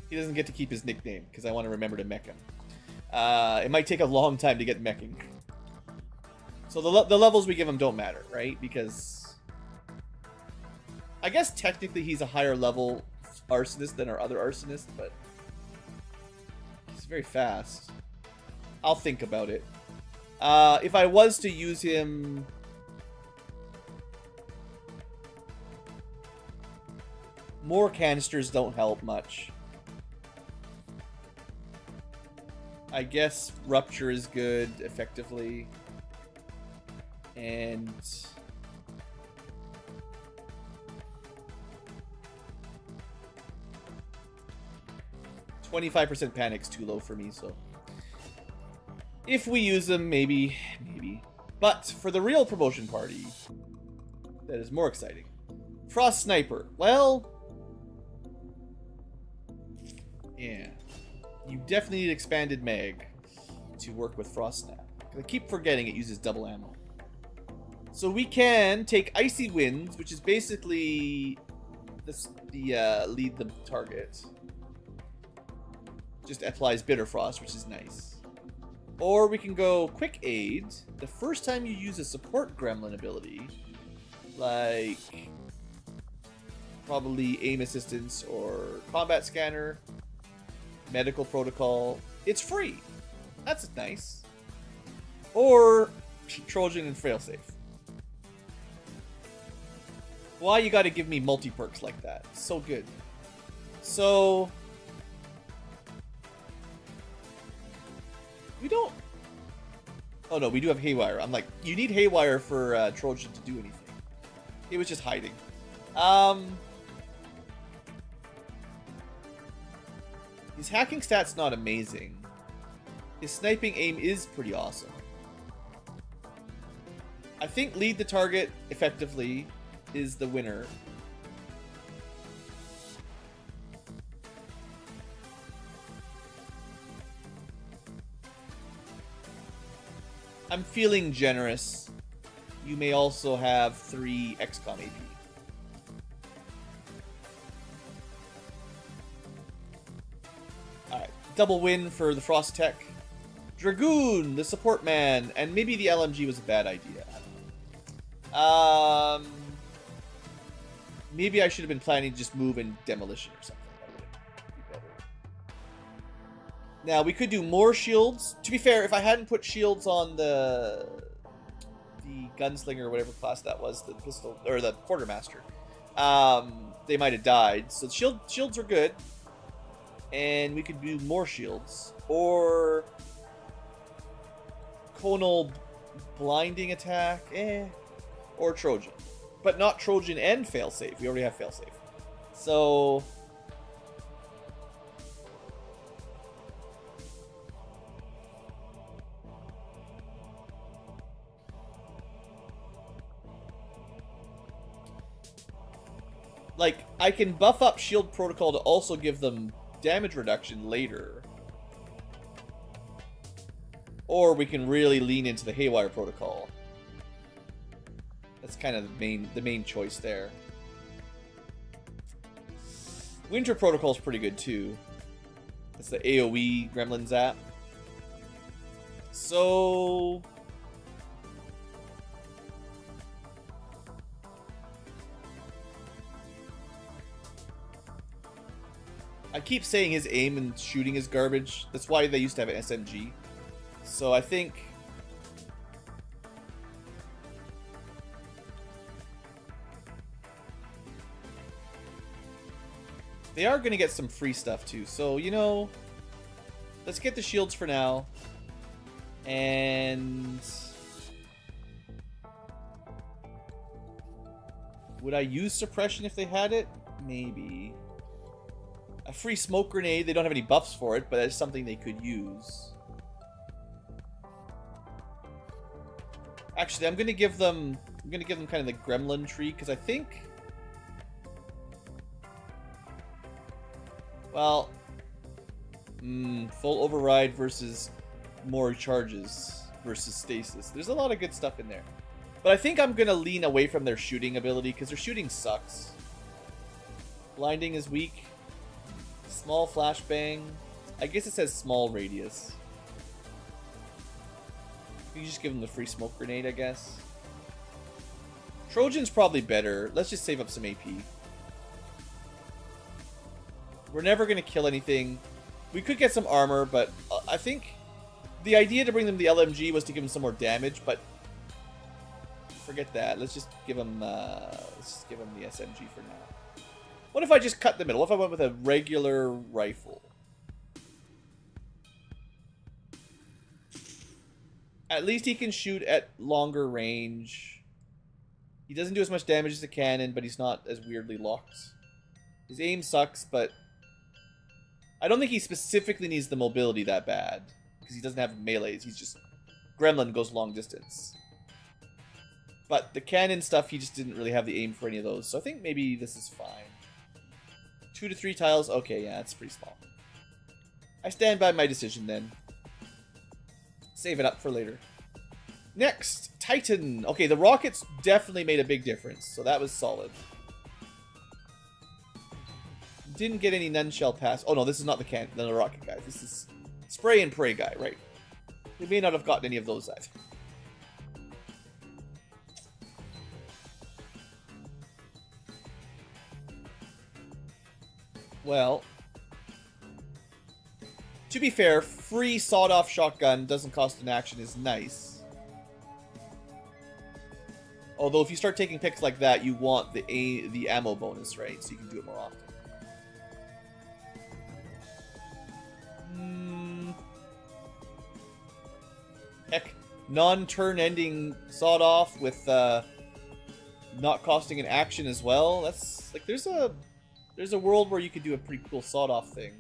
He doesn't get to keep his nickname because I want to remember to mech him. It might take a long time to get meching. So the levels we give him don't matter, right? Because I guess technically he's a higher level arsonist than our other arsonist, but he's very fast. I'll think about it. If I was to use him... more canisters don't help much. I guess Rupture is good, effectively. And... 25% panic's too low for me, so... if we use them, maybe. But for the real promotion party, that is more exciting. Frost Sniper. Well, yeah. You definitely need expanded mag to work with Frost Snap. I keep forgetting it uses double ammo. So we can take Icy Winds, which is basically the lead the target. Just applies Bitter Frost, which is nice. Or we can go Quick Aid. The first time you use a support gremlin ability, like probably aim assistance or combat scanner, medical protocol, it's free. That's nice. Or Trojan and Failsafe. Why you gotta give me multi-perks like that? So good. So we don't... Oh no, we do have Haywire. I'm like, you need Haywire for Trojan to do anything. It was just hiding. His hacking stat's not amazing. His sniping aim is pretty awesome. I think lead the target effectively is the winner. I'm feeling generous. You may also have 3 XCom AP. Alright, double win for the Frost Tech. Dragoon, the support man, and maybe the LMG was a bad idea. Maybe I should have been planning to just move in demolition or something. That would be better. Now we could do more shields. To be fair, if I hadn't put shields on the gunslinger or whatever class that was, the pistol or the quartermaster, they might have died. So shields are good, and we could do more shields or conal blinding attack, or Trojan. But not Trojan and Failsafe. We already have Failsafe. So like, I can buff up shield protocol to also give them damage reduction later. Or we can really lean into the Haywire protocol. That's kind of the main choice there. Winter Protocol is pretty good too. It's the AoE Gremlin Zap. So I keep saying his aim and shooting is garbage. That's why they used to have an SMG. So I think they are going to get some free stuff too. So, you know, let's get the shields for now. And would I use suppression if they had it? Maybe. A free smoke grenade. They don't have any buffs for it, but that's something they could use. Actually, I'm going to give them kind of the gremlin tree, because I think, well, full override versus more charges versus stasis. There's a lot of good stuff in there. But I think I'm going to lean away from their shooting ability, because their shooting sucks. Blinding is weak. Small flashbang. I guess it says small radius. You just give them the free smoke grenade, I guess. Trojan's probably better. Let's just save up some AP. We're never going to kill anything. We could get some armor, but I think the idea to bring them the LMG was to give them some more damage, but forget that. Let's just give them the SMG for now. What if I just cut the middle? What if I went with a regular rifle? At least he can shoot at longer range. He doesn't do as much damage as a cannon, but he's not as weirdly locked. His aim sucks, but I don't think he specifically needs the mobility that bad, because he doesn't have melees. He's just... Gremlin goes long distance. But the cannon stuff, he just didn't really have the aim for any of those. So I think maybe this is fine. 2 to 3 tiles. Okay, yeah, that's pretty small. I stand by my decision then. Save it up for later. Next, Titan. Okay, the rockets definitely made a big difference, so that was solid. Didn't get any nunshell pass. Oh no, this is not the rocket guy. This is spray and pray guy, right? We may not have gotten any of those either. Well, to be fair, free sawed-off shotgun doesn't cost an action is nice. Although if you start taking picks like that, you want the ammo bonus, right? So you can do it more often. Heck, non-turn ending sawed-off with not costing an action as well. That's like there's a world where you could do a pretty cool sawed-off thing.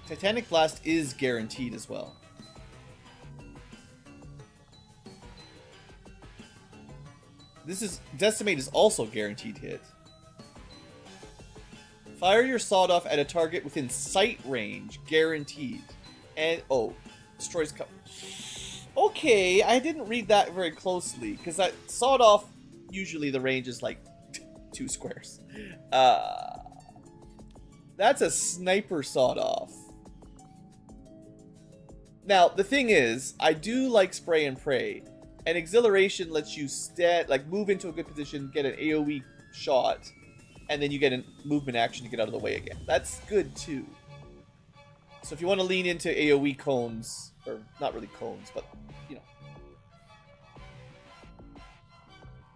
Titanic Blast is guaranteed as well. This is Decimate is also guaranteed hit. Fire your sawed-off at a target within sight range, guaranteed. And oh, destroys cover. Okay, I didn't read that very closely because that sawed-off usually the range is like 2 squares. That's a sniper sawed-off. Now, the thing is, I do like spray and pray, and exhilaration lets you move into a good position, get an AoE shot, and then you get a movement action to get out of the way again. That's good too. So if you want to lean into AoE cones, or not really cones, but you know,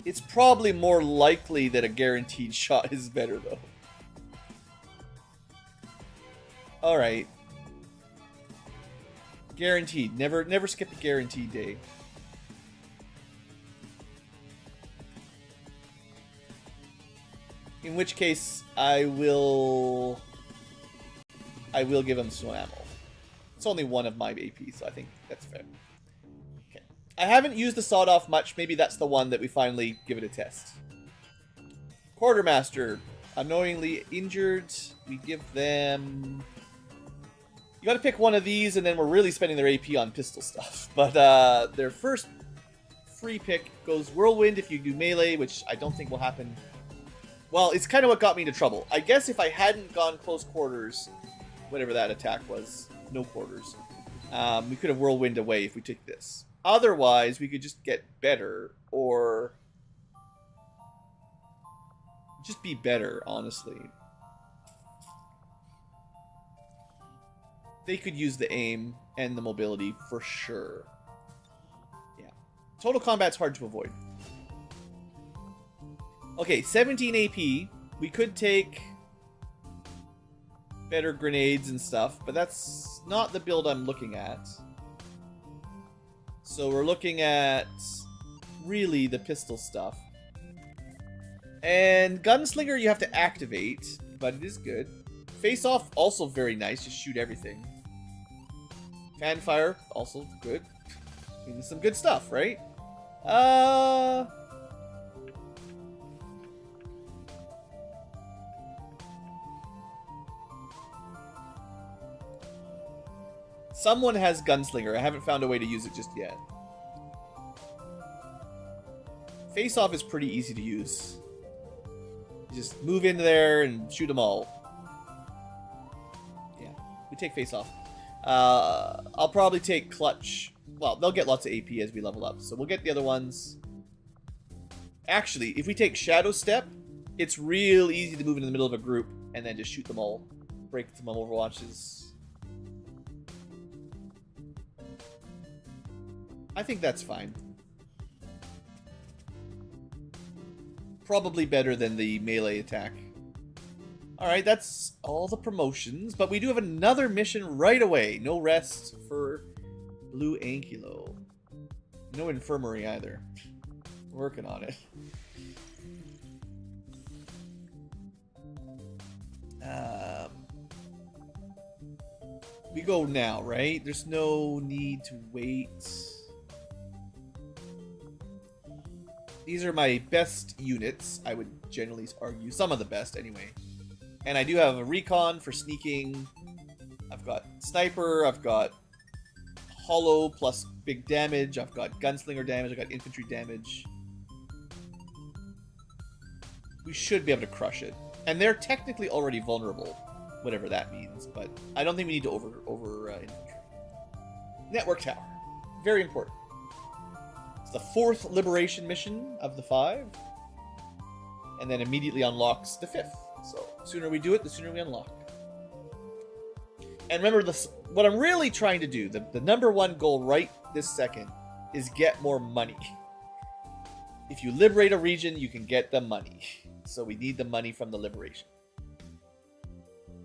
it's probably more likely that a guaranteed shot is better though. All right. Guaranteed. Never skip a guaranteed day. In which case, I will give him some ammo. It's only one of my AP, so I think that's fair. Okay. I haven't used the sawed-off much. Maybe that's the one that we finally give it a test. Quartermaster. Annoyingly injured. We give them... You gotta pick one of these, and then we're really spending their AP on pistol stuff. But their first free pick goes Whirlwind if you do melee, which I don't think will happen. Well, it's kind of what got me into trouble. I guess if I hadn't gone close quarters, whatever that attack was, no quarters, we could have Whirlwind away if we took this. Otherwise, we could just get better, or just be better, honestly. They could use the aim and the mobility for sure. Yeah. Total combat's hard to avoid. Okay, 17 AP. We could take better grenades and stuff, but that's not the build I'm looking at. So we're looking at really the pistol stuff. And Gunslinger you have to activate, but it is good. Face Off also very nice, just shoot everything. Fanfire, also good. I mean, some good stuff, right? Someone has Gunslinger. I haven't found a way to use it just yet. Face Off is pretty easy to use. You just move into there and shoot them all. Yeah, we take Face Off. I'll probably take Clutch. Well, they'll get lots of AP as we level up, so we'll get the other ones. Actually, if we take Shadow Step, it's real easy to move into the middle of a group and then just shoot them all. Break some Overwatches. I think that's fine. Probably better than the melee attack. Alright, that's all the promotions, but we do have another mission right away. No rest for Blue Ankylo. No infirmary either. Working on it. We go now, right? There's no need to wait. These are my best units, I would generally argue. Some of the best, anyway. And I do have a recon for sneaking. I've got sniper, I've got hollow plus big damage, I've got gunslinger damage, I've got infantry damage. We should be able to crush it. And they're technically already vulnerable, whatever that means, but I don't think we need to over infantry. Network tower. Very important. It's the 4th liberation mission of the 5. And then immediately unlocks the 5th. So the sooner we do it, the sooner we unlock. And remember, what I'm really trying to do, the number 1 goal right this second, is get more money. If you liberate a region, you can get the money. So we need the money from the liberation.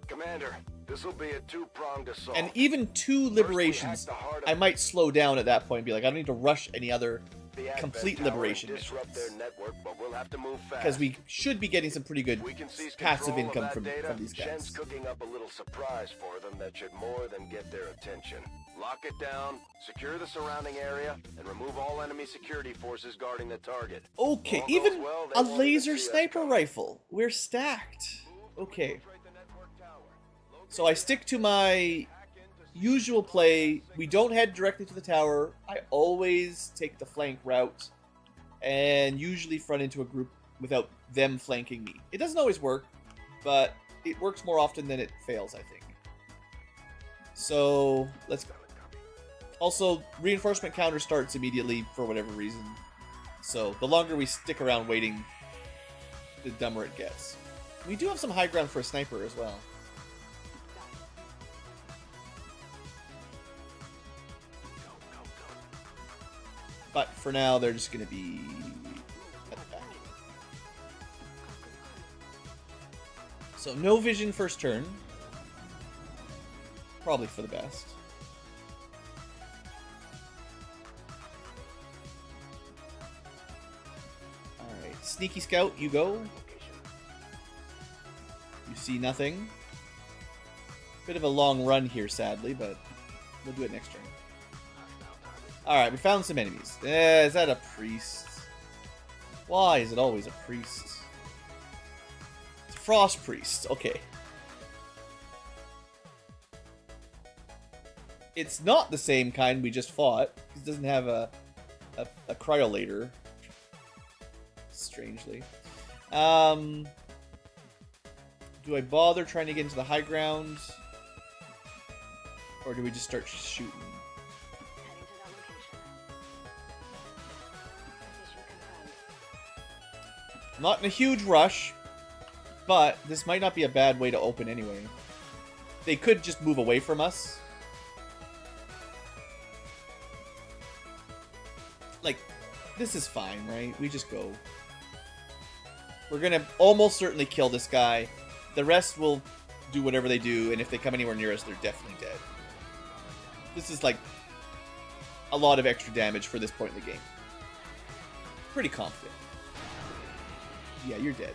Commander, this will be a 2-pronged assault. And even 2 liberations, I might slow down at that point and be like, I don't need to rush any other complete liberation missions. We'll have to move fast. Because we should be getting some pretty good passive income from these guys. Jen's cooking up a little surprise for them that should more than get their attention. Lock it down, secure the surrounding area, and remove all enemy security forces guarding the target. Okay, All even goes well, they a won't even laser see us sniper coming. rifle. We're stacked. Okay. Infiltrate the network tower. So I stick to my usual play. We don't head directly to the tower. I always take the flank route and usually front into a group without them flanking me. It doesn't always work, but it works more often than it fails, I think. So let's go. Also, reinforcement counter starts immediately for whatever reason. So the longer we stick around waiting, the dumber it gets. We do have some high ground for a sniper as well. But for now, they're just going to be at the back. So no vision first turn. Probably for the best. Alright, Sneaky Scout, you go. You see nothing. Bit of a long run here, sadly, but we'll do it next turn. Alright, we found some enemies. Is that a priest? Why is it always a priest? It's a frost priest. Okay. It's not the same kind we just fought. It doesn't have a cryolator. Strangely. Do I bother trying to get into the high ground? Or do we just start shooting? Heading to that location. Position confirmed. I'm not in a huge rush, but this might not be a bad way to open anyway. They could just move away from us. Like, this is fine, right? We just go. We're gonna almost certainly kill this guy. The rest will do whatever they do, and if they come anywhere near us, they're definitely dead. This is like a lot of extra damage for this point in the game. Pretty confident. Yeah, you're dead.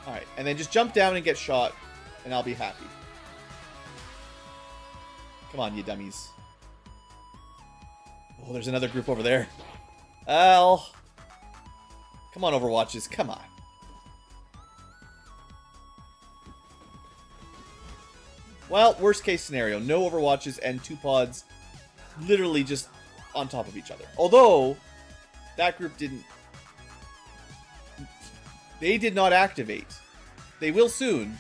Alright, and then just jump down and get shot, and I'll be happy. Come on, you dummies. Oh, there's another group over there. Al. Come on, Overwatches. Come on. Well, worst case scenario. No Overwatches and 2 pods literally just on top of each other. Although, that group didn't... They did not activate. They will soon.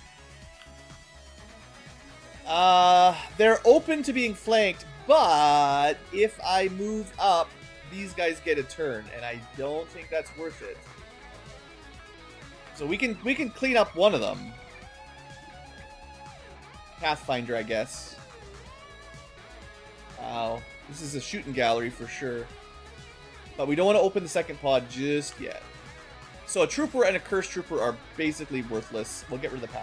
They're open to being flanked, but if I move up, these guys get a turn, and I don't think that's worth it. So we can clean up one of them. Pathfinder, I guess. Wow. This is a shooting gallery for sure. But we don't want to open the second pod just yet. So a trooper and a cursed trooper are basically worthless. We'll get rid of the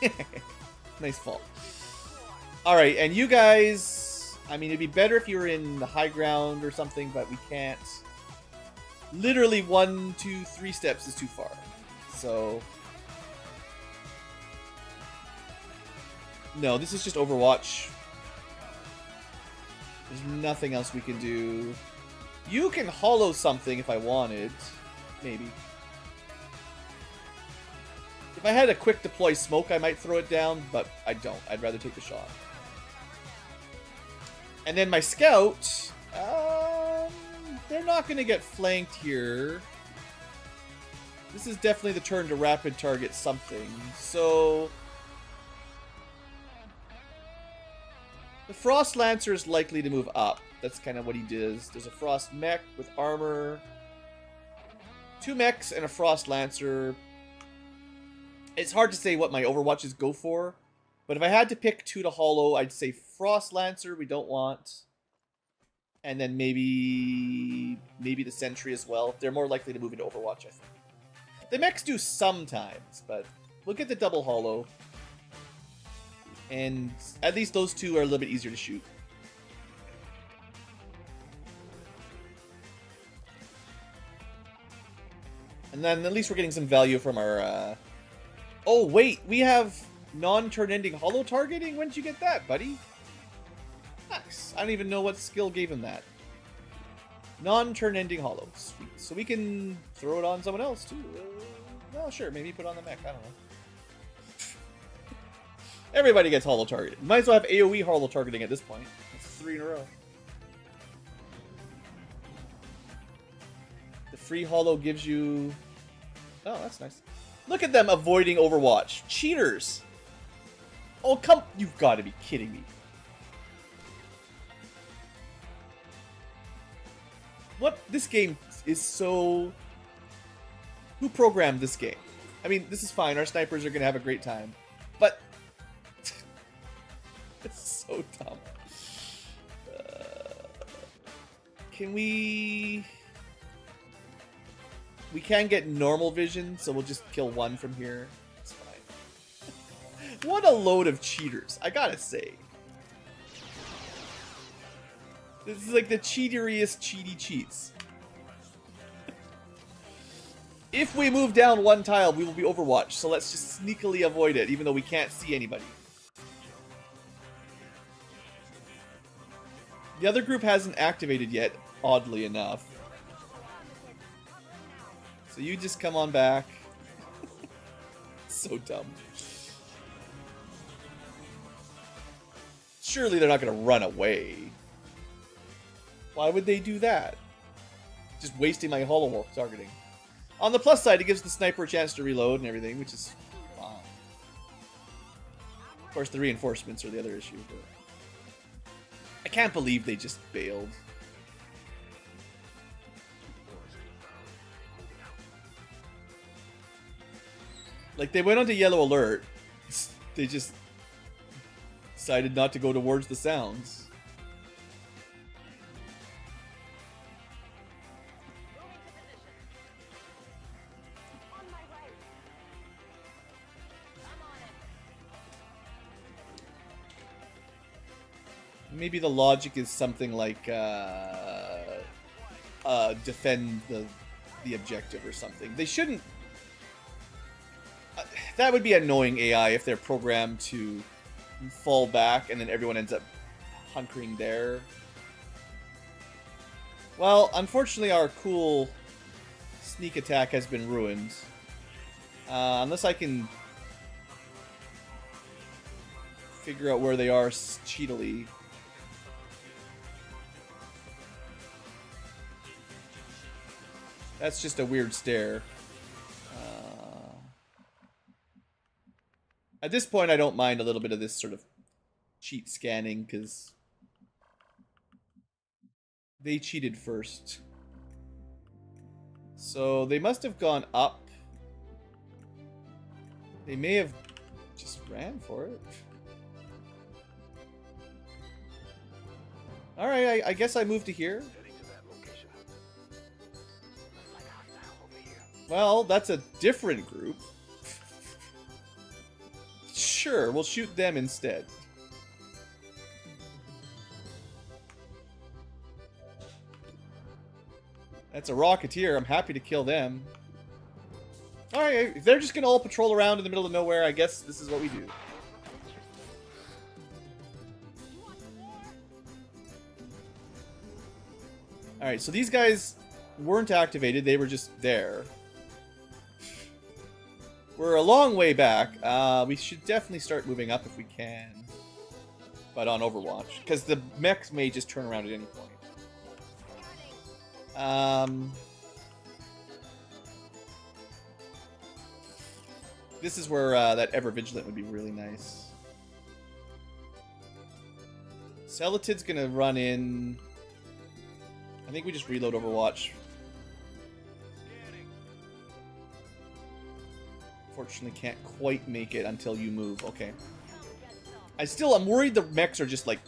Pathfinder. Nice fall. Alright, and you guys... I mean, it'd be better if you were in the high ground or something, but we can't. Literally 1, 2, 3 steps is too far. So, No, this is just Overwatch. There's nothing else we can do. You can hollow something if I wanted. Maybe. If I had a quick deploy smoke, I might throw it down, but I don't. I'd rather take the shot. And then my scout, they're not going to get flanked here. This is definitely the turn to rapid target something. So the Frost Lancer is likely to move up. That's kind of what he does. There's a Frost Mech with armor. 2 mechs and a Frost Lancer. It's hard to say what my Overwatches go for. But if I had to pick 2 to hollow, I'd say Frost Lancer we don't want. And then maybe the Sentry as well. They're more likely to move into Overwatch, I think. The mechs do sometimes, but look at the double hollow. And at least those 2 are a little bit easier to shoot. And then at least we're getting some value from our... Oh, wait, we have non-turn ending hollow targeting? When did you get that, buddy? Nice. I don't even know what skill gave him that. Non-turn ending hollow. Sweet. So we can throw it on someone else, too. Well, sure, maybe put it on the mech. I don't know. Everybody gets hollow targeted. Might as well have AoE hollow targeting at this point. That's 3 in a row. The free hollow gives you... Oh, that's nice. Look at them avoiding Overwatch. Cheaters! Oh, come... You've got to be kidding me. What? This game is so... Who programmed this game? I mean, this is fine. Our snipers are going to have a great time. But... it's so dumb. Can we... We can get normal vision, so we'll just kill 1 from here. It's fine. What a load of cheaters, I gotta say. This is like the cheateriest cheaty cheats. If we move down 1 tile, we will be Overwatch, so let's just sneakily avoid it, even though we can't see anybody. The other group hasn't activated yet, oddly enough. So you just come on back. So dumb. Surely they're not going to run away. Why would they do that? Just wasting my hollow targeting. On the plus side, it gives the sniper a chance to reload and everything, which is fine. Of course, the reinforcements are the other issue. But I can't believe they just bailed. Like, they went onto yellow alert. They just decided not to go towards the sounds. Maybe the logic is something like defend the objective or something. They shouldn't. That would be annoying AI if they're programmed to fall back and then everyone ends up hunkering there. Well, unfortunately our cool sneak attack has been ruined. Unless I can figure out where they are cheatily. That's just a weird stare. At this point, I don't mind a little bit of this sort of cheat scanning, because they cheated first. So they must have gone up. They may have just ran for it. Alright, I guess I moved to here. Well, that's a different group. Sure, we'll shoot them instead. That's a Rocketeer. I'm happy to kill them. Alright, if they're just gonna all patrol around in the middle of nowhere, I guess this is what we do. Alright, so these guys weren't activated. They were just there. We're a long way back. We should definitely start moving up if we can. But on Overwatch. Because the mechs may just turn around at any point. This is where that Ever Vigilant would be really nice. Celatid's gonna run in. I think we just reload Overwatch. Fortunately, can't quite make it until you move. Okay. I'm worried the mechs are just like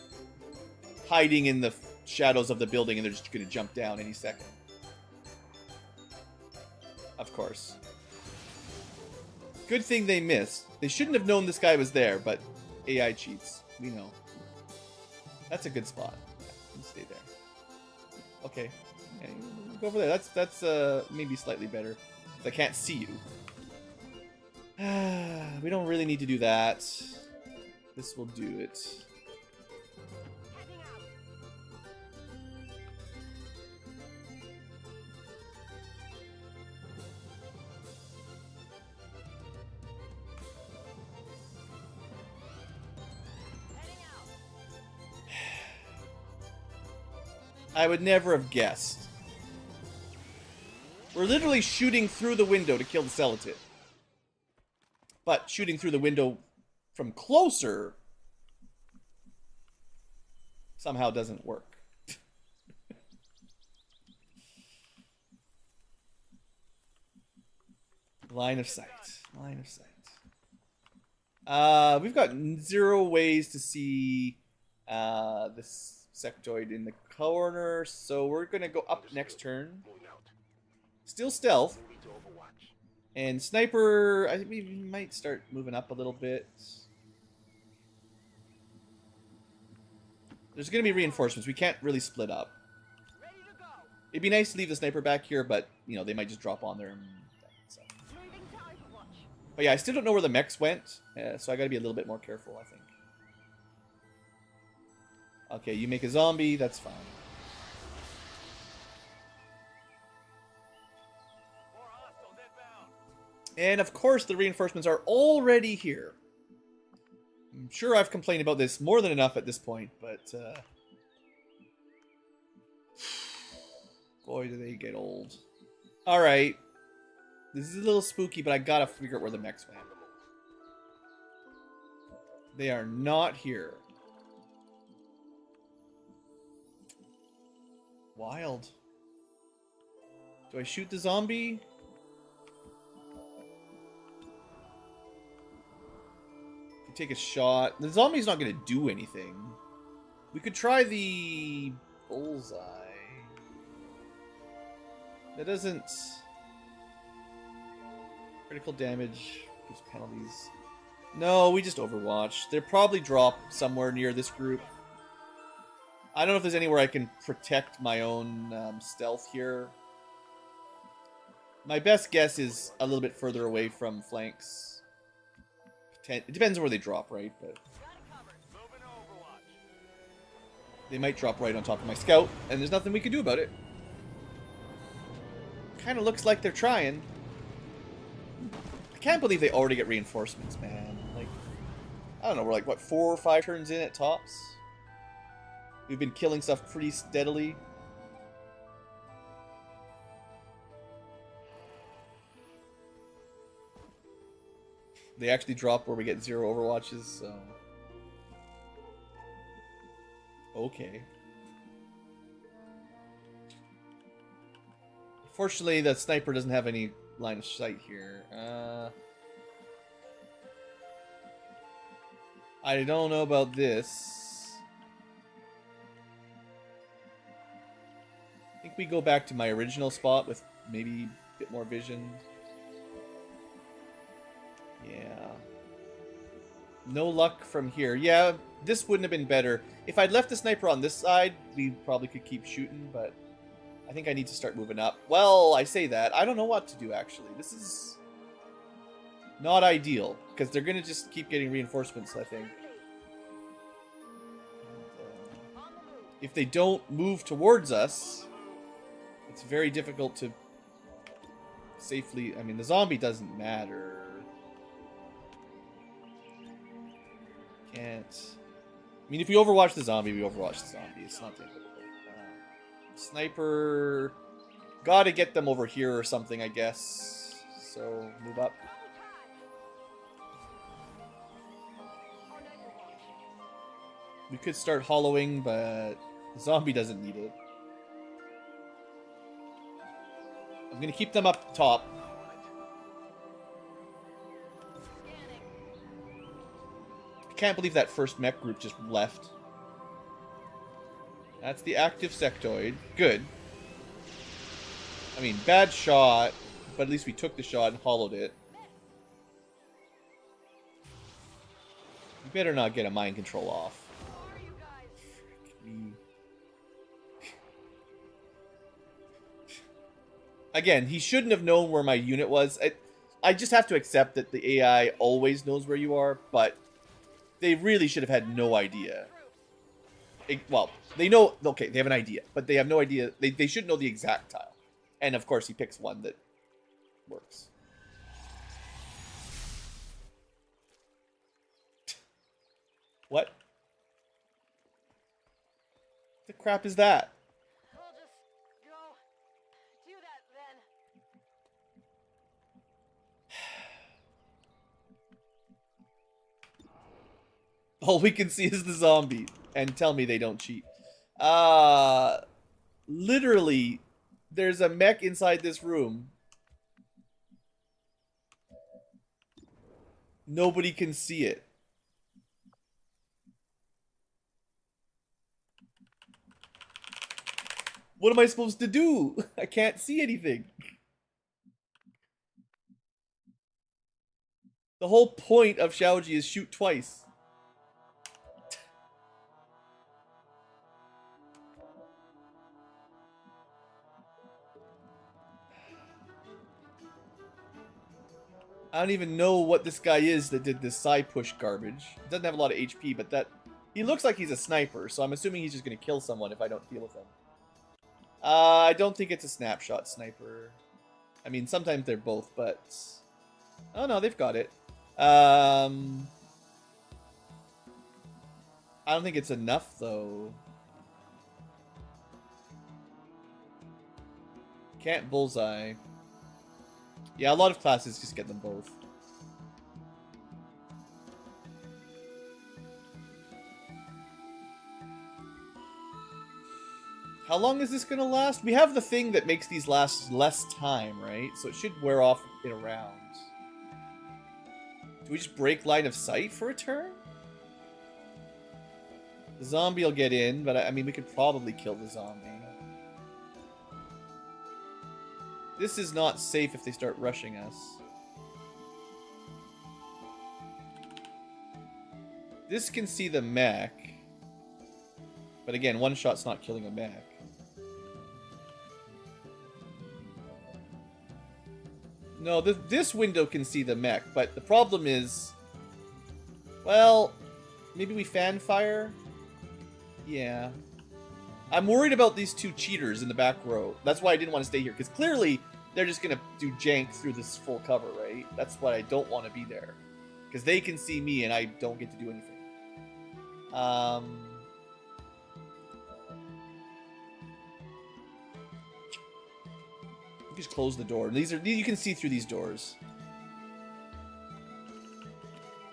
hiding in the shadows of the building and they're just gonna jump down any second. Of course. Good thing they missed. They shouldn't have known this guy was there, but AI cheats. We know. That's a good spot. You stay there. Okay. Yeah, go over there. That's maybe slightly better. 'Cause I can't see you. We don't really need to do that. This will do it. I would never have guessed. We're literally shooting through the window to kill the Celatid. But shooting through the window from closer somehow doesn't work. Line of sight. Line of sight. We've got 0 ways to see this sectoid in the corner, so we're gonna go up next turn. Still stealth. And sniper, I think we might start moving up a little bit. There's gonna be reinforcements. We can't really split up. It'd be nice to leave the sniper back here, but you know they might just drop on there. So. But yeah, I still don't know where the mechs went, so I gotta be a little bit more careful, I think. Okay, you make a zombie, that's fine. And of course the reinforcements are already here. I'm sure I've complained about this more than enough at this point, but boy do they get old. Alright. This is a little spooky, but I gotta figure out where the mechs went. They are not here. Wild. Do I shoot the zombie? Could take a shot. The zombie's not going to do anything. We could try the bullseye. That doesn't... Critical damage. Gives penalties. No, we just Overwatch. They'll probably drop somewhere near this group. I don't know if there's anywhere I can protect my own stealth here. My best guess is a little bit further away from flanks. It depends on where they drop, right? But they might drop right on top of my scout, and there's nothing we can do about it. Kind of looks like they're trying. I can't believe they already get reinforcements, man. Like, I don't know, we're like, what, 4 or 5 turns in at tops? We've been killing stuff pretty steadily. They actually drop where we get 0 Overwatches, so... Okay. Fortunately, the sniper doesn't have any line of sight here. I don't know about this. I think we go back to my original spot with maybe a bit more vision. Yeah. No luck from here. Yeah, this wouldn't have been better. If I'd left the sniper on this side, we probably could keep shooting, but I think I need to start moving up. Well, I say that. I don't know what to do, actually. This is not ideal, because they're going to just keep getting reinforcements, I think. If they don't move towards us, It's very difficult to safely... I mean, the zombie doesn't matter. Can't... I mean, if we overwatch the zombie, we overwatch the zombie. It's not that difficult. Sniper... Gotta get them over here or something, I guess. So, move up. We could start hollowing, but the zombie doesn't need it. I'm gonna keep them up top. I can't believe that first mech group just left. That's the active sectoid. Good. I mean, bad shot, but at least we took the shot and hollowed it. You better not get a mind control off. Again, he shouldn't have known where my unit was. I just have to accept that the AI always knows where you are, but they really should have had no idea. Well, they know, okay, they have an idea, but they have no idea. They should know the exact tile. And of course, he picks one that works. What? The crap is that? We'll just go do that then. All we can see is the zombie. And tell me they don't cheat. Literally, there's a mech inside this room. Nobody can see it. What am I supposed to do? I can't see anything. The whole point of Xiaoji is shoot twice. I don't even know what this guy is that did this side push garbage. He doesn't have a lot of HP, but that... He looks like he's a sniper, so I'm assuming he's just going to kill someone if I don't deal with him. I don't think it's a snapshot sniper. I mean, sometimes they're both, but... Oh no, they've got it. I don't think it's enough, though. Can't bullseye. Yeah, a lot of classes just get them both. How long is this gonna last? We have the thing that makes these last less time, right? So it should wear off in a round. Do we just break line of sight for a turn? The zombie will get in, but I mean, we could probably kill the zombie. This is not safe if they start rushing us. This can see the mech. But again, one shot's not killing a mech. No, this window can see the mech, but the problem is... Well, maybe we fan fire? Yeah. I'm worried about these two cheaters in the back row. That's why I didn't want to stay here, because clearly they're just going to do jank through this full cover, right? That's why I don't want to be there. Because they can see me and I don't get to do anything. Just close the door. You can see through these doors.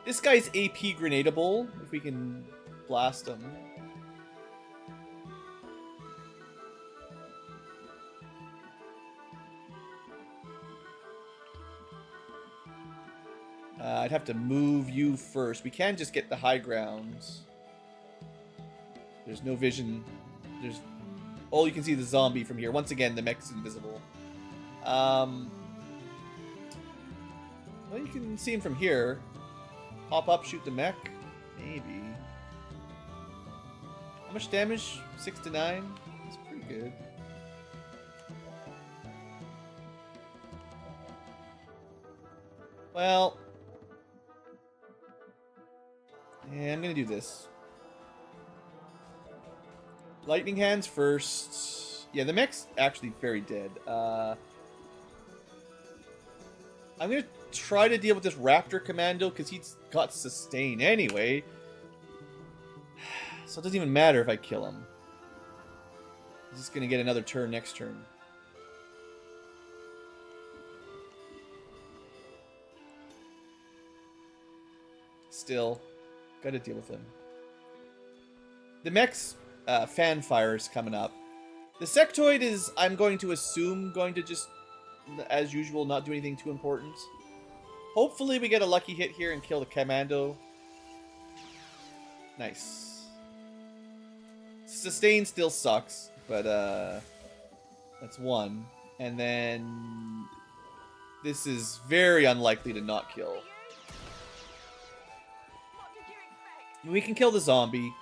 This guy's AP grenadable, if we can blast him. I'd have to move you first. We can just get the high ground. There's no vision. There's... Oh, you can see the zombie from here. Once again, the mech's invisible. Well, you can see him from here. Hop up, shoot the mech. Maybe. How much damage? 6 to 9? That's pretty good. Well... Yeah, I'm gonna do this. Lightning hands first. Yeah, the mech's actually very dead. I'm gonna try to deal with this Raptor Commando because he's got sustain anyway. So it doesn't even matter if I kill him. He's just gonna get another turn next turn. Still, gotta deal with him. The mech's fan fire is coming up. The sectoid is, I'm going to assume, going to just, as usual, not do anything too important. Hopefully we get a lucky hit here and kill the commando. Nice. Sustain still sucks, but that's one. And then this is very unlikely to not kill. We can kill the zombie.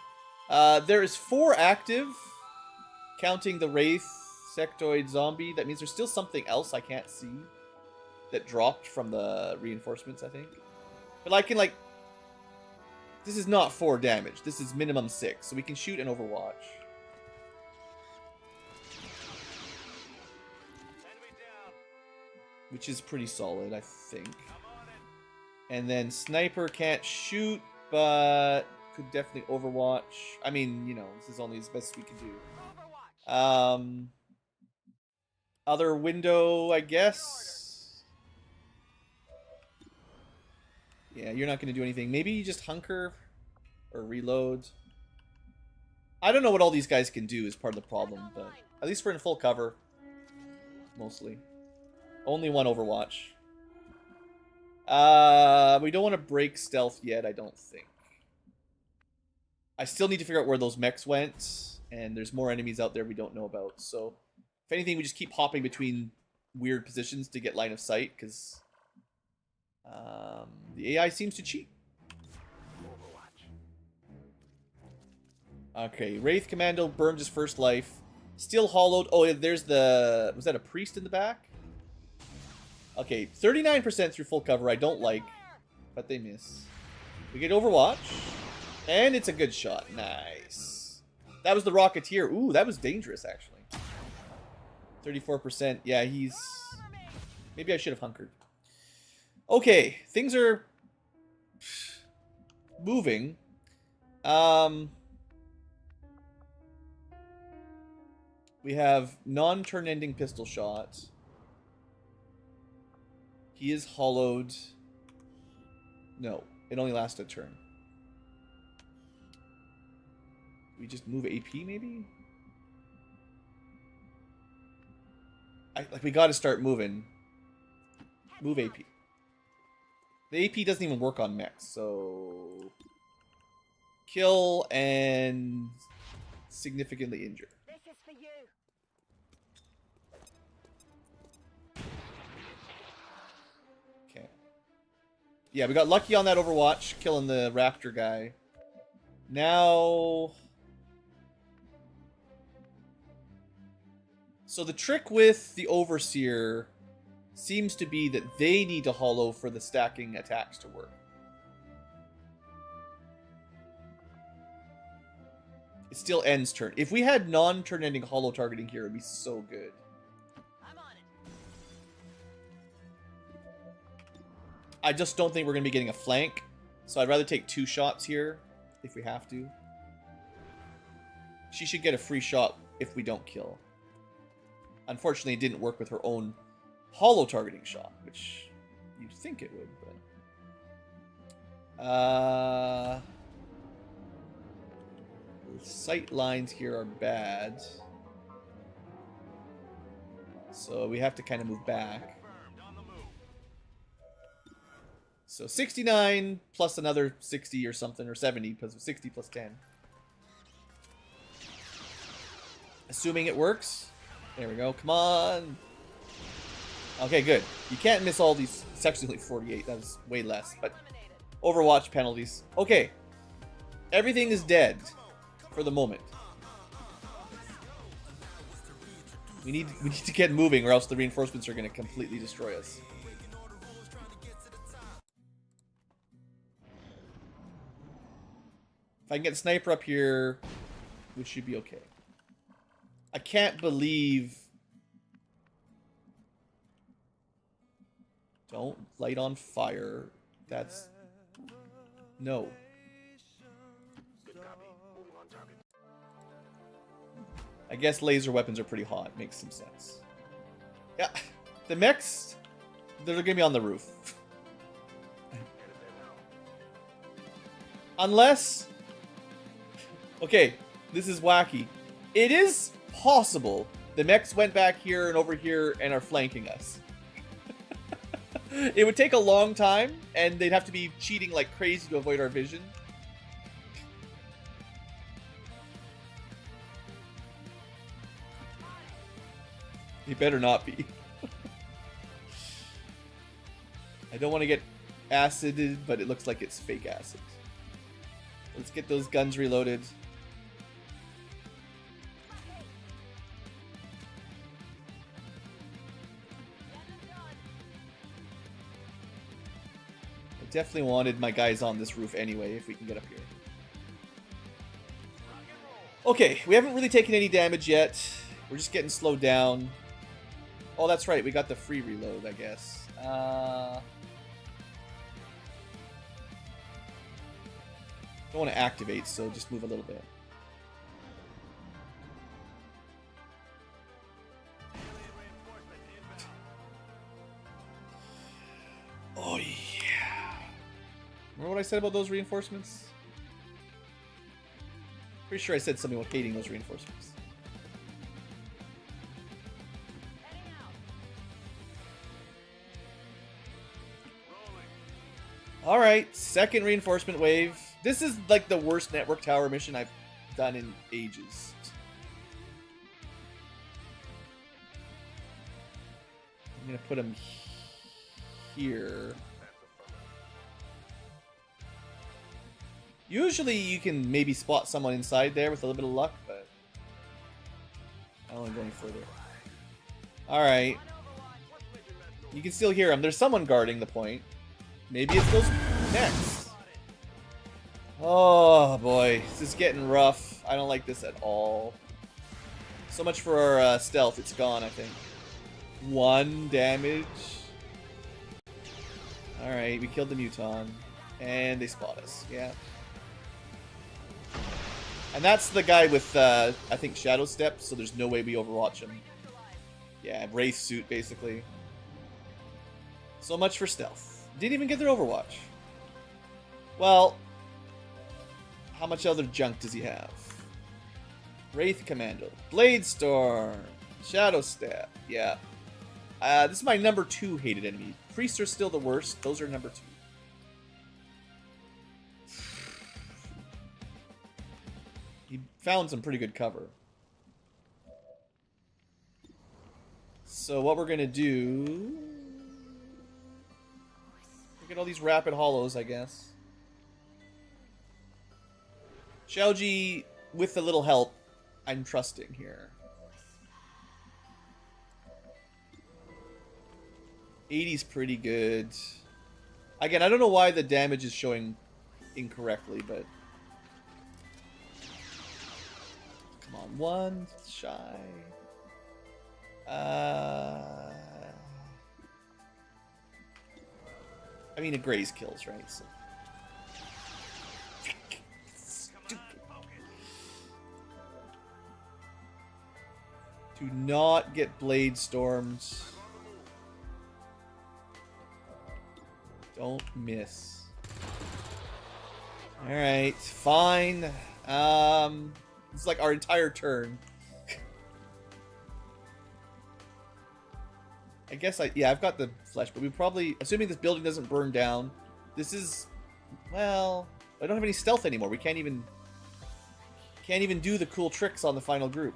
There is 4 active, counting the Wraith sectoid zombie. That means there's still something else I can't see that dropped from the reinforcements, I think. But I can, like... This is not 4 damage. This is minimum 6, so we can shoot and overwatch. Which is pretty solid, I think. And then Sniper can't shoot, but could definitely overwatch. I mean, you know, this is only as best we can do. Other window, I guess. Yeah, you're not going to do anything. Maybe you just hunker or reload. I don't know what all these guys can do is part of the problem, but at least we're in full cover. Mostly. Only one overwatch. We don't want to break stealth yet, I don't think. I still need to figure out where those mechs went, and there's more enemies out there we don't know about. So, if anything, we just keep hopping between weird positions to get line of sight, because the AI seems to cheat. Okay, Wraith Commando burned his first life. Still hollowed. Oh, yeah, there's the... Was that a priest in the back? Okay, 39% through full cover. I don't like, but they miss. We get Overwatch. And it's a good shot. Nice. That was the Rocketeer. Ooh, that was dangerous, actually. 34%. Yeah, he's... Maybe I should have hunkered. Okay, things are... moving. We have non-turn ending pistol shot. He is hollowed. No, it only lasts a turn. We just move AP, maybe? Like, we gotta start moving. Move AP. The AP doesn't even work on mechs, so... Kill and... significantly injure. This is for you. Okay. Yeah, we got lucky on that Overwatch, killing the Raptor guy. Now... So the trick with the Overseer seems to be that they need to hollow for the stacking attacks to work. It still ends turn. If we had non-turn ending hollow targeting here, it would be so good. I'm on it. I just don't think we're going to be getting a flank. So I'd rather take 2 shots here if we have to. She should get a free shot if we don't kill. Unfortunately, it didn't work with her own hollow targeting shot, which you'd think it would, but... sight lines here are bad. So we have to kind of move back. So 69 plus another 60 or something, or 70, because of 60 plus 10. Assuming it works. There we go. Come on. Okay, good. You can't miss all these. It's actually like 48. That was way less. But Overwatch penalties. Okay. Everything is dead for the moment. We need to get moving, or else the reinforcements are going to completely destroy us. If I can get Sniper up here, we should be okay. I can't believe... Don't light on fire. That's... No. Good copy. Moving on target. I guess laser weapons are pretty hot. Makes some sense. Yeah. The mechs, they're going to be on the roof. Unless... Okay, this is wacky. It is possible the mechs went back here and over here and are flanking us. It would take a long time, and they'd have to be cheating like crazy to avoid our vision. He better not be. I don't want to get acided, but it looks like it's fake acid. Let's get those guns reloaded. I definitely wanted my guys on this roof anyway, if we can get up here. Okay, we haven't really taken any damage yet. We're just getting slowed down. Oh, that's right. We got the free reload, I guess. Don't want to activate, so just move a little bit. Oh, yeah. Remember what I said about those reinforcements? Pretty sure I said something about hating those reinforcements. Alright, second reinforcement wave. This is like the worst network tower mission I've done in ages. I'm gonna put him here. Usually you can maybe spot someone inside there with a little bit of luck, but I don't want to go any further. Alright. You can still hear him. There's someone guarding the point. Maybe it's those mechs. Oh boy, this is getting rough. I don't like this at all. So much for our stealth. It's gone, I think. 1 damage. Alright, we killed the Muton. And they spot us. Yeah. And that's the guy with, I think, Shadow Step, so there's no way we overwatch him. Yeah, Wraith suit, basically. So much for stealth. Didn't even get their Overwatch. Well, how much other junk does he have? Wraith Commando, Blade Storm, Shadow Step. Yeah. This is my number 2 hated enemy. Priests are still the worst. Those are number 2. He found some pretty good cover. So what we're gonna do... Get all these rapid hollows, I guess. Xiaoji, with a little help, I'm trusting here. 80's pretty good. Again, I don't know why the damage is showing incorrectly, but... Come on, 1 shy. I mean, a Graze kills, right? So. Stupid. Do not get Blade Stormed. Don't miss. Alright, fine. It's like our entire turn. I guess I've got the flesh, but we probably, assuming this building doesn't burn down, this is, well, I don't have any stealth anymore. We can't even do the cool tricks on the final group.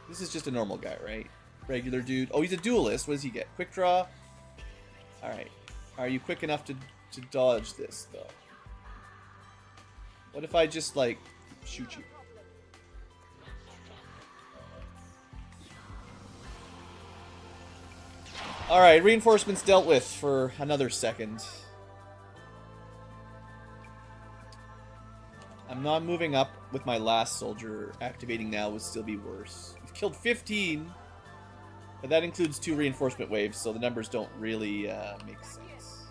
This is just a normal guy, right? Regular dude. Oh, he's a duelist. What does he get? Quick draw? Alright. Are you quick enough to dodge this, though? What if I just, like, shoot you? Alright, reinforcements dealt with for another second. I'm not moving up with my last soldier. Activating now would still be worse. We've killed 15, but that includes 2 reinforcement waves, so the numbers don't really make sense.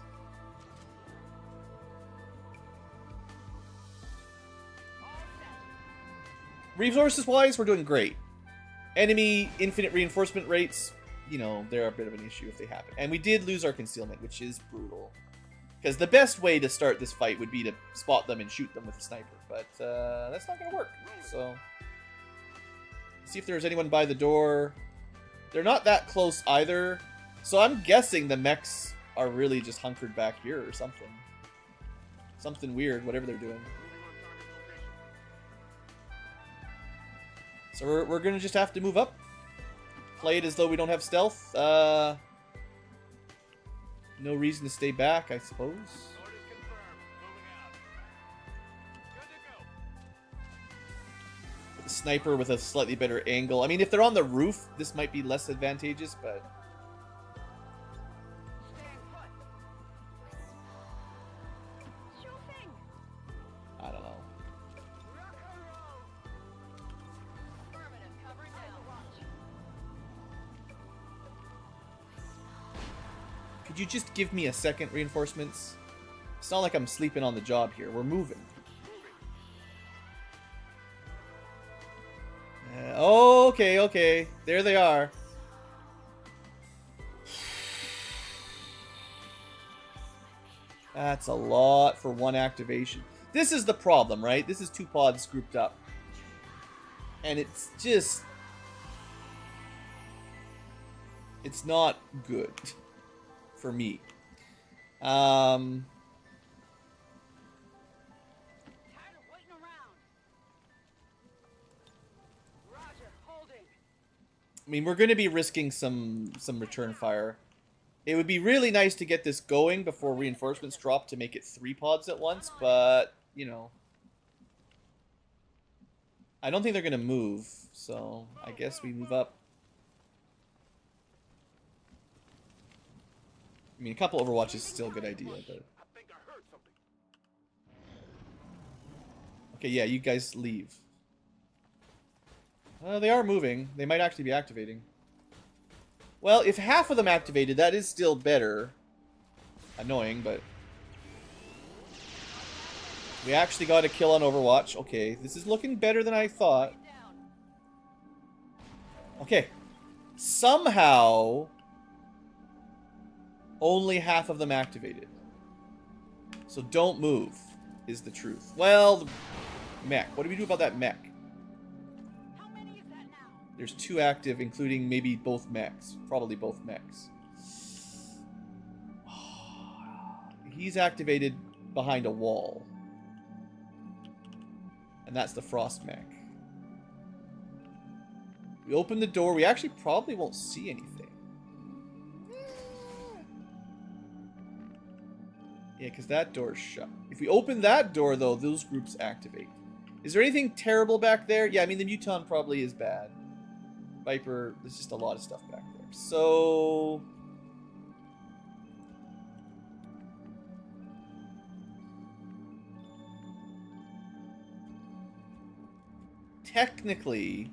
Resources-wise, we're doing great. Enemy infinite reinforcement rates, you know, they're a bit of an issue if they happen. And we did lose our concealment, which is brutal. Because the best way to start this fight would be to spot them and shoot them with a sniper. But that's not going to work. So, see if there's anyone by the door. They're not that close either. So I'm guessing the mechs are really just hunkered back here or something. Something weird, whatever they're doing. So we're going to just have to move up. Play it as though we don't have stealth. No reason to stay back, I suppose. With a sniper with a slightly better angle. I mean, if they're on the roof, this might be less advantageous, but... I don't know. Could you just give me a second, reinforcements? It's not like I'm sleeping on the job here. We're moving. Okay, okay. There they are. That's a lot for one activation. This is the problem, right? This is 2 pods grouped up. And it's just... it's not good. For me. I mean, we're going to be risking some return fire. It would be really nice to get this going before reinforcements drop to make it 3 pods at once, but, you know. I don't think they're going to move, so I guess we move up. I mean, a couple Overwatch is still a good idea, but... okay, yeah, you guys leave. They are moving. They might actually be activating. Well, if half of them activated, that is still better. Annoying, but... we actually got a kill on Overwatch. Okay, this is looking better than I thought. Okay. Somehow... only half of them activated. So don't move, is the truth. Well, the mech. What do we do about that mech? How many is that now? There's 2 active, including maybe both mechs. Probably both mechs. He's activated behind a wall. And that's the Frost mech. We open the door. We actually probably won't see anything. Yeah, because that door's shut. If we open that door, though, those groups activate. Is there anything terrible back there? Yeah, I mean, the Muton probably is bad. Viper, there's just a lot of stuff back there. So... technically,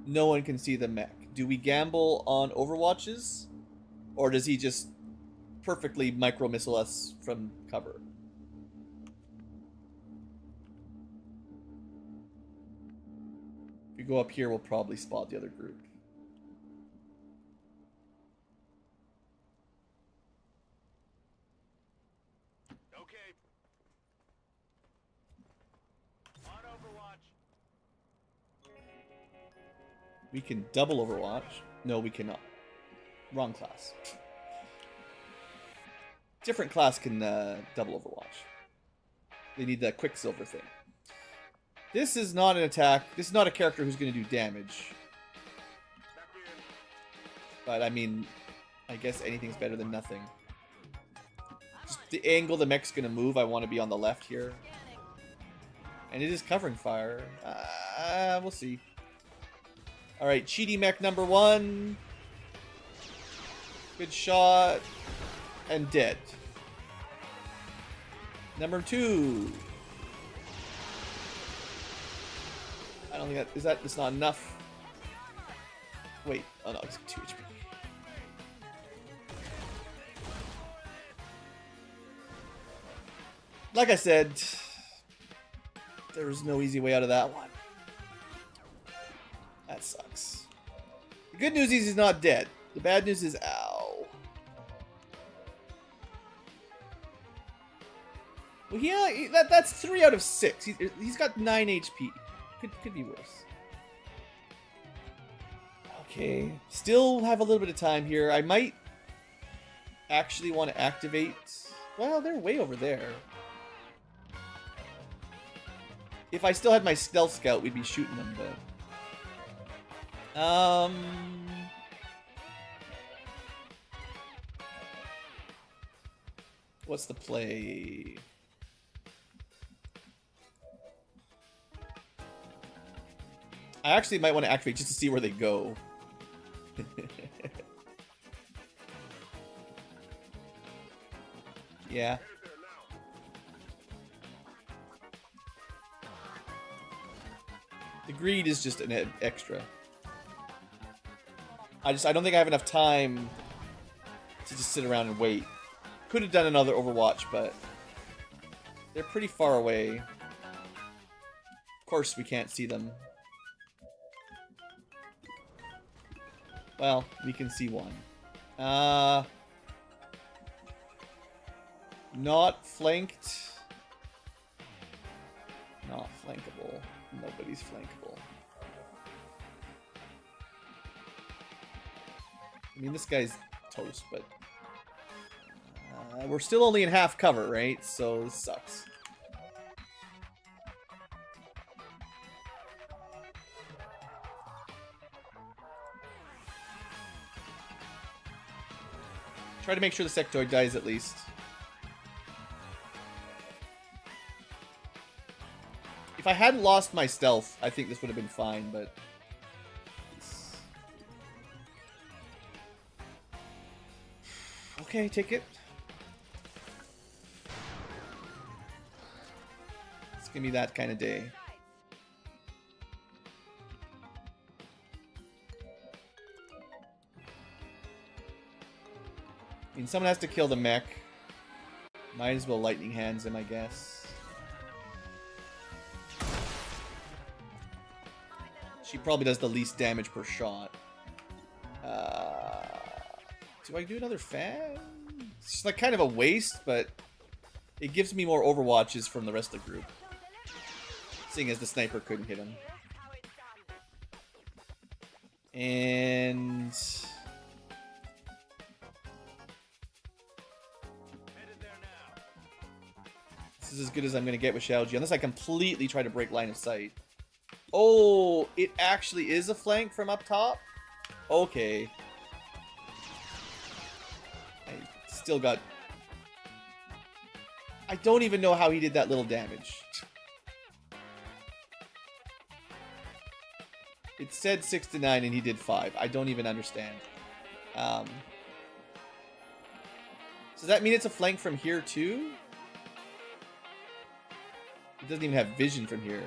no one can see the mech. Do we gamble on Overwatches? Or does he just... perfectly micro-missile us from cover? If we go up here, we'll probably spot the other group. Okay. On Overwatch. We can double Overwatch. No, we cannot. Wrong class. Different class can double Overwatch. They need that Quicksilver thing. This is not an attack. This is not a character who's going to do damage. But, I mean, I guess anything's better than nothing. Just the angle the mech's going to move, I want to be on the left here. And it is covering fire. We'll see. Alright, Cheaty mech number 1. Good shot. And dead. Number 2. I don't think that's not enough. Wait, oh no, it's 2 HP. Like I said, there was no easy way out of that one. That sucks. The good news is he's not dead. The bad news is, ow. Well, yeah, that's 3 out of 6. He's got 9 HP. Could be worse. Okay, still have a little bit of time here. I might actually want to activate. Well, they're way over there. If I still had my stealth scout, we'd be shooting them, but what's the play? I actually might want to activate just to see where they go. Yeah. The greed is just an extra. I don't think I have enough time to just sit around and wait. Could have done another Overwatch, but they're pretty far away. Of course, we can't see them. Well, we can see one. Not flanked. Not flankable. Nobody's flankable. I mean, this guy's toast, but we're still only in half cover, right? So this sucks. Try to make sure the sectoid dies at least. If I hadn't lost my stealth, I think this would have been fine, but... Okay, take it. It's gonna be that kind of day. I mean, someone has to kill the mech. Might as well lightning hands him, I guess. She probably does the least damage per shot. Do I do another fan? It's just like kind of a waste, but it gives me more Overwatches from the rest of the group. Seeing as the sniper couldn't hit him. And... this is as good as I'm going to get with Xiaoji, unless I completely try to break line of sight. Oh, it actually is a flank from up top? Okay. I still got... I don't even know how he did that little damage. It said 6 to 9 and he did 5. I don't even understand. Does that mean it's a flank from here too? It doesn't even have vision from here.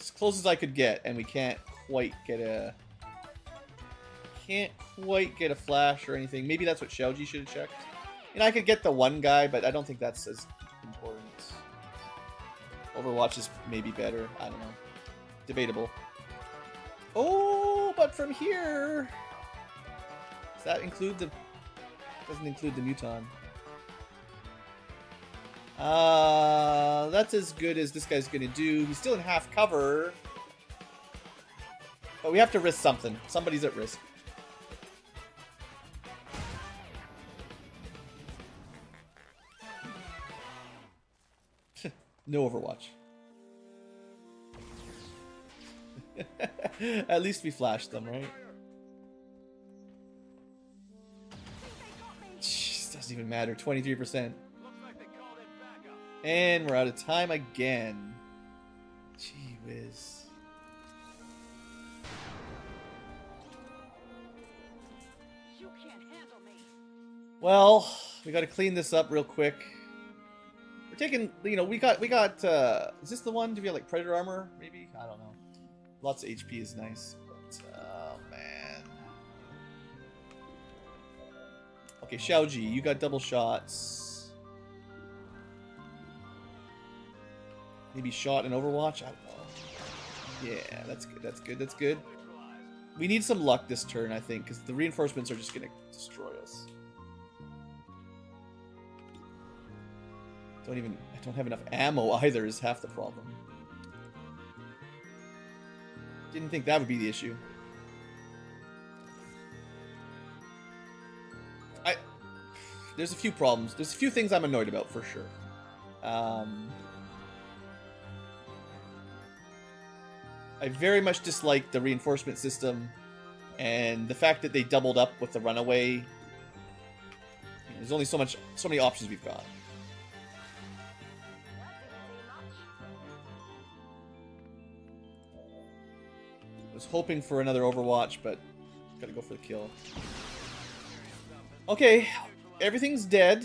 As close as I could get, and we can't quite get a... Can't quite get a flash or anything. Maybe that's what Xiaoji should have checked. And I could get the one guy, but I don't think that's as important. Overwatch is maybe better. I don't know. Debatable. Oh, but from here... Does that include the... Doesn't include the Muton. That's as good as this guy's gonna do. He's still in half cover. But we have to risk something. Somebody's at risk. No Overwatch. At least we flashed them, right? Jeez, doesn't even matter. 23%. And we're out of time again. Gee whiz. You can't handle me. Well, we got to clean this up real quick. We're taking, you know, we got, is this the one? Do we have like Predator armor? Maybe? I don't know. Lots of HP is nice. But, oh, man. Okay, Xiaoji, you got double shots. Maybe shot in Overwatch? I don't know. Yeah, that's good, that's good, that's good. We need some luck this turn, I think, because the reinforcements are just going to destroy us. I don't have enough ammo either is half the problem. Didn't think that would be the issue. There's a few problems. There's a few things I'm annoyed about for sure. I very much dislike the reinforcement system and the fact that they doubled up with the runaway. You know, there's only so many options we've got. I was hoping for another Overwatch, but gotta go for the kill. Okay, everything's dead.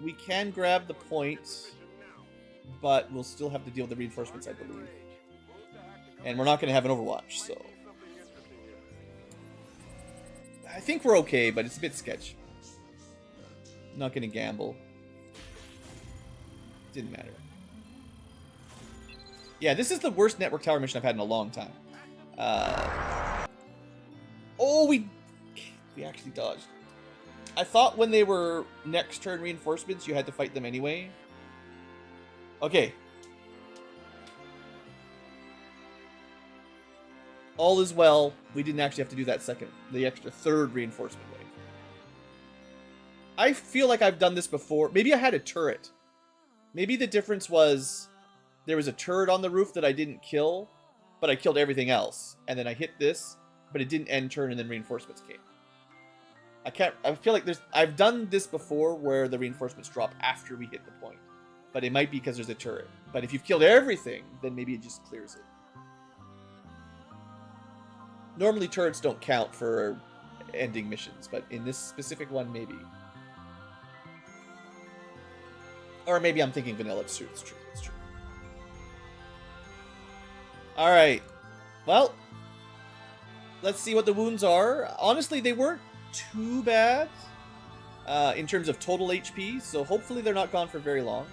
We can grab the point, but we'll still have to deal with the reinforcements, I believe. And we're not going to have an Overwatch, so... I think we're okay, but it's a bit sketch. Not going to gamble. Didn't matter. Yeah, this is the worst network tower mission I've had in a long time. Oh, we actually dodged. I thought when they were next turn reinforcements, you had to fight them anyway. Okay. All is well. We didn't actually have to do that the extra third reinforcement wave. I feel like I've done this before. Maybe I had a turret. Maybe the difference was there was a turret on the roof that I didn't kill, but I killed everything else. And then I hit this, but it didn't end turn and then reinforcements came. I feel like I've done this before where the reinforcements drop after we hit the point. But it might be because there's a turret. But if you've killed everything, then maybe it just clears it. Normally turrets don't count for ending missions, but in this specific one, maybe. Or maybe I'm thinking vanilla. It's true, it's true, it's true. Alright. Well, let's see what the wounds are. Honestly, they weren't too bad in terms of total HP, so hopefully they're not gone for very long.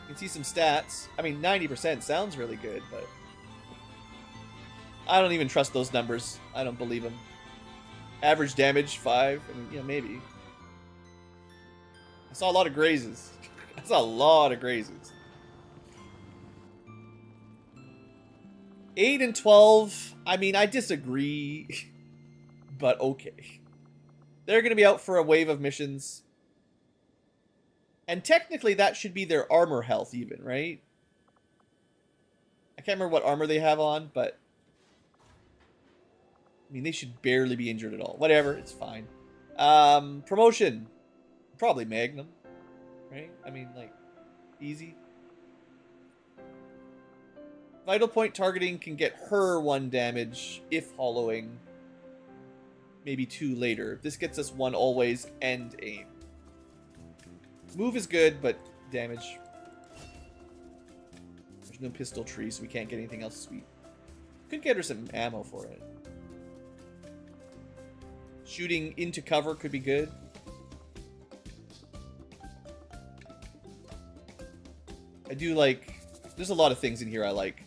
You can see some stats. I mean, 90% sounds really good, but I don't even trust those numbers. I don't believe them. Average damage, 5. I mean, yeah, maybe. I saw a lot of grazes. I saw a lot of grazes. 8 and 12. I mean, I disagree, but okay. They're going to be out for a wave of missions. And technically, that should be their armor health even, right? I can't remember what armor they have on, but I mean, they should barely be injured at all. Whatever, it's fine. Promotion. Probably Magnum, right? I mean, like, easy. Vital point targeting can get her 1 damage if hollowing. Maybe 2 later. This gets us 1 always and aim. Move is good, but damage. There's no pistol tree, so we can't get anything else sweet. Could get her some ammo for it. Shooting into cover could be good. I do like... There's a lot of things in here I like.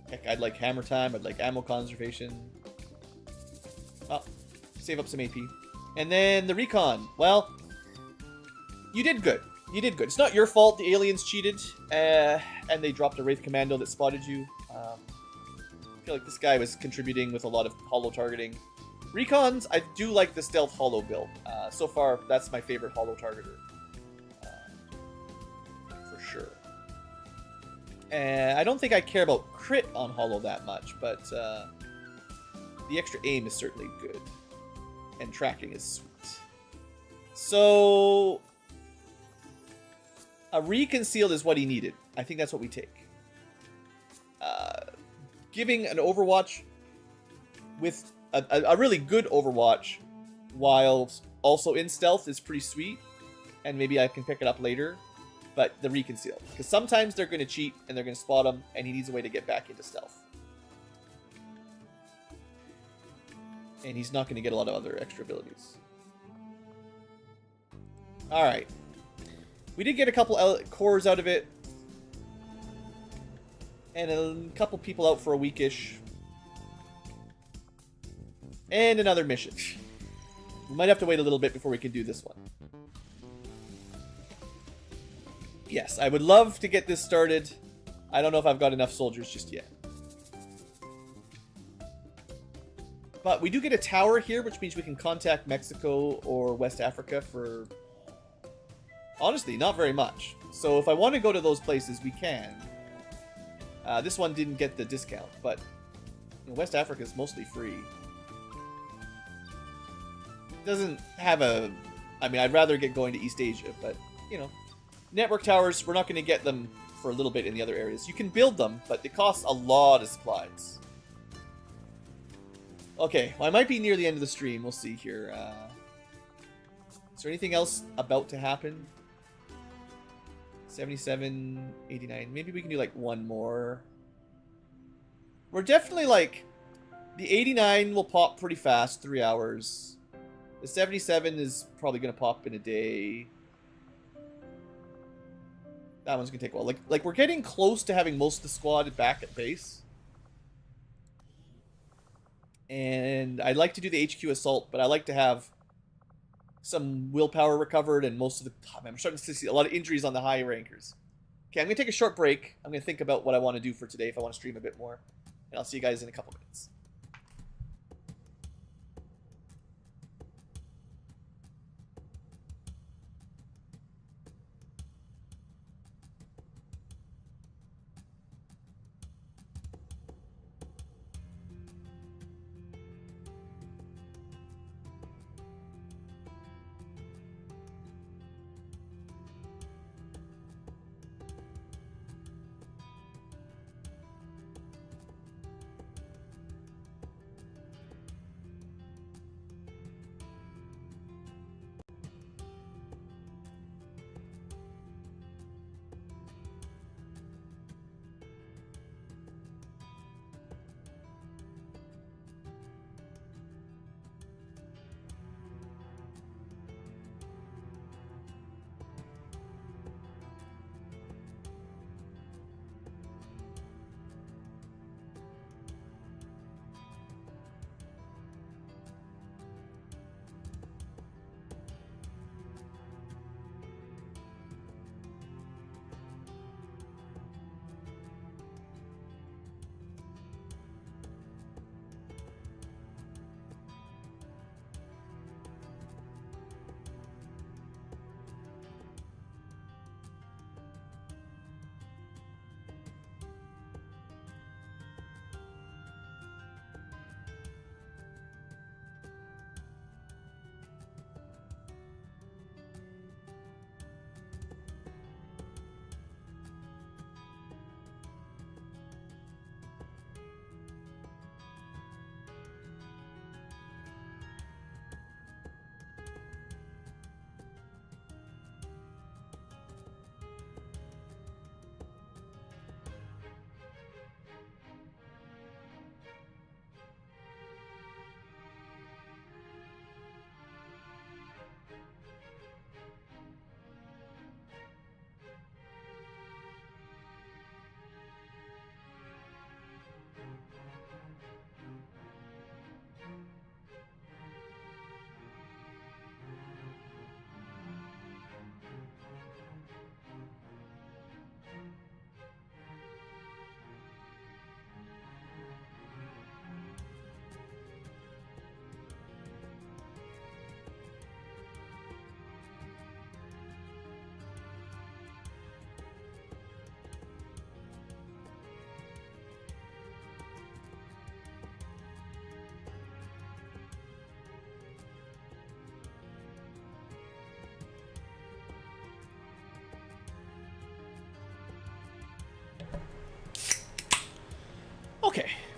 Heck, I'd like hammer time. I'd like ammo conservation. Oh, save up some AP. And then the recon. Well, you did good. You did good. It's not your fault the aliens cheated. And they dropped a Wraith Commando that spotted you. I feel like this guy was contributing with a lot of holo targeting. Recons, I do like the stealth holo build. So far, that's my favorite holo targeter. For sure. I don't think I care about crit on holo that much, but the extra aim is certainly good. And tracking is sweet. So a reconcealed is what he needed. I think that's what we take. Giving an Overwatch with a really good Overwatch while also in stealth is pretty sweet. And maybe I can pick it up later. But the reconcealed. Because sometimes they're going to cheat and they're going to spot him. And he needs a way to get back into stealth. And he's not going to get a lot of other extra abilities. Alright. We did get a couple cores out of it. And a couple people out for a weekish. And another mission. We might have to wait a little bit before we can do this one. Yes, I would love to get this started. I don't know if I've got enough soldiers just yet. But we do get a tower here, which means we can contact Mexico or West Africa for... honestly, not very much. So if I want to go to those places, we can. This one didn't get the discount, but West Africa is mostly free. Doesn't have a... I mean, I'd rather get going to East Asia, but, you know. Network towers, we're not going to get them for a little bit in the other areas. You can build them, but they cost a lot of supplies. Okay, well, I might be near the end of the stream. We'll see here. Is there anything else about to happen? 77, 89. Maybe we can do, like, one more. We're definitely, like... The 89 will pop pretty fast, 3 hours. The 77 is probably going to pop in a day. That one's going to take a while. Like, we're getting close to having most of the squad back at base. And I'd like to do the HQ assault, but I like to have some willpower recovered and most of the... Oh, man, I'm starting to see a lot of injuries on the high rankers. Okay, I'm going to take a short break. I'm going to think about what I want to do for today if I want to stream a bit more. And I'll see you guys in a couple minutes.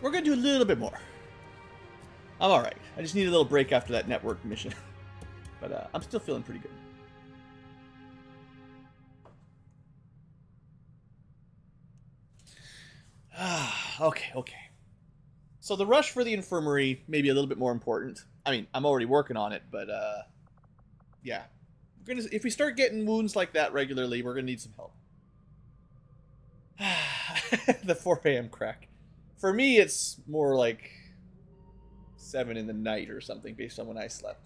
We're gonna do a little bit more. I'm alright. I just need a little break after that network mission. But I'm still feeling pretty good. Okay. So the rush for the infirmary may be a little bit more important. I mean, I'm already working on it, but yeah. If we start getting wounds like that regularly, we're gonna need some help. The 4 a.m. crack. For me, it's more like 7 in the night or something, based on when I slept.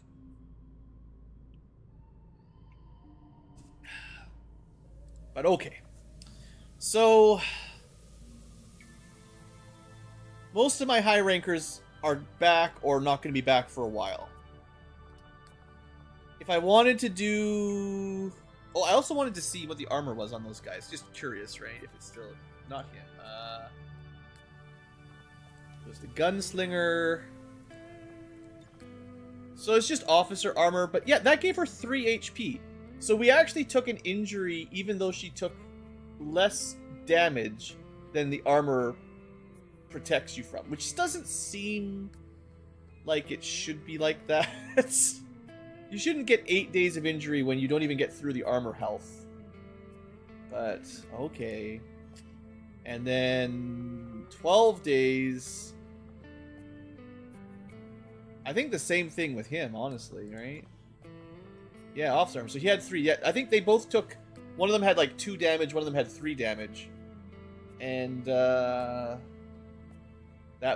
But okay. So most of my high rankers are back or not going to be back for a while. If I wanted to do... Oh, I also wanted to see what the armor was on those guys. Just curious, right? If it's still not him. There's the gunslinger. So it's just officer armor. But yeah, that gave her 3 HP. So we actually took an injury even though she took less damage than the armor protects you from, which doesn't seem like it should be like that. You shouldn't get 8 days of injury when you don't even get through the armor health. But, okay. And then 12 days. I think the same thing with him, honestly, right? Yeah, officer armor. So he had 3. Yeah, I think they both took... One of them had like 2 damage, one of them had 3 damage. And, that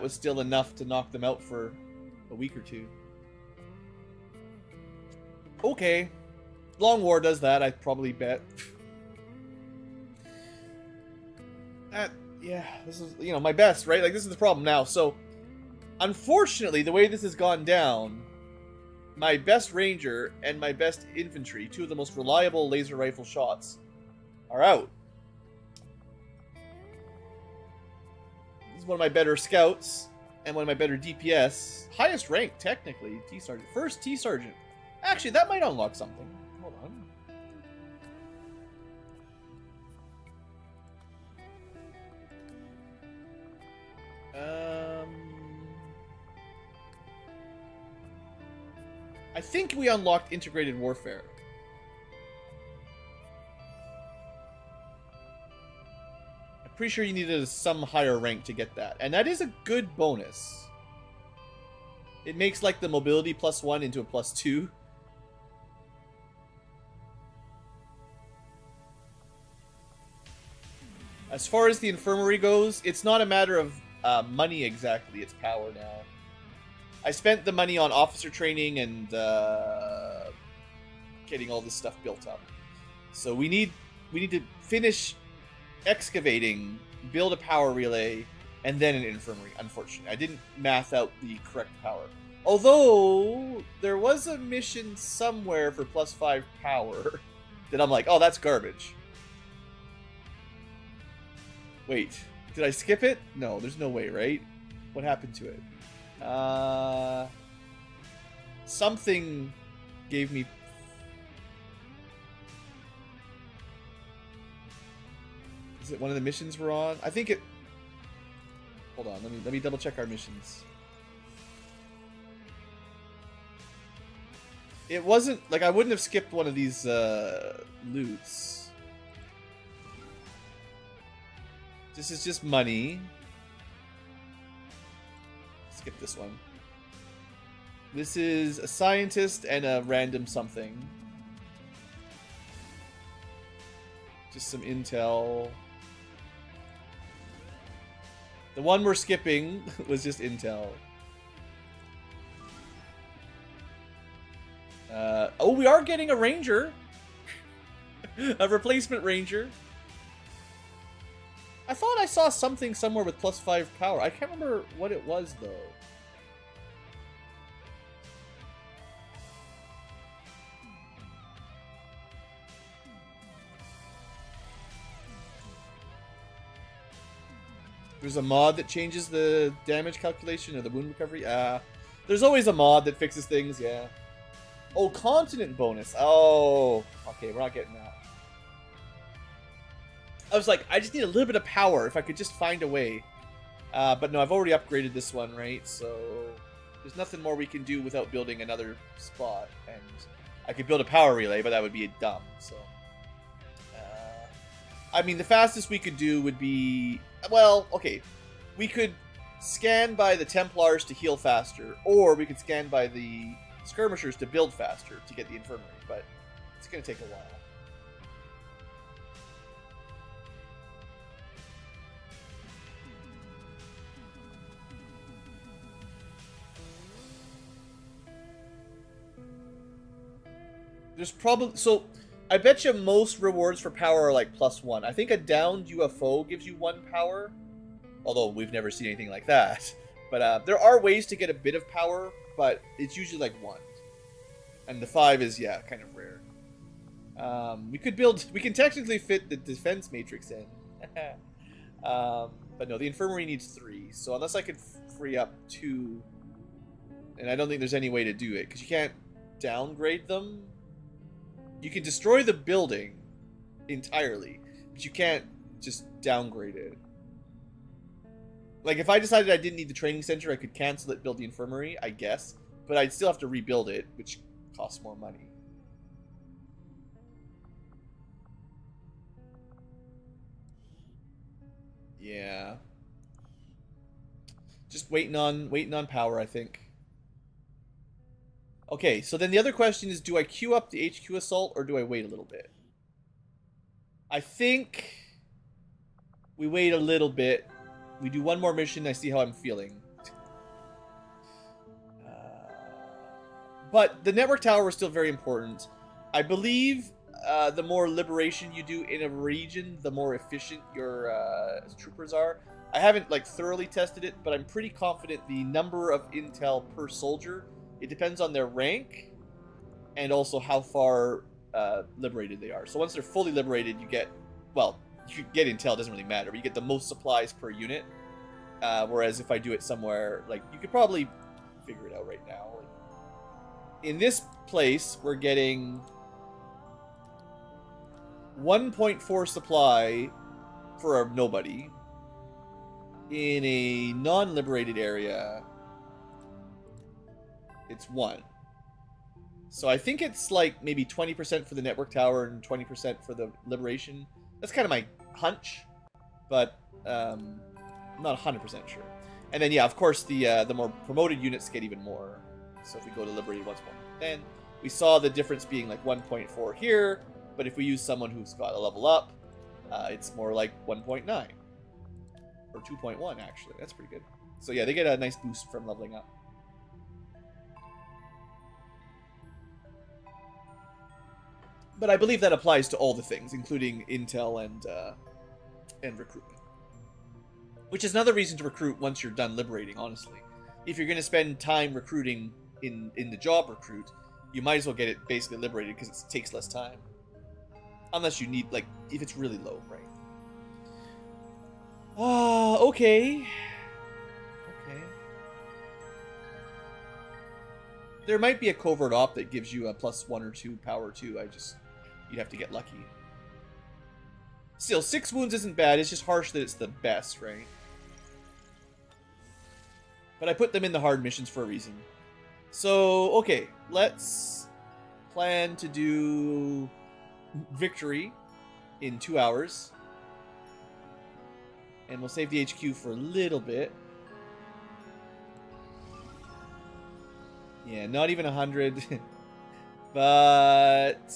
was still enough to knock them out for a week or 2. Okay. Long War does that, I'd probably bet. Yeah, this is, you know, my best, right? Like, this is the problem now. So, unfortunately, the way this has gone down, my best ranger and my best infantry, 2 of the most reliable laser rifle shots, are out. This is one of my better scouts and one of my better DPS. Highest rank, technically, T-Sergeant. First T-Sergeant. Actually, that might unlock something. Hold on. I think we unlocked integrated warfare. I'm pretty sure you needed some higher rank to get that. And that is a good bonus. It makes like the mobility +1 into a +2. As far as the infirmary goes, it's not a matter of money exactly, it's power now. I spent the money on officer training and getting all this stuff built up. So we need to finish excavating, build a power relay, and then an infirmary, unfortunately. I didn't math out the correct power. Although, there was a mission somewhere for +5 power that I'm like, oh, that's garbage. Wait, did I skip it? No, there's no way, right? What happened to it? Something gave me... Is it one of the missions we're on? I think it... Hold on, let me double check our missions. It wasn't... Like, I wouldn't have skipped one of these, loots. This is just money. Skip this one. This is a scientist and a random something. Just some intel. The one we're skipping was just intel. Oh, we are getting a ranger. A replacement ranger. I thought I saw something somewhere with +5 power. I can't remember what it was, though. There's a mod that changes the damage calculation or the wound recovery. There's always a mod that fixes things, yeah. Oh, continent bonus. Oh, okay, we're not getting that. I was like, I just need a little bit of power if I could just find a way. But no, I've already upgraded this one, right? So there's nothing more we can do without building another spot. And I could build a power relay, but that would be dumb. So, I mean, the fastest we could do would be, well, okay, we could scan by the Templars to heal faster, or we could scan by the skirmishers to build faster to get the infirmary, but it's going to take a while. There's probably, so I bet you most rewards for power are like +1. I think a downed UFO gives you 1 power, although we've never seen anything like that. But there are ways to get a bit of power, but it's usually like 1. And the 5 is, yeah, kind of rare. We can technically fit the defense matrix in. But no, the infirmary needs 3. So unless I could free up 2, and I don't think there's any way to do it, because you can't downgrade them. You can destroy the building entirely, but you can't just downgrade it. Like, if I decided I didn't need the training center, I could cancel it, build the infirmary, I guess. But I'd still have to rebuild it, which costs more money. Yeah. Just waiting on power, I think. Okay, so then the other question is, do I queue up the HQ assault, or do I wait a little bit? I think we wait a little bit. We do one more mission, I see how I'm feeling. But the network tower was still very important. I believe the more liberation you do in a region, the more efficient your troopers are. I haven't like thoroughly tested it, but I'm pretty confident the number of intel per soldier, it depends on their rank and also how far liberated they are. So once they're fully liberated, you get, well, you get intel, it doesn't really matter, but you get the most supplies per unit. Whereas if I do it somewhere, like, you could probably figure it out right now. In this place, we're getting 1.4 supply for a nobody. In a non-liberated area, it's 1. So I think it's like maybe 20% for the network tower and 20% for the liberation. That's kind of my hunch, but I'm not 100% sure. And then, yeah, of course, the more promoted units get even more. So if we go to liberated once more, then we saw the difference being like 1.4 here, but if we use someone who's got a level up, it's more like 1.9 or 2.1 actually. That's pretty good. So yeah, they get a nice boost from leveling up. But I believe that applies to all the things, including intel and recruitment. Which is another reason to recruit once you're done liberating, honestly. If you're going to spend time recruiting in the job recruit, you might as well get it basically liberated because it takes less time. Unless you need, like, if it's really low, right? Okay. Okay. There might be a covert op that gives you a +1 or 2 power too. You'd have to get lucky. Still, 6 wounds isn't bad. It's just harsh that it's the best, right? But I put them in the hard missions for a reason. So, okay. Let's plan to do victory in 2 hours. And we'll save the HQ for a little bit. Yeah, not even 100. But...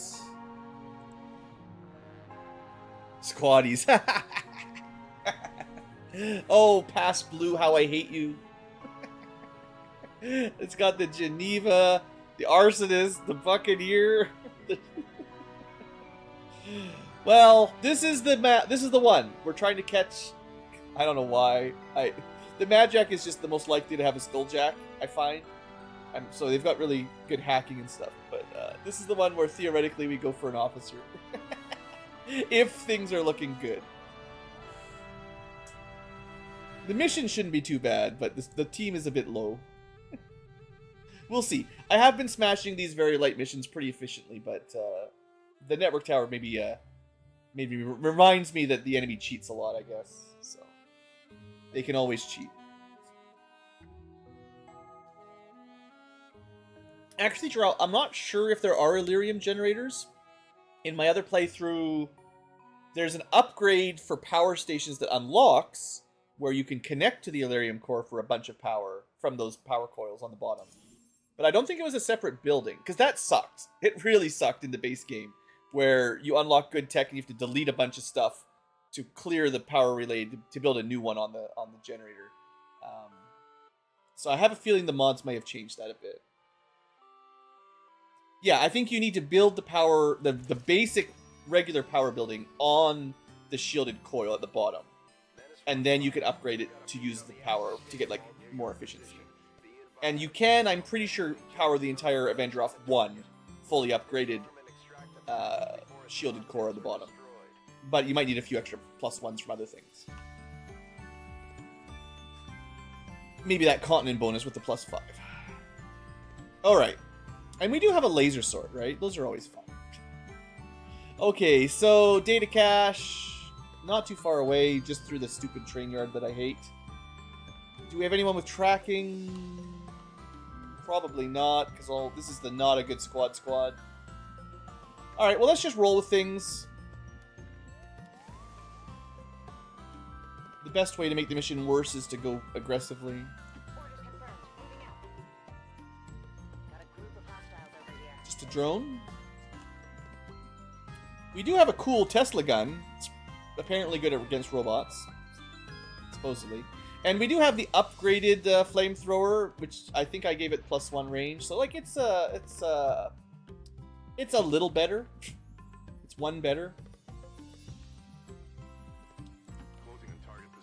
squaddies. Oh, past blue, how I hate you. It's got the Geneva, the Arsonist, the Buccaneer. Well, this is the one we're trying to catch. I don't know why. The Madjack is just the most likely to have a Skulljack, I find. So they've got really good hacking and stuff. But this is the one where theoretically we go for an officer. If things are looking good. The mission shouldn't be too bad, but the team is a bit low. We'll see. I have been smashing these very light missions pretty efficiently, but the network tower maybe reminds me that the enemy cheats a lot, I guess. So they can always cheat. Actually, Gerald, I'm not sure if there are Illyrium generators. In my other playthrough, there's an upgrade for power stations that unlocks where you can connect to the Illyrium core for a bunch of power from those power coils on the bottom. But I don't think it was a separate building, because that sucked. It really sucked in the base game, where you unlock good tech and you have to delete a bunch of stuff to clear the power relay to build a new one on the generator. So I have a feeling the mods may have changed that a bit. Yeah, I think you need to build the power, the basic regular power building on the shielded coil at the bottom. And then you can upgrade it to use the power to get, like, more efficiency. And you can, I'm pretty sure, power the entire Avenger off one fully upgraded shielded core at the bottom. But you might need a few extra +1s from other things. Maybe that continent bonus with the +5. Alright. And we do have a laser sword, right? Those are always fun. Okay, so data cache. Not too far away, just through the stupid train yard that I hate. Do we have anyone with tracking? Probably not, because this is the not a good squad. Alright, well, let's just roll with things. The best way to make the mission worse is to go aggressively. Orders confirmed. Moving out. Got a group of hostiles over here. Just a drone. We do have a cool Tesla gun. It's apparently good against robots, supposedly. And we do have the upgraded flamethrower, which I think I gave it +1 range. So, like, it's a little better. It's one better.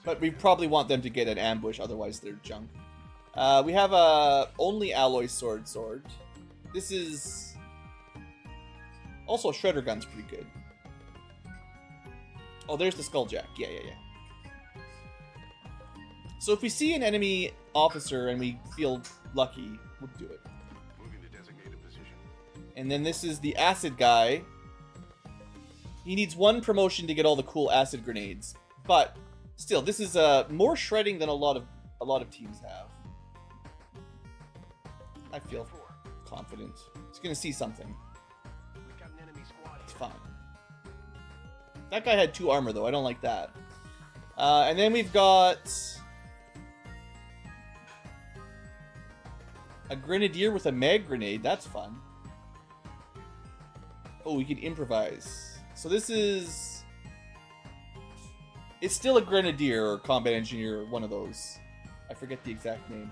But we probably want them to get an ambush, otherwise they're junk. We have a only alloy sword. This is also a shredder gun's pretty good. Oh, there's the skulljack. Yeah. So if we see an enemy officer and we feel lucky, we'll do it. Moving to designated position. And then this is the acid guy. He needs 1 promotion to get all the cool acid grenades, but still, this is more shredding than a lot of teams have. I feel confident. He's gonna see something. We've got an enemy squad. It's fine. That guy had 2 armor though. I don't like that. And then we've got a grenadier with a mag grenade. That's fun. Oh, we can improvise. So this is... It's still a grenadier or combat engineer or one of those. I forget the exact name.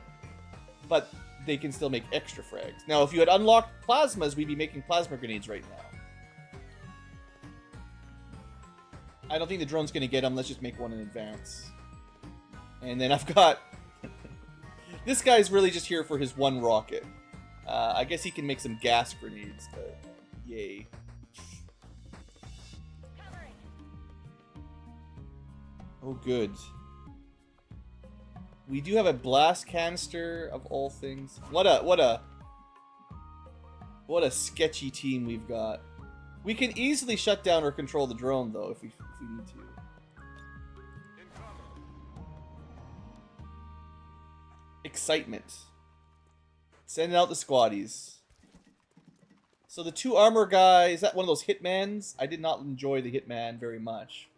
But they can still make extra frags. Now, if you had unlocked plasmas, we'd be making plasma grenades right now. I don't think the drone's going to get them. Let's just make one in advance. And then I've got... This guy's really just here for his 1 rocket. I guess he can make some gas grenades, but yay. Covering. Oh, good. We do have a blast canister of all things. What a sketchy team we've got. We can easily shut down or control the drone, though, if we need to. Excitement. Sending out the squaddies. So the 2 armor guy, is that one of those hitmans? I did not enjoy the hitman very much.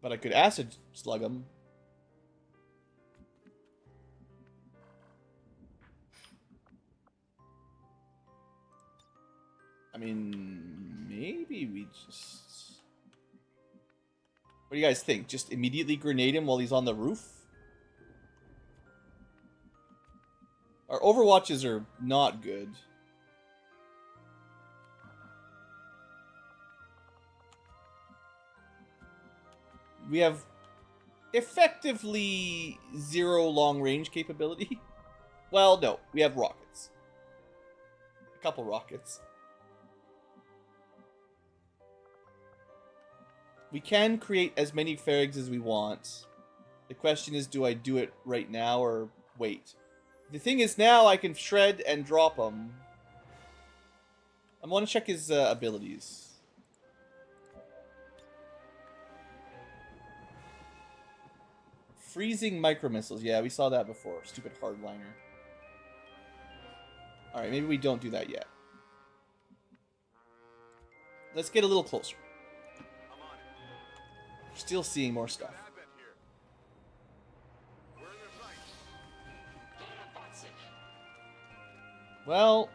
But I could acid slug him. I mean, maybe we just... What do you guys think? Just immediately grenade him while he's on the roof? Our overwatches are not good. We have effectively 0 long-range capability. Well, no. We have rockets. A couple rockets. We can create as many frags as we want. The question is, do I do it right now or wait? The thing is, now I can shred and drop them. I want to check his abilities. Freezing micro missiles. Yeah, we saw that before. Stupid hardliner. Alright, maybe we don't do that yet. Let's get a little closer. I'm on it. We're still seeing more stuff. Advent here. Where are their sights? Well...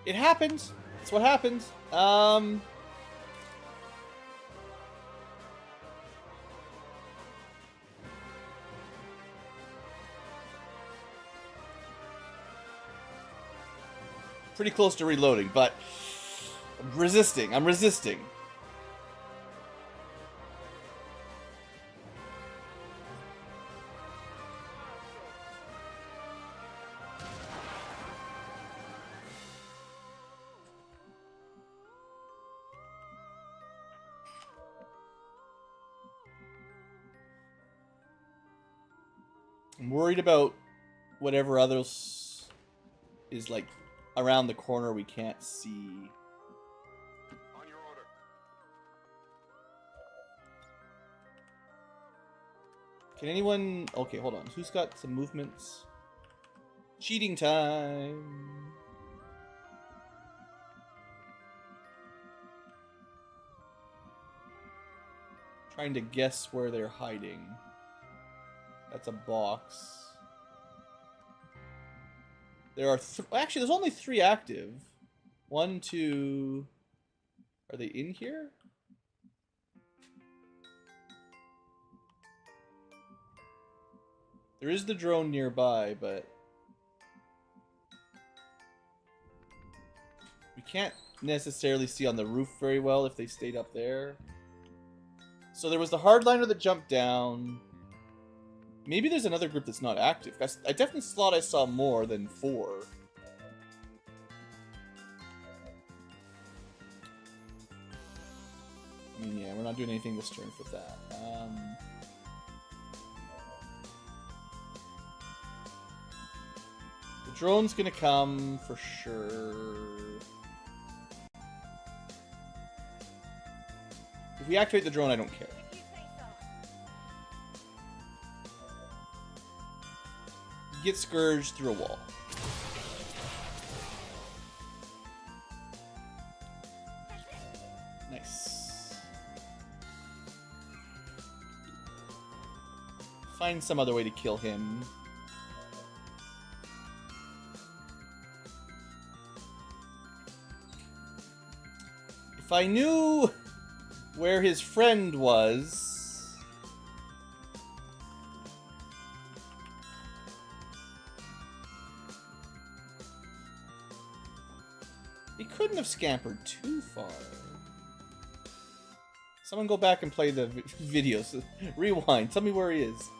It happens. That's what happens. Pretty close to reloading, but I'm resisting. I'm resisting. I'm worried about whatever others is like around the corner we can't see. On your order. Can anyone... Okay, hold on. Who's got some movements? Cheating time. Trying to guess where they're hiding. That's a box. There are actually, there's only 3 active. 1, 2... Are they in here? There is the drone nearby, but... we can't necessarily see on the roof very well if they stayed up there. So there was the hardliner that jumped down. Maybe there's another group that's not active. I definitely thought I saw more than 4. I mean, yeah, we're not doing anything this turn for that. The drone's gonna come for sure. If we activate the drone, I don't care. Get scourged through a wall. Nice. Find some other way to kill him. If I knew where his friend was... he couldn't have scampered too far. Someone go back and play the videos. Rewind. Tell me where he is.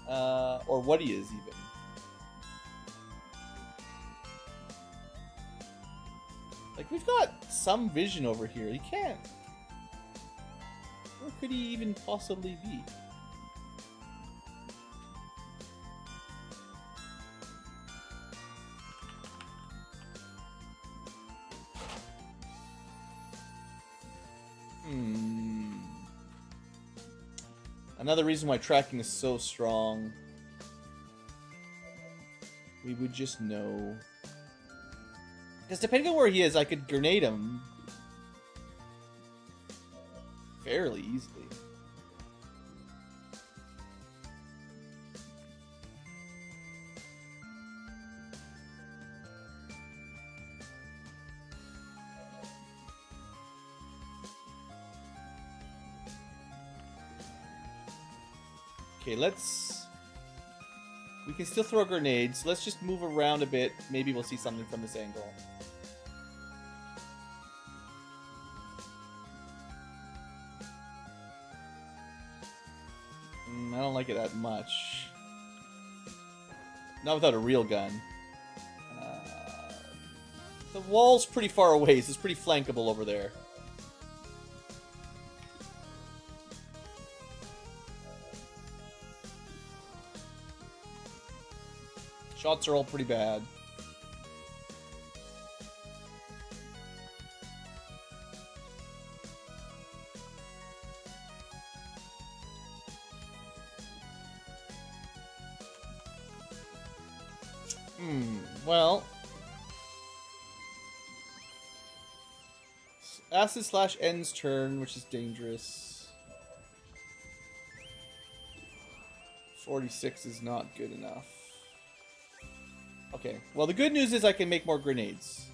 Or what he is, even. Like, we've got some vision over here. He can't. Where could he even possibly be? Another reason why tracking is so strong. We would just know. Because depending on where he is, I could grenade him fairly easily. Okay, we can still throw grenades. Let's just move around a bit. Maybe we'll see something from this angle. I don't like it that much. Not without a real gun. The wall's pretty far away, so it's pretty flankable over there. Shots are all pretty bad. Well. Acid slash ends turn, which is dangerous. 46 is not good enough. Okay, well the good news is I can make more grenades.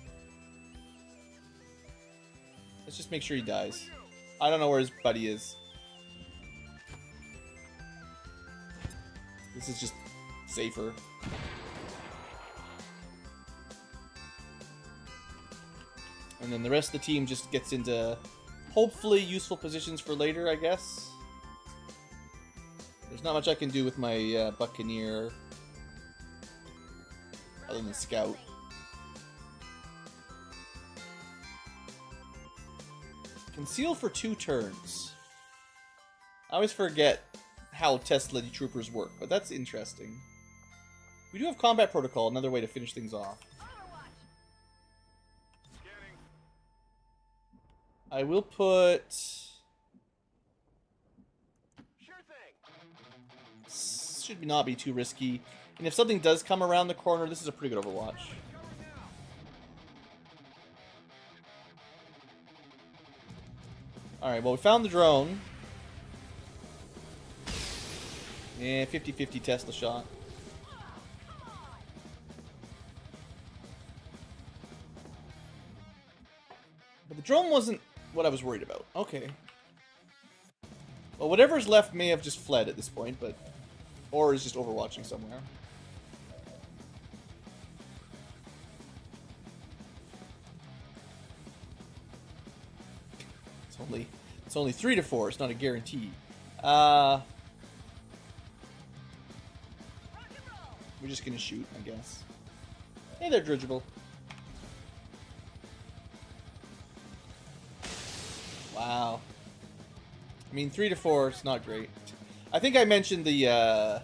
Let's just make sure he dies. I don't know where his buddy is. This is just safer. And then the rest of the team just gets into hopefully useful positions for later, I guess. There's not much I can do with my Buccaneer other than Scout. Conceal for 2 turns. I always forget how Tesla troopers work, but that's interesting. We do have combat protocol, another way to finish things off. I will put... Sure thing. Should not be too risky. And if something does come around the corner, this is a pretty good Overwatch. Alright, well we found the drone. Yeah, 50-50 Tesla shot. But the drone wasn't what I was worried about. Okay. Well, whatever's left may have just fled at this point, but... Or is just overwatching somewhere. It's only 3 to 4, it's not a guarantee. We're just gonna shoot, I guess. Hey there, Dirigible. Wow. I mean, 3 to 4 is not great. I think I mentioned the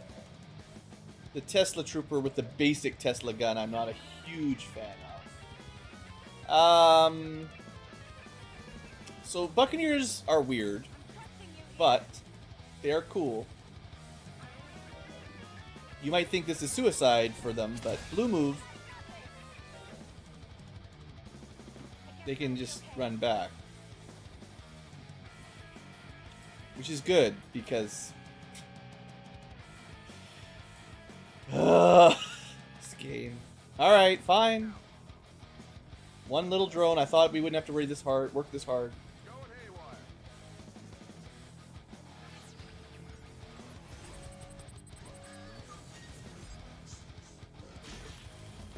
Tesla Trooper with the basic Tesla gun I'm not a huge fan of. So Buccaneers are weird, but they are cool. You might think this is suicide for them, but blue move. They can just run back. Which is good, because... this game. Alright, fine. One little drone. I thought we wouldn't have to work this hard.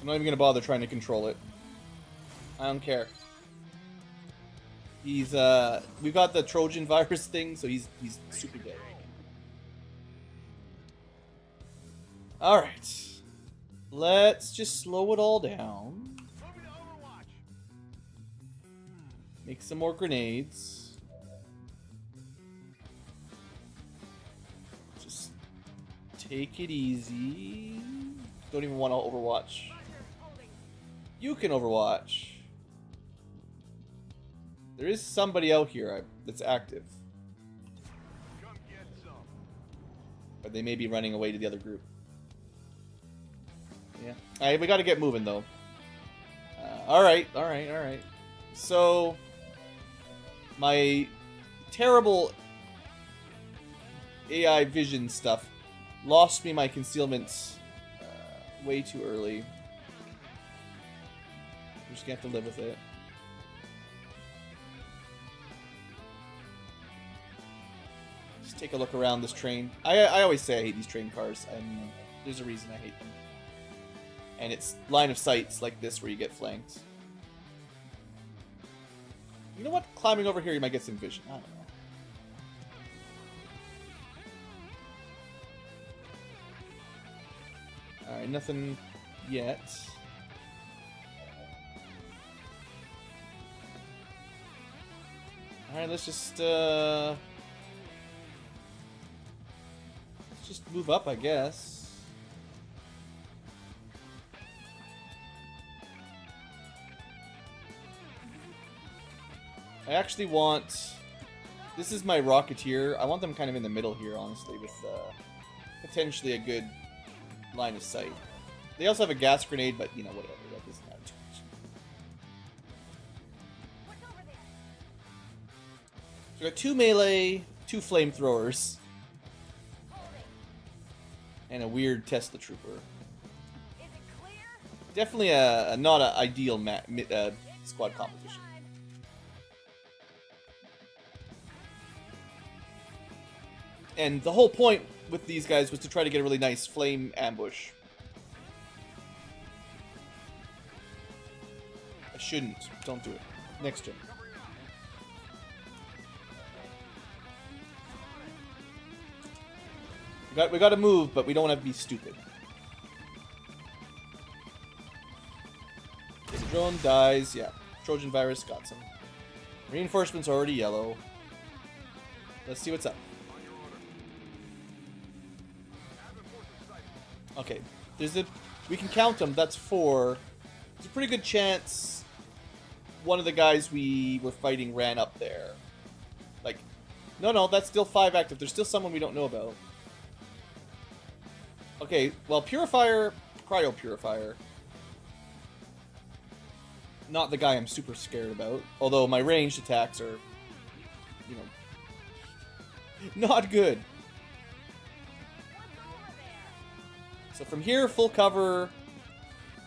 I'm not even gonna bother trying to control it. I don't care. He's we've got the Trojan virus thing, so he's super dead. Alright. Let's just slow it all down. Make some more grenades. Just take it easy. Don't even want to overwatch. You can overwatch. There is somebody out here that's active. But they may be running away to the other group. Yeah. Alright, we gotta get moving though. Alright. So, my terrible AI vision stuff lost me my concealments way too early. We're just gonna have to live with it. Just take a look around this train. I always say I hate these train cars, and there's a reason I hate them. And it's line of sights like this where you get flanked. You know what? Climbing over here you might get some vision. I don't know. Alright, nothing yet. Alright, let's just move up, I guess. I actually want... This is my Rocketeer. I want them kind of in the middle here, honestly, with potentially a good line of sight. They also have a gas grenade, but, you know, whatever. That doesn't matter too much. What's over there? So we got 2 melee, 2 flamethrowers, Holding. and a weird Tesla Trooper. Is it clear? Definitely a not an ideal squad composition. Time. And the whole point with these guys was to try to get a really nice flame ambush. I shouldn't. Don't do it. Next turn. We got to move, but we don't have to be stupid. Okay, the drone dies. Yeah, Trojan virus got some. Reinforcements already yellow. Let's see what's up. Okay, we can count them. That's 4. There's a pretty good chance one of the guys we were fighting ran up there. Like, no, that's still 5 active. There's still someone we don't know about. Okay, well, Purifier, Cryo Purifier. Not the guy I'm super scared about. Although my ranged attacks are, you know, not good. So from here, full cover,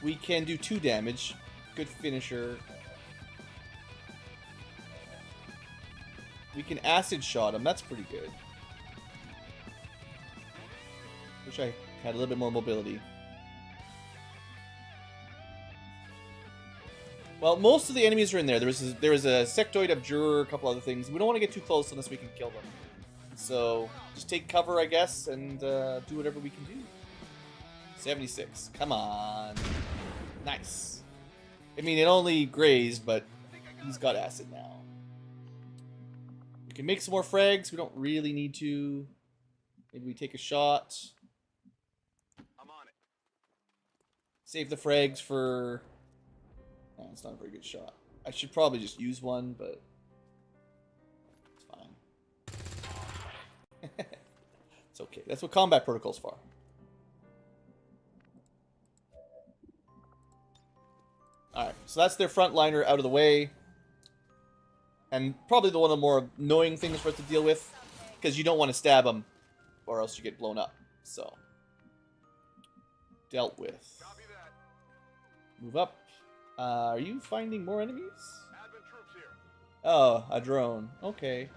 we can do 2 damage. Good finisher. We can acid shot him. That's pretty good. Wish I had a little bit more mobility. Well, most of the enemies are in there. There was a sectoid abjurer, a couple other things. We don't want to get too close unless we can kill them. So just take cover, I guess, and do whatever we can do. 76. Come on. Nice. I mean, it only grazed, but he's got acid now. We can make some more frags. We don't really need to. Maybe we take a shot. I'm on it. Save the frags for... Oh, it's not a very good shot. I should probably just use one, but... It's fine. It's okay. That's what combat protocol's for. Alright, so that's their frontliner out of the way. And probably one of the more annoying things for us to deal with. Because you don't want to stab them, or else you get blown up. So, dealt with. Copy that. Move up. Are you finding more enemies? Advent troops here. Oh, a drone. Okay.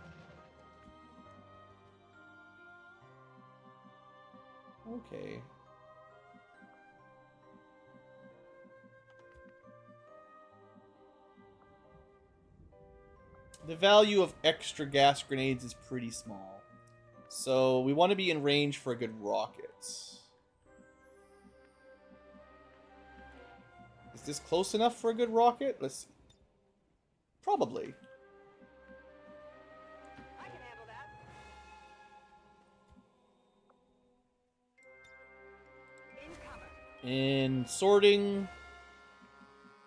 Okay. The value of extra gas grenades is pretty small. So we want to be in range for a good rocket. Is this close enough for a good rocket? Let's see. Probably. I can handle that. In cover. In sorting...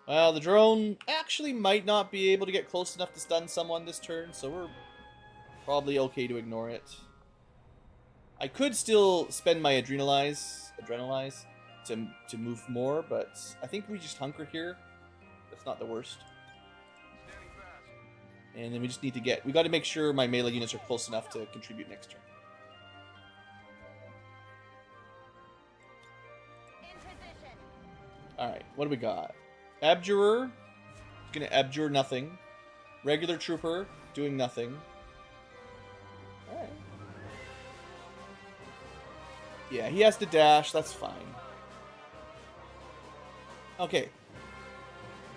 Well, the drone actually might not be able to get close enough to stun someone this turn, so we're probably okay to ignore it. I could still spend my adrenalize to move more, but I think we just hunker here. That's not the worst. Standing fast. And then we just need to we got to make sure my melee units are close enough to contribute next turn. In position. Alright, what do we got? Abjurer, gonna abjure nothing. Regular trooper, doing nothing. Alright. Yeah, he has to dash, that's fine. Okay.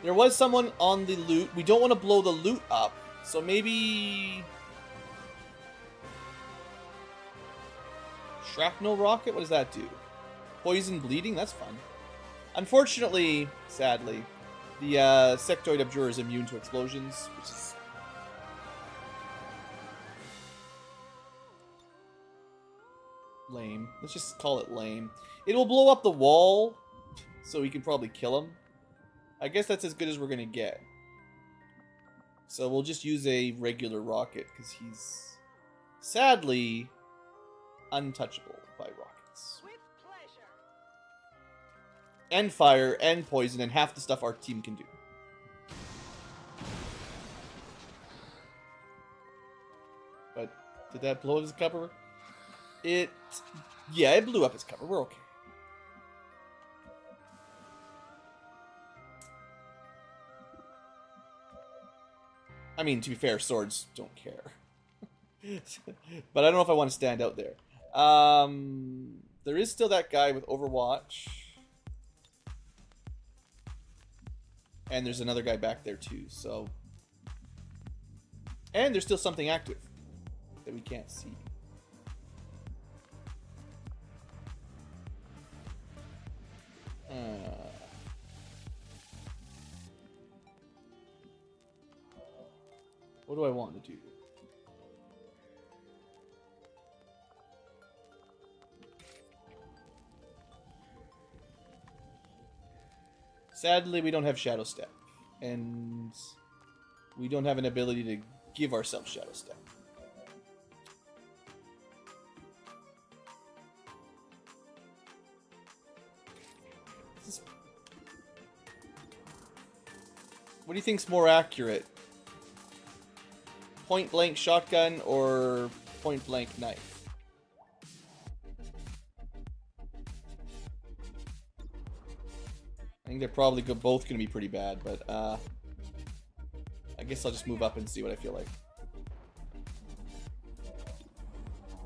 There was someone on the loot. We don't want to blow the loot up, so maybe... Shrapnel rocket? What does that do? Poison bleeding? That's fun. Unfortunately, sadly, the sectoid abjurer is immune to explosions, which is Lame. Let's just call it lame. It will blow up the wall, so we can probably kill him. I guess that's as good as we're gonna get. So we'll just use a regular rocket, because he's sadly untouchable by rockets. With pleasure. And fire, and poison, and half the stuff our team can do. But did that blow up his cover? Yeah, it blew up his cover. We're okay. I mean, to be fair, swords don't care. But I don't know if I want to stand out there. There is still that guy with Overwatch. And there's another guy back there too, so... And there's still something active that we can't see. What do I want to do? Sadly, we don't have Shadow Step. And we don't have an ability to give ourselves Shadow Step. What do you think's more accurate? Point blank shotgun or point blank knife? I think they're probably both going to be pretty bad, but I guess I'll just move up and see what I feel like.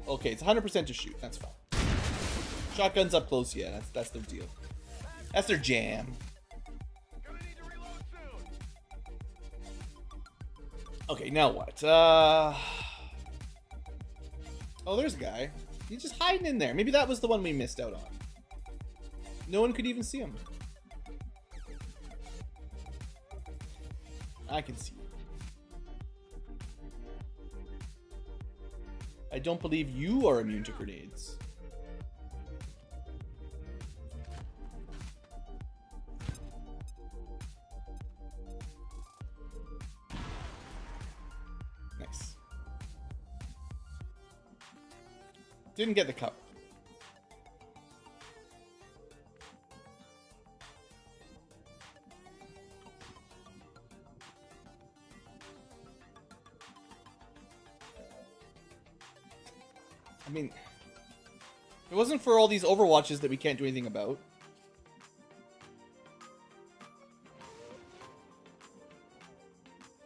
Okay, it's 100% to shoot. That's fine. Shotguns up close, yeah, that's their deal. That's their jam. Okay, now what? Oh, there's a guy. He's just hiding in there. Maybe that was the one we missed out on. No one could even see him. I can see him. I don't believe you are immune to grenades. Nice. Didn't get the cover. I mean, if it wasn't for all these Overwatches that we can't do anything about.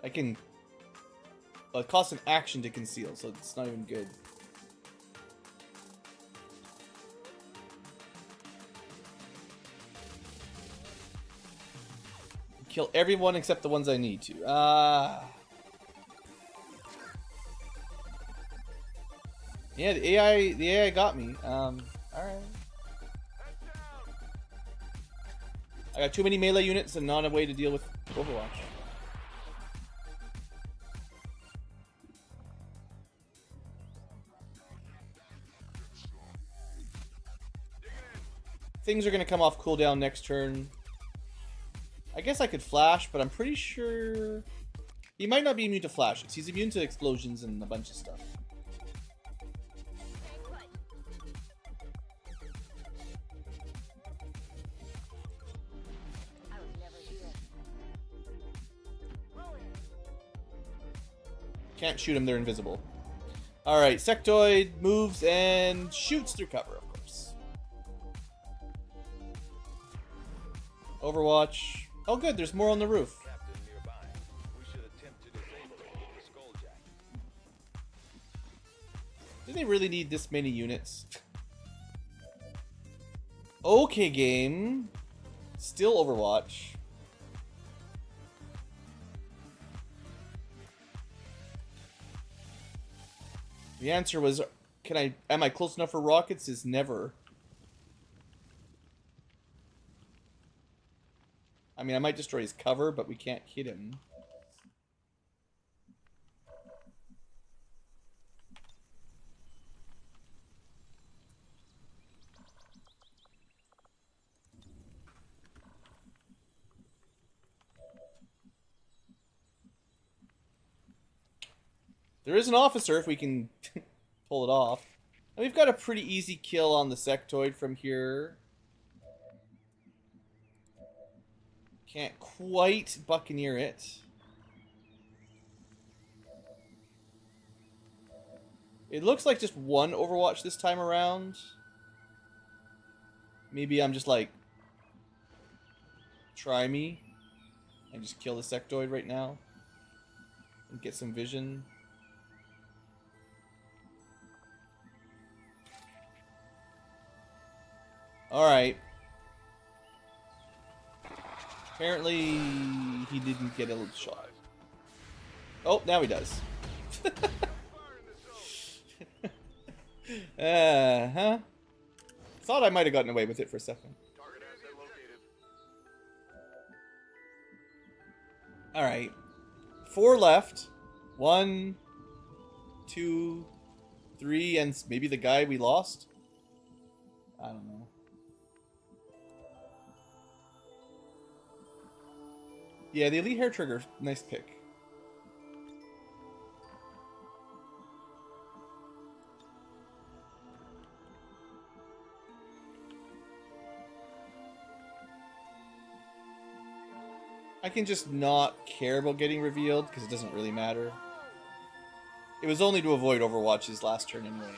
I can... Well, it costs an action to conceal, so it's not even good. Kill everyone except the ones I need to. Yeah, the AI got me. Alright. I got too many melee units and not a way to deal with Overwatch. Things are gonna come off cooldown next turn. I guess I could flash, but I'm pretty sure he might not be immune to flashes. He's immune to explosions and a bunch of stuff. Can't shoot them, they're invisible. Alright, Sectoid moves and shoots through cover, of course. Overwatch. Oh good, there's more on the roof. Captain nearby. We should attempt to disable it with the skulljack. Do they really need this many units? Okay, game. Still Overwatch. The answer was, am I close enough for rockets? Is never. I mean, I might destroy his cover, but we can't hit him. There is an officer if we can pull it off. And we've got a pretty easy kill on the sectoid from here. Can't quite buccaneer it. It looks like just one Overwatch this time around. Maybe I'm just like, try me and just kill the sectoid right now and get some vision. Alright. Apparently, he didn't get a little shot. Oh, now he does. Uh-huh. Thought I might have gotten away with it for a second. Alright. 4 left. 1, 2, 3, and maybe the guy we lost? I don't know. Yeah, the elite hair trigger, nice pick. I can just not care about getting revealed because it doesn't really matter. It was only to avoid Overwatch's last turn anyway.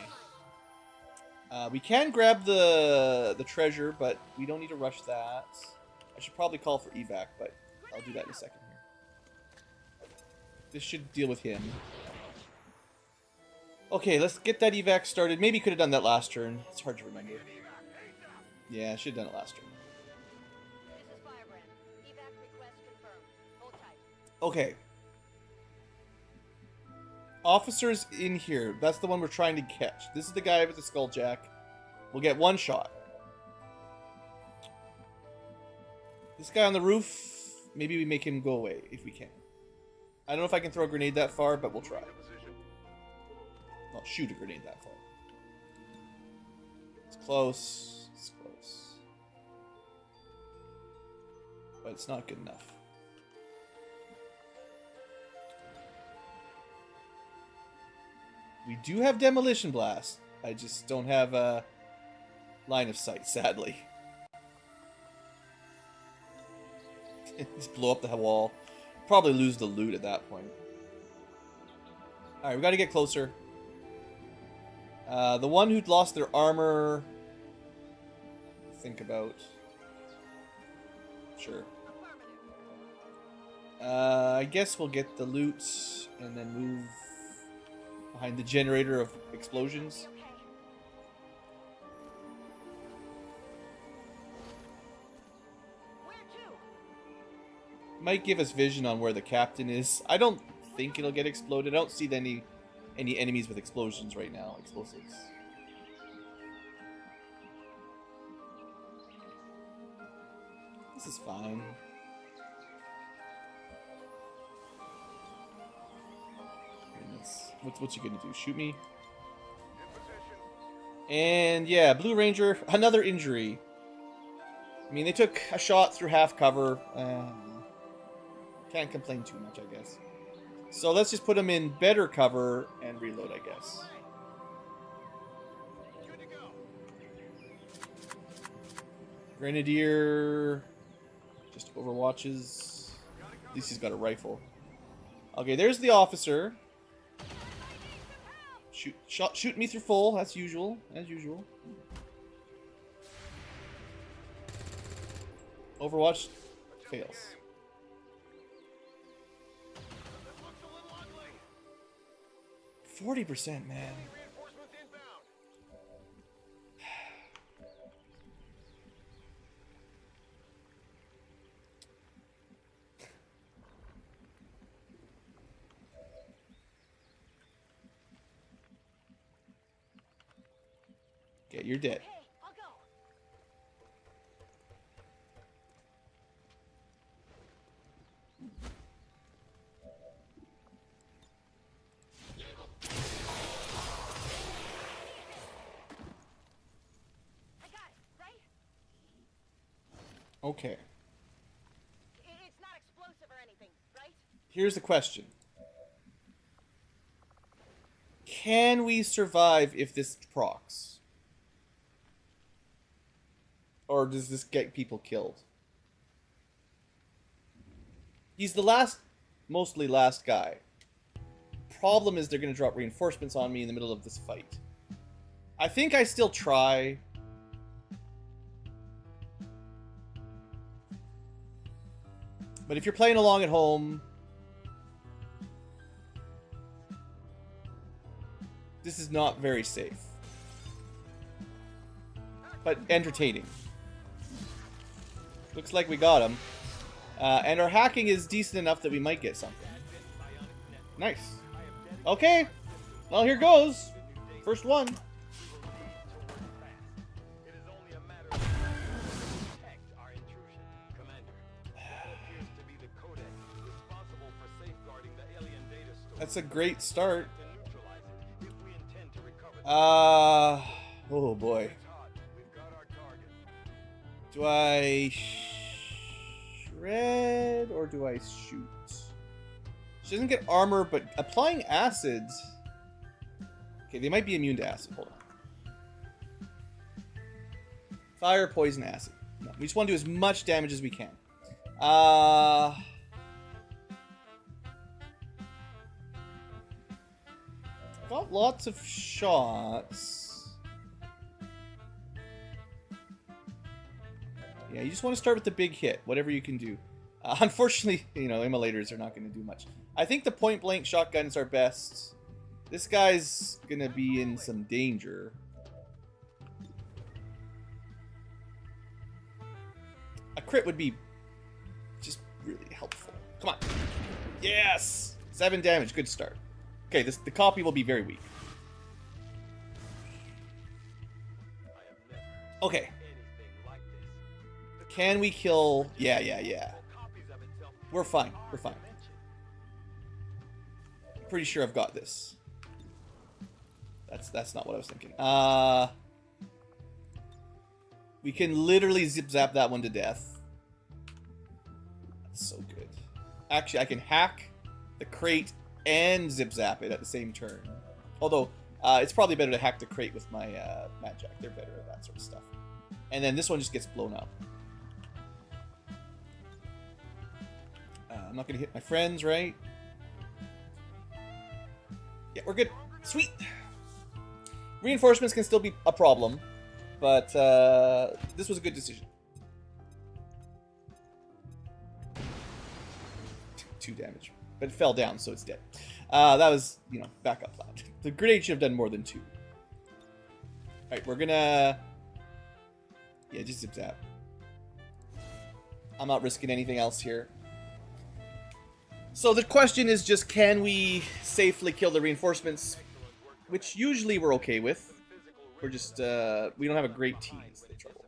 We can grab the treasure, but we don't need to rush that. I should probably call for evac, but I'll do that in a second here. This should deal with him. Okay, let's get that evac started. Maybe could have done that last turn. It's hard to remember. Yeah, I should have done it last turn. This is Firebrand. Evac request confirmed. Hold tight. Okay. Officers in here. That's the one we're trying to catch. This is the guy with the skulljack. We'll get 1 shot. This guy on the roof, maybe we make him go away if we can. I don't know if I can throw a grenade that far, but we'll try. I'll shoot a grenade that far. It's close. It's close. But it's not good enough. We do have Demolition Blast. I just don't have a line of sight, sadly. Just blow up the wall. Probably lose the loot at that point. Alright, we gotta get closer. The one who'd lost their armor... Think about... Sure. I guess we'll get the loot and then move behind the generator of explosions. Might give us vision on where the captain is. I don't think it'll get exploded. I don't see any enemies with explosions right now. Explosives. This is fine. What's he gonna do? Shoot me? And yeah, Blue Ranger, another injury. I mean, they took a shot through half cover. Can't complain too much, I guess. So let's just put him in better cover and reload, I guess. Grenadier just overwatches. At least he's got a rifle. Okay, there's the officer. Shoot me through full, that's usual, as usual. Overwatch fails. That looks a little ugly. 40%, man. Reinforcements inbound. Okay, you're dead. Hey, I'll go. I got it, right? Okay. It's not explosive or anything, right? Here's the question. Can we survive if this procs? Or does this get people killed? He's the last, mostly last guy. Problem is they're going to drop reinforcements on me in the middle of this fight. I think I still try. But if you're playing along at home, this is not very safe. But entertaining. Looks like we got him. And our hacking is decent enough that we might get something. Nice. Okay. Well, here goes. First one. That's a great start. Oh boy. Do I shred or do I shoot? She doesn't get armor, but applying acid. Okay, they might be immune to acid. Hold on. Fire, poison, acid. No, we just want to do as much damage as we can. Got lots of shots. Yeah, you just want to start with the big hit, whatever you can do. Unfortunately, you know, immolators are not going to do much. I think the point-blank shotguns are best. This guy's going to be in some danger. A crit would be just really helpful. Come on. Yes! 7 damage. Good start. Okay, the copy will be very weak. Okay. Can we kill... Yeah. We're fine. We're fine. Pretty sure I've got this. That's not what I was thinking. We can literally zip-zap that one to death. That's so good. Actually, I can hack the crate and zip-zap it at the same turn. Although, it's probably better to hack the crate with my Mad Jack. They're better at that sort of stuff. And then this one just gets blown up. I'm not going to hit my friends, right? Yeah, we're good. Sweet! Reinforcements can still be a problem, but this was a good decision. 2 damage. But it fell down, so it's dead. That was, you know, backup plan. The grenade should have done more than 2. Alright, we're gonna... Yeah, just zip-zap. I'm not risking anything else here. So the question is just, can we safely kill the reinforcements? Which usually we're okay with. We're just, we don't have a great team, is the trouble.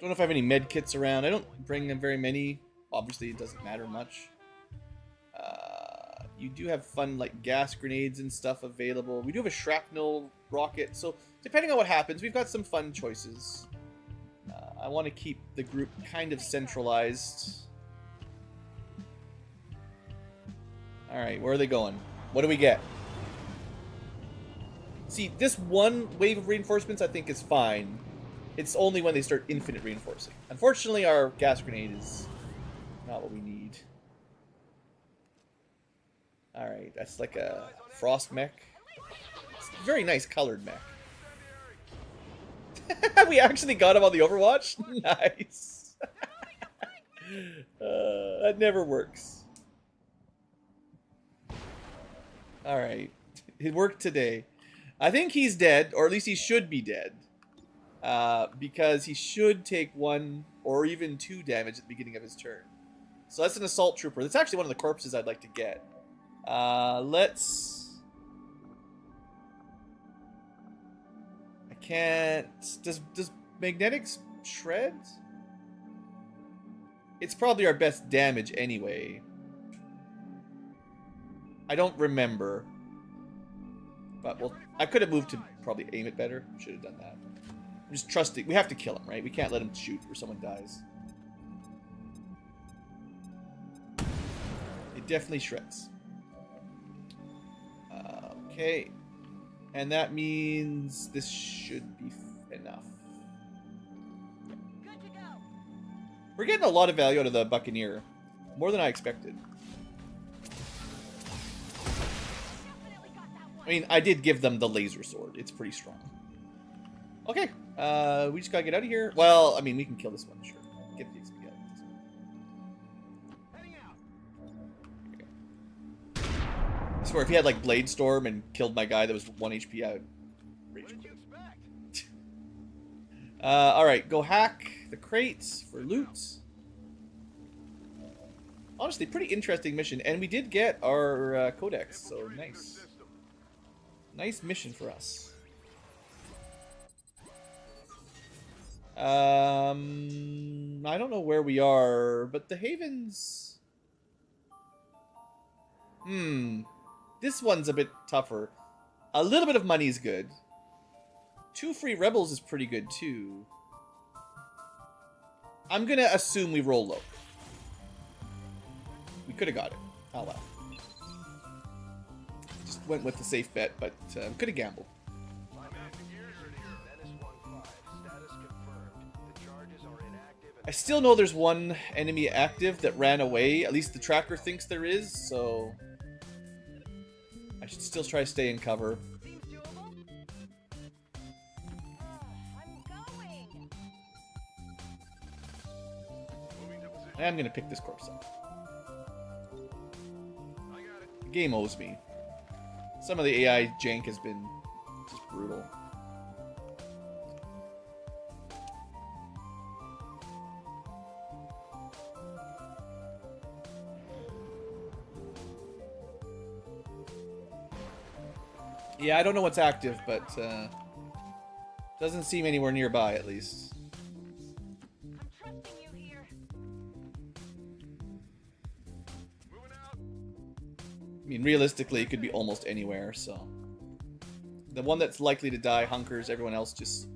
Don't know if I have any med kits around. I don't bring them very many. Obviously, it doesn't matter much. You do have fun, like, gas grenades and stuff available. We do have a shrapnel rocket. So, depending on what happens, we've got some fun choices. I want to keep the group kind of centralized. Alright, where are they going? What do we get? See, this one wave of reinforcements I think is fine. It's only when they start infinite reinforcing. Unfortunately, our gas grenade is not what we need. Alright, that's like a frost mech. It's a very nice colored mech. We actually got him on the Overwatch? Nice. That never works. Alright. It worked today. I think he's dead, or at least he should be dead. Because he should take 1 or even 2 damage at the beginning of his turn. So that's an assault trooper. That's actually one of the corpses I'd like to get. Let's... I can't... Does magnetics shred? It's probably our best damage anyway. I don't remember. But well, I could have moved to probably aim it better. Should have done that. I'm just trusting. We have to kill him, right? We can't let him shoot or someone dies. It definitely shreds. Okay. And that means this should be enough. Good to go. We're getting a lot of value out of the Buccaneer. More than I expected. Definitely got that one. I mean, I did give them the laser sword. It's pretty strong. Okay. We just gotta get out of here. Well, I mean, we can kill this one, sure. Get the XP out. Heading out. I swear, if he had like Blade Storm and killed my guy that was 1 HP, I would rage What did quit. you expect? Alright, go hack the crates for loot. Honestly, pretty interesting mission. And we did get our codex, so nice. Nice mission for us. I don't know where we are, but the Havens... This one's a bit tougher. A little bit of money is good. 2 free rebels is pretty good, too. I'm gonna assume we roll low. We could have got it. Oh well. Just went with the safe bet, but could have gambled. Menace 1-5. Status confirmed. The charges are inactive and I still know there's one enemy active that ran away. At least the tracker thinks there is, so... I should still try to stay in cover. Seems doable. I'm going. I am going to pick this corpse up. The game owes me. Some of the AI jank has been just brutal. Yeah, I don't know what's active, but doesn't seem anywhere nearby, at least. I'm trusting you here. I mean, realistically, it could be almost anywhere, so... The one that's likely to die hunkers, everyone else just,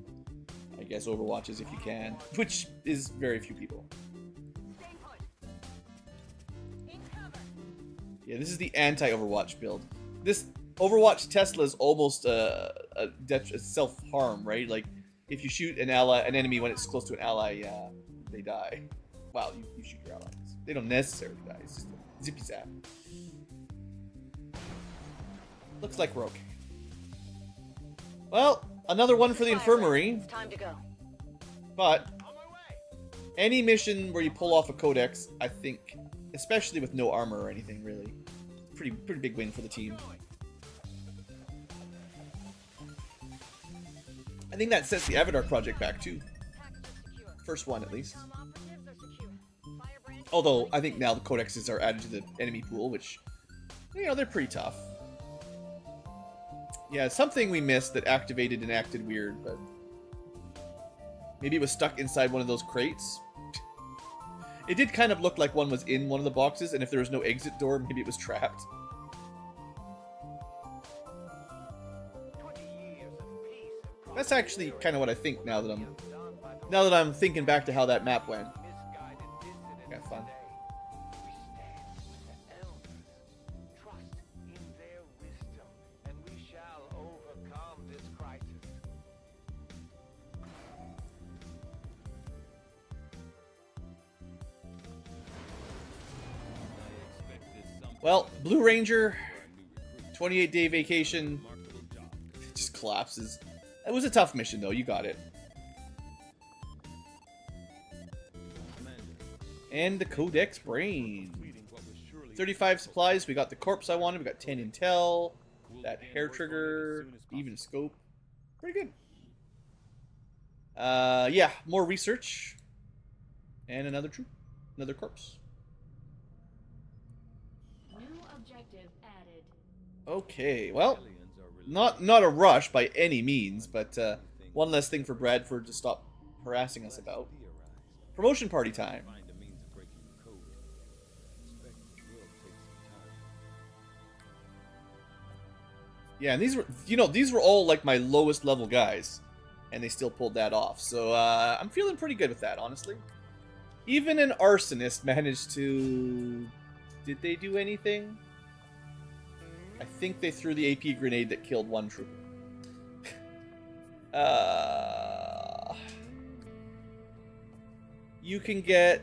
I guess, overwatches if you can. Which is very few people. Stay put. In cover. Yeah, this is the anti-Overwatch build. This Overwatch Tesla is almost a self-harm, right? Like, if you shoot an enemy when it's close to an ally, they die. Wow, you shoot your allies. They don't necessarily die. It's just a zippy zap. Looks like we're okay. Well, another one for the infirmary, It's time to go. but any mission where you pull off a codex, I think, especially with no armor or anything, really, pretty big win for the team. I think that sets the Avatar project back too. Package is secure. First one, at least. XCom operatives are secure. Firebrand. Although, I think now the codexes are added to the enemy pool, which, you know, they're pretty tough. Yeah, something we missed that activated and acted weird, but... Maybe it was stuck inside one of those crates? It did kind of look like one was in one of the boxes, and if there was no exit door, maybe it was trapped. 20 years of peace and That's actually kind of what I think now that I'm thinking back to how that map went. misguided dissidents Got fun. today. We stand with the elders. Trust in their wisdom, and we shall overcome this crisis. I expected something Well, Blue Ranger, for a new recruit. 28-day vacation, Remarkable job. just collapses. It was a tough mission, though. You got it. Commander, And the Codex Brain. completing what was surely 35 supplies. We got the corpse I wanted. We got 10 intel. We'll That begin hair work on it as trigger. soon as possible. Even scope. Pretty good. Yeah. More research. And another troop. Another corpse. New objective added. Okay. Well, Aliens are released. not a rush by any means, but one less thing for Bradford to stop harassing us about. Theorize. Promotion party time. Find a means of breaking the code. Expect it will take some time. Yeah, and these were all like my lowest level guys, and they still pulled that off. So I'm feeling pretty good with that, honestly. Even an arsonist managed to. Did they do anything? I think they threw the AP grenade that killed one trooper. You can get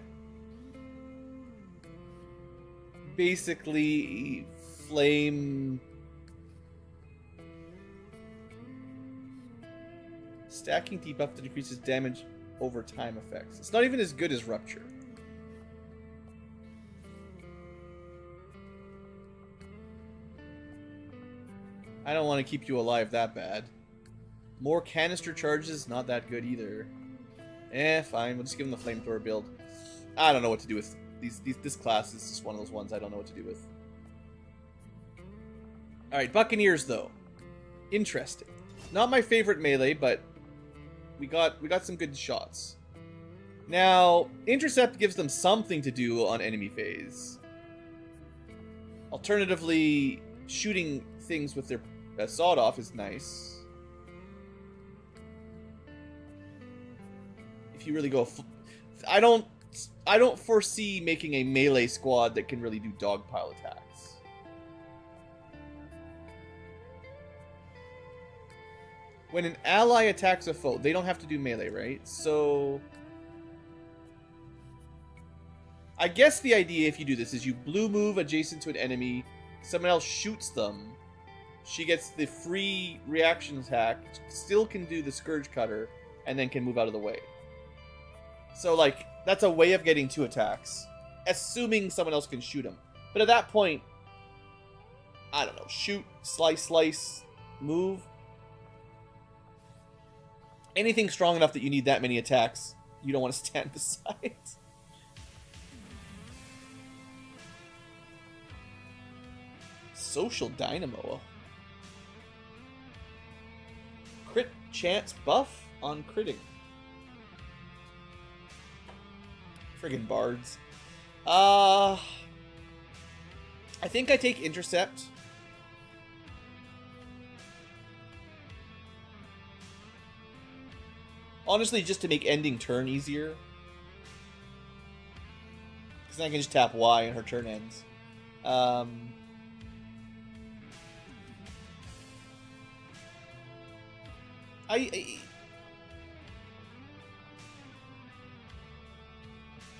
basically flame stacking debuff that decreases damage over time effects. It's not even as good as rupture. I don't want to keep you alive that bad. More canister charges, not that good either. Fine. We'll just give him the flamethrower build. I don't know what to do with this class. Is just one of those ones I don't know what to do with. All right, Buccaneers though. Interesting. Not my favorite melee, but we got some good shots. Now, intercept gives them something to do on enemy phase. Alternatively, shooting things with their sawed off is nice. If you really go, I don't foresee making a melee squad that can really do dogpile attacks. When an ally attacks a foe, they don't have to do melee, right? So I guess the idea, if you do this, is you blue move adjacent to an enemy, someone else shoots them, she gets the free reaction attack, still can do the Scourge Cutter, and then can move out of the way. So, like, that's a way of getting 2 attacks, assuming someone else can shoot him. But at that point, I don't know, shoot, slice, move. Anything strong enough that you need that many attacks, you don't want to stand beside. Social Dynamo. Crit chance buff on critting. Friggin' bards. I think I take intercept. Honestly, just to make ending turn easier. Because then I can just tap Y and her turn ends.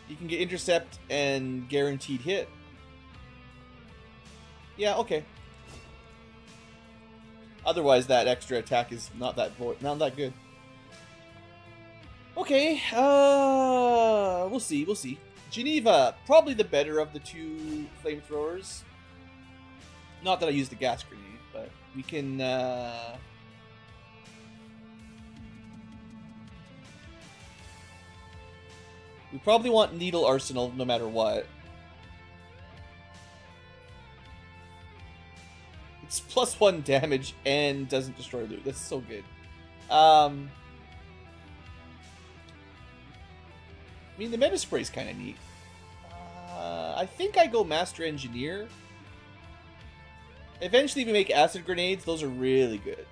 You can get intercept and guaranteed hit. Yeah, okay. Otherwise, that extra attack is not that good. Okay, we'll see. Geneva, probably the better of the 2 flamethrowers. Not that I used the gas grenade, but we can. We probably want Needle Arsenal no matter what. It's +1 damage and doesn't destroy loot. That's so good. I mean, the meta spray's kind of neat. I think I go Master Engineer. Eventually, we make acid grenades. Those are really good.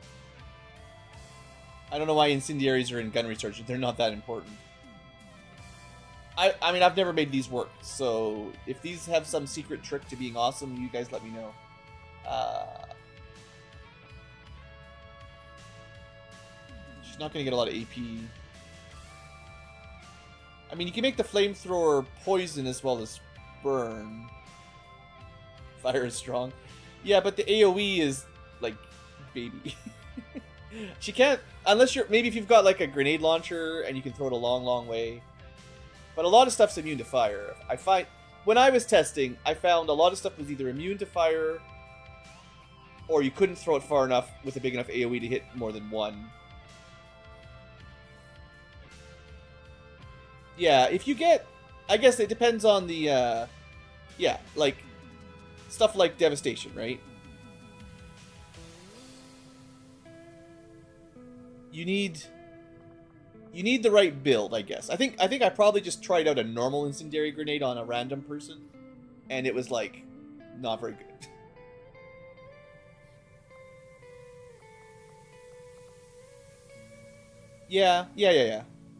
I don't know why incendiaries are in gun research. They're not that important. I mean, I've never made these work, so if these have some secret trick to being awesome, you guys let me know. She's not going to get a lot of AP. I mean, you can make the flamethrower poison as well as burn. Fire is strong. Yeah, but the AoE is, like, baby. She can't, unless you're, maybe if you've got, like, a grenade launcher and you can throw it a long, long way. But a lot of stuff's immune to fire. I find, when I was testing, I found a lot of stuff was either immune to fire, or you couldn't throw it far enough with a big enough AoE to hit more than one. Yeah, if you get, I guess it depends on the, yeah, like, stuff like Devastation, right? You need the right build, I guess. I think I probably just tried out a normal incendiary grenade on a random person, and it was like not very good. Yeah.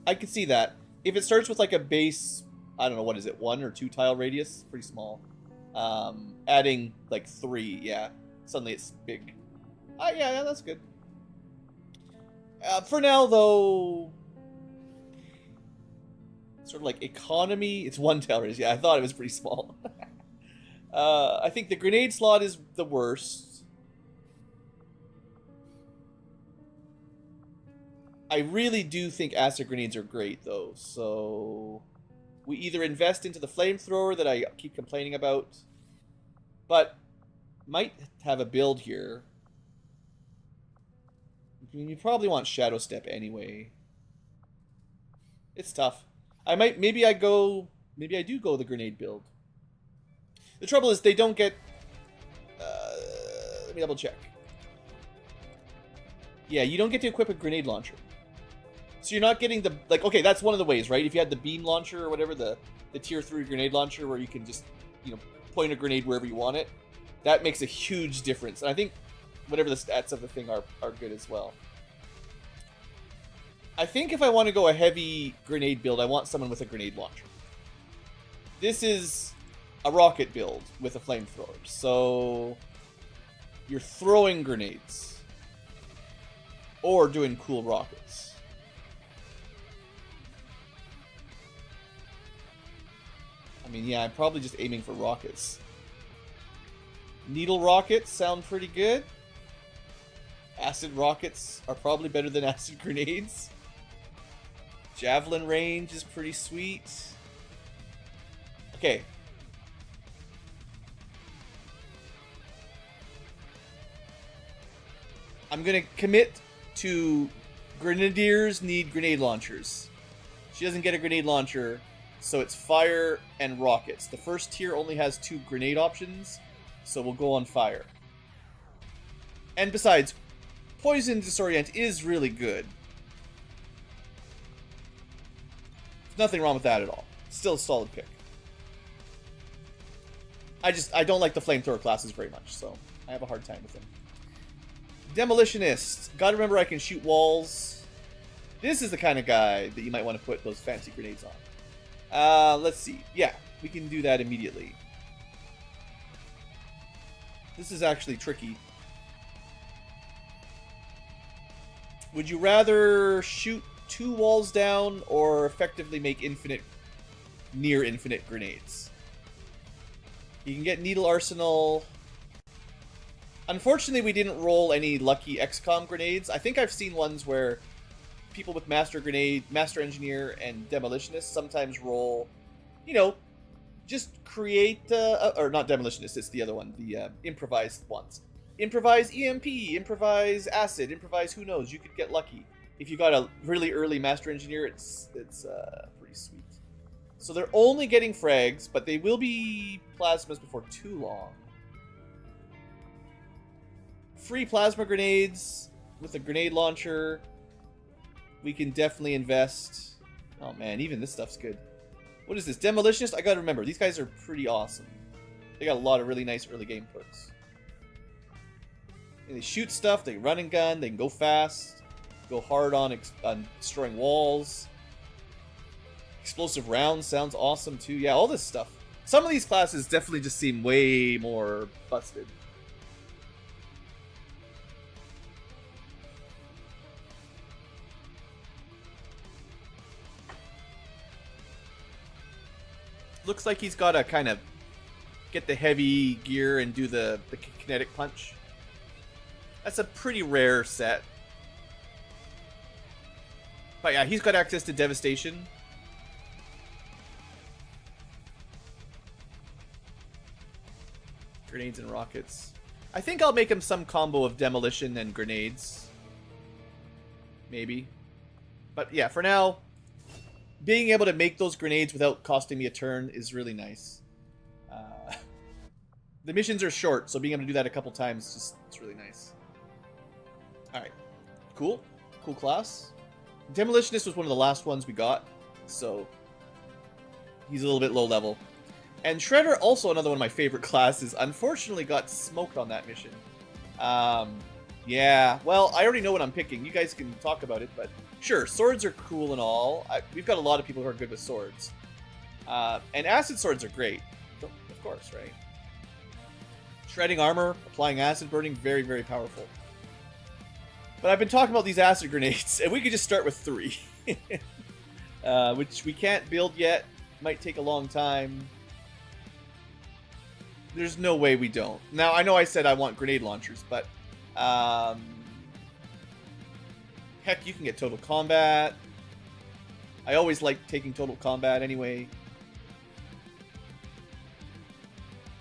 I could see that. If it starts with like a base, I don't know, what is it, 1 or 2 tile radius, pretty small. Adding like 3, yeah. Suddenly it's big. Yeah, that's good. For now, though, sort of like economy, it's 1 tellers. Yeah, I thought it was pretty small. I think the grenade slot is the worst. I really do think acid grenades are great, though, so we either invest into the flamethrower that I keep complaining about, but might have a build here. I mean, you probably want Shadow Step anyway. It's tough. Maybe I do go the grenade build. The trouble is they don't get, let me double check. Yeah, you don't get to equip a grenade launcher. So you're not getting the, like, okay, that's one of the ways, right? If you had the beam launcher or whatever, the tier 3 grenade launcher where you can just, point a grenade wherever you want it, that makes a huge difference. And I think whatever the stats of the thing are good as well. I think if I want to go a heavy grenade build, I want someone with a grenade launcher. This is a rocket build with a flamethrower, so you're throwing grenades or doing cool rockets. I mean, yeah, I'm probably just aiming for rockets. Needle rockets sound pretty good. Acid rockets are probably better than acid grenades. Javelin range is pretty sweet. Okay. I'm gonna commit to Grenadiers need grenade launchers. She doesn't get a grenade launcher, so it's fire and rockets. The first tier only has 2 grenade options, so we'll go on fire. And besides, Poison Disorient is really good. There's nothing wrong with that at all. Still a solid pick. I don't like the flamethrower classes very much, so I have a hard time with them. Demolitionist. Gotta remember I can shoot walls. This is the kind of guy that you might want to put those fancy grenades on. Let's see. Yeah, we can do that immediately. This is actually tricky. Would you rather shoot 2 walls down or effectively make near infinite grenades? You can get Needle Arsenal. Unfortunately, we didn't roll any lucky XCom grenades. I think I've seen ones where people with Master Engineer, and Demolitionist sometimes roll, just create, or not Demolitionist, it's the other one, the improvised ones. Improvise EMP, improvise Acid, improvise who knows, you could get lucky. If you got a really early Master Engineer, it's pretty sweet. So they're only getting frags, but they will be plasmas before too long. Free plasma grenades with a grenade launcher. We can definitely invest. Oh man, even this stuff's good. What is this? Demolitionist? I gotta remember, these guys are pretty awesome. They got a lot of really nice early game perks. And they shoot stuff, they run and gun, they can go fast, go hard on destroying walls. Explosive rounds sounds awesome too. Yeah, all this stuff. Some of these classes definitely just seem way more busted. Looks like he's got to kind of get the heavy gear and do the kinetic punch. That's a pretty rare set. But yeah, he's got access to Devastation. Grenades and rockets. I think I'll make him some combo of demolition and grenades. Maybe. But yeah, for now, being able to make those grenades without costing me a turn is really nice. The missions are short, so being able to do that a couple times, it's really nice. Alright. Cool. Cool class. Demolitionist was one of the last ones we got, so he's a little bit low level. And Shredder, also another one of my favorite classes, unfortunately got smoked on that mission. Yeah, well, I already know what I'm picking. You guys can talk about it, but sure, swords are cool and all. We've got a lot of people who are good with swords. And acid swords are great. Of course, right? Shredding armor, applying acid burning, very, very powerful. But I've been talking about these acid grenades, and we could just start with 3. Which we can't build yet. Might take a long time. There's no way we don't. Now, I know I said I want grenade launchers, but... heck, you can get total combat. I always like taking total combat anyway.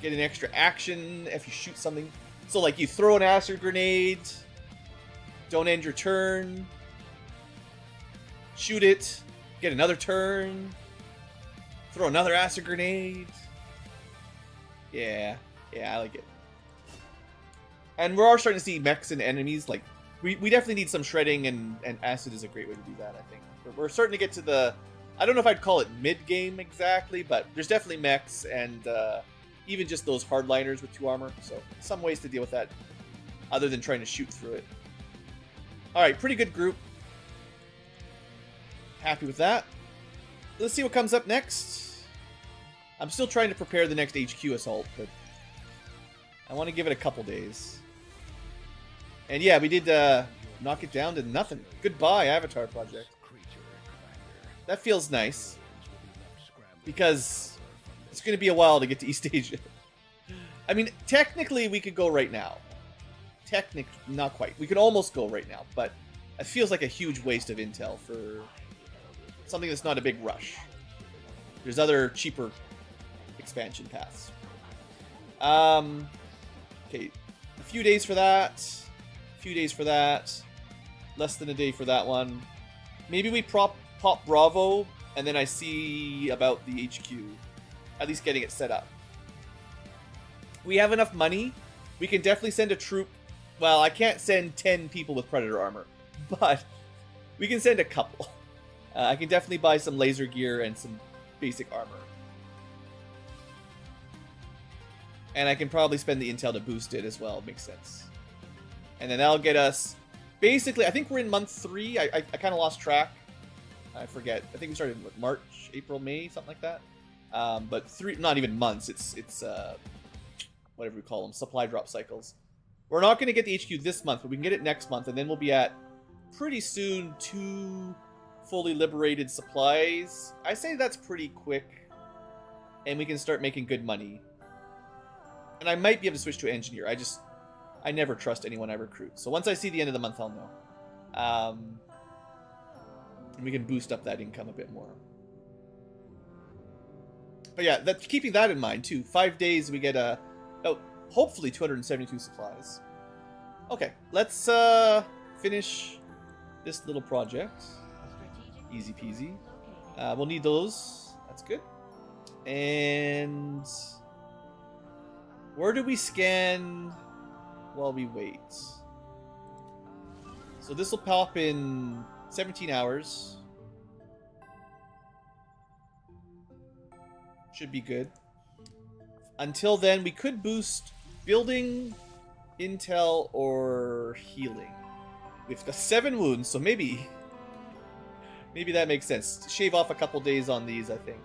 Get an extra action if you shoot something. So, like, you throw an acid grenade. Don't end your turn. Shoot it. Get another turn. Throw another acid grenade. Yeah. Yeah, I like it. And we're all starting to see mechs and enemies. Like, we definitely need some shredding, and acid is a great way to do that, I think. We're starting to get to the... I don't know if I'd call it mid-game exactly, but there's definitely mechs and even just those hardliners with 2 armor. So, some ways to deal with that other than trying to shoot through it. Alright, pretty good group. Happy with that. Let's see what comes up next. I'm still trying to prepare the next HQ assault, but I want to give it a couple days. And yeah, we did knock it down to nothing. Goodbye, Avatar Project. That feels nice. Because it's going to be a while to get to East Asia. I mean, technically we could go right now. Technically, not quite. We could almost go right now, but it feels like a huge waste of intel for something that's not a big rush. There's other cheaper expansion paths. Okay, a few days for that. A few days for that. Less than a day for that one. Maybe we pop Bravo, and then I see about the HQ. At least getting it set up. We have enough money. We can definitely send a troop. Well, I can't send 10 people with Predator armor, but we can send a couple. I can definitely buy some laser gear and some basic armor. And I can probably spend the intel to boost it as well. Makes sense. And then that'll get us... Basically, I think we're in month 3. I kind of lost track. I forget. I think we started in March, April, May, something like that. But 3, not even months. It's whatever we call them, supply drop cycles. We're not going to get the HQ this month, but we can get it next month, and then we'll be at, pretty soon, 2 fully liberated supplies. I say that's pretty quick, and we can start making good money. And I might be able to switch to engineer. I never trust anyone I recruit. So once I see the end of the month, I'll know. And we can boost up that income a bit more. But yeah, keeping that in mind, too. 5 days, we get hopefully 272 supplies. Okay, let's finish this little project. Easy peasy. We'll need those. That's good. And where do we scan while we wait? So this will pop in 17 hours. Should be good. Until then, we could boost building, intel, or healing. We've got 7 wounds, so maybe that makes sense. Shave off a couple days on these, I think.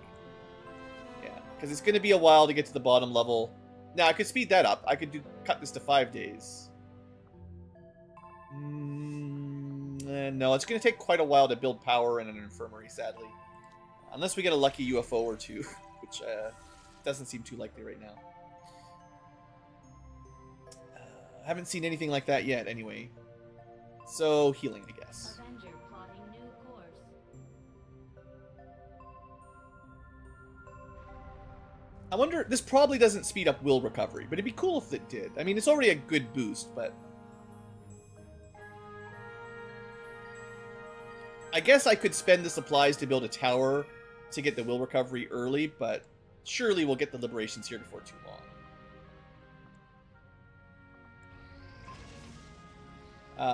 Yeah, because it's going to be a while to get to the bottom level. Now, I could speed that up. I could cut this to 5 days. No, it's going to take quite a while to build power in an infirmary, sadly. Unless we get a lucky UFO or 2, which doesn't seem too likely right now. I haven't seen anything like that yet, anyway. So, healing, I guess. Avenger plotting new course. I wonder, this probably doesn't speed up will recovery, but it'd be cool if it did. I mean, it's already a good boost, but... I guess I could spend the supplies to build a tower to get the will recovery early, but surely we'll get the liberations here before too long.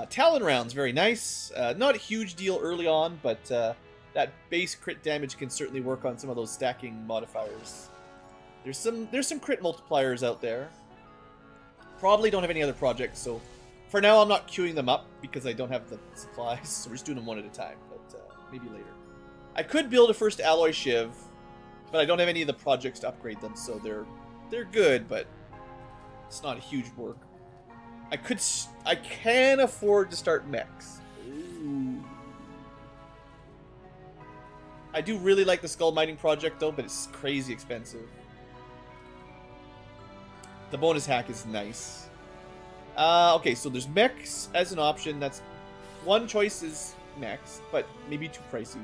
Talon rounds, very nice. Not a huge deal early on, but that base crit damage can certainly work on some of those stacking modifiers. There's some crit multipliers out there. Probably don't have any other projects, so for now I'm not queuing them up because I don't have the supplies, so we're just doing them one at a time, but maybe later. I could build a first alloy shiv, but I don't have any of the projects to upgrade them, so they're good, but It's not a huge work. I can afford to start mechs. Ooh. I do really like the skull mining project though, but it's crazy expensive. The bonus hack is nice. Okay, so there's mechs as an option. That's one choice is mechs, but maybe too pricey.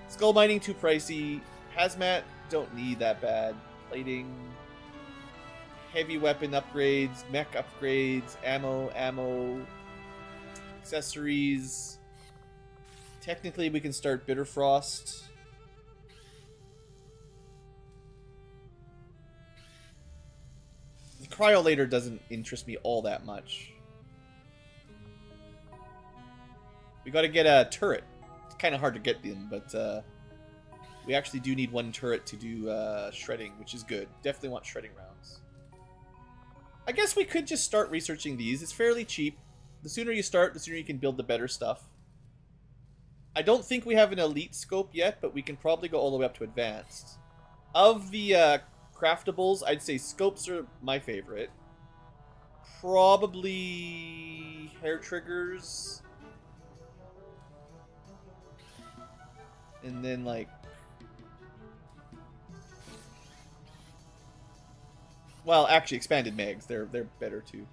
Skull mining too pricey. Hazmat don't need that bad. Plating. Heavy weapon upgrades, mech upgrades, ammo, accessories. Technically, we can start Bitterfrost. The Cryolator doesn't interest me all that much. We gotta get a turret. It's kind of hard to get them, but we actually do need one turret to do shredding, which is good. Definitely want shredding rounds. I guess we could just start researching these. It's fairly cheap. The sooner you start, the sooner you can build the better stuff. I don't think we have an elite scope yet, but we can probably go all the way up to advanced. Of the craftables, I'd say scopes are my favorite. Probably hair triggers. And then like... Well, actually, expanded mags. They're better too.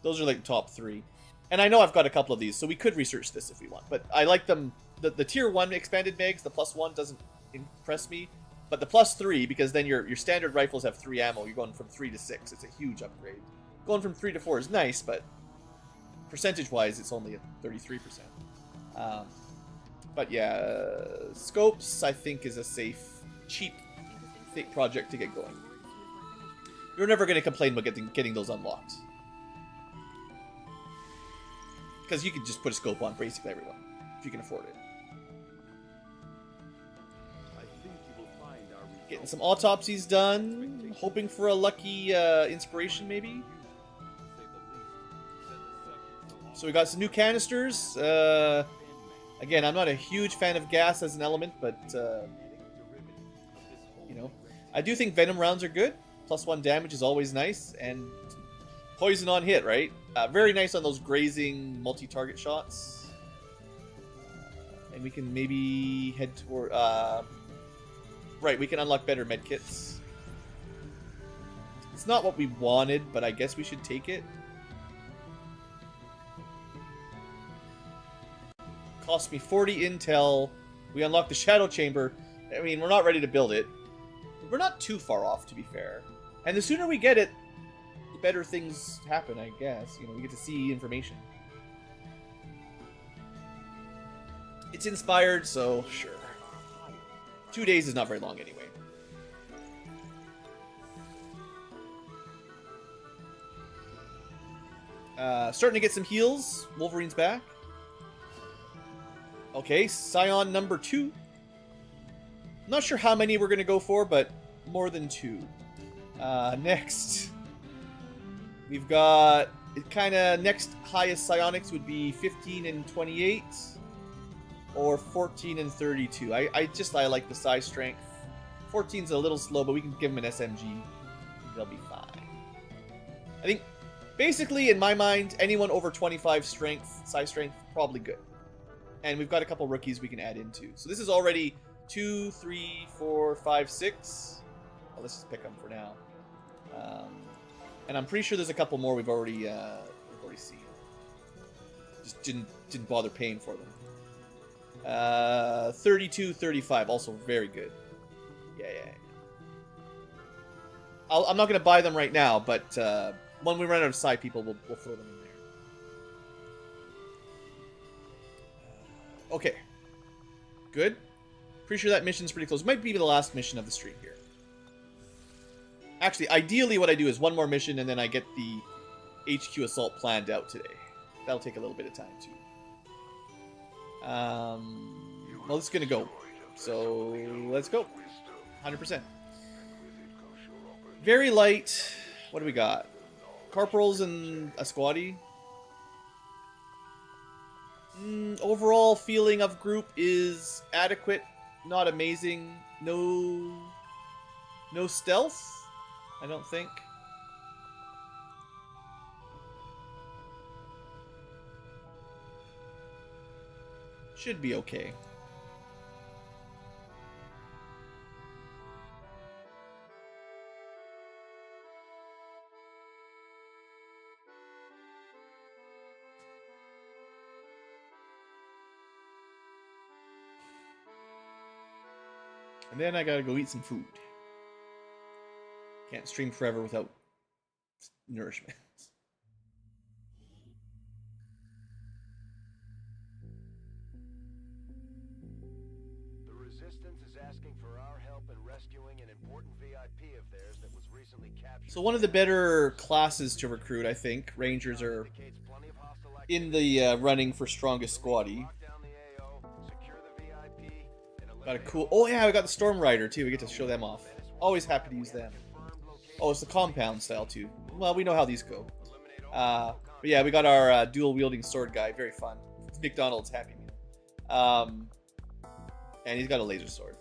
Those are like top 3. And I know I've got a couple of these, so we could research this if we want. But I like them. The tier 1 expanded mags, the +1 doesn't impress me. But the +3, because then your standard rifles have 3 ammo. You're going from 3 to 6. It's a huge upgrade. Going from 3 to 4 is nice, but percentage-wise, it's only at 33%. But yeah, scopes, I think, is a safe, cheap project to get going. You're never going to complain about getting those unlocked. Because you can just put a scope on basically everyone, if you can afford it. Getting some autopsies done. Hoping for a lucky inspiration, maybe. So we got some new canisters. Again, I'm not a huge fan of gas as an element, but, you know. I do think venom rounds are good. +1 damage is always nice, and poison on hit, right? Very nice on those grazing multi-target shots. And we can maybe head toward... right, we can unlock better medkits. It's not what we wanted, but I guess we should take it. Cost me 40 intel. We unlock the Shadow Chamber. I mean, we're not ready to build it. We're not too far off, to be fair. And the sooner we get it, the better things happen, I guess. You know, we get to see information. It's inspired, so sure. 2 days is not very long anyway. Starting to get some heals. Wolverine's back. Okay, Scion number 2. Not sure how many we're going to go for, but more than 2. Next, we've got kind of next highest psionics would be 15 and 28 or 14 and 32. I like the psi strength. 14's a little slow, but we can give them an SMG. They'll be fine. I think basically in my mind, anyone over 25 strength, psi strength, probably good. And we've got a couple rookies we can add into. So this is already 2, 3, 4, 5, 6. Well, let's just pick them for now. And I'm pretty sure there's a couple more we've already seen. Just didn't bother paying for them. 32, 35, also very good. Yeah. I'm not going to buy them right now, but when we run out of psi people, we'll throw them in there. Okay. Good. Pretty sure that mission's pretty close. Might be the last mission of the stream here. Actually, ideally what I do is one more mission and then I get the HQ assault planned out today. That'll take a little bit of time too. Well, it's gonna go. So, let's go. 100%. Very light. What do we got? Corporals and a squatty. Overall feeling of group is adequate. Not amazing. No stealth, I don't think. Should be okay. And then I gotta go eat some food. Can't stream forever without nourishment. The Resistance is asking for our help in rescuing an important VIP of theirs that was recently captured. So one of the better classes to recruit, I think. Rangers are Indicates plenty of hostile in the running for strongest squatty. Lock down the AO, secure the VIP, and Got a cool... Oh yeah, we got the Storm Rider too. We get to show them off. Always happy to use them. Oh, it's the compound style too. Well, we know how these go. But yeah, we got our dual wielding sword guy. Very fun. It's McDonald's Happy Meal. And he's got a laser sword.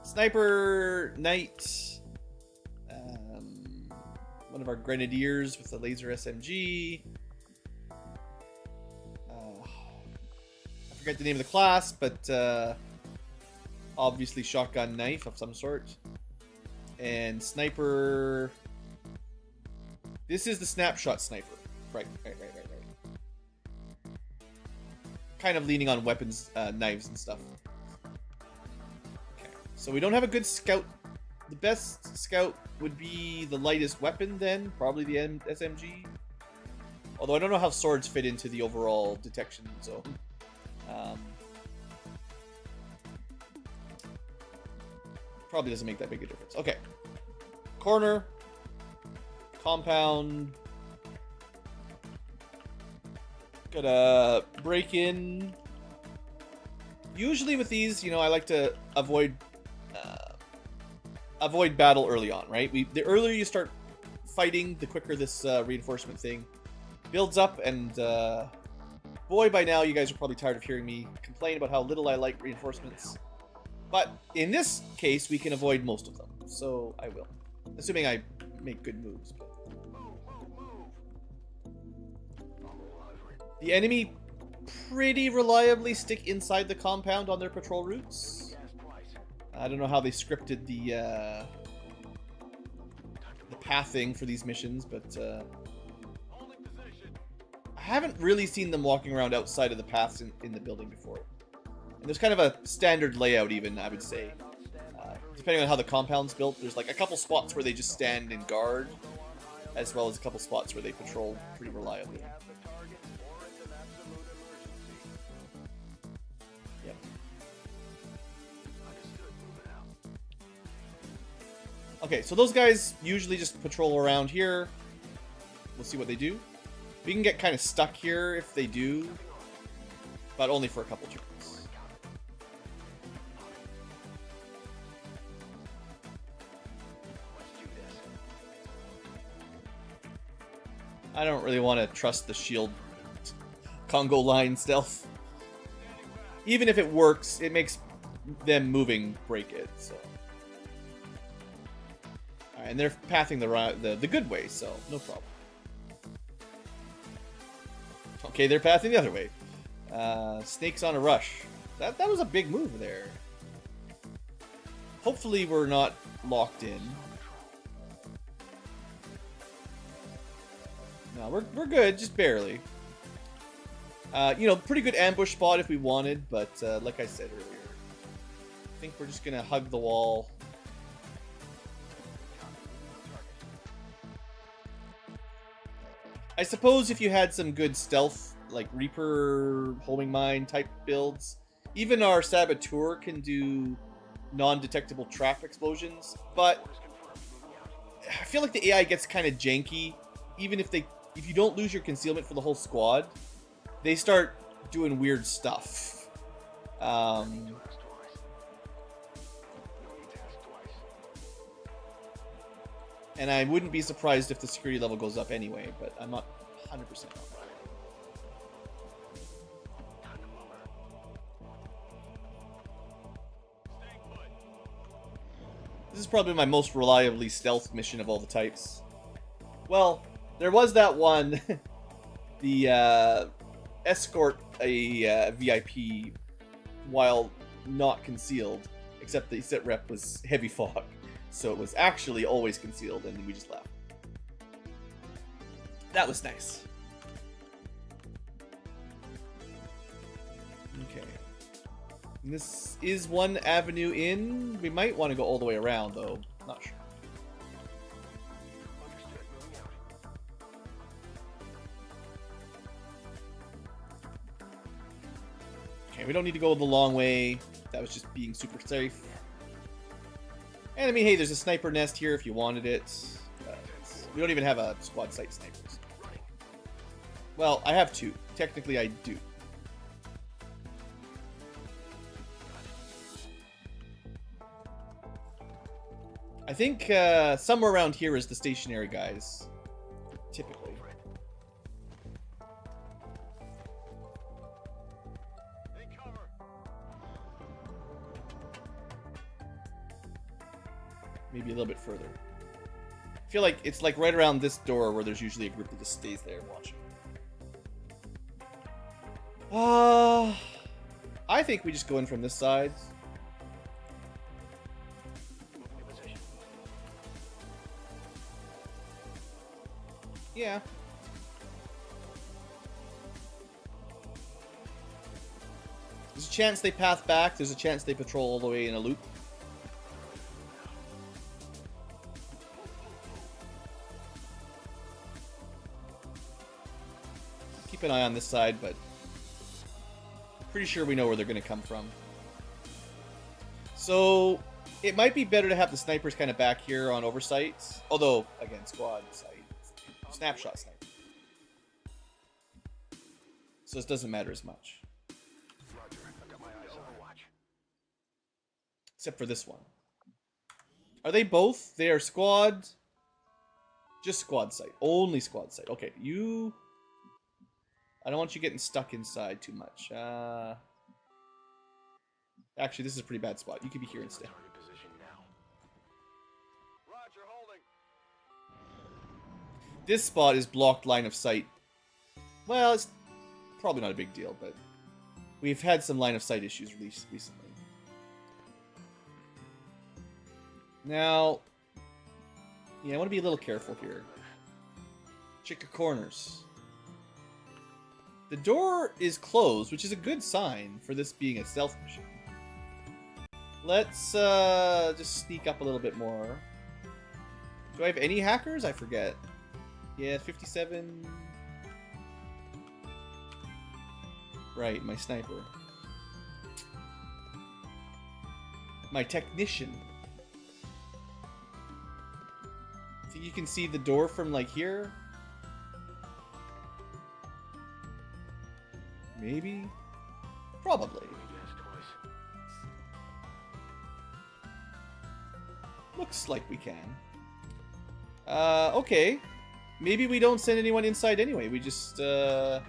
Sniper Knight. One of our grenadiers with a laser SMG. I forget the name of the class, but obviously shotgun knife of some sort. And sniper. This is the snapshot sniper. Right. Kind of leaning on weapons, knives and stuff. Okay. So we don't have a good scout. The best scout would be the lightest weapon then. Probably the SMG. Although I don't know how swords fit into the overall detection zone. Probably doesn't make that big a difference. Okay. Corner. Compound. Gotta break in. Usually with these, you know, I like to avoid battle early on, right? The earlier you start fighting, the quicker this reinforcement thing builds up. And boy, by now you guys are probably tired of hearing me complain about how little I like reinforcements. But in this case, we can avoid most of them, so I will, assuming I make good moves. But the enemy pretty reliably stick inside the compound on their patrol routes. I don't know how they scripted the pathing for these missions, but I haven't really seen them walking around outside of the paths in the building before. And there's kind of a standard layout even, I would say. Depending on how the compound's built, there's like a couple spots where they just stand and guard, as well as a couple spots where they patrol pretty reliably. Yep. Okay, so those guys usually just patrol around here. We'll see what they do. We can get kind of stuck here if they do, but only for a couple turns. I don't really want to trust the shield Congo line stealth. Even if it works, it makes them moving break it. So, alright, and they're pathing the good way, so no problem. Okay, they're pathing the other way. Snakes on a rush. That was a big move there. Hopefully, we're not locked in. No, we're good, just barely. You know, pretty good ambush spot if we wanted, but like I said earlier, I think we're just gonna hug the wall. I suppose if you had some good stealth, like Reaper, homing mine type builds, even our Saboteur can do non-detectable trap explosions, but I feel like the AI gets kind of janky. Even if you don't lose your concealment for the whole squad, they start doing weird stuff. And I wouldn't be surprised if the security level goes up anyway, but I'm not 100% on that. This is probably my most reliably stealth mission of all the types. Well, there was that one, the escort a VIP while not concealed, except the sit rep was heavy fog, so it was actually always concealed, and we just left. That was nice. Okay. And this is one avenue in. We might want to go all the way around, though. Not sure. Understood. Moving out. Okay, we don't need to go the long way. That was just being super safe. And I mean, hey, there's a sniper nest here if you wanted it. We don't even have a squad site snipers. Well, I have 2. Technically, I do. I think somewhere around here is the stationary guys. Typically. Take cover. Maybe a little bit further. I feel like it's like right around this door where there's usually a group that just stays there watching. I think we just go in from this side. Yeah. There's a chance they path back. There's a chance they patrol all the way in a loop. Keep an eye on this side, but pretty sure we know where they're going to come from. So it might be better to have the snipers kind of back here on oversight. Although, again, squad sight. Snapshot sniper. So this doesn't matter as much. Roger. I've got my eyes on Overwatch. Except for this one. Are they both? They are squad. Just squad sight. Only squad sight. Okay, you... I don't want you getting stuck inside too much. Actually, this is a pretty bad spot. You could be here instead. Target position now. Roger, holding. This spot is blocked line of sight. Well, it's probably not a big deal, but we've had some line of sight issues recently. Now, yeah, I want to be a little careful here. Check your corners. The door is closed, which is a good sign for this being a stealth mission. Let's just sneak up a little bit more. Do I have any hackers? I forget. Yeah, 57. Right, my sniper. My technician. Think you can see the door from like here? Maybe? Probably. Looks like we can. Okay. Maybe we don't send anyone inside anyway. We just hang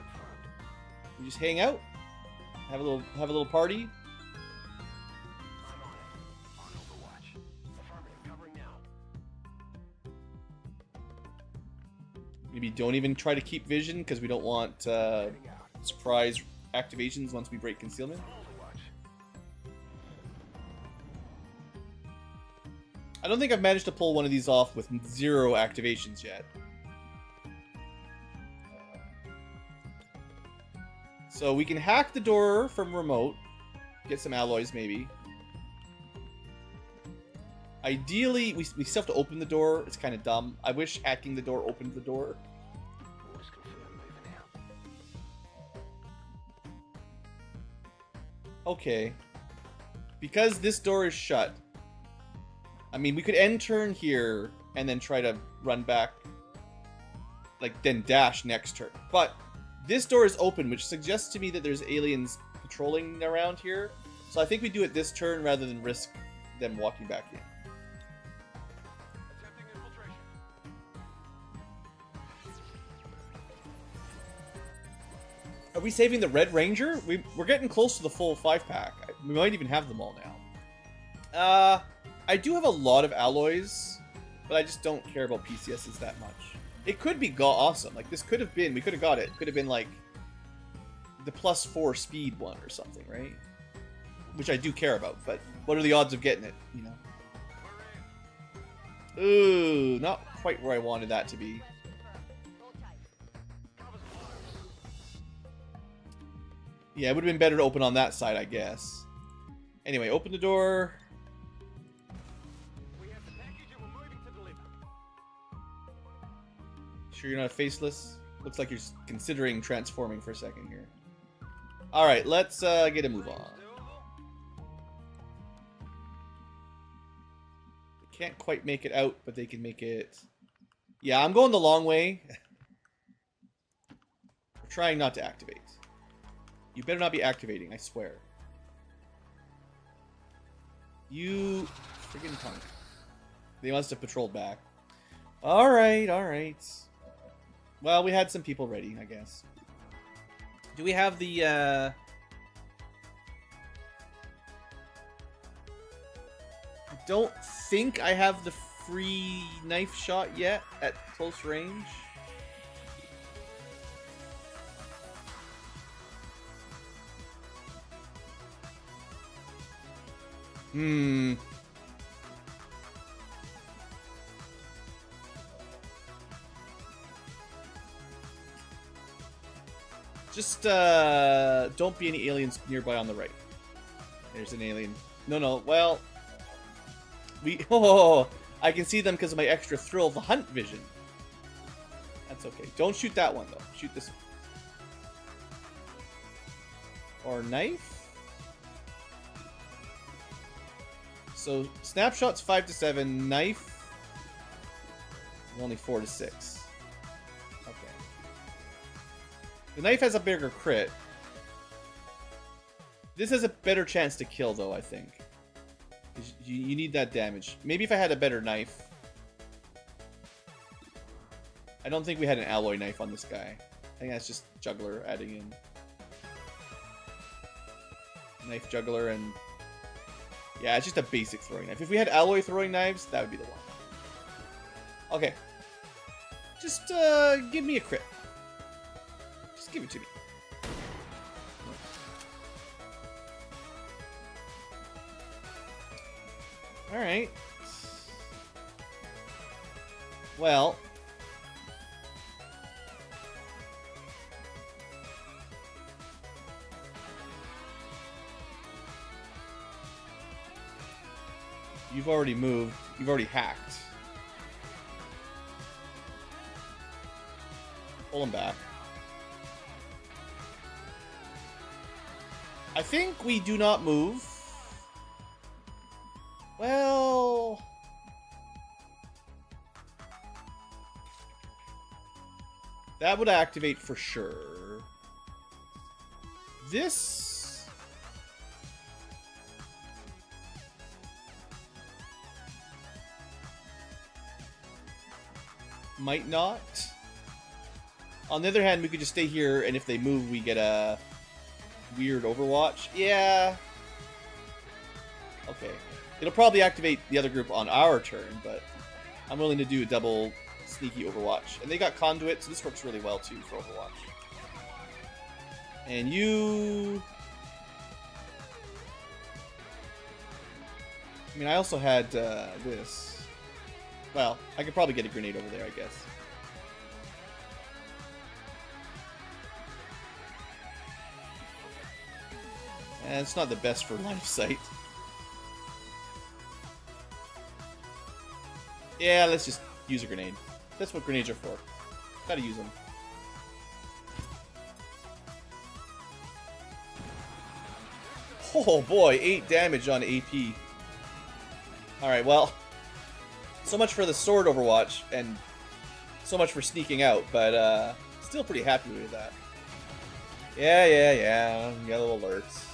out, have a little party. I'm on it. On Overwatch. Affirmative. Covering now. Maybe don't even try to keep vision because we don't want surprise activations once we break concealment. Overwatch. I don't think I've managed to pull one of these off with 0 activations yet. So we can hack the door from remote, get some alloys maybe. Ideally, we still have to open the door. It's kind of dumb. I wish hacking the door opened the door. Orders confirmed. Moving out. Okay. Because this door is shut. I mean, we could end turn here and then try to run back. Like, then dash next turn. But this door is open, which suggests to me that there's aliens patrolling around here. So I think we do it this turn rather than risk them walking back in. Attempting infiltration. Are we saving the Red Ranger? We're getting close to the full 5-pack. We might even have them all now. I do have a lot of alloys, but I just don't care about PCSs that much. It could be awesome. Like, this could have been... We could have got it. Could have been, like, the +4 speed one or something, right? Which I do care about, but what are the odds of getting it, you know? Ooh, not quite where I wanted that to be. Yeah, it would have been better to open on that side, I guess. Anyway, open the door. Sure you're not faceless? Looks like you're considering transforming for a second here. Alright, let's get a move on. They can't quite make it out, but they can make it... Yeah, I'm going the long way. We're trying not to activate. You better not be activating, I swear. You friggin' punk. They must have patrolled back. Alright, alright. Well, we had some people ready, I guess. Do we have the, I don't think I have the free knife shot yet at close range. Just, don't be any aliens nearby on the right. There's an alien. No, well... Oh, I can see them because of my extra thrill of the hunt vision. That's okay. Don't shoot that one, though. Shoot this one. Or knife? So, snapshot's 5 to 7. Knife? Only 4 to 6. Okay. The knife has a bigger crit. This has a better chance to kill, though, I think. You need that damage. Maybe if I had a better knife. I don't think we had an alloy knife on this guy. I think that's just juggler adding in. Knife juggler and... Yeah, it's just a basic throwing knife. If we had alloy throwing knives, that would be the one. Okay. Just give me a crit. Just give it to me. Alright. Well. You've already moved. You've already hacked. Pull him back. I think we do not move. Well... That would activate for sure. This... might not. On the other hand, we could just stay here, and if they move, we get a weird Overwatch. Yeah. Okay. It'll probably activate the other group on our turn, but I'm willing to do a double sneaky Overwatch. And they got Conduit, so this works really well, too, for Overwatch. And you... I mean, I also had this. Well, I could probably get a grenade over there, I guess. And it's not the best for line of sight. Yeah, let's just use a grenade. That's what grenades are for. Gotta use them. Oh boy, 8 damage on AP. Alright, well... So much for the sword Overwatch, and so much for sneaking out, but still pretty happy with that. Yeah. Yellow alerts.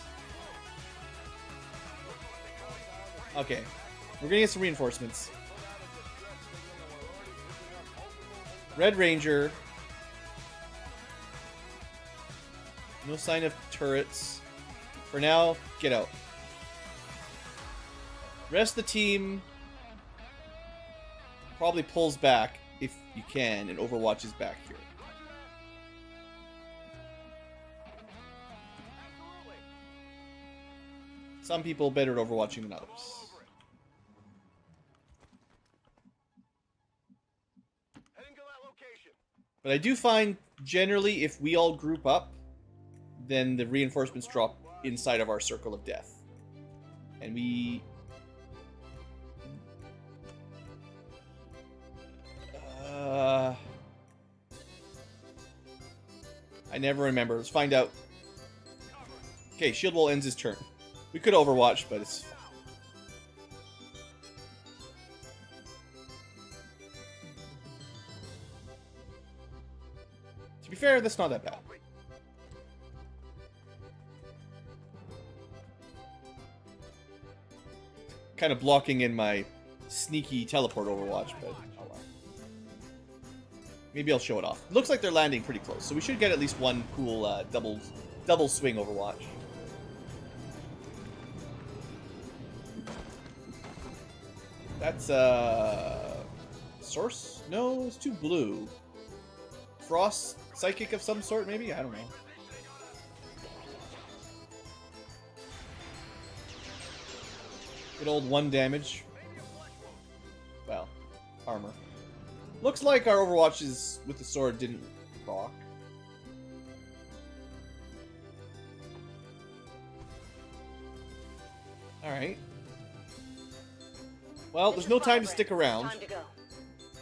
Okay. We're gonna get some reinforcements. Red Ranger. No sign of turrets. For now, get out. Rest of the team probably pulls back if you can, and Overwatch is back here. Some people better at overwatching than others. Heading to that location. But I do find, generally, if we all group up, then the reinforcements drop inside of our circle of death. And we... I never remember. Let's find out. Okay, Shield Wall ends his turn. We could Overwatch, but it's... To be fair, that's not that bad. Kind of blocking in my sneaky teleport Overwatch, but oh well. Maybe I'll show it off. Looks like they're landing pretty close, so we should get at least one cool double swing Overwatch. That's Source? No, it's too blue. Frost Psychic of some sort, maybe? I don't know. Good old 1 damage. Well, armor. Looks like our Overwatches with the sword didn't rock. Alright. Well, there's no time to stick around. Time to go.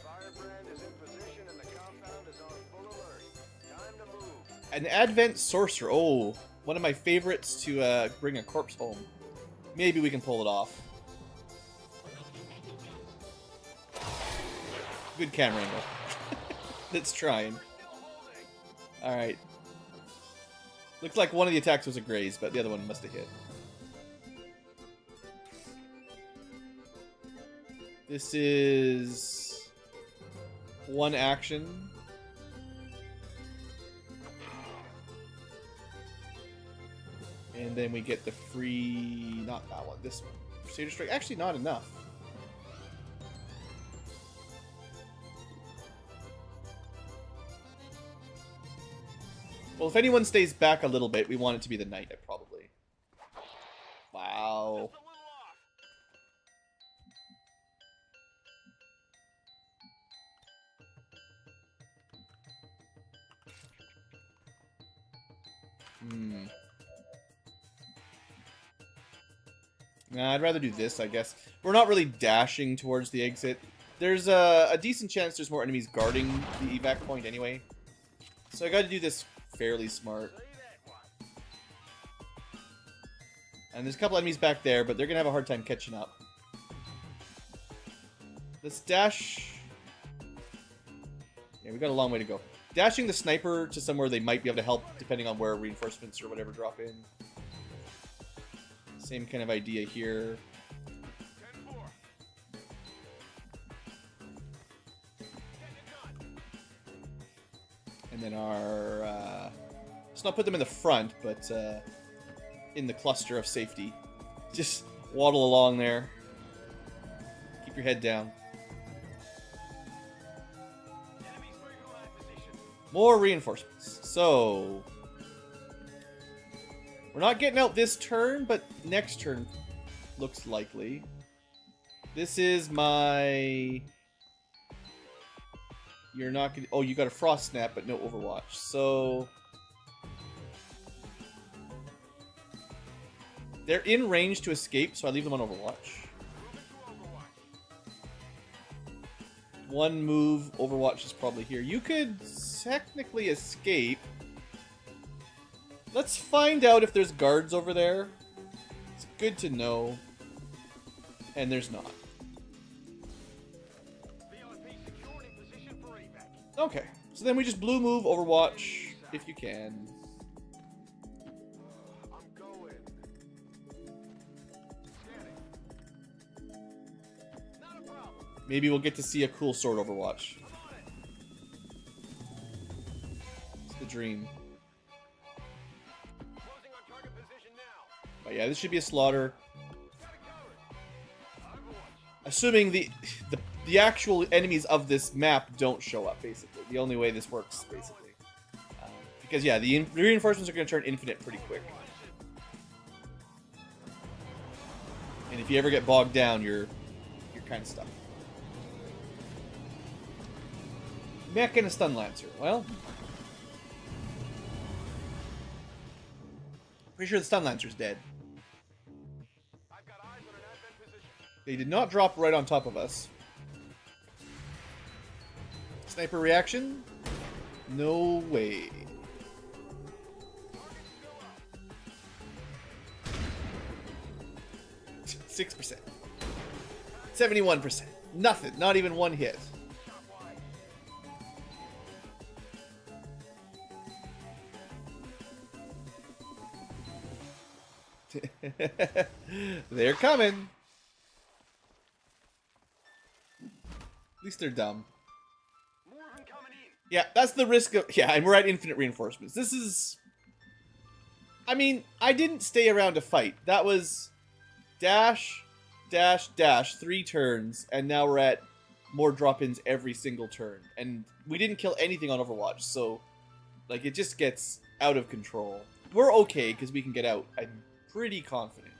Firebrand is in position and the compound is on full alert. Time to move. An Advent Sorcerer. Oh, one of my favorites to bring a corpse home. Maybe we can pull it off. Good camera angle. That's trying. Alright. Looks like one of the attacks was a graze, but the other one must have hit. This is... 1 action. And then we get the free... Not that one, this one. Crusader Strike. Actually, not enough. Well, if anyone stays back a little bit, we want it to be the knight, probably. Wow. Nah, I'd rather do this, I guess. We're not really dashing towards the exit. There's a decent chance there's more enemies guarding the evac point anyway. So I gotta do this fairly smart. And there's a couple enemies back there, but they're gonna have a hard time catching up. Let's dash... Yeah, we got a long way to go. Dashing the sniper to somewhere they might be able to help, depending on where reinforcements or whatever drop in. Same kind of idea here. And then our... let's not put them in the front, but in the cluster of safety. Just waddle along there. Keep your head down. More reinforcements. So... We're not getting out this turn, but next turn looks likely. This is my... You're not gonna... Oh, you got a Frost Snap, but no Overwatch. So... They're in range to escape, so I leave them on Overwatch. 1 move, Overwatch is probably here. You could technically escape. Let's find out if there's guards over there. It's good to know. And there's not. Okay, so then we just blue move, Overwatch, if you can. Maybe we'll get to see a cool sword Overwatch. It's the dream. But yeah, this should be a slaughter. Assuming the actual enemies of this map don't show up, basically. The only way this works, basically. Because yeah, the reinforcements are going to turn infinite pretty quick. And if you ever get bogged down, you're kind of stuck. Mech and a stun lancer. Well, pretty sure the stun lancer's dead. They did not drop right on top of us. Sniper reaction? No way. %. 71%. Nothing. Not even one hit. They're coming. At least they're dumb. Yeah, that's the risk of... Yeah, and we're at infinite reinforcements. This is... I mean, I didn't stay around to fight. That was dash, dash, dash, 3 turns, and now we're at more drop-ins every single turn. And we didn't kill anything on Overwatch, so... Like, it just gets out of control. We're okay, because we can get out. I'm pretty confident.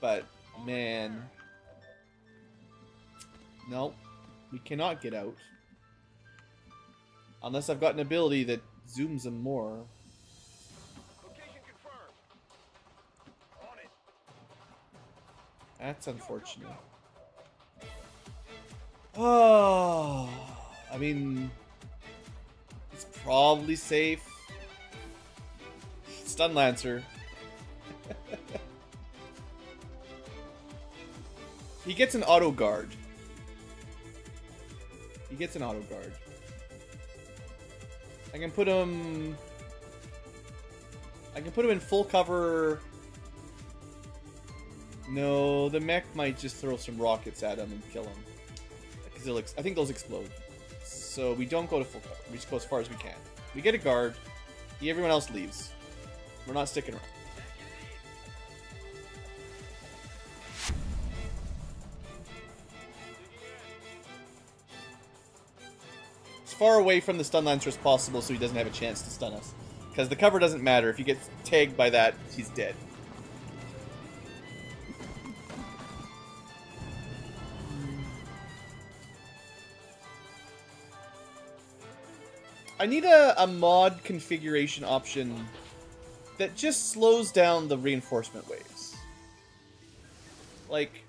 But, man... No, we cannot get out. Unless I've got an ability that zooms them more. Location confirmed. On it. That's unfortunate. Oh, I mean, it's probably safe. Stun Lancer. He gets an auto guard. He gets an auto guard. I can put him in full cover. No, the mech might just throw some rockets at him and kill him. Because I think those explode. So we don't go to full cover. We just go as far as we can. We get a guard. Everyone else leaves. We're not sticking around. Far away from the stun lancer as possible so he doesn't have a chance to stun us. Because the cover doesn't matter. If he gets tagged by that, he's dead. I need a mod configuration option that just slows down the reinforcement waves. Like,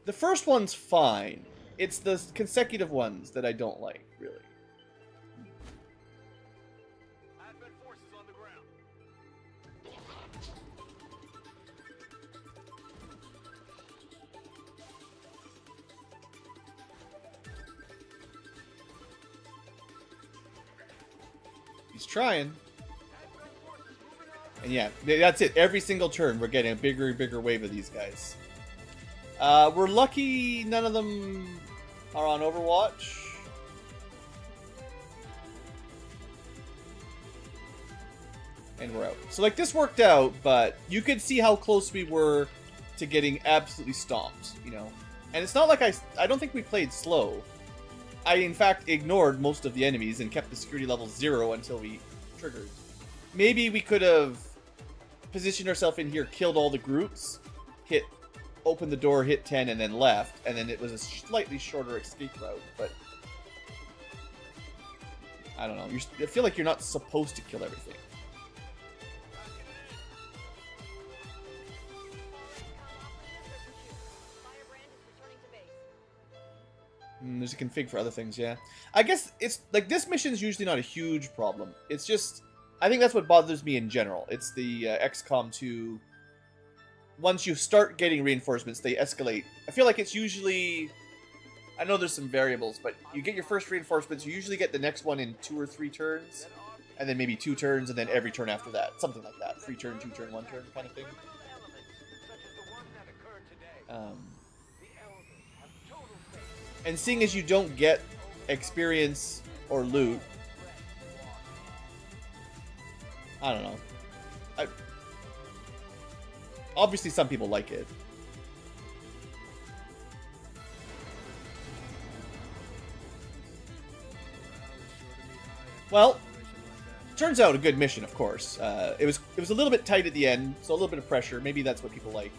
the first one's fine. It's the consecutive ones that I don't like, really. Advent forces on the ground. He's trying. And yeah, that's it. Every single turn, we're getting a bigger and bigger wave of these guys. We're lucky none of them are on Overwatch. And we're out. So, like, this worked out, but you could see how close we were to getting absolutely stomped, you know? And it's not like I don't think we played slow. I, in fact, ignored most of the enemies and kept the security level 0 until we triggered. Maybe we could have positioned ourselves in here, killed all the groups, opened the door, hit 10, and then left, and then it was a slightly shorter escape route, but I don't know. I feel like you're not supposed to kill everything. There's a config for other things, yeah. I guess it's like this mission's usually not a huge problem. It's just, I think that's what bothers me in general. It's the XCom 2. Once you start getting reinforcements, they escalate. I feel like it's usually... I know there's some variables, but you get your first reinforcements, you usually get the next one in 2 or 3 turns, and then maybe 2 turns, and then every turn after that. Something like that. 3 turn, 2 turn, 1 turn kind of thing. And seeing as you don't get experience or loot, I don't know. Obviously, some people like it. Well, turns out a good mission, of course. It was a little bit tight at the end, so a little bit of pressure. Maybe that's what people like.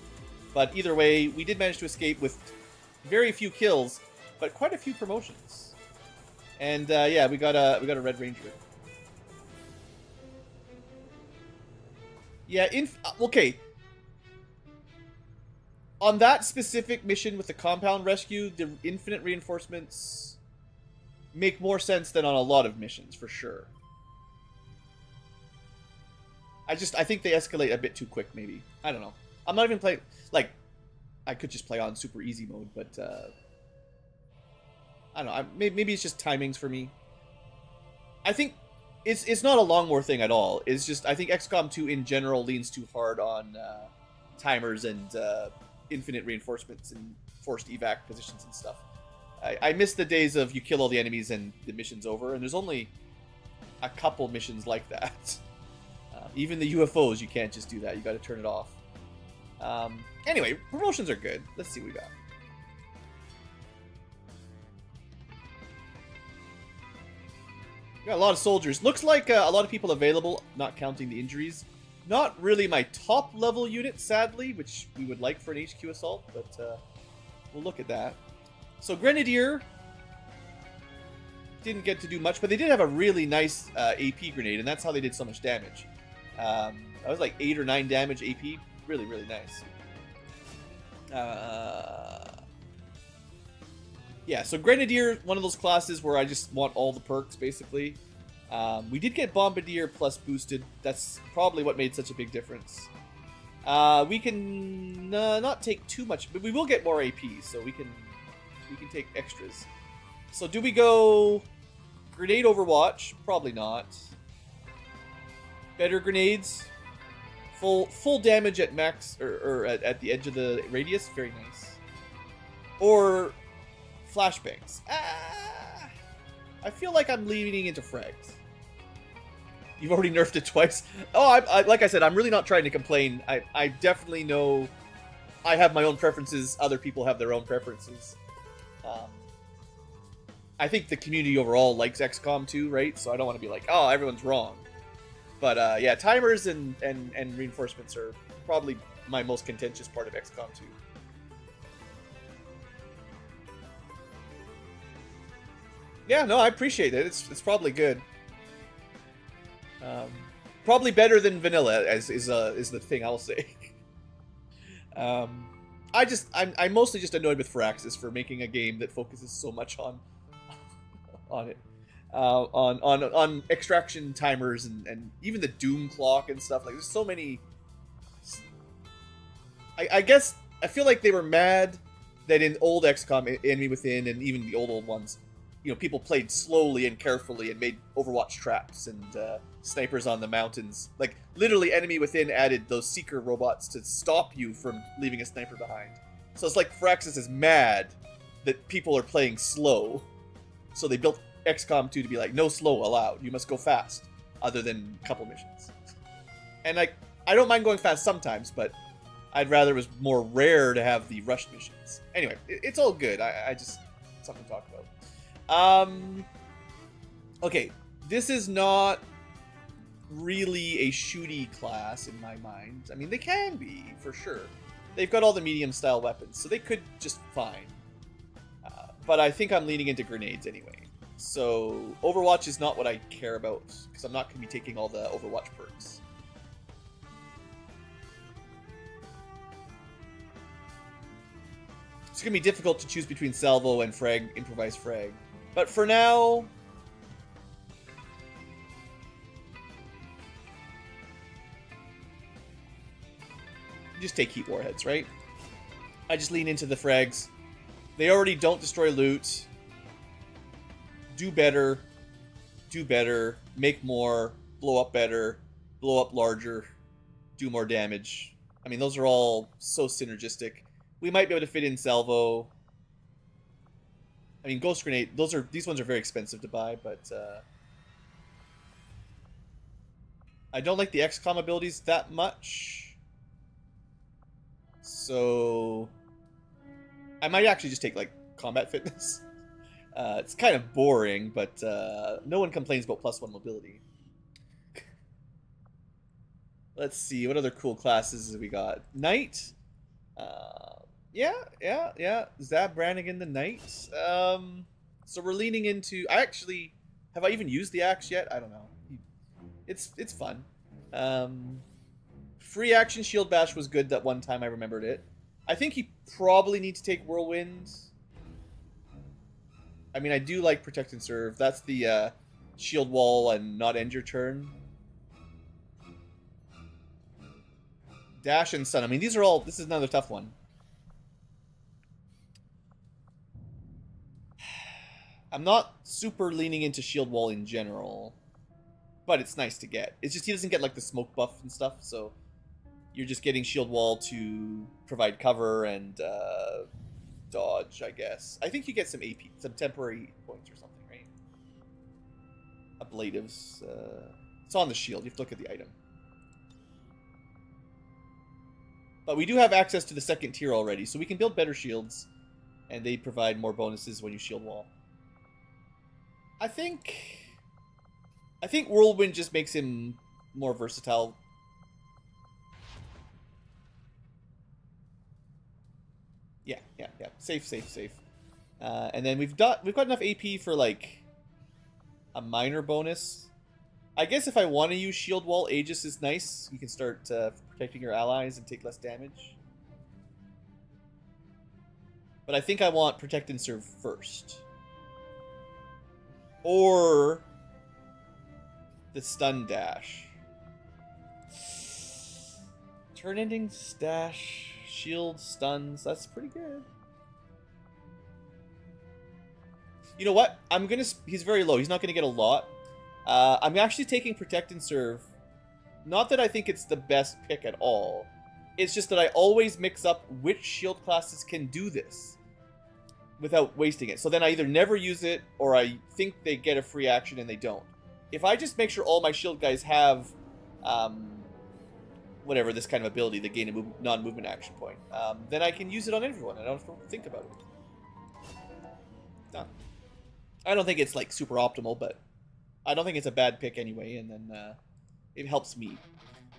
But either way, we did manage to escape with very few kills, but quite a few promotions. And yeah, we got a Red Ranger. Yeah, okay. On that specific mission with the compound rescue, the infinite reinforcements make more sense than on a lot of missions, for sure. I think they escalate a bit too quick, maybe. I don't know. I'm not even playing... Like, I could just play on super easy mode, but... I don't know. Maybe it's just timings for me. I think it's not a long war thing at all. It's just, I think XCOM 2 in general leans too hard on timers and infinite reinforcements and forced evac positions and stuff. I miss the days of you kill all the enemies and the mission's over, and there's only a couple missions like that. Even the UFOs, you can't just do that. You got to turn it off. Anyway, promotions are good. Let's see what we got. We got a lot of soldiers. Looks like a lot of people available, not counting the injuries. Not really my top level unit, sadly, which we would like for an HQ assault, but we'll look at that. So Grenadier didn't get to do much, but they did have a really nice AP grenade, and that's how they did so much damage. That was like 8 or 9 damage AP. Really, really nice. Yeah, so Grenadier, one of those classes where I just want all the perks, basically. We did get Bombardier plus boosted. That's probably what made such a big difference. We can not take too much, but we will get more AP, so we can take extras. So do we go grenade Overwatch? Probably not. Better grenades. Full damage at max or at the edge of the radius. Very nice. Or flashbangs. I feel like I'm leaning into frags. You've already nerfed it twice. Oh, like I said, I'm really not trying to complain. I definitely know I have my own preferences. Other people have their own preferences. I think the community overall likes XCOM 2, right? So I don't want to be like, oh, everyone's wrong. But yeah, timers and reinforcements are probably my most contentious part of XCOM 2. Yeah, no, I appreciate it. It's probably good. Probably better than vanilla, is the thing I'll say. I'm mostly just annoyed with Firaxis for making a game that focuses so much on it. On extraction timers and even the doom clock and stuff. Like, there's so many. I guess I feel like they were mad that in old XCOM, Enemy Within, and even the old ones, you know, people played slowly and carefully and made Overwatch traps and snipers on the mountains. Like, literally, Enemy Within added those seeker robots to stop you from leaving a sniper behind. So it's like Firaxis is mad that people are playing slow. So they built XCOM 2 to be like, no slow allowed. You must go fast, other than a couple missions. And like, I don't mind going fast sometimes, but I'd rather it was more rare to have the rushed missions. Anyway, it's all good. I just something to talk about. Okay, this is not really a shooty class in my mind. I mean, they can be, for sure. They've got all the medium-style weapons, so they could just fine. But I think I'm leaning into grenades anyway. So, Overwatch is not what I care about, because I'm not going to be taking all the Overwatch perks. It's going to be difficult to choose between Salvo and Frag, Improvised Frag. But for now... just take Heat Warheads, right? I just lean into the frags. They already don't destroy loot. Do better, make more, blow up better, blow up larger, do more damage. I mean, those are all so synergistic. We might be able to fit in Salvo. I mean, Ghost Grenade, these ones are very expensive to buy, but I don't like the XCOM abilities that much. So I might actually just take, like, Combat Fitness. It's kind of boring, but no one complains about +1 mobility. Let's see, what other cool classes have we got? Knight. Yeah. Zab Brannigan the Knight. So we're leaning into. Have I even used the axe yet? I don't know. It's fun. Free action shield bash was good that one time I remembered it. I think he probably needs to take whirlwind. I mean, I do like protect and serve. That's the shield wall and not end your turn. Dash and stun. I mean, these are all. This is another tough one. I'm not super leaning into shield wall in general, but it's nice to get. It's just he doesn't get like the smoke buff and stuff, so you're just getting shield wall to provide cover and dodge, I guess. I think you get some AP, some temporary points or something, right? Ablatives. It's on the shield. You have to look at the item. But we do have access to the second tier already, so we can build better shields, and they provide more bonuses when you shield wall. I think Whirlwind just makes him more versatile. Yeah. Safe. And then we've got enough AP for like a minor bonus. I guess if I want to use shield wall, Aegis is nice. You can start protecting your allies and take less damage. But I think I want protect and serve first. Or the stun dash. Turn ending stash, shield, stuns. That's pretty good. You know what? He's very low. He's not gonna get a lot. I'm actually taking protect and serve. Not that I think it's the best pick at all. It's just that I always mix up which shield classes can do this without wasting it. So then I either never use it, or I think they get a free action and they don't. If I just make sure all my shield guys have, whatever, this kind of ability, they gain a non-movement action point, then I can use it on everyone. I don't have to think about it. No. I don't think it's, like, super optimal, but I don't think it's a bad pick anyway, and then it helps me.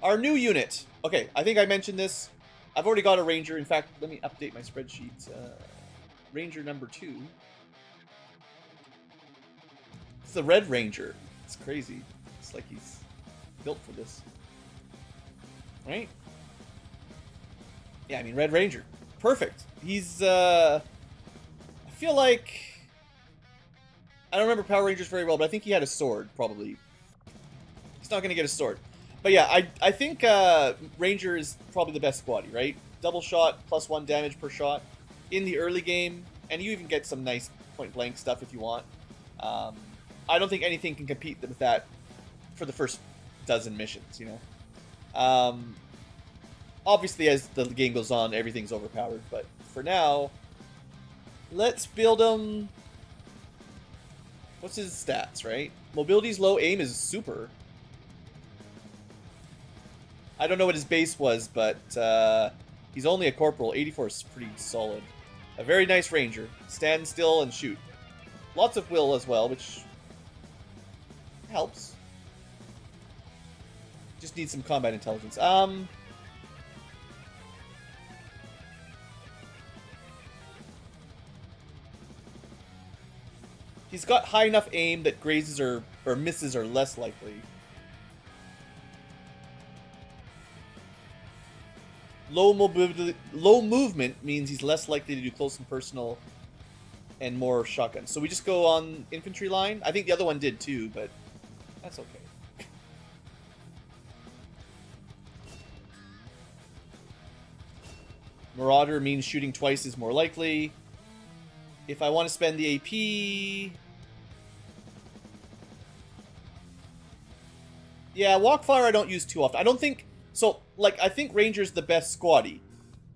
Our new unit. Okay, I think I mentioned this. I've already got a ranger. In fact, let me update my spreadsheet. Ranger number 2. It's the Red Ranger. It's crazy. It's like he's built for this. Right? Yeah, I mean, Red Ranger. Perfect. He's, I feel like... I don't remember Power Rangers very well, but I think he had a sword, probably. He's not going to get a sword. But yeah, I think Ranger is probably the best squatty, right? Double shot, +1 damage per shot in the early game, and you even get some nice point-blank stuff if you want. I don't think anything can compete with that for the first dozen missions, you know? Obviously, as the game goes on, everything's overpowered, but for now, let's build him... What's his stats, right? Mobility's low, aim is super. I don't know what his base was, but he's only a corporal. 84 is pretty solid. A very nice ranger. Stand still and shoot. Lots of will as well, which helps. Just need some combat intelligence. He's got high enough aim that grazes or misses are less likely. Low movement means he's less likely to do close and personal and more shotgun. So we just go on infantry line. I think the other one did too, but that's okay. Marauder means shooting twice is more likely. If I want to spend the AP... Yeah, Walkfire I don't use too often. I don't think... So, like, I think Ranger's the best squatty.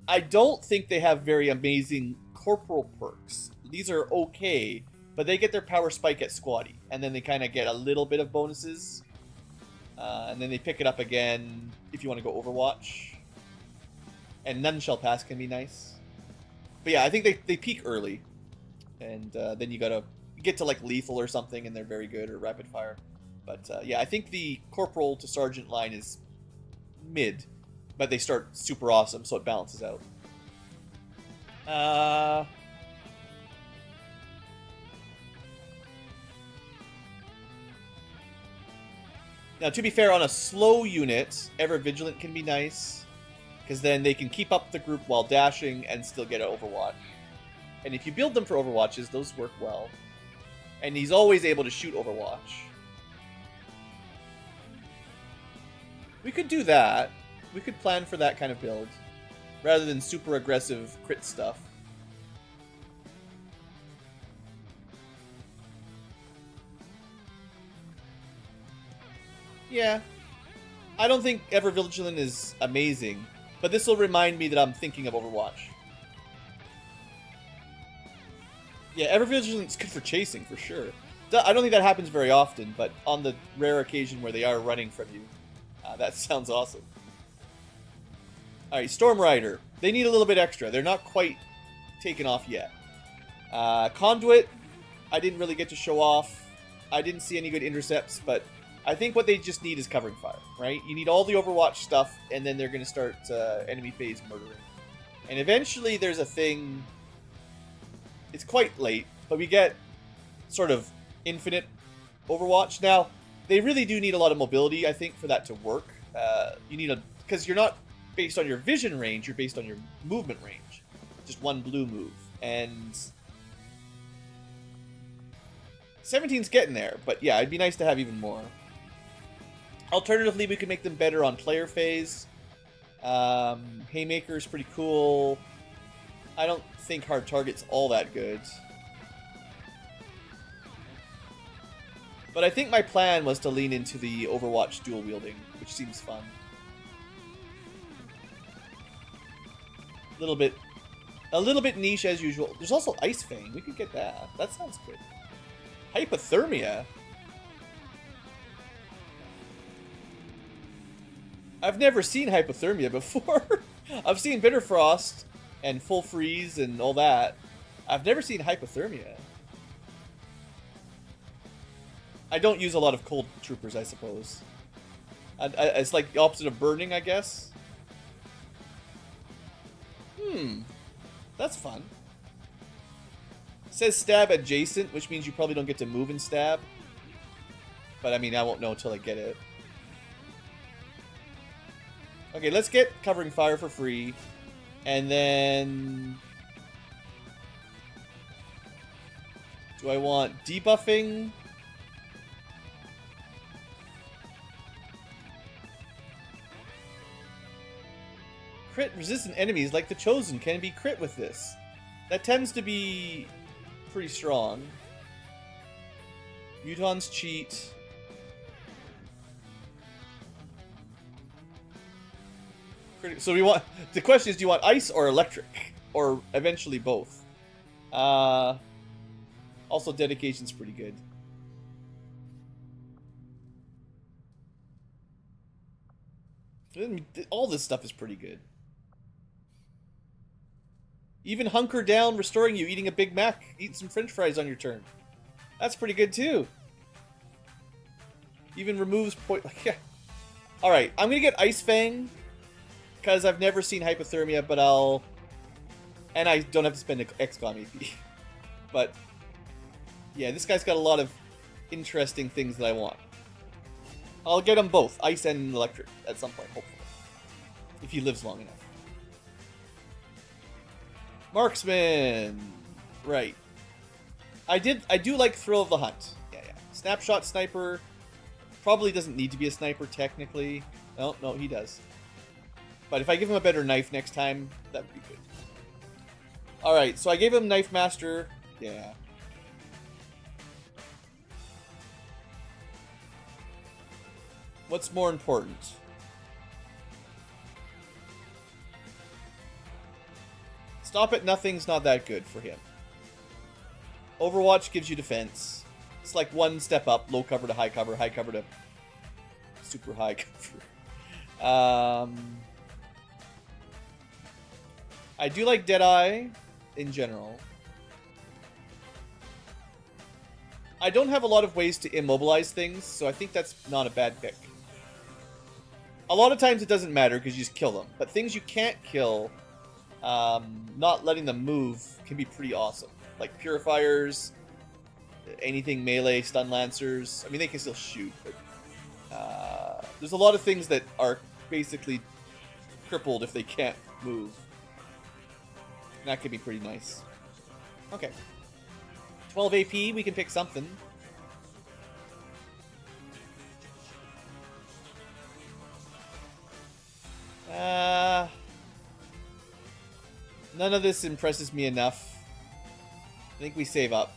I don't think they have very amazing corporal perks. These are okay, but they get their power spike at squatty. And then they kind of get a little bit of bonuses. And then they pick it up again if you want to go Overwatch. And None Shall Pass can be nice. But yeah, I think they peak early. And then you gotta get to like lethal or something, and they're very good, or rapid fire. But yeah, I think the corporal to sergeant line is mid, but they start super awesome, so it balances out. Now, to be fair, on a slow unit, Ever Vigilant can be nice, because then they can keep up the group while dashing and still get an Overwatch. And if you build them for Overwatches, those work well. And he's always able to shoot Overwatch. We could do that. We could plan for that kind of build, rather than super aggressive crit stuff. Yeah. I don't think Ever Vigilant is amazing, but this will remind me that I'm thinking of Overwatch. Yeah, Ever Vigilant's good for chasing, for sure. I don't think that happens very often, but on the rare occasion where they are running from you, that sounds awesome. Alright, Storm Rider. They need a little bit extra. They're not quite taken off yet. Conduit, I didn't really get to show off. I didn't see any good intercepts, but I think what they just need is covering fire, right? You need all the Overwatch stuff, and then they're going to start enemy phase murdering. And eventually there's a thing... It's quite late, but we get sort of infinite Overwatch. Now, they really do need a lot of mobility, I think, for that to work. You need a... Because you're not based on your vision range, you're based on your movement range. Just one blue move. And... 17's getting there, but yeah, it'd be nice to have even more. Alternatively, we could make them better on player phase. Haymaker's pretty cool. I don't think hard target's all that good. But I think my plan was to lean into the Overwatch dual wielding, which seems fun. A little bit niche as usual. There's also Ice Fang. We could get that. That sounds good. Hypothermia. I've never seen hypothermia before. I've seen Bitter Frost and Full Freeze and all that. I've never seen hypothermia. I don't use a lot of cold troopers, I suppose. It's like the opposite of burning, I guess. That's fun. It says stab adjacent, which means you probably don't get to move and stab. But I mean, I won't know until I get it. Okay, let's get covering fire for free. And then... do I want debuffing? Crit resistant enemies like the Chosen can be crit with this. That tends to be pretty strong. Mutons cheat. So we want... the question is, do you want ice or electric? Or eventually both? Also, dedication's pretty good. All this stuff is pretty good. Even hunker down, restoring you, eating a Big Mac, eating some French fries on your turn. That's pretty good too. Even removes point. Yeah. All right, I'm gonna get Ice Fang because I've never seen hypothermia, but I'll. And I don't have to spend an XCom AP. But yeah, this guy's got a lot of interesting things that I want. I'll get them both, ice and electric, at some point, hopefully, if he lives long enough. Marksman, right? I do like Thrill of the Hunt. Yeah. Snapshot sniper probably doesn't need to be a sniper technically. No, he does. But if I give him a better knife next time, that would be good. All right, so I gave him Knife Master. Yeah. What's more important? Stop at nothing's not that good for him. Overwatch gives you defense. It's like one step up, low cover to high cover to super high cover. I do like Deadeye in general. I don't have a lot of ways to immobilize things, so I think that's not a bad pick. A lot of times it doesn't matter because you just kill them. But things you can't kill, not letting them move can be pretty awesome. Like purifiers, anything melee, stun lancers. I mean, they can still shoot, but there's a lot of things that are basically crippled if they can't move. And that could be pretty nice. Okay. 12 AP, we can pick something. None of this impresses me enough. I think we save up.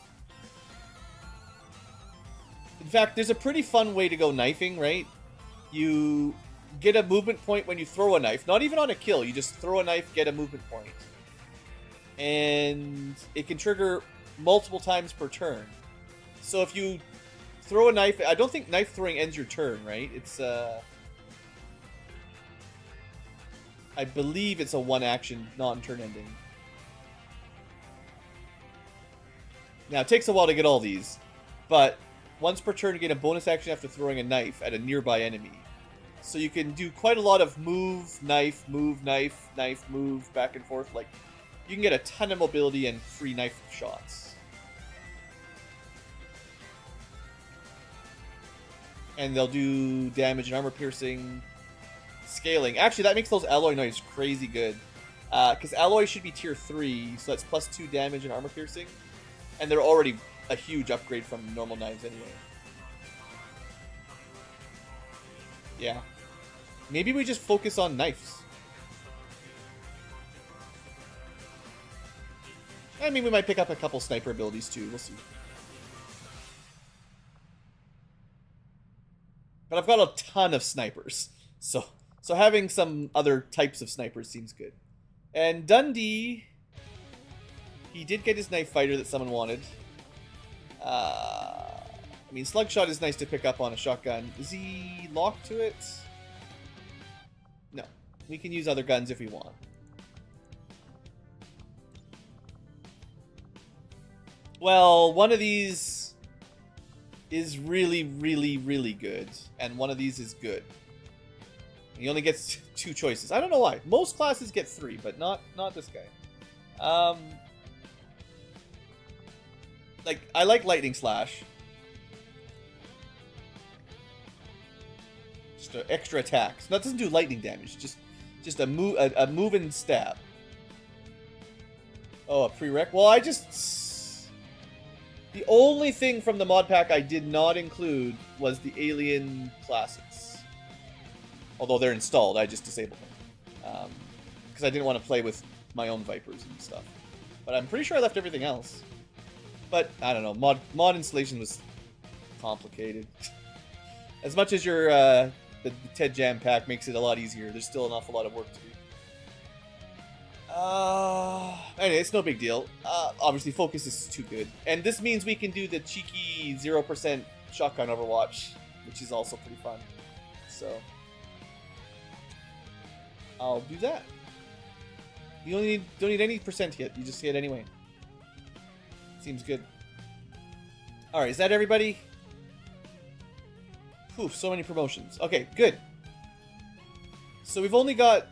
In fact, there's a pretty fun way to go knifing, right? You get a movement point when you throw a knife. Not even on a kill. You just throw a knife, get a movement point. And it can trigger multiple times per turn. So if you throw a knife... I don't think knife throwing ends your turn, right? It's... I believe it's a one action, non-turn ending. Now, it takes a while to get all these, but once per turn you get a bonus action after throwing a knife at a nearby enemy. So you can do quite a lot of move, knife, knife, move, back and forth. Like, you can get a ton of mobility and free knife shots. And they'll do damage and armor piercing. Scaling. Actually, that makes those alloy knives crazy good. Because alloy should be tier 3, so that's plus 2 damage and armor piercing. And they're already a huge upgrade from normal knives anyway. Yeah. Maybe we just focus on knives. I mean, we might pick up a couple sniper abilities too. We'll see. But I've got a ton of snipers. So having some other types of snipers seems good. And Dundee, he did get his knife fighter that someone wanted. I mean, slugshot is nice to pick up on a shotgun. Is he locked to it? No. We can use other guns if we want. Well, one of these is really, really, really good. And one of these is good. He only gets 2 choices. I don't know why. Most classes get 3, but not this guy. Like, I like Lightning Slash. Just an extra attack. So that doesn't do lightning damage. Just a move and stab. Oh, a prereq? Well, I just... The only thing from the mod pack I did not include was the alien classes. Although they're installed, I just disabled them. Because I didn't want to play with my own Vipers and stuff. But I'm pretty sure I left everything else. But, I don't know, mod installation was complicated. As much as your the TED Jam pack makes it a lot easier, there's still an awful lot of work to do. Anyway, it's no big deal. Obviously, focus is too good. And this means we can do the cheeky 0% shotgun Overwatch, which is also pretty fun. So... I'll do that. You don't need any percent hit. You just hit anyway. Seems good. Alright, is that everybody? Poof, so many promotions. Okay, good. So we've only got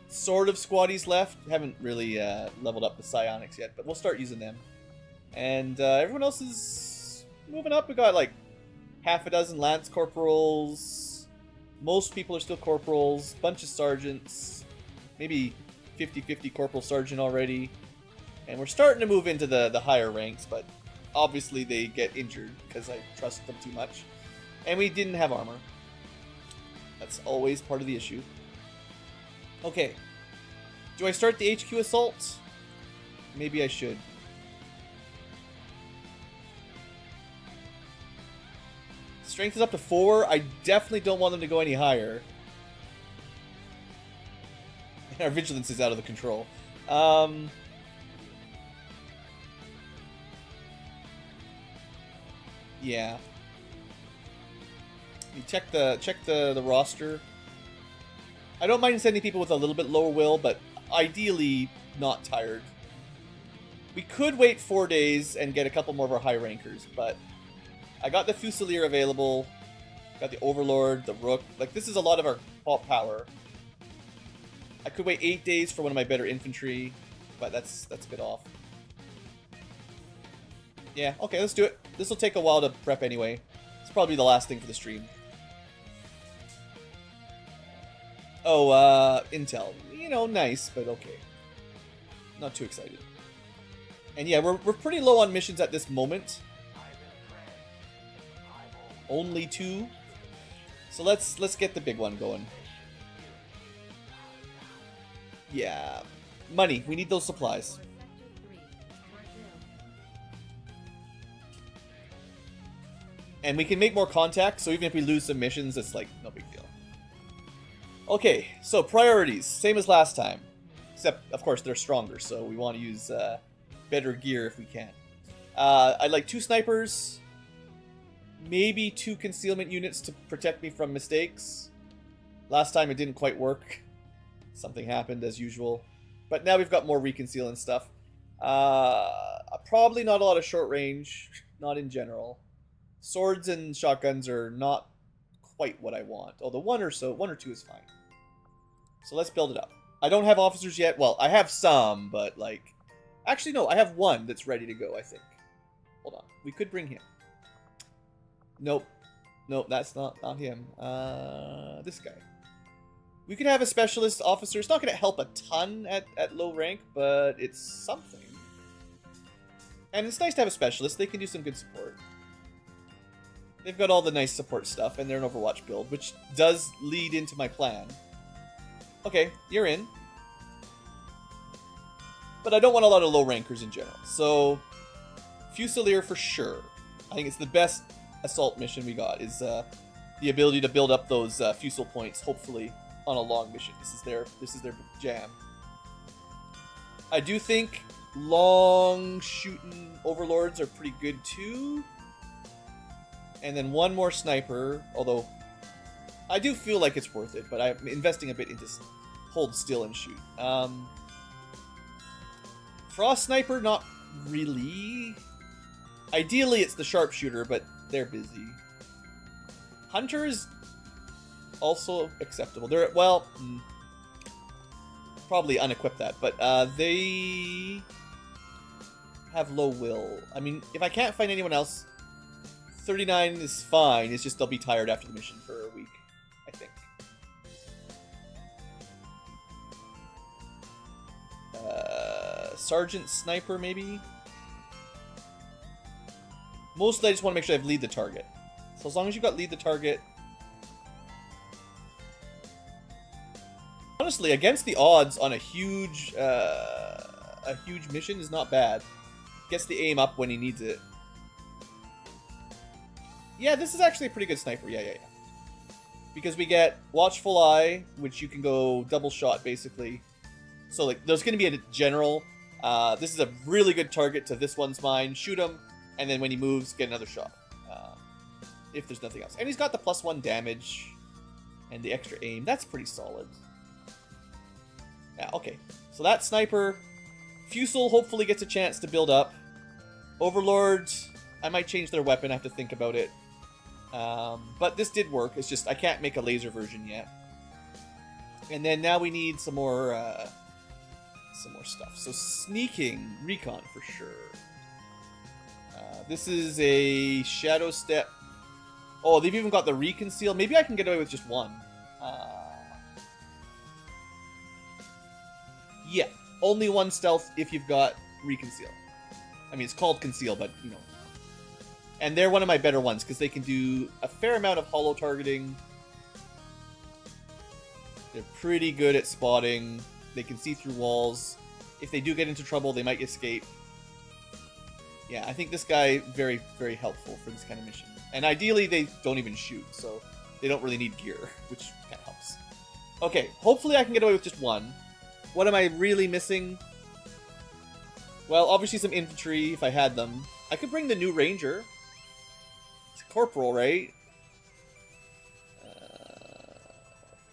sort of squaddies left. Haven't really leveled up the psionics yet, but we'll start using them. And everyone else is moving up. We got like half a dozen lance corporals. Most people are still corporals, bunch of sergeants, maybe 50-50 corporal sergeant already. And we're starting to move into the higher ranks, but obviously they get injured because I trust them too much. And we didn't have armor. That's always part of the issue. Okay. Do I start the HQ assault? Maybe I should. Strength is up to 4. I definitely don't want them to go any higher. And our vigilance is out of the control. Yeah. You check the roster. I don't mind sending people with a little bit lower will, but ideally not tired. We could wait 4 days and get a couple more of our high rankers, but I got the Fusilier available, got the Overlord, the Rook. Like, this is a lot of our power. I could wait 8 days for one of my better infantry, but that's a bit off. Yeah, okay, let's do it. This will take a while to prep anyway. It's probably the last thing for the stream. Oh, intel. You know, nice, but okay. Not too excited. And yeah, we're pretty low on missions at this moment. Only 2. So let's get the big one going. Yeah. Money. We need those supplies. Sector 3, Brazil. And we can make more contacts, so even if we lose some missions, it's like no big deal. Okay, so priorities. Same as last time. Except, of course, they're stronger, so we want to use better gear if we can. I'd like 2 snipers. Maybe 2 concealment units to protect me from mistakes. Last time it didn't quite work. Something happened as usual. But now we've got more reconceal and stuff. Probably not a lot of short range. Not in general. Swords and shotguns are not quite what I want. Although 1 or 2 is fine. So let's build it up. I don't have officers yet. Well, I have some, but like... Actually, no. I have 1 that's ready to go, I think. Hold on. We could bring him. Nope. Nope, that's not him. This guy. We could have a specialist officer. It's not going to help a ton at low rank, but it's something. And it's nice to have a specialist. They can do some good support. They've got all the nice support stuff, and they're an Overwatch build, which does lead into my plan. Okay, you're in. But I don't want a lot of low rankers in general. So, Fusilier for sure. I think it's the best assault mission we got, is the ability to build up those fusil points, hopefully, on a long mission. This is their jam. I do think long shooting overlords are pretty good too. And then 1 more sniper, although I do feel like it's worth it, but I'm investing a bit into hold still and shoot. Frost sniper, not really. Ideally, it's the sharpshooter, but they're busy. Hunter is also acceptable. They're, well, probably unequip that, but they have low will. I mean, if I can't find anyone else, 39 is fine. It's just they'll be tired after the mission for a week, I think. Sergeant Sniper, maybe? Mostly I just want to make sure I have lead the target. So as long as you got lead the target... Honestly, against the odds on a huge mission is not bad. Gets the aim up when he needs it. Yeah, this is actually a pretty good sniper. Yeah. Because we get Watchful Eye, which you can go double shot, basically. So, like, there's going to be a general. This is a really good target to this one's mine. Shoot him, and then when he moves, get another shot. If there's nothing else. And he's got the +1 damage and the extra aim. That's pretty solid. Yeah, okay. So that sniper. Fusil hopefully gets a chance to build up. Overlord, I might change their weapon. I have to think about it. But this did work. It's just I can't make a laser version yet. And then now we need some more stuff. So sneaking, recon for sure. This is a Shadow Step. Oh, they've even got the Reconceal. Maybe I can get away with just 1. Yeah, only 1 stealth if you've got Reconceal. I mean, it's called Conceal, but, you know. And they're one of my better ones, because they can do a fair amount of holo targeting. They're pretty good at spotting. They can see through walls. If they do get into trouble, they might escape. Yeah, I think this guy very, very helpful for this kind of mission. And ideally, they don't even shoot, so they don't really need gear, which kind of helps. Okay, hopefully I can get away with just 1. What am I really missing? Well, obviously some infantry, if I had them. I could bring the new ranger. It's a corporal, right?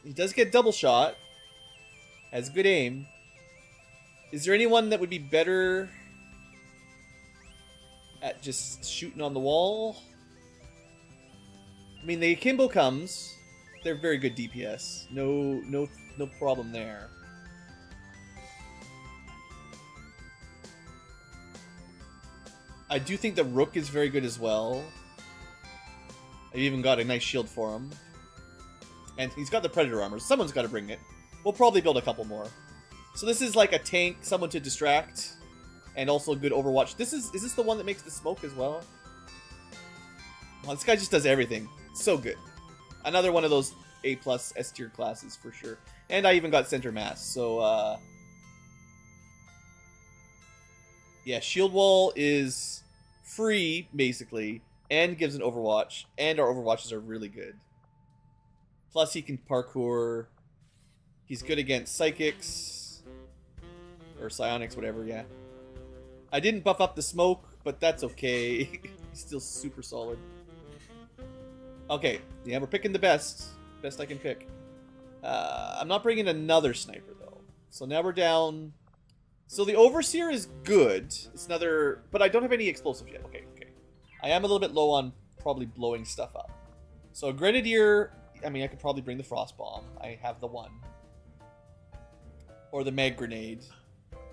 He does get double shot. Has good aim. Is there anyone that would be better at just shooting on the wall? I mean, the Akimbo comes. They're very good DPS. No problem there. I do think the Rook is very good as well. I've even got a nice shield for him. And he's got the Predator armor. Someone's got to bring it. We'll probably build a couple more. So this is like a tank, someone to distract, and also a good Overwatch. Is this the one that makes the smoke as well? Well, this guy just does everything. So good. Another one of those A+ S tier classes for sure. And I even got center mass. So yeah, shield wall is free basically, and gives an Overwatch, and our Overwatches are really good. Plus he can parkour. He's good against psychics or psionics, whatever. Yeah. I didn't buff up the smoke, but that's okay. He's still super solid. Okay, yeah, we're picking the best I can pick. I'm not bringing another sniper though. So now we're down. So the Overseer is good. It's another, but I don't have any explosives yet. Okay. I am a little bit low on probably blowing stuff up. So a Grenadier, I mean, I could probably bring the Frost Bomb. I have the one. Or the Mag Grenade.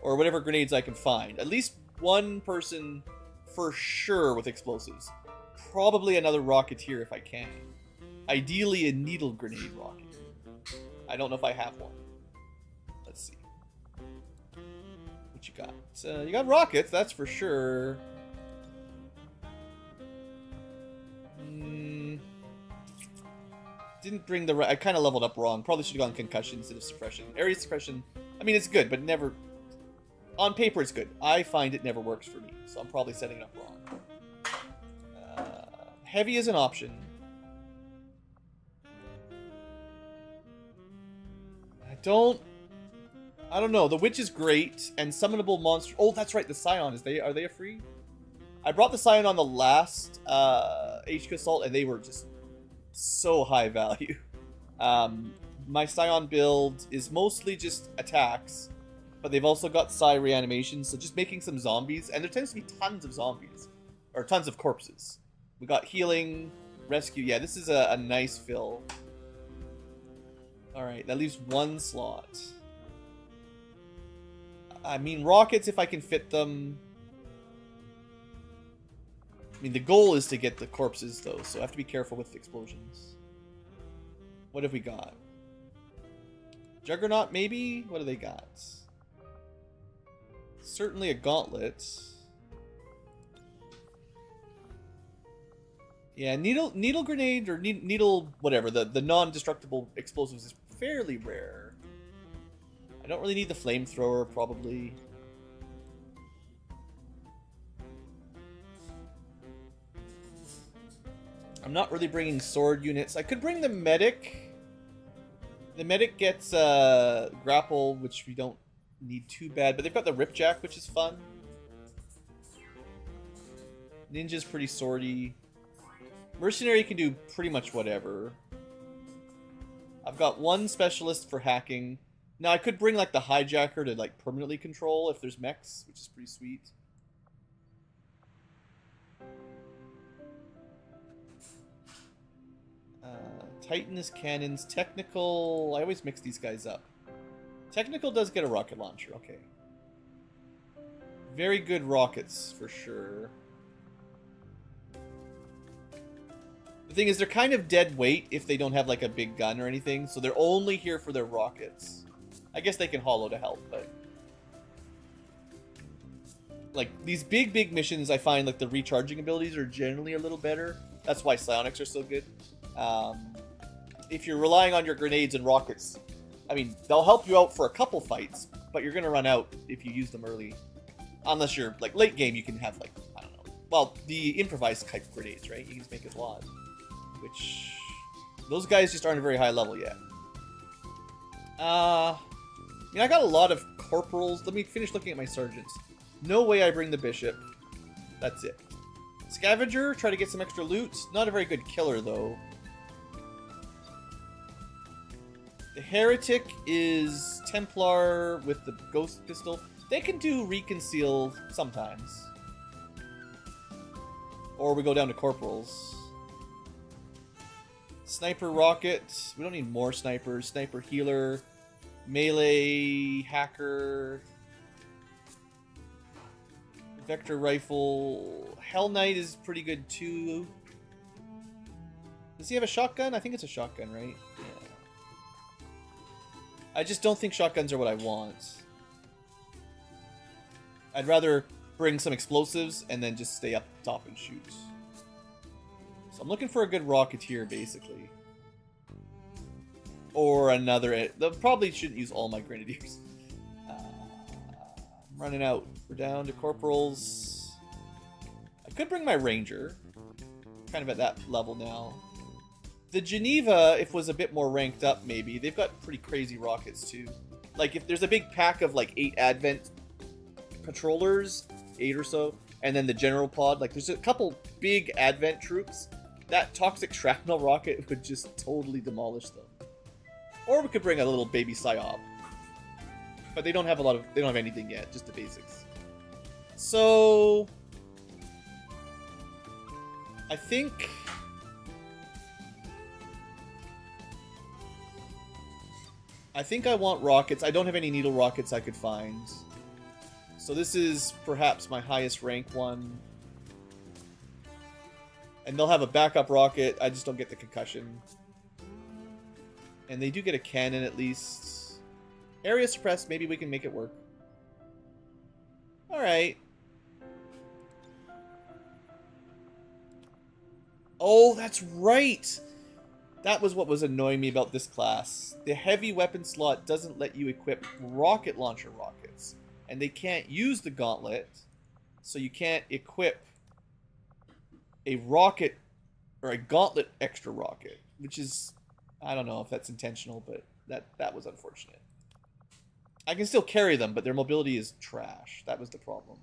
Or whatever grenades I can find. At least one person for sure with explosives. Probably another Rocketeer if I can. Ideally a Needle Grenade rocket. I don't know if I have one. Let's see. What you got? You got rockets, that's for sure. Didn't bring the... I kind of leveled up wrong. Probably should have gone Concussion instead of Suppression. Area Suppression, I mean, it's good, but never... On paper, it's good. I find it never works for me, so I'm probably setting it up wrong. Heavy is an option. I don't know. The Witch is great, and Summonable Monster... Oh, that's right, the Scion. Are they a free? I brought the Scion on the last HQ Assault, and they were just so high value. My Scion build is mostly just attacks, but they've also got Psi reanimation, so just making some zombies, and there tends to be tons of zombies, or tons of corpses. We got healing, rescue. Yeah, this is a nice fill. Alright, that leaves one slot. I mean, rockets, if I can fit them. I mean, the goal is to get the corpses, though, so I have to be careful with the explosions. What have we got? Juggernaut, maybe? What do they got? Certainly a gauntlet. Yeah, needle grenade or needle whatever, the non-destructible explosives is fairly rare. I don't really need the flamethrower, probably. I'm not really bringing sword units. I could bring the medic. The medic gets grapple, which we don't need too bad, but they've got the Ripjack, which is fun. Ninja's pretty swordy. Mercenary can do pretty much whatever. I've got one specialist for hacking. Now I could bring like the hijacker to like permanently control if there's mechs, which is pretty sweet. Titanus cannons, technical. I always mix these guys up. Technical does get a rocket launcher, okay. Very good rockets for sure. The thing is, they're kind of dead weight if they don't have like a big gun or anything, so they're only here for their rockets. I guess they can hollow to help, but like these big missions, I find like the recharging abilities are generally a little better. That's why psionics are so good. If you're relying on your grenades and rockets, I mean, they'll help you out for a couple fights, but you're gonna run out if you use them early. Unless you're like late game, you can have like, I don't know. Well, the improvised type grenades, right? You can just make a lot. Which those guys just aren't a very high level yet. I mean, I got a lot of corporals. Let me finish looking at my sergeants. No way I bring the bishop. That's it. Scavenger, try to get some extra loot. Not a very good killer though. The heretic is Templar with the ghost pistol. They can do reconceal sometimes. Or we go down to corporals. Sniper rocket. We don't need more snipers. Sniper healer. Melee hacker. Vector rifle. Hell Knight is pretty good too. Does he have a shotgun? I think it's a shotgun, right? Yeah. I just don't think shotguns are what I want. I'd rather bring some explosives and then just stay up top and shoot. So I'm looking for a good Rocketeer, basically. Or another... They probably shouldn't use all my Grenadiers. I'm running out. We're down to Corporals. I could bring my Ranger. Kind of at that level now. The Geneva, if was a bit more ranked up, maybe. They've got pretty crazy rockets, too. Like, if there's a big pack of, like, 8 Advent patrollers, 8 or so, and then the General Pod, like, there's a couple big Advent troops, that Toxic Shrapnel rocket would just totally demolish them. Or we could bring a little baby Psyop. But they don't have they don't have anything yet, just the basics. So... I think... I want rockets. I don't have any needle rockets I could find. So this is perhaps my highest rank one. And they'll have a backup rocket. I just don't get the concussion. And they do get a cannon at least. Area suppressed. Maybe we can make it work. Alright. Oh, that's right! That was what was annoying me about this class. The heavy weapon slot doesn't let you equip rocket launcher rockets. And they can't use the gauntlet. So you can't equip a rocket or a gauntlet extra rocket. Which is, I don't know if that's intentional, but that was unfortunate. I can still carry them, but their mobility is trash. That was the problem.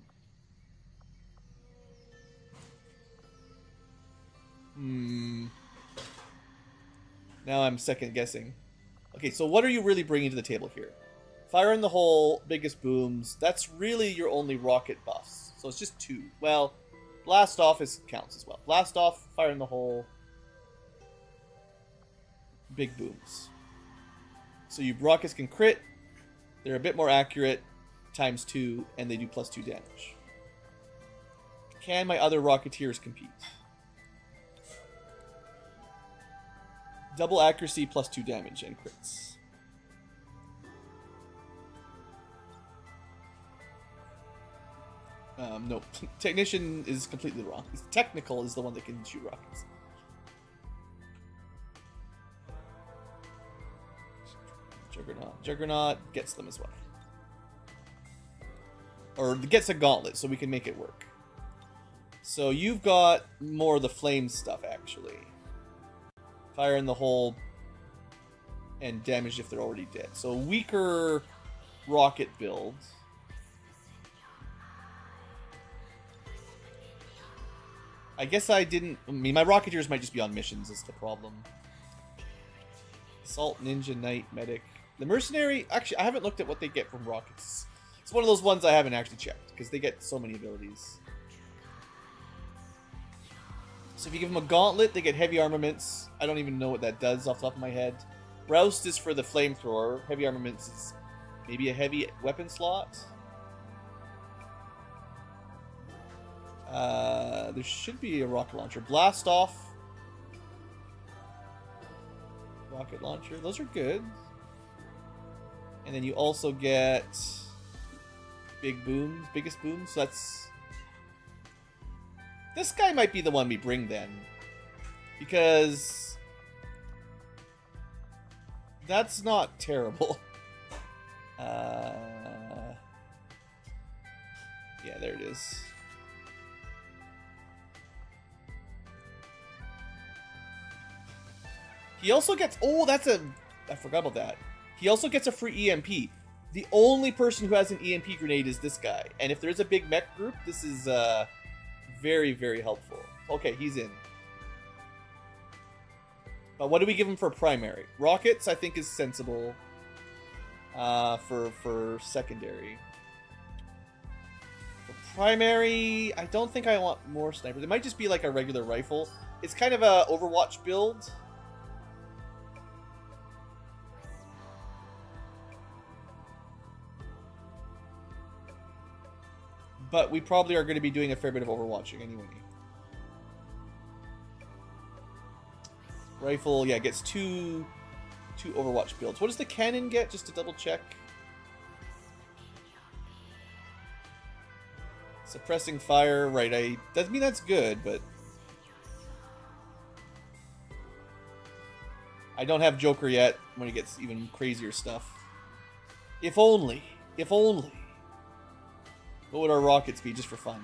Now I'm second guessing. Okay, so what are you really bringing to the table here? Fire in the hole, biggest booms. That's really your only rocket buffs. So it's just 2. Well, blast off counts as well. Blast off, fire in the hole, big booms. So your rockets can crit. They're a bit more accurate, times 2, and they do +2 damage. Can my other Rocketeers compete? Double accuracy, +2 damage, and crits. No. Technician is completely wrong. Technical is the one that can shoot rockets. Juggernaut. Juggernaut gets them as well. Or gets a gauntlet, so we can make it work. So you've got more of the flame stuff, actually. Fire in the hole and damage if they're already dead. So weaker rocket build. I guess I didn't... I mean, my Rocketeers might just be on missions is the problem. Assault, Ninja, Knight, Medic. The Mercenary... Actually, I haven't looked at what they get from rockets. It's one of those ones I haven't actually checked, because they get so many abilities. So if you give them a Gauntlet, they get heavy armaments. I don't even know what that does off the top of my head. Roust is for the flamethrower. Heavy armaments is maybe a heavy weapon slot. There should be a rocket launcher. Blast off. Rocket launcher. Those are good. And then you also get big booms, biggest booms. So that's... This guy might be the one we bring then. Because... That's not terrible. Yeah, there it is. He also gets... Oh, that's a... I forgot about that. He also gets a free EMP. The only person who has an EMP grenade is this guy. And if there's a big mech group, this is very, very helpful. Okay, he's in. But what do we give him for primary? Rockets, I think, is sensible for secondary. For primary, I don't think I want more snipers. It might just be like a regular rifle. It's kind of a Overwatch build. But we probably are going to be doing a fair bit of overwatching anyway. Rifle, yeah, gets two Overwatch builds. What does the cannon get, just to double check? Suppressing fire, right, I mean, that's good, but I don't have Joker yet when he gets even crazier stuff. If only. If only. What would our rockets be, just for fun?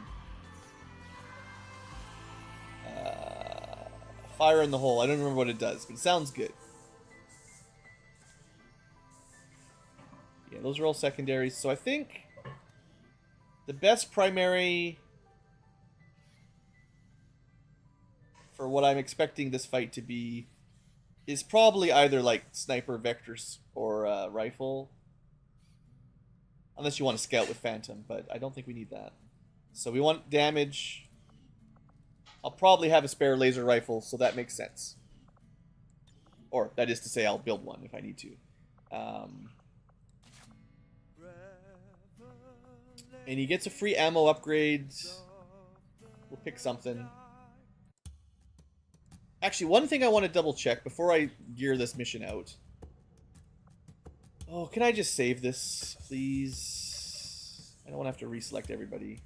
Fire in the hole. I don't remember what it does, but it sounds good. Yeah, those are all secondaries. So I think the best primary for what I'm expecting this fight to be is probably either like sniper, vectors, or rifle. Unless you want to scout with Phantom, but I don't think we need that. So we want damage. I'll probably have a spare laser rifle, so that makes sense. Or, that is to say, I'll build one if I need to. And he gets a free ammo upgrade. We'll pick something. Actually, one thing I want to double check before I gear this mission out. Oh, can I just save this, please? I don't want to have to reselect everybody.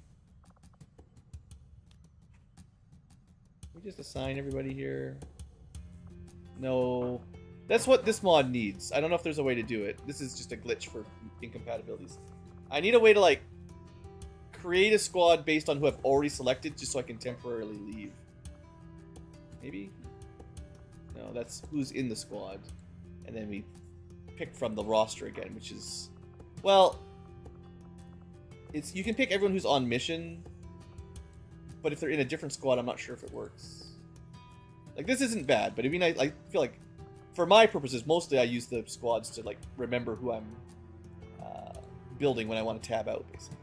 Can we just assign everybody here? No. That's what this mod needs. I don't know if there's a way to do it. This is just a glitch for incompatibilities. I need a way to, like, create a squad based on who I've already selected just so I can temporarily leave. Maybe? No, that's who's in the squad. And then we pick from the roster again, which is... Well... you can pick everyone who's on mission, but if they're in a different squad, I'm not sure if it works. Like, this isn't bad, but I mean, I feel like, for my purposes, mostly I use the squads to, like, remember who I'm building when I want to tab out, basically.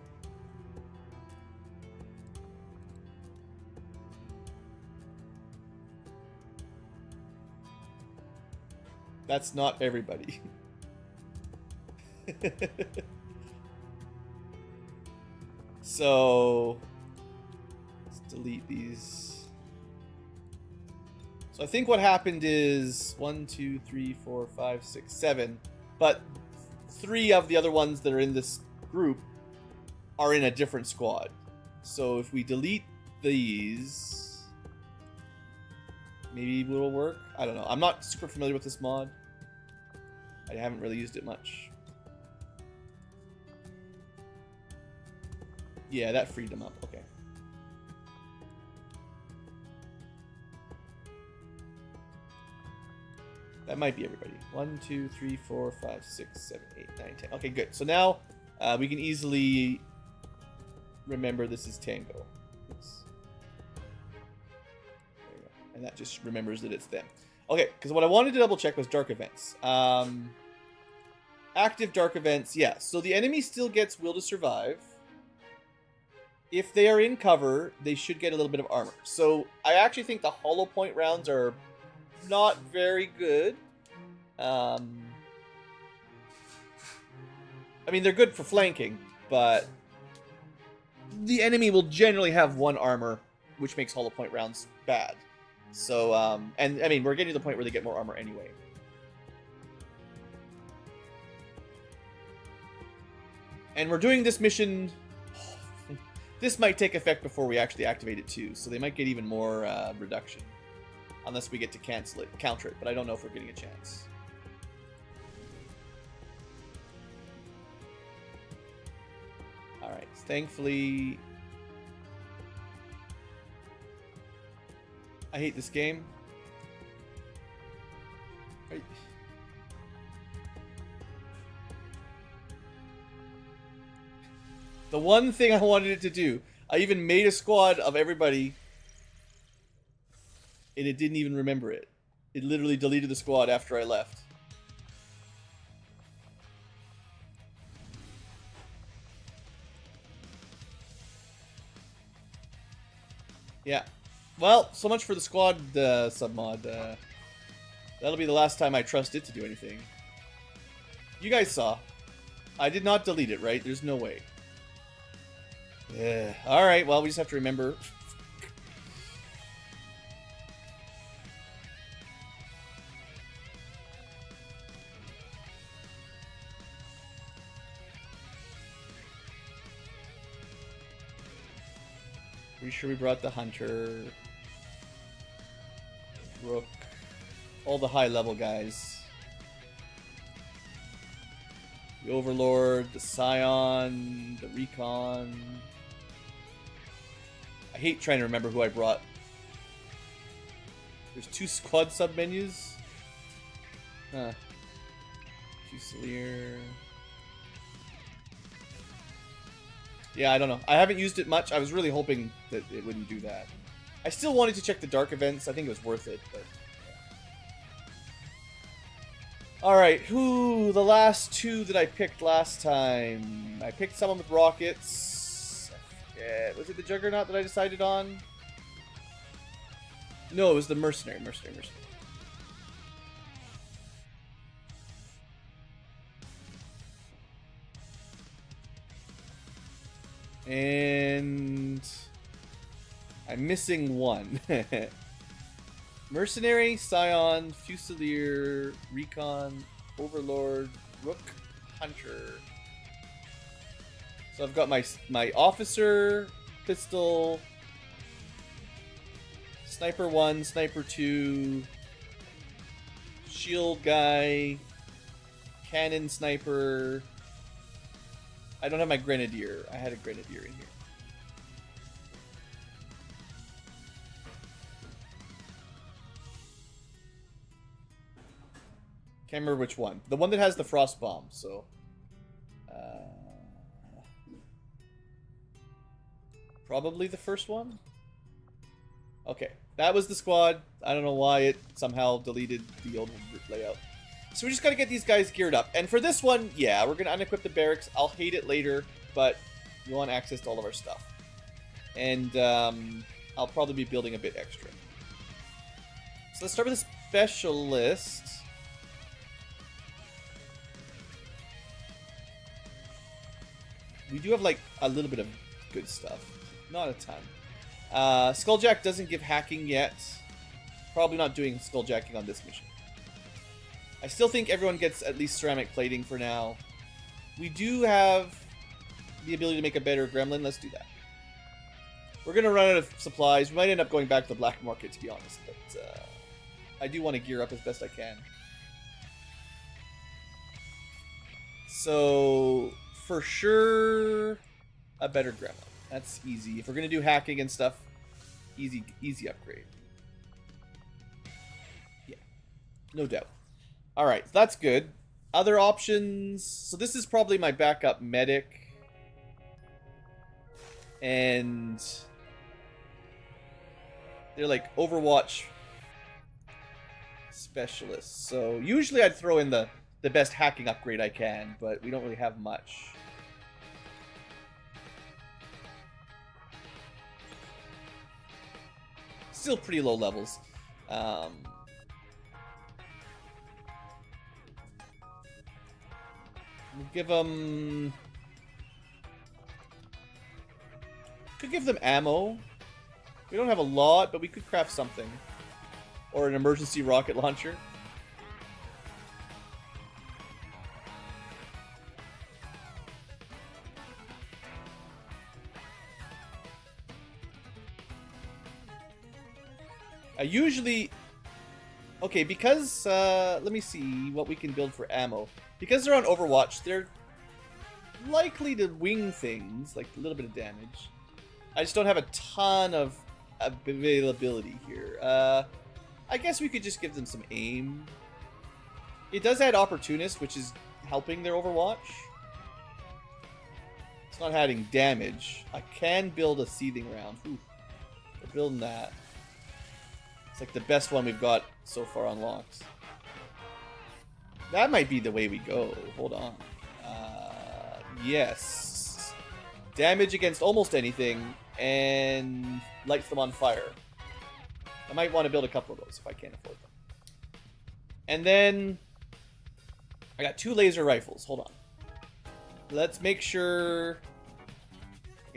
That's not everybody. So, let's delete these. So I think what happened is 1, 2, 3, 4, 5, 6, 7. But 3 of the other ones that are in this group are in a different squad. So if we delete these, maybe it'll work. I don't know. I'm not super familiar with this mod. I haven't really used it much. Yeah, that freed them up. Okay. That might be everybody. 1, 2, 3, 4, 5, 6, 7, 8, 9, 10. Okay, good. So now we can easily remember this is Tango. Oops. There we go. And that just remembers that it's them. Okay, because what I wanted to double check was dark events. Active dark events, yeah. So the enemy still gets will to survive. If they are in cover, they should get a little bit of armor. So I actually think the hollow point rounds are not very good. I mean, they're good for flanking, but the enemy will generally have 1 armor, which makes hollow point rounds bad. So, and I mean, we're getting to the point where they get more armor anyway. And we're doing this mission... This might take effect before we actually activate it too, so they might get even more reduction. Unless we get to counter it, but I don't know if we're getting a chance. Alright, thankfully... I hate this game. Right. The one thing I wanted it to do, I even made a squad of everybody, and it didn't even remember it. It literally deleted the squad after I left. Yeah. Well, so much for the squad submod. That'll be the last time I trust it to do anything. You guys saw. I did not delete it, right? There's no way. Yeah. All right. Well, we just have to remember. Pretty sure we brought the hunter, rook, all the high level guys. The overlord, the scion, the recon. I hate trying to remember who I brought. There's 2 squad sub menus. Huh. Fusilier. Yeah, I don't know. I haven't used it much. I was really hoping that it wouldn't do that. I still wanted to check the dark events. I think it was worth it, but yeah. Alright, who the last 2 that I picked last time? I picked someone with rockets. Yeah, was it the Juggernaut that I decided on? No, it was the mercenary. And I'm missing one. Mercenary, Scion, Fusilier, Recon, Overlord, Rook, Hunter. So I've got my Officer, Pistol, Sniper 1, Sniper 2, Shield Guy, Cannon Sniper. I don't have my Grenadier. I had a Grenadier in here. Can't remember which one. The one that has the frost bomb, so... probably the first one? Okay, that was the squad. I don't know why it somehow deleted the old layout. So we just gotta get these guys geared up. And for this one, yeah, we're gonna unequip the barracks. I'll hate it later, but we want access to all of our stuff. And I'll probably be building a bit extra. So let's start with a specialist. We do have like a little bit of good stuff. Not a ton. Skulljack doesn't give hacking yet. Probably not doing skulljacking on this mission. I still think everyone gets at least ceramic plating for now. We do have the ability to make a better gremlin. Let's do that. We're going to run out of supplies. We might end up going back to the black market, to be honest. But I do want to gear up as best I can. So, for sure, a better gremlin. That's easy. If we're going to do hacking and stuff, easy upgrade. Yeah, no doubt. Alright, that's good. Other options... So this is probably my backup medic. And... they're like Overwatch specialists. So usually I'd throw in the best hacking upgrade I can, but we don't really have much. Still pretty low levels. We'll give them... could give them ammo. We don't have a lot, but we could craft something. Or an emergency rocket launcher. I usually... okay, because... let me see what we can build for ammo. Because they're on Overwatch, they're likely to wing things, like a little bit of damage. I just don't have a ton of availability here. I guess we could just give them some aim. It does add Opportunist, which is helping their Overwatch. It's not adding damage. I can build a Seething Round. Ooh, we're building that. It's like the best one we've got so far unlocked. That might be the way we go. Hold on. Yes. Damage against almost anything, and lights them on fire. I might want to build a couple of those if I can't afford them. And then I got 2 laser rifles. Hold on. Let's make sure...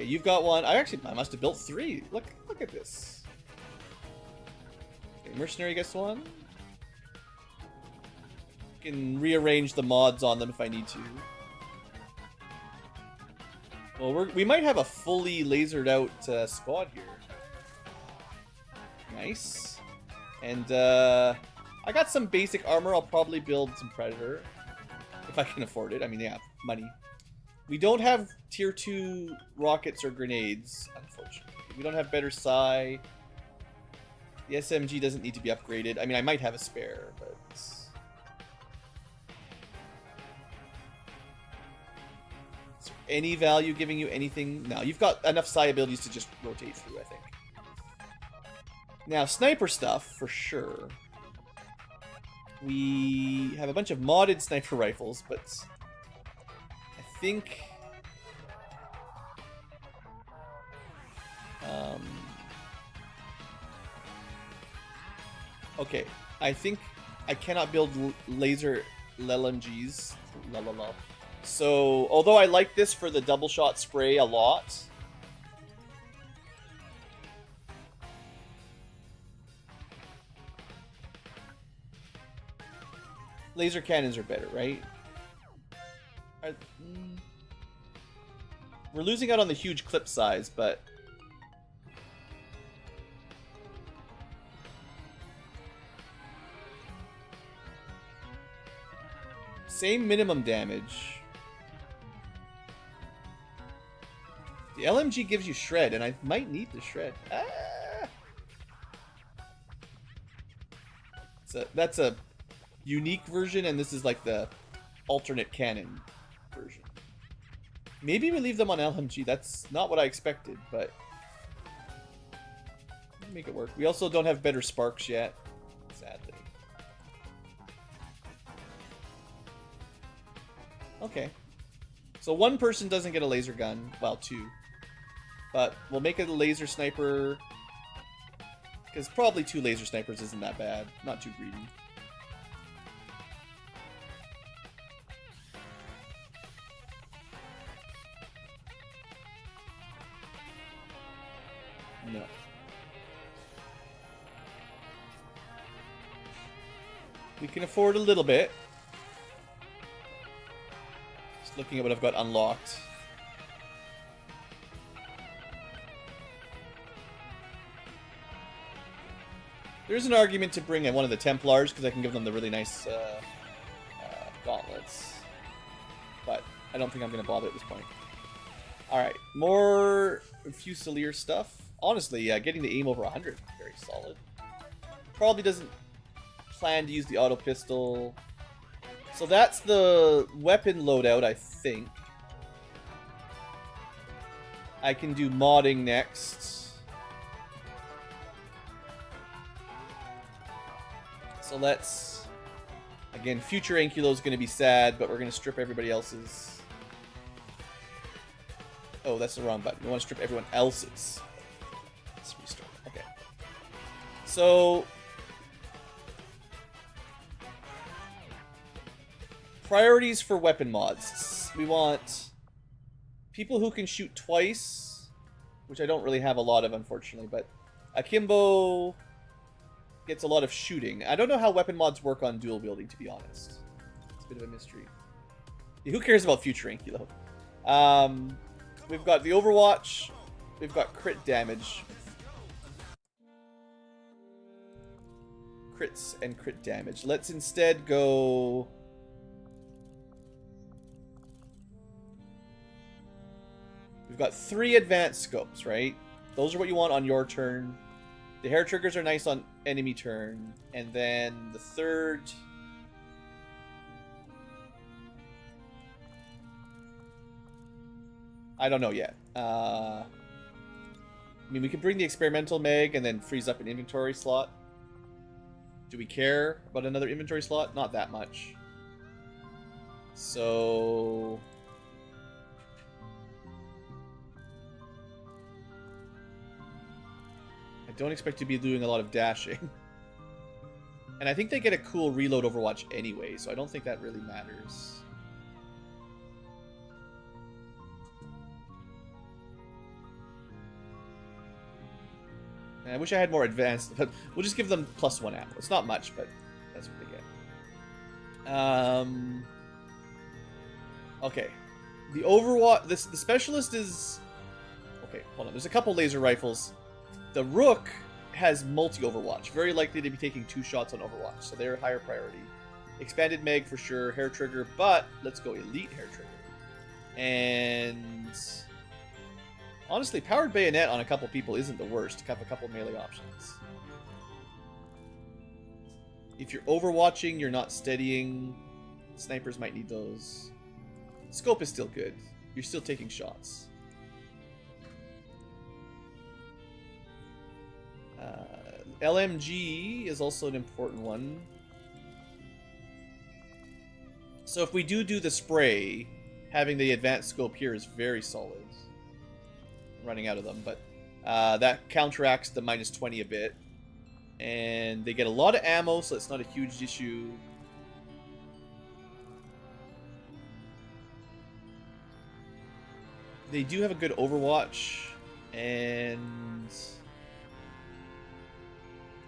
Okay, you've got one. I must have built 3. Look at this. Okay, mercenary gets one. Can rearrange the mods on them if I need to. Well, we might have a fully lasered out squad here. Nice. And I got some basic armor. I'll probably build some Predator if I can afford it. I mean, yeah, money. We don't have tier 2 rockets or grenades, unfortunately. We don't have better psi. The SMG doesn't need to be upgraded. I mean, I might have a spare, but... Is there any value giving you anything? No, you've got enough psi abilities to just rotate through, I think. Now, sniper stuff, for sure. We have a bunch of modded sniper rifles, but... I think... Okay, I think I cannot build laser LMGs. La la la. So, although I like this for the double shot spray a lot, laser cannons are better, right? We're losing out on the huge clip size, but same minimum damage. The LMG gives you shred, and I might need the shred. Ah! So that's a unique version, and this is like the alternate cannon version. Maybe we leave them on LMG. That's not what I expected, but make it work. We also don't have better sparks yet, sadly. Okay. So one person doesn't get a laser gun. Well, 2. But we'll make it a laser sniper. Because probably 2 laser snipers isn't that bad. Not too greedy. No. We can afford a little bit. Just looking at what I've got unlocked. There's an argument to bring in one of the Templars, because I can give them the really nice gauntlets. But I don't think I'm going to bother at this point. Alright, more Fusilier stuff. Honestly, getting the aim over 100, very solid. Probably doesn't plan to use the auto pistol. So that's the weapon loadout, I think. I can do modding next. So let's... Again, future Ankylo is going to be sad, but we're going to strip everybody else's... Oh, that's the wrong button. We want to strip everyone else's. Let's restart. Okay. So... Priorities for weapon mods. We want people who can shoot twice, which I don't really have a lot of, unfortunately, but Akimbo gets a lot of shooting. I don't know how weapon mods work on dual wielding, to be honest. It's a bit of a mystery. Yeah, who cares about future Ankylo? We've got the Overwatch. We've got crit damage. Crits and crit damage. Let's instead go... We've got 3 advanced scopes, right? Those are what you want on your turn. The hair triggers are nice on enemy turn. And then the third... I don't know yet. I mean, we could bring the experimental mag and then freeze up an inventory slot. Do we care about another inventory slot? Not that much. So... I don't expect to be doing a lot of dashing. And I think they get a cool reload Overwatch anyway, so I don't think that really matters. And I wish I had more advanced, but we'll just give them +1 ammo. It's not much, but that's what they get. Okay. The Overwatch... The Specialist is... Okay, hold on. There's a couple laser rifles. The Rook has multi-Overwatch. Very likely to be taking 2 shots on Overwatch, so they're higher priority. Expanded Mag for sure, Hair Trigger, but let's go Elite Hair Trigger. And... honestly, Powered Bayonet on a couple people isn't the worst. To have a couple melee options. If you're overwatching, you're not steadying. Snipers might need those. Scope is still good. You're still taking shots. LMG is also an important one. So if we do the spray, having the advanced scope here is very solid. I'm running out of them, but that counteracts the -20 a bit. And they get a lot of ammo, so it's not a huge issue. They do have a good Overwatch, and...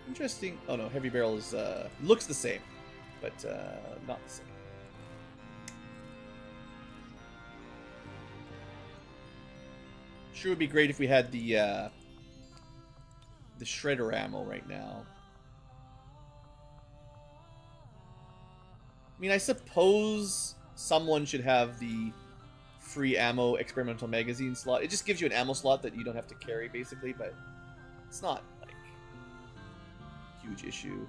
interesting. Oh no, Heavy Barrel is looks the same, but not the same. Sure would be great if we had the shredder ammo right now. I mean, I suppose someone should have the free ammo experimental magazine slot. It just gives you an ammo slot that you don't have to carry, basically, but it's not like a huge issue.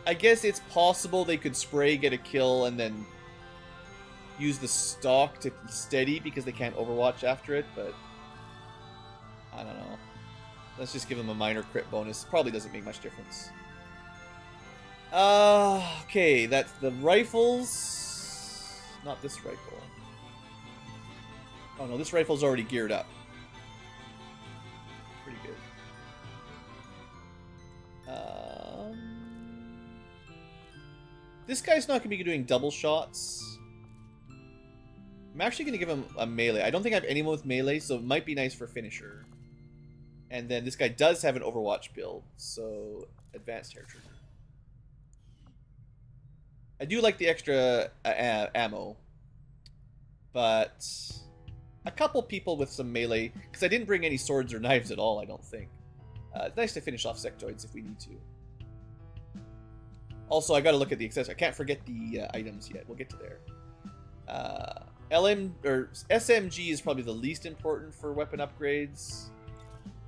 I guess it's possible they could spray, get a kill, and then use the stock to steady because they can't overwatch after it, but I don't know. Let's just give them a minor crit bonus. Probably doesn't make much difference. Okay, that's the rifles. Not this rifle. Oh no, this rifle's already geared up. Pretty good. This guy's not going to be doing double shots. I'm actually going to give him a melee. I don't think I have anyone with melee, so it might be nice for finisher. And then this guy does have an Overwatch build, so advanced hair trigger. I do like the extra ammo, but a couple people with some melee, because I didn't bring any swords or knives at all, I don't think. It's nice to finish off sectoids if we need to. Also, I got to look at the accessories. I can't forget the items yet. We'll get to there. SMG is probably the least important for weapon upgrades,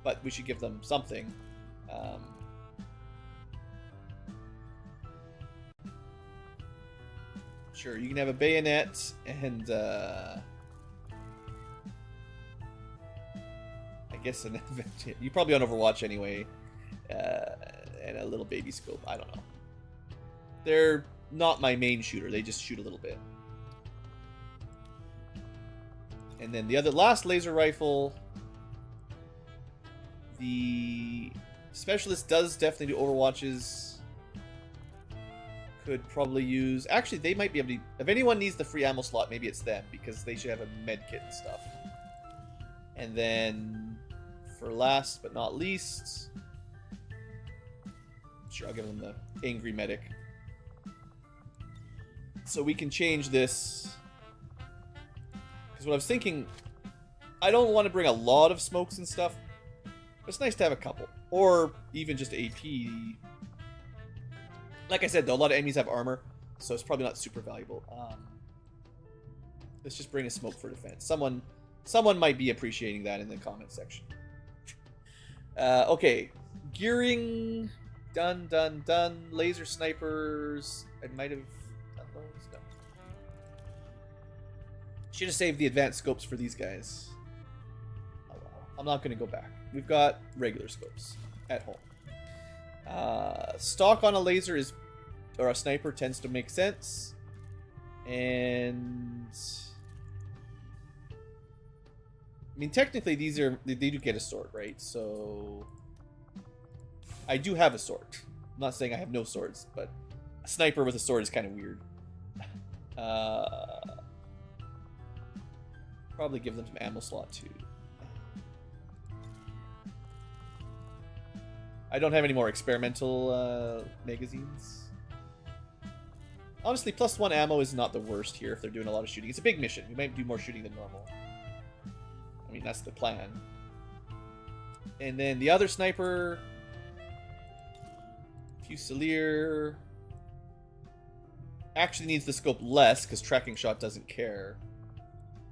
but we should give them something. Sure, you can have a bayonet and I guess an advantage. You probably on Overwatch anyway, and a little baby scope. I don't know. They're not my main shooter. They just shoot a little bit. And then the last laser rifle, the specialist does definitely do overwatches. Could probably use... Actually, they might be able to... If anyone needs the free ammo slot, maybe it's them, because they should have a med kit and stuff. And then, for last but not least... Sure, I'll give them the Angry Medic. So we can change this... Because what I was thinking... I don't want to bring a lot of smokes and stuff. But it's nice to have a couple. Or even just AP... Like I said, though, a lot of enemies have armor, so it's probably not super valuable. Let's just bring a smoke for defense. Someone might be appreciating that in the comment section. Okay, gearing, done. Laser snipers, I might have done those. No. Should have saved the advanced scopes for these guys. Oh well, I'm not going to go back. We've got regular scopes at home. Stock on a laser is, or a sniper tends to make sense, and I mean technically these are they do get a sword, right? So I do have a sword. I'm not saying I have no swords, but A sniper with a sword is kind of weird. Probably give them some ammo slot too. I don't have any more experimental magazines. Honestly, +1 ammo is not the worst here if they're doing a lot of shooting. It's a big mission. We might do more shooting than normal. I mean, that's the plan. And then the other sniper... Fusilier... actually needs the scope less, because tracking shot doesn't care.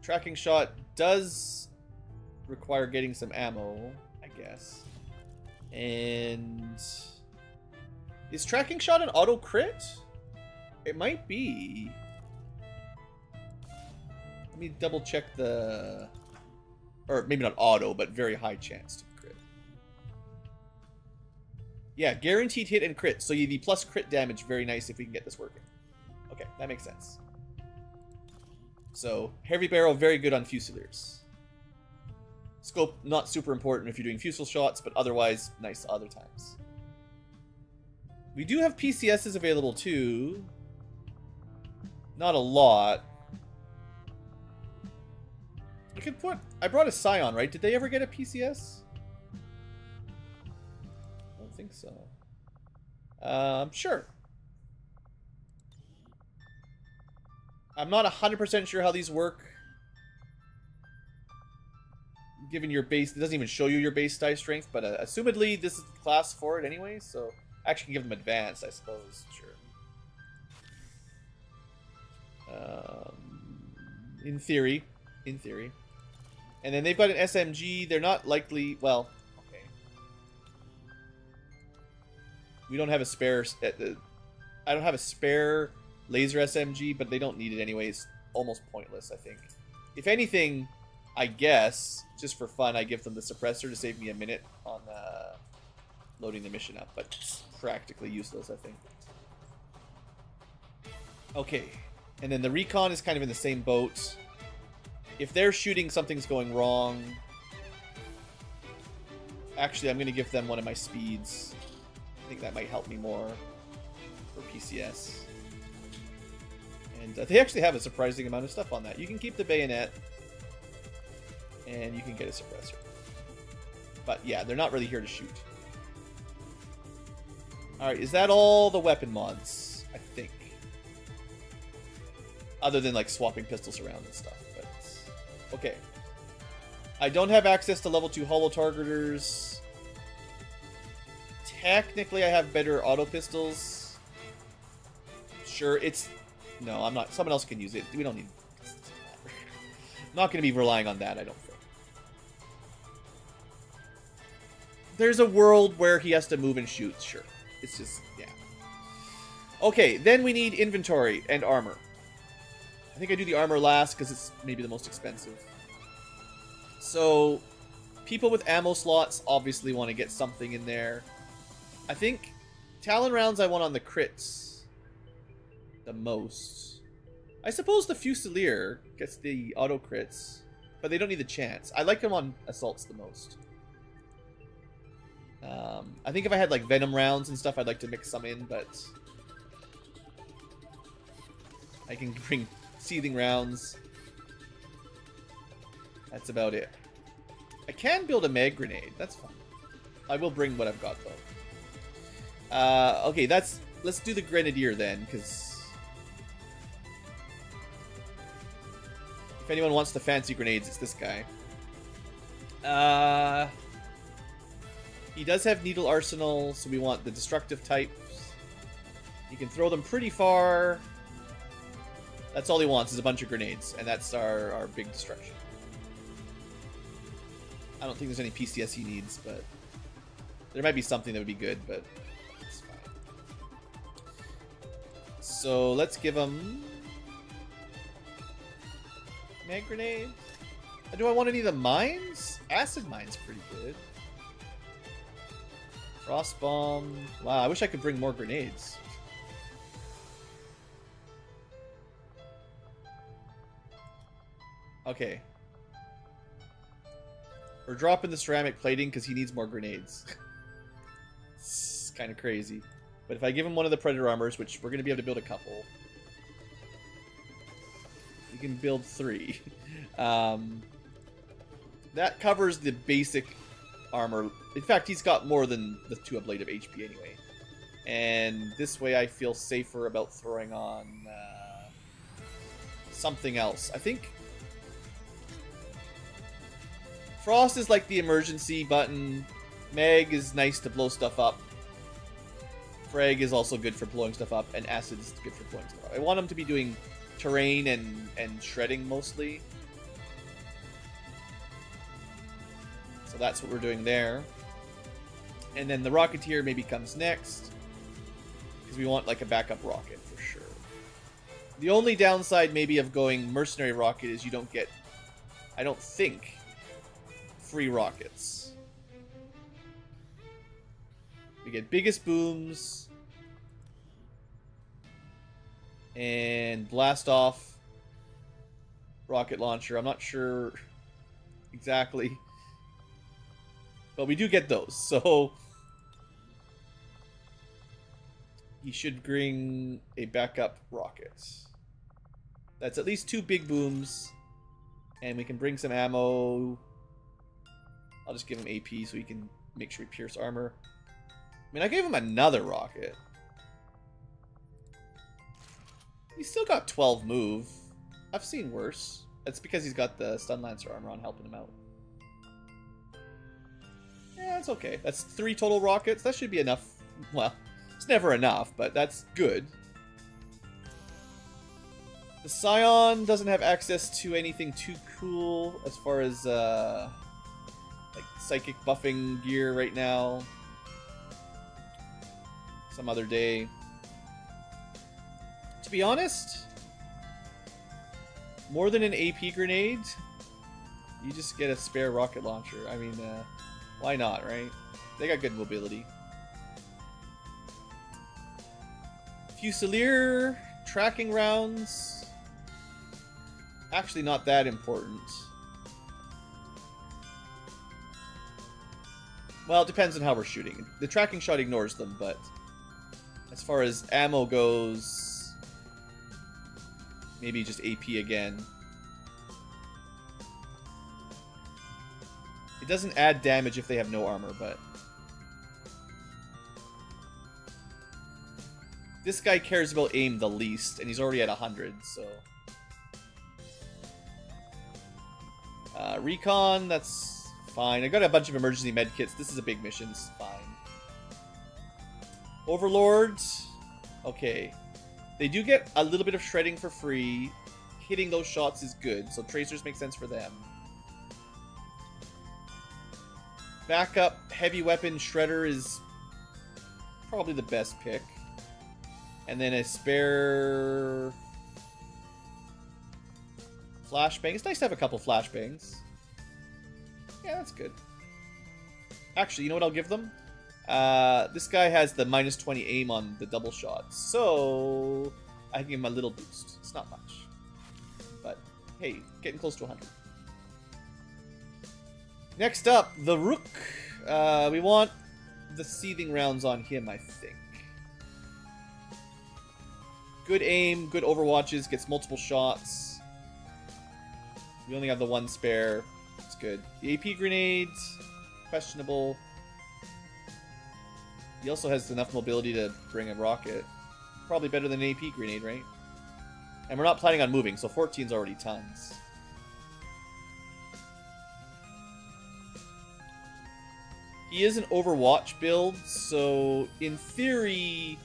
Tracking shot does require getting some ammo, I guess. And... is tracking shot an auto crit? It might be. Let me double check the... or maybe not auto, but very high chance to crit. Yeah, guaranteed hit and crit. So you the plus crit damage, very nice if we can get this working. Okay, that makes sense. So, heavy barrel, very good on Fusiliers. Scope, not super important if you're doing fusel shots, but otherwise, nice other times. We do have PCSs available too. Not a lot. I could put... I brought a Scion, right? Did they ever get a PCS? I don't think so. Sure. I'm not 100% sure how these work. Given your base... it doesn't even show you your base die strength, but assumedly this is the class for it anyway, so... I actually can give them advanced, I suppose. Sure. In theory. In theory. And then they've got an SMG. They're not likely... well, okay. We don't have a spare... I don't have a spare laser SMG, but they don't need it anyway. It's almost pointless, I think. If anything, I guess, just for fun, I give them the suppressor to save me a minute on loading the mission up. But it's practically useless, I think. Okay. And then the recon is kind of in the same boat. If they're shooting, something's going wrong. Actually, I'm going to give them one of my speeds. I think that might help me more for PCS. And they actually have a surprising amount of stuff on that. You can keep the bayonet. And you can get a suppressor. But yeah, they're not really here to shoot. Alright, is that all the weapon mods? I think. Other than like swapping pistols around and stuff. But okay. I don't have access to level 2 holo targeters. Technically, I have better auto pistols. Sure, it's... no, I'm not. Someone else can use it. We don't need... I'm not going to be relying on that, I don't think. There's a world where he has to move and shoot, sure. It's just, yeah. Okay, then we need inventory and armor. I think I do the armor last because it's maybe the most expensive. So, people with ammo slots obviously want to get something in there. I think Talon rounds I want on the crits the most. I suppose the Fusilier gets the auto crits, but they don't need the chance. I like them on assaults the most. I think if I had like Venom rounds and stuff, I'd like to mix some in, but I can bring Seething rounds. That's about it. I can build a mag grenade. That's fine. I will bring what I've got though. Okay, let's do the Grenadier then, because if anyone wants the fancy grenades, it's this guy. He does have needle arsenal, so we want the destructive types. He can throw them pretty far. That's all he wants is a bunch of grenades, and that's our big destruction. I don't think there's any PCS he needs, but there might be something that would be good, but it's fine. So let's give him mag grenade. Do I want any of the mines? Acid mine's pretty good. Frost bomb. Wow, I wish I could bring more grenades. Okay. We're dropping the ceramic plating because he needs more grenades. It's kind of crazy. But if I give him one of the Predator armors, which we're going to be able to build a couple, we can build 3. That covers the basic armor. In fact, he's got more than the 2 ablative HP anyway. And this way I feel safer about throwing on something else. I think Frost is like the emergency button. Meg is nice to blow stuff up. Frag is also good for blowing stuff up. And Acid is good for blowing stuff up. I want him to be doing terrain and shredding mostly. So that's what we're doing there. And then the Rocketeer maybe comes next, because we want like a backup rocket for sure. The only downside maybe of going Mercenary Rocket is you don't get, I don't think, free rockets. We get biggest booms and blast off rocket launcher. I'm not sure exactly, but we do get those. So he should bring a backup rocket. That's at least 2 big booms, and we can bring some ammo. I'll just give him AP so he can make sure he pierce armor. I mean, I gave him another rocket. He's still got 12 move. I've seen worse. That's because he's got the Stun Lancer armor on helping him out. Yeah, that's okay. That's 3 total rockets. That should be enough. Well, it's never enough, but that's good. The Scion doesn't have access to anything too cool as far as like psychic buffing gear right now. Some other day. To be honest, more than an AP grenade, you just get a spare rocket launcher. I mean, why not, right? They got good mobility. Fusilier tracking rounds. Actually not that important. Well, it depends on how we're shooting. The tracking shot ignores them, but as far as ammo goes, maybe just AP again. It doesn't add damage if they have no armor, but this guy cares about aim the least, and he's already at 100, so recon, that's fine. I got a bunch of emergency med kits. This is a big mission. This is fine. Overlords. Okay. They do get a little bit of shredding for free. Hitting those shots is good, so tracers make sense for them. Backup heavy weapon shredder is probably the best pick. And then a spare flashbang. It's nice to have a couple flashbangs. Yeah, that's good. Actually, you know what I'll give them? This guy has the minus 20 aim on the double shot, so I can give him a little boost. It's not much. But, hey, getting close to 100. Next up, the Rook. We want the seething rounds on him, I think. Good aim, good overwatches, gets multiple shots. We only have the 1 spare. It's good. The AP grenades, questionable. He also has enough mobility to bring a rocket. Probably better than an AP grenade, right? And we're not planning on moving, so 14's already tons. He is an Overwatch build, so in theory,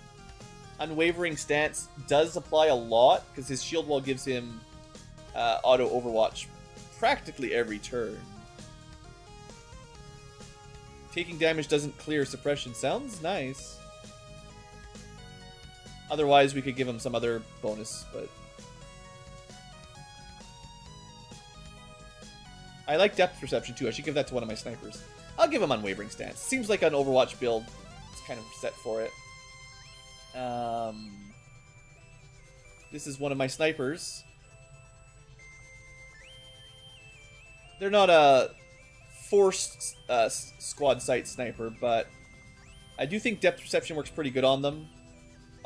Unwavering Stance does apply a lot, because his shield wall gives him auto Overwatch practically every turn. Taking damage doesn't clear suppression. Sounds nice. Otherwise, we could give him some other bonus, but I like depth perception too. I should give that to one of my snipers. I'll give him Unwavering Stance. Seems like an Overwatch build. It's kind of set for it. This is one of my snipers. They're not a forced squad sight sniper, but I do think depth perception works pretty good on them.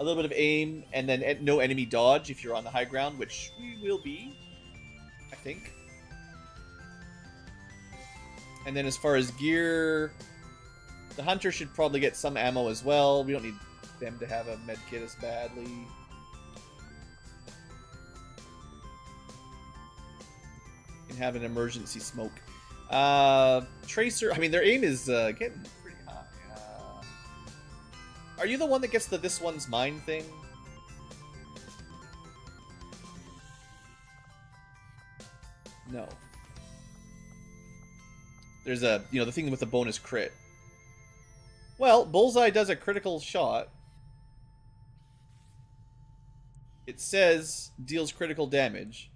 a little bit of aim, and then no enemy dodge if you're on the high ground, which we will be, I think. And then as far as gear, the hunter should probably get some ammo as well. We don't need them to have a med kit as badly. Can have an emergency smoke. Tracer, I mean, their aim is getting pretty high. Are you the one that gets the "this one's mine" thing? No. There's a, you know, the thing with the bonus crit. Well, Bullseye does a critical shot. It says deals critical damage.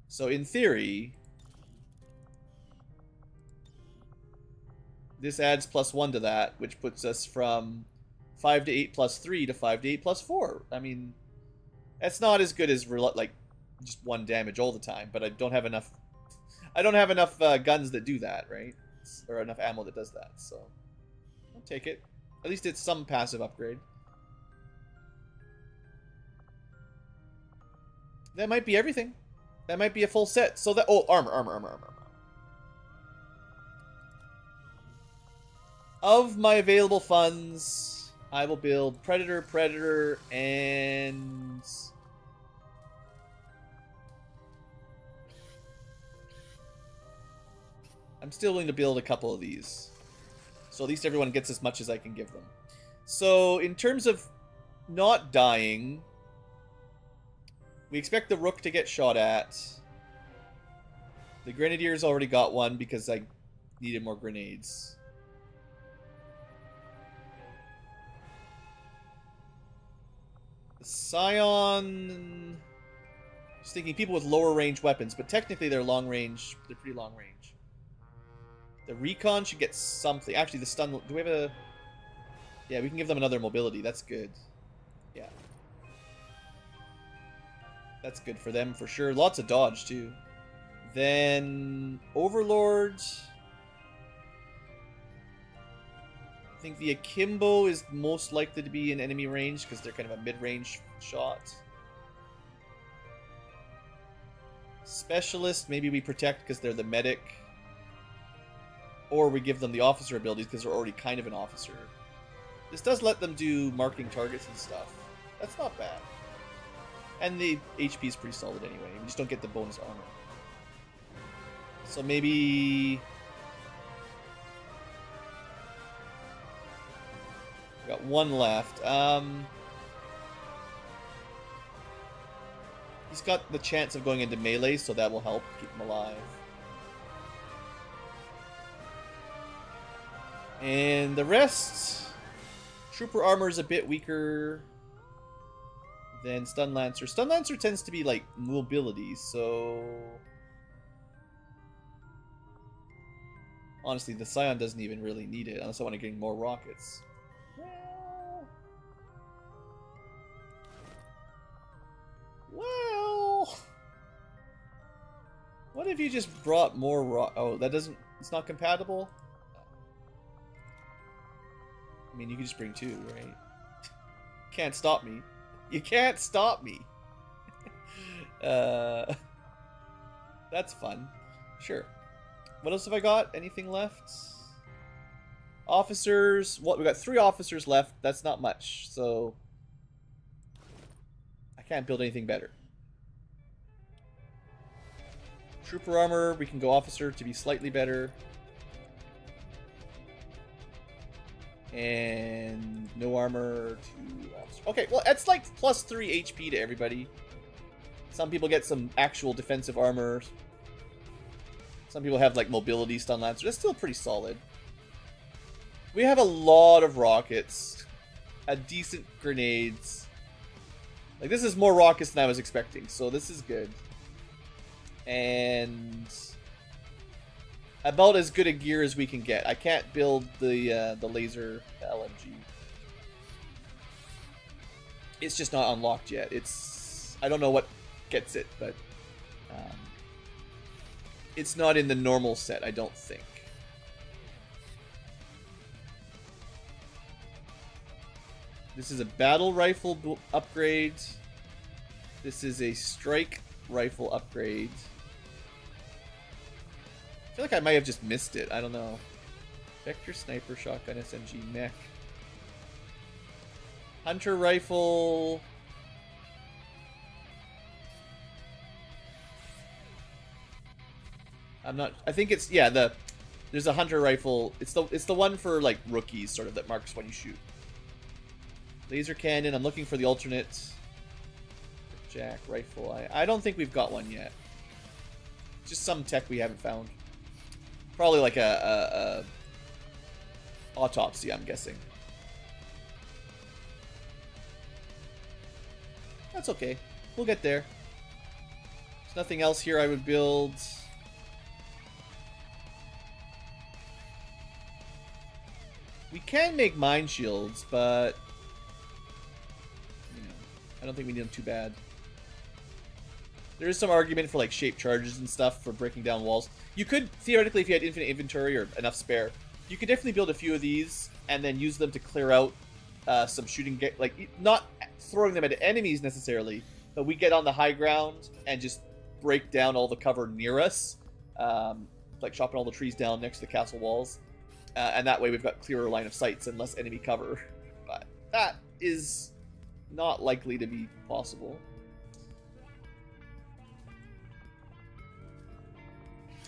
So in theory, this adds +1 to that, which puts us from 5 to 8 plus 3 to 5 to 8 plus 4. I mean, that's not as good as like just 1 damage all the time, but I don't have enough. I don't have enough guns that do that, right? Or enough ammo that does that, so I'll take it. At least it's some passive upgrade. That might be everything. That might be a full set. So that, oh, armor. Of my available funds, I will build Predator, and I'm still willing to build a couple of these. So at least everyone gets as much as I can give them. So in terms of not dying, we expect the Rook to get shot at. The Grenadier's already got one because I needed more grenades. The Scion... Just thinking people with lower range weapons, but technically they're long range. They're pretty long range. The Recon should get something. Actually, the stun... Do we have a... Yeah, we can give them another mobility. That's good. Yeah. That's good for them, for sure. Lots of dodge, too. Then... Overlord... I think the Akimbo is most likely to be in enemy range, because they're kind of a mid-range shot. Specialist, maybe we protect because they're the medic. Or we give them the officer abilities because they're already kind of an officer. This does let them do marking targets and stuff. That's not bad. And the HP is pretty solid anyway. We just don't get the bonus armor. So maybe... We got one left. He's got the chance of going into melee, so that will help keep him alive. And the rest... Trooper armor is a bit weaker than Stun Lancer. Stun Lancer tends to be like mobility, so... Honestly, the Scion doesn't even really need it, unless I want to get more rockets. Well... What if you just brought more Oh, that doesn't... It's not compatible? I mean, you can just bring 2, right? Can't stop me. You can't stop me. That's fun. Sure. What else have I got? Anything left? Officers. What? We got 3 officers left. That's not much. So I can't build anything better. Trooper armor. We can go officer to be slightly better. And no armor to officer. Okay, well, that's like plus 3 HP to everybody. Some people get some actual defensive armor. Some people have like mobility, stun lancer. That's still pretty solid. We have a lot of rockets. A decent grenades. Like, this is more rockets than I was expecting, so this is good. And... about as good a gear as we can get. I can't build the laser LMG. It's just not unlocked yet. It's... I don't know what gets it, but... it's not in the normal set, I don't think. This is a battle rifle upgrade. This is a strike rifle upgrade. I feel like I might have just missed it. I don't know. Vector sniper, shotgun, SMG, mech. Hunter rifle. I'm not. I think it's there's a hunter rifle. It's the one for like rookies, sort of, that marks when you shoot. Laser cannon. I'm looking for the alternate. Jack rifle. I don't think we've got one yet. Just some tech we haven't found. Probably like a autopsy, I'm guessing. That's okay. We'll get there. There's nothing else here I would build. We can make mine shields, but you know, I don't think we need them too bad. There is some argument for like shape charges and stuff for breaking down walls. You could, theoretically, if you had infinite inventory or enough spare, you could definitely build a few of these and then use them to clear out some shooting, like not throwing them at enemies necessarily, but we get on the high ground and just break down all the cover near us, like chopping all the trees down next to the castle walls, and that way we've got clearer line of sights and less enemy cover. But that is not likely to be possible.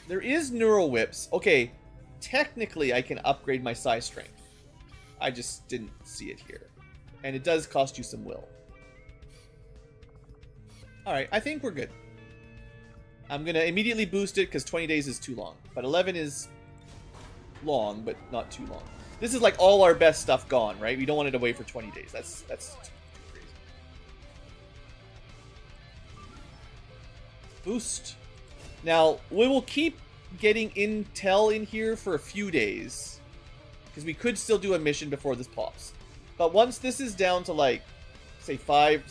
There is neural whips. Okay, technically I can upgrade my psi strength. I just didn't see it here. And it does cost you some will. Alright, I think we're good. I'm going to immediately boost it because 20 days is too long. But 11 is long, but not too long. This is like all our best stuff gone, right? We don't want it to wait for 20 days. That's too crazy. Boost. Now, we will keep getting intel in here for a few days, because we could still do a mission before this pops. But once this is down to like, say 5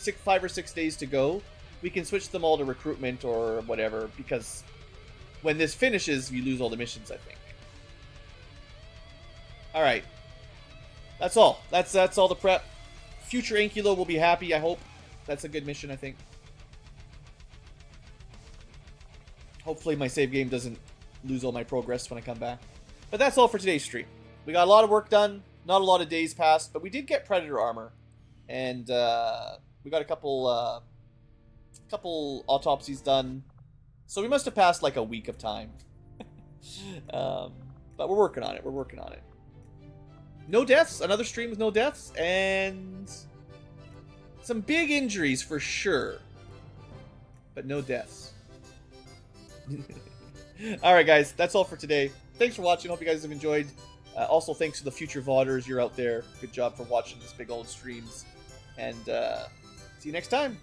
or 6 days to go, we can switch them all to recruitment or whatever, because when this finishes, we lose all the missions, I think. Alright. That's all. That's all the prep. Future Ankylo will be happy, I hope. That's a good mission, I think. Hopefully my save game doesn't lose all my progress when I come back. But that's all for today's stream. We got a lot of work done. Not a lot of days passed, but we did get Predator armor. And we got a couple autopsies done. So we must have passed like a week of time. But we're working on it. We're working on it. No deaths. Another stream with no deaths. And some big injuries for sure. But no deaths. Alright guys, that's all for today. Thanks for watching. Hope you guys have enjoyed. Also thanks to the future VODers. You're out there. Good job for watching this big old streams. And see you next time.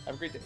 Have a great day.